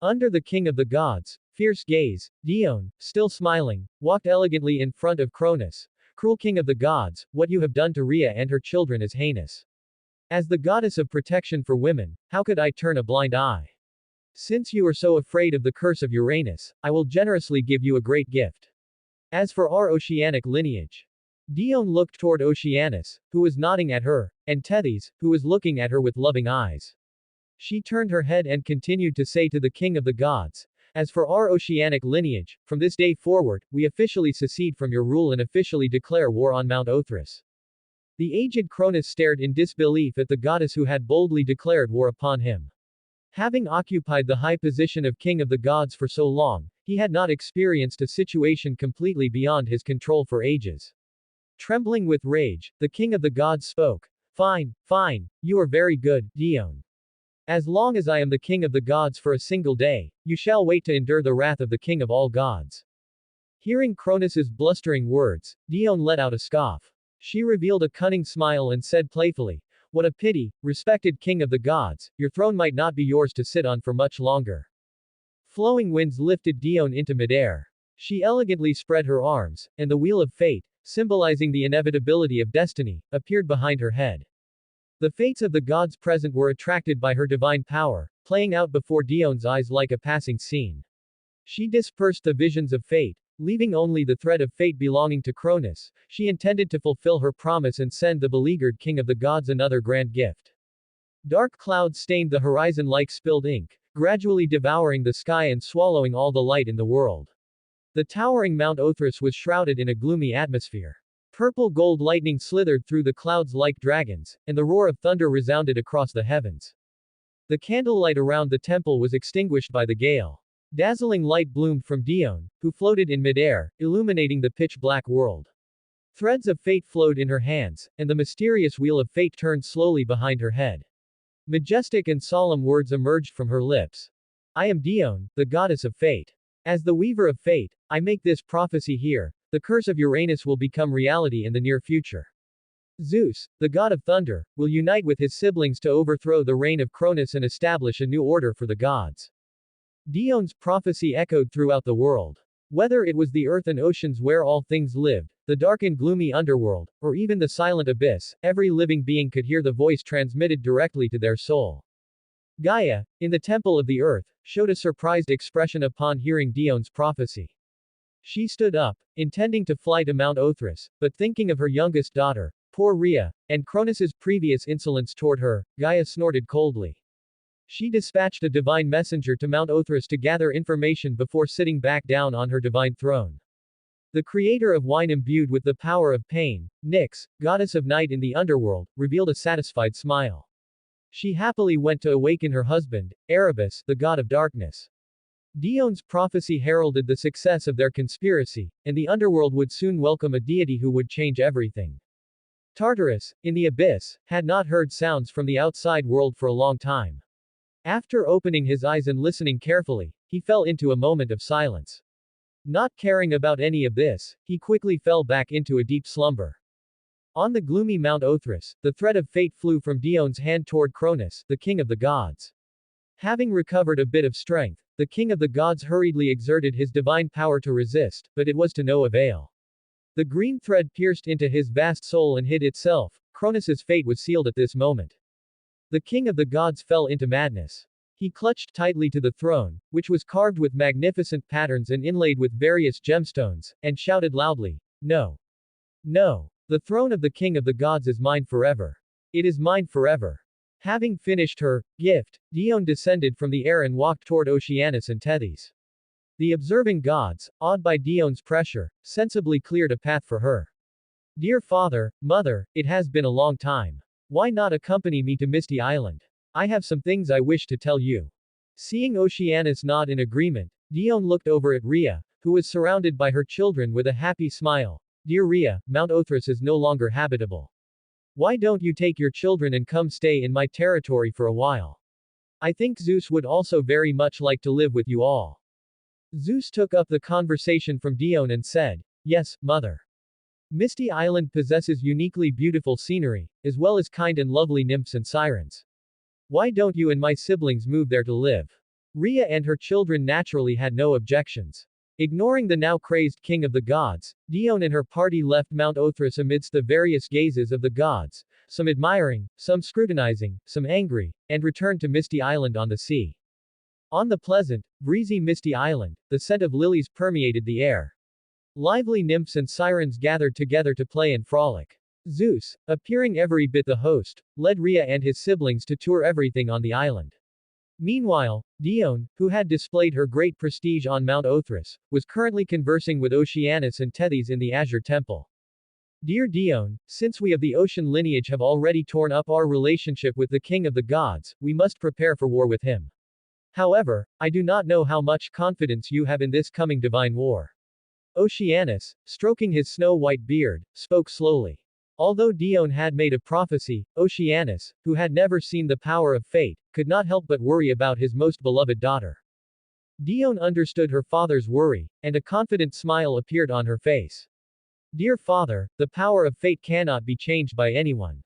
Under the king of the gods' fierce gaze, Dione, still smiling, walked elegantly in front of Cronus. Cruel king of the gods, what you have done to Rhea and her children is heinous. As the goddess of protection for women, how could I turn a blind eye? Since you are so afraid of the curse of Uranus, I will generously give you a great gift. As for our oceanic lineage, Dione looked toward Oceanus, who was nodding at her, and Tethys, who was looking at her with loving eyes. She turned her head and continued to say to the king of the gods, as for our oceanic lineage, from this day forward, we officially secede from your rule and officially declare war on Mount Othrys. The aged Cronus stared in disbelief at the goddess who had boldly declared war upon him. Having occupied the high position of king of the gods for so long, he had not experienced a situation completely beyond his control for ages. Trembling with rage, the king of the gods spoke. Fine, fine, you are very good, Dione. As long as I am the king of the gods for a single day, you shall wait to endure the wrath of the king of all gods. Hearing Cronus's blustering words, Dione let out a scoff. She revealed a cunning smile and said playfully, what a pity, respected king of the gods, your throne might not be yours to sit on for much longer. Flowing winds lifted Dione into midair. She elegantly spread her arms, and the wheel of fate, symbolizing the inevitability of destiny, appeared behind her head. The fates of the gods present were attracted by her divine power, playing out before Dione's eyes like a passing scene. She dispersed the visions of fate, leaving only the thread of fate belonging to Cronus. She intended to fulfill her promise and send the beleaguered king of the gods another grand gift. Dark clouds stained the horizon like spilled ink, gradually devouring the sky and swallowing all the light in the world. The towering Mount Othrys was shrouded in a gloomy atmosphere. Purple gold lightning slithered through the clouds like dragons, and the roar of thunder resounded across the heavens. The candlelight around the temple was extinguished by the gale. Dazzling light bloomed from Dione, who floated in midair, illuminating the pitch-black world. Threads of fate flowed in her hands, and the mysterious wheel of fate turned slowly behind her head. Majestic and solemn words emerged from her lips. I am Dione, the goddess of fate. As the weaver of fate, I make this prophecy here, the curse of Uranus will become reality in the near future. Zeus, the god of thunder, will unite with his siblings to overthrow the reign of Cronus and establish a new order for the gods. Dione's prophecy echoed throughout the world. Whether it was the earth and oceans where all things lived, the dark and gloomy underworld, or even the silent abyss, every living being could hear the voice transmitted directly to their soul. Gaia, in the temple of the earth, showed a surprised expression upon hearing Dione's prophecy. She stood up, intending to fly to Mount Othrys, but thinking of her youngest daughter, poor Rhea, and Cronus's previous insolence toward her, Gaia snorted coldly. She dispatched a divine messenger to Mount Othrys to gather information before sitting back down on her divine throne. The creator of wine imbued with the power of pain, Nyx, goddess of night in the underworld, revealed a satisfied smile. She happily went to awaken her husband, Erebus, the god of darkness. Dione's prophecy heralded the success of their conspiracy, and the underworld would soon welcome a deity who would change everything. Tartarus, in the abyss, had not heard sounds from the outside world for a long time. After opening his eyes and listening carefully, he fell into a moment of silence. Not caring about any of this, he quickly fell back into a deep slumber. On the gloomy Mount Othrys, the thread of fate flew from Dione's hand toward Cronus, the king of the gods. Having recovered a bit of strength, the king of the gods hurriedly exerted his divine power to resist, but it was to no avail. The green thread pierced into his vast soul and hid itself. Cronus's fate was sealed at this moment. The king of the gods fell into madness. He clutched tightly to the throne, which was carved with magnificent patterns and inlaid with various gemstones, and shouted loudly, No! No! The throne of the king of the gods is mine forever. It is mine forever. Having finished her gift, Dione descended from the air and walked toward Oceanus and Tethys. The observing gods, awed by Dione's pressure, sensibly cleared a path for her. Dear father, mother, it has been a long time. Why not accompany me to Misty Island? I have some things I wish to tell you. Seeing Oceanus nod in agreement, Dione looked over at Rhea, who was surrounded by her children with a happy smile. Dear Rhea, Mount Othrys is no longer habitable. Why don't you take your children and come stay in my territory for a while? I think Zeus would also very much like to live with you all. Zeus took up the conversation from Dione and said, "Yes, mother. Misty Island possesses uniquely beautiful scenery, as well as kind and lovely nymphs and sirens. Why don't you and my siblings move there to live?" Rhea and her children naturally had no objections. Ignoring the now crazed king of the gods, Dione and her party left Mount Othryss amidst the various gazes of the gods, some admiring, some scrutinizing, some angry, and returned to Misty Island on the sea. On the pleasant, breezy Misty Island, the scent of lilies permeated the air. Lively nymphs and sirens gathered together to play and frolic. Zeus, appearing every bit the host, led Rhea and his siblings to tour everything on the island. Meanwhile, Dione, who had displayed her great prestige on Mount Othryss, was currently conversing with Oceanus and Tethys in the Azure Temple. "Dear Dione, since we of the ocean lineage have already torn up our relationship with the king of the gods, we must prepare for war with him. However, I do not know how much confidence you have in this coming divine war." Oceanus, stroking his snow-white beard, spoke slowly. Although Dione had made a prophecy, Oceanus, who had never seen the power of fate, could not help but worry about his most beloved daughter. Dione understood her father's worry, and a confident smile appeared on her face. "Dear father, the power of fate cannot be changed by anyone.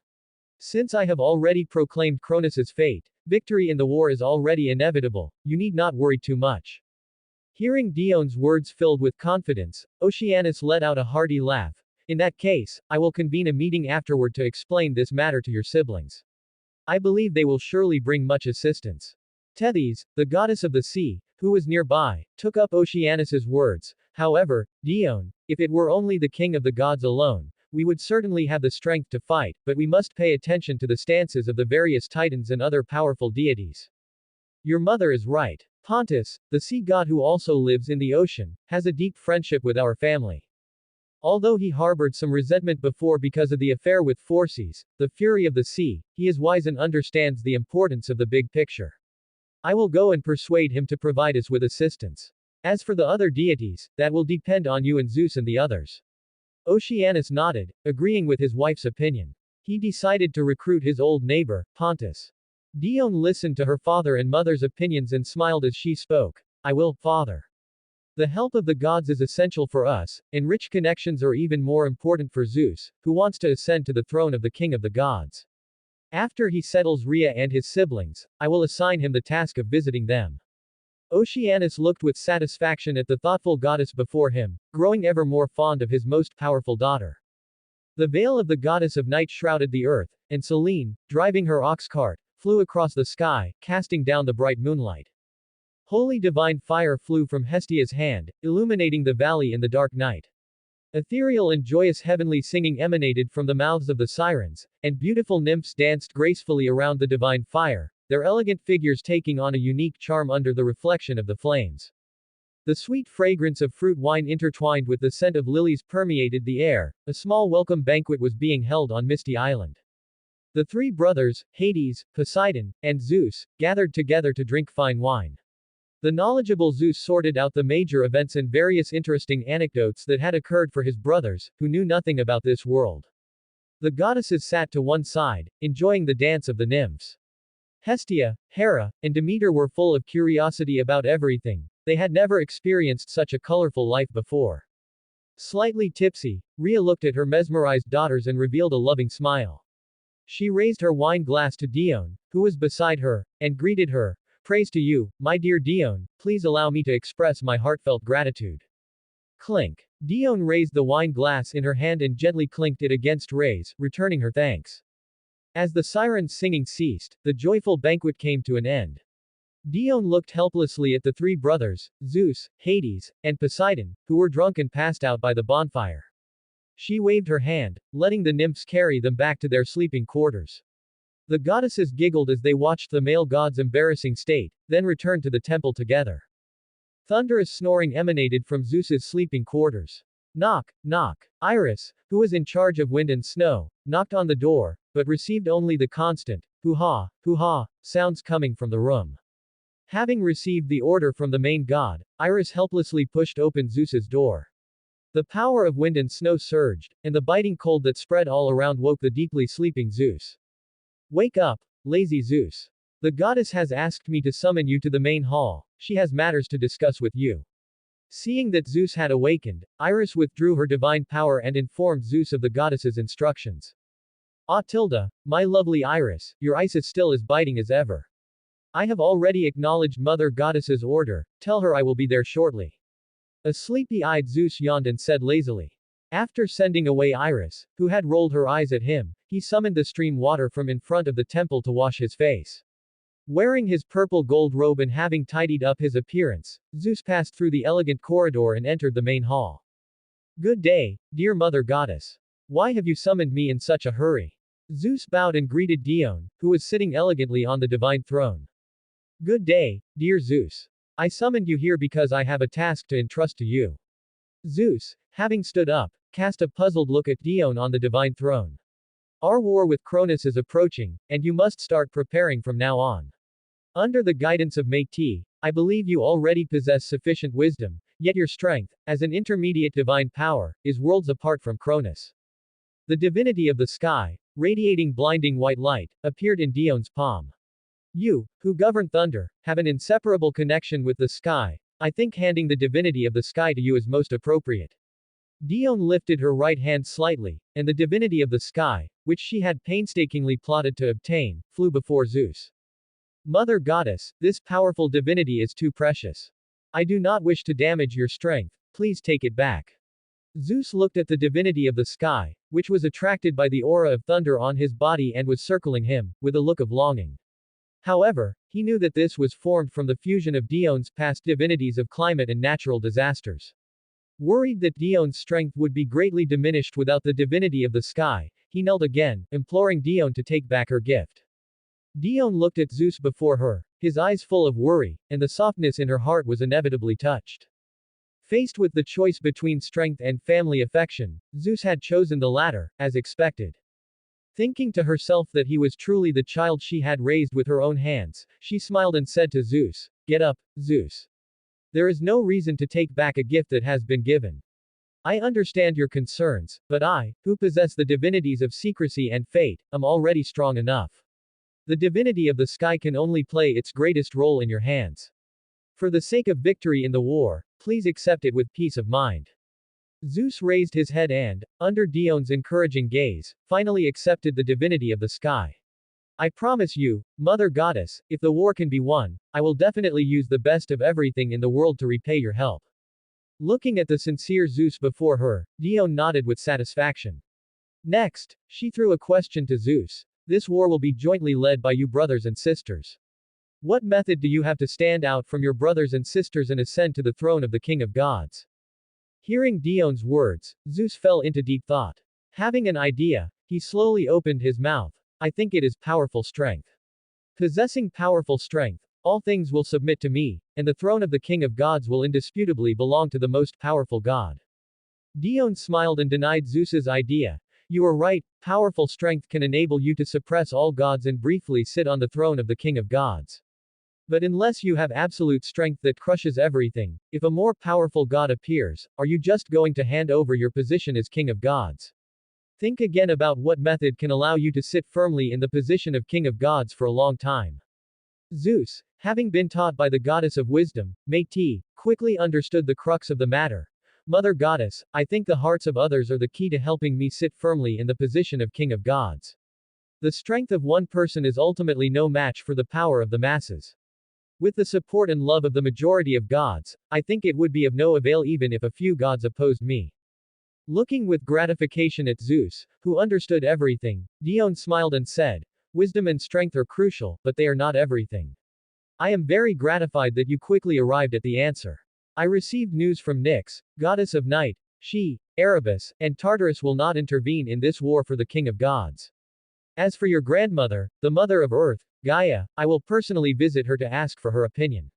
Since I have already proclaimed Cronus's fate, victory in the war is already inevitable, you need not worry too much." Hearing Dione's words filled with confidence, Oceanus let out a hearty laugh. "In that case, I will convene a meeting afterward to explain this matter to your siblings. I believe they will surely bring much assistance." Tethys, the goddess of the sea, who was nearby, took up Oceanus's words. "However, Dione, if it were only the king of the gods alone, we would certainly have the strength to fight, but we must pay attention to the stances of the various titans and other powerful deities. Your mother is right. Pontus, the sea god who also lives in the ocean, has a deep friendship with our family. Although he harbored some resentment before because of the affair with Phorcys, the fury of the sea, he is wise and understands the importance of the big picture. I will go and persuade him to provide us with assistance. As for the other deities, that will depend on you and Zeus and the others." Oceanus nodded, agreeing with his wife's opinion. He decided to recruit his old neighbor, Pontus. Dione listened to her father and mother's opinions and smiled as she spoke. "I will, father. The help of the gods is essential for us, and rich connections are even more important for Zeus, who wants to ascend to the throne of the king of the gods. After he settles Rhea and his siblings, I will assign him the task of visiting them." Oceanus looked with satisfaction at the thoughtful goddess before him, growing ever more fond of his most powerful daughter. The veil of the goddess of night shrouded the earth, and Selene, driving her ox cart, flew across the sky, casting down the bright moonlight. Holy divine fire flew from Hestia's hand, illuminating the valley in the dark night. Ethereal and joyous heavenly singing emanated from the mouths of the sirens, and beautiful nymphs danced gracefully around the divine fire, their elegant figures taking on a unique charm under the reflection of the flames. The sweet fragrance of fruit wine intertwined with the scent of lilies permeated the air. A small welcome banquet was being held on Misty Island. The three brothers, Hades, Poseidon, and Zeus, gathered together to drink fine wine. The knowledgeable Zeus sorted out the major events and various interesting anecdotes that had occurred for his brothers, who knew nothing about this world. The goddesses sat to one side, enjoying the dance of the nymphs. Hestia, Hera, and Demeter were full of curiosity about everything. They had never experienced such a colorful life before. Slightly tipsy, Rhea looked at her mesmerized daughters and revealed a loving smile. She raised her wine glass to Dione, who was beside her, and greeted her. "Praise to you, my dear Dione, please allow me to express my heartfelt gratitude." Clink. Dione raised the wine glass in her hand and gently clinked it against Rhea's, returning her thanks. As the sirens' singing ceased, the joyful banquet came to an end. Dione looked helplessly at the three brothers, Zeus, Hades, and Poseidon, who were drunk and passed out by the bonfire. She waved her hand, letting the nymphs carry them back to their sleeping quarters. The goddesses giggled as they watched the male god's embarrassing state, then returned to the temple together. Thunderous snoring emanated from Zeus's sleeping quarters. Knock, knock. Iris, who was in charge of wind and snow, knocked on the door, but received only the constant, hoo-ha, sounds coming from the room. Having received the order from the main god, Iris helplessly pushed open Zeus's door. The power of wind and snow surged, and the biting cold that spread all around woke the deeply sleeping Zeus. "Wake up, lazy Zeus. The goddess has asked me to summon you to the main hall. She has matters to discuss with you." Seeing that Zeus had awakened, Iris withdrew her divine power and informed Zeus of the goddess's instructions. Ah tilde, my lovely Iris, your ice is still as biting as ever. I have already acknowledged Mother Goddess's order, tell her I will be there shortly. A sleepy-eyed Zeus yawned and said lazily. After sending away Iris, who had rolled her eyes at him, he summoned the stream water from in front of the temple to wash his face. Wearing his purple gold robe and having tidied up his appearance, Zeus passed through the elegant corridor and entered the main hall. Good day, dear Mother Goddess. Why have you summoned me in such a hurry? Zeus bowed and greeted Dione, who was sitting elegantly on the divine throne. Good day, dear Zeus. I summoned you here because I have a task to entrust to you. Zeus, having stood up, cast a puzzled look at Dione on the divine throne. Our war with Cronus is approaching, and you must start preparing from now on. Under the guidance of Métis, I believe you already possess sufficient wisdom, yet your strength, as an intermediate divine power, is worlds apart from Cronus. The divinity of the sky, radiating blinding white light, appeared in Dione's palm. You, who govern thunder, have an inseparable connection with the sky. I think handing the divinity of the sky to you is most appropriate. Dione lifted her right hand slightly, and the divinity of the sky, which she had painstakingly plotted to obtain, flew before Zeus. Mother Goddess, this powerful divinity is too precious. I do not wish to damage your strength, please take it back. Zeus looked at the divinity of the sky, which was attracted by the aura of thunder on his body and was circling him, with a look of longing. However, he knew that this was formed from the fusion of Dione's past divinities of climate and natural disasters. Worried that Dione's strength would be greatly diminished without the divinity of the sky, he knelt again, imploring Dione to take back her gift. Dione looked at Zeus before her, his eyes full of worry, and the softness in her heart was inevitably touched. Faced with the choice between strength and family affection, Zeus had chosen the latter, as expected. Thinking to herself that he was truly the child she had raised with her own hands, she smiled and said to Zeus, "Get up, Zeus. There is no reason to take back a gift that has been given. I understand your concerns, but I, who possess the divinities of secrecy and fate, am already strong enough. The divinity of the sky can only play its greatest role in your hands. For the sake of victory in the war, please accept it with peace of mind." Zeus raised his head and, under Dione's encouraging gaze, finally accepted the divinity of the sky. I promise you, Mother Goddess, if the war can be won, I will definitely use the best of everything in the world to repay your help. Looking at the sincere Zeus before her, Dione nodded with satisfaction. Next, she threw a question to Zeus. This war will be jointly led by you brothers and sisters. What method do you have to stand out from your brothers and sisters and ascend to the throne of the King of Gods? Hearing Dione's words, Zeus fell into deep thought. Having an idea, he slowly opened his mouth. I think it is powerful strength. Possessing powerful strength, all things will submit to me, and the throne of the King of Gods will indisputably belong to the most powerful god. Dione smiled and denied Zeus's idea. You are right, powerful strength can enable you to suppress all gods and briefly sit on the throne of the King of Gods. But unless you have absolute strength that crushes everything, if a more powerful god appears, are you just going to hand over your position as King of Gods? Think again about what method can allow you to sit firmly in the position of King of Gods for a long time. Zeus, having been taught by the goddess of wisdom, Métis, quickly understood the crux of the matter. Mother Goddess, I think the hearts of others are the key to helping me sit firmly in the position of King of Gods. The strength of one person is ultimately no match for the power of the masses. With the support and love of the majority of gods, I think it would be of no avail even if a few gods opposed me. Looking with gratification at Zeus, who understood everything, Dione smiled and said, Wisdom and strength are crucial, but they are not everything. I am very gratified that you quickly arrived at the answer. I received news from Nyx, goddess of night. She, Erebus, and Tartarus will not intervene in this war for the King of Gods. As for your grandmother, the mother of Earth, Gaia, I will personally visit her to ask for her opinion.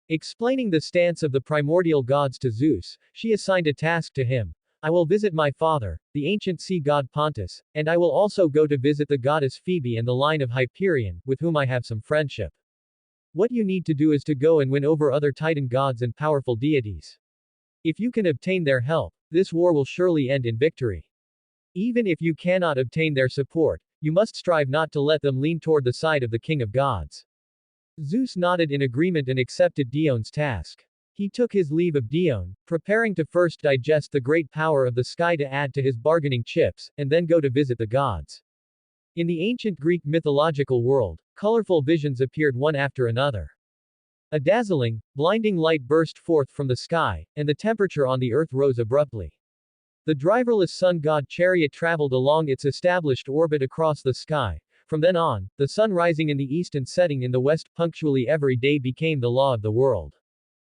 Explaining the stance of the primordial gods to Zeus, she assigned a task to him. I will visit my father, the ancient sea god Pontus, and I will also go to visit the goddess Phoebe and the line of Hyperion, with whom I have some friendship. What you need to do is to go and win over other Titan gods and powerful deities. If you can obtain their help, this war will surely end in victory. Even if you cannot obtain their support, you must strive not to let them lean toward the side of the King of Gods. Zeus nodded in agreement and accepted Dione's task. He took his leave of Dione, preparing to first digest the great power of the sky to add to his bargaining chips, and then go to visit the gods. In the ancient Greek mythological world, colorful visions appeared one after another. A dazzling, blinding light burst forth from the sky, and the temperature on the earth rose abruptly. The driverless sun god chariot traveled along its established orbit across the sky. From then on, the sun rising in the east and setting in the west punctually every day became the law of the world.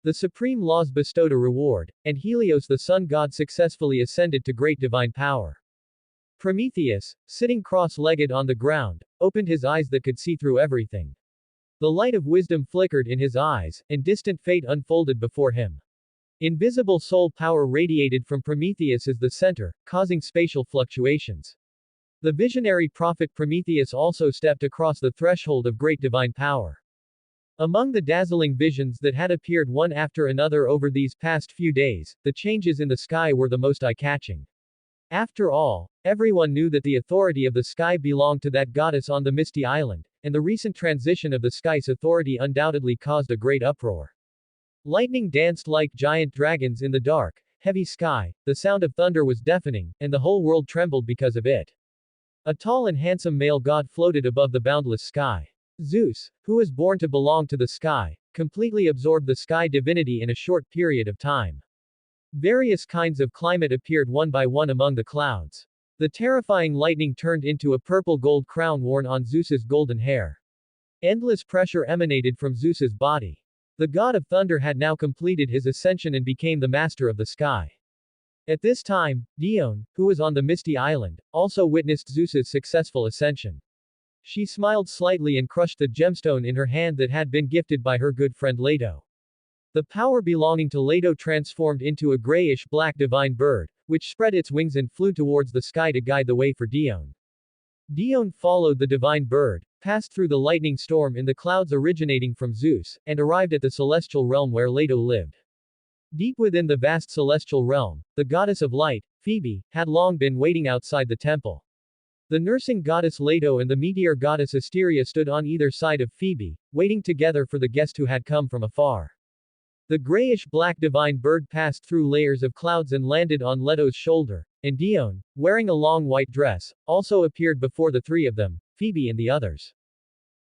The supreme laws bestowed a reward, and Helios the sun god successfully ascended to great divine power. Prometheus, sitting cross-legged on the ground, opened his eyes that could see through everything. The light of wisdom flickered in his eyes, and distant fate unfolded before him. Invisible soul power radiated from Prometheus as the center, causing spatial fluctuations. The visionary prophet Prometheus also stepped across the threshold of great divine power. Among the dazzling visions that had appeared one after another over these past few days, the changes in the sky were the most eye-catching. After all, everyone knew that the authority of the sky belonged to that goddess on the misty island, and the recent transition of the sky's authority undoubtedly caused a great uproar. Lightning danced like giant dragons in the dark, heavy sky, the sound of thunder was deafening, and the whole world trembled because of it. A tall and handsome male god floated above the boundless sky. Zeus, who was born to belong to the sky, completely absorbed the sky divinity in a short period of time. Various kinds of climate appeared one by one among the clouds. The terrifying lightning turned into a purple gold crown worn on Zeus's golden hair. Endless pressure emanated from Zeus's body. The god of thunder had now completed his ascension and became the master of the sky. At this time, Dione, who was on the misty island, also witnessed Zeus's successful ascension. She smiled slightly and crushed the gemstone in her hand that had been gifted by her good friend Leto. The power belonging to Leto transformed into a grayish-black divine bird, which spread its wings and flew towards the sky to guide the way for Dione. Dione followed the divine bird, passed through the lightning storm in the clouds originating from Zeus, and arrived at the celestial realm where Leto lived. Deep within the vast celestial realm, the goddess of light, Phoebe, had long been waiting outside the temple. The nursing goddess Leto and the meteor goddess Asteria stood on either side of Phoebe, waiting together for the guest who had come from afar. The grayish-black divine bird passed through layers of clouds and landed on Leto's shoulder, and Dione, wearing a long white dress, also appeared before the three of them, Phoebe and the others.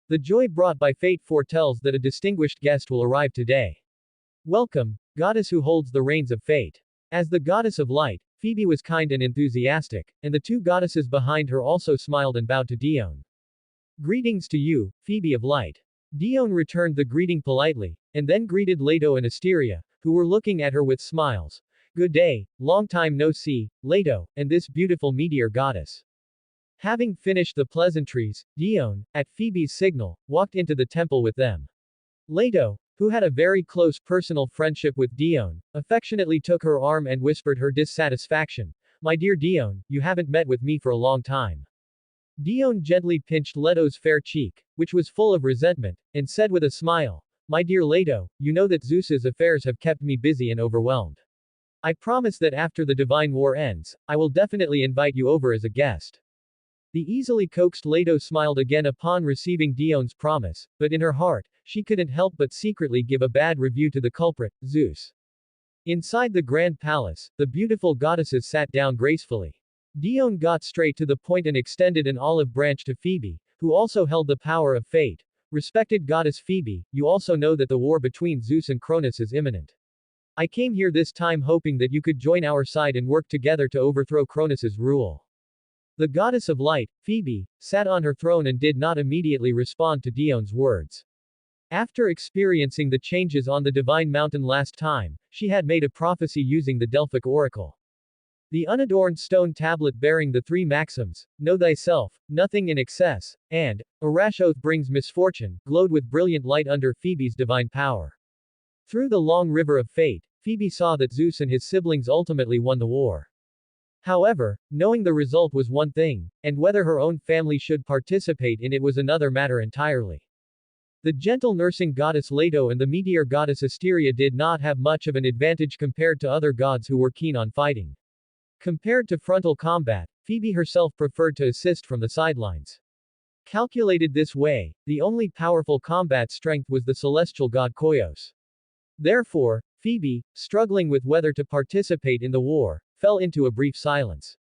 The joy brought by fate foretells that a distinguished guest will arrive today. Welcome, goddess who holds the reins of fate. As the goddess of light, Phoebe was kind and enthusiastic, and the two goddesses behind her also smiled and bowed to Dione. Greetings to you, Phoebe of light. Dione returned the greeting politely, and then greeted Leto and Asteria, who were looking at her with smiles. Good day, long time no see, Leto, and this beautiful meteor goddess. Having finished the pleasantries, Dione, at Phoebe's signal, walked into the temple with them. Leto, who had a very close personal friendship with Dione, affectionately took her arm and whispered her dissatisfaction. My dear Dione, you haven't met with me for a long time. Dione gently pinched Leto's fair cheek, which was full of resentment, and said with a smile, My dear Leto, you know that Zeus's affairs have kept me busy and overwhelmed. I promise that after the divine war ends, I will definitely invite you over as a guest. The easily coaxed Leto smiled again upon receiving Dione's promise, but in her heart, she couldn't help but secretly give a bad review to the culprit, Zeus. Inside the grand palace, the beautiful goddesses sat down gracefully. Dione got straight to the point and extended an olive branch to Phoebe, who also held the power of fate. Respected goddess Phoebe, you also know that the war between Zeus and Cronus is imminent. I came here this time hoping that you could join our side and work together to overthrow Cronus's rule. The goddess of light, Phoebe, sat on her throne and did not immediately respond to Dione's words. After experiencing the changes on the divine mountain last time, she had made a prophecy using the Delphic oracle. The unadorned stone tablet bearing the three maxims, know thyself, nothing in excess, and, a rash oath brings misfortune, glowed with brilliant light under Phoebe's divine power. Through the long river of fate, Phoebe saw that Zeus and his siblings ultimately won the war. However, knowing the result was one thing, and whether her own family should participate in it was another matter entirely. The gentle nursing goddess Leto and the meteor goddess Asteria did not have much of an advantage compared to other gods who were keen on fighting. Compared to frontal combat, Phoebe herself preferred to assist from the sidelines. Calculated this way, the only powerful combat strength was the celestial god Koios. Therefore, Phoebe, struggling with whether to participate in the war, fell into a brief silence.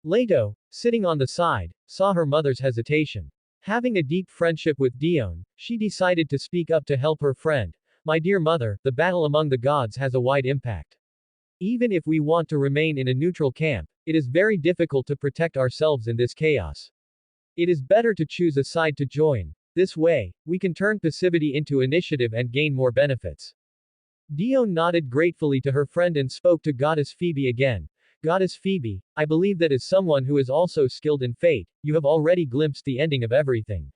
Leto, sitting on the side, saw her mother's hesitation. Having a deep friendship with Dione, she decided to speak up to help her friend. My dear mother, the battle among the gods has a wide impact. Even if we want to remain in a neutral camp, it is very difficult to protect ourselves in this chaos. It is better to choose a side to join. This way, we can turn passivity into initiative and gain more benefits. Dione nodded gratefully to her friend and spoke to Goddess Phoebe again. Goddess Phoebe, I believe that as someone who is also skilled in fate, you have already glimpsed the ending of everything.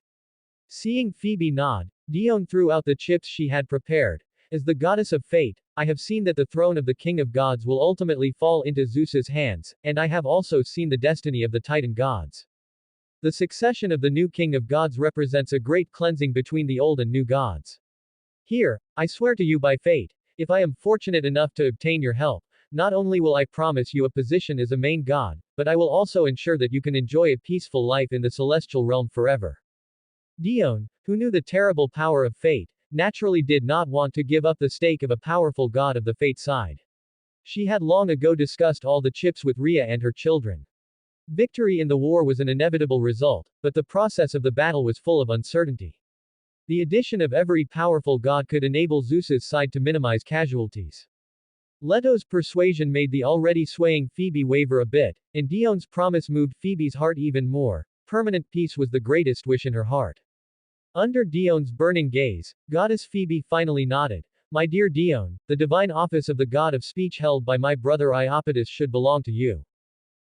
Seeing Phoebe nod, Dione threw out the chips she had prepared. As the goddess of fate, I have seen that the throne of the king of gods will ultimately fall into Zeus's hands, and I have also seen the destiny of the Titan gods. The succession of the new king of gods represents a great cleansing between the old and new gods. Here, I swear to you by fate, if I am fortunate enough to obtain your help, not only will I promise you a position as a main god, but I will also ensure that you can enjoy a peaceful life in the celestial realm forever. Dione, who knew the terrible power of fate, naturally did not want to give up the stake of a powerful god of the fate side. She had long ago discussed all the chips with Rhea and her children. Victory in the war was an inevitable result, but the process of the battle was full of uncertainty. The addition of every powerful god could enable Zeus's side to minimize casualties. Leto's persuasion made the already swaying Phoebe waver a bit, and Dione's promise moved Phoebe's heart even more. Permanent peace was the greatest wish in her heart. Under Dione's burning gaze, Goddess Phoebe finally nodded. My dear Dione, the divine office of the god of speech held by my brother Iapetus should belong to you.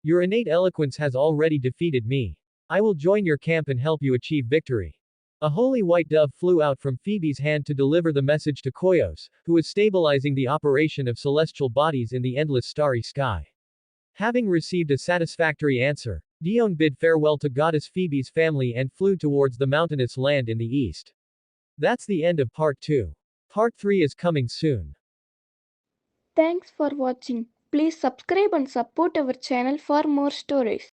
Your innate eloquence has already defeated me. I will join your camp and help you achieve victory. A holy white dove flew out from Phoebe's hand to deliver the message to Koios, who was stabilizing the operation of celestial bodies in the endless starry sky. Having received a satisfactory answer, Dione bid farewell to Goddess Phoebe's family and flew towards the mountainous land in the east. That's the end of part 2. Part 3 is coming soon. Thanks for watching. Please subscribe and support our channel for more stories.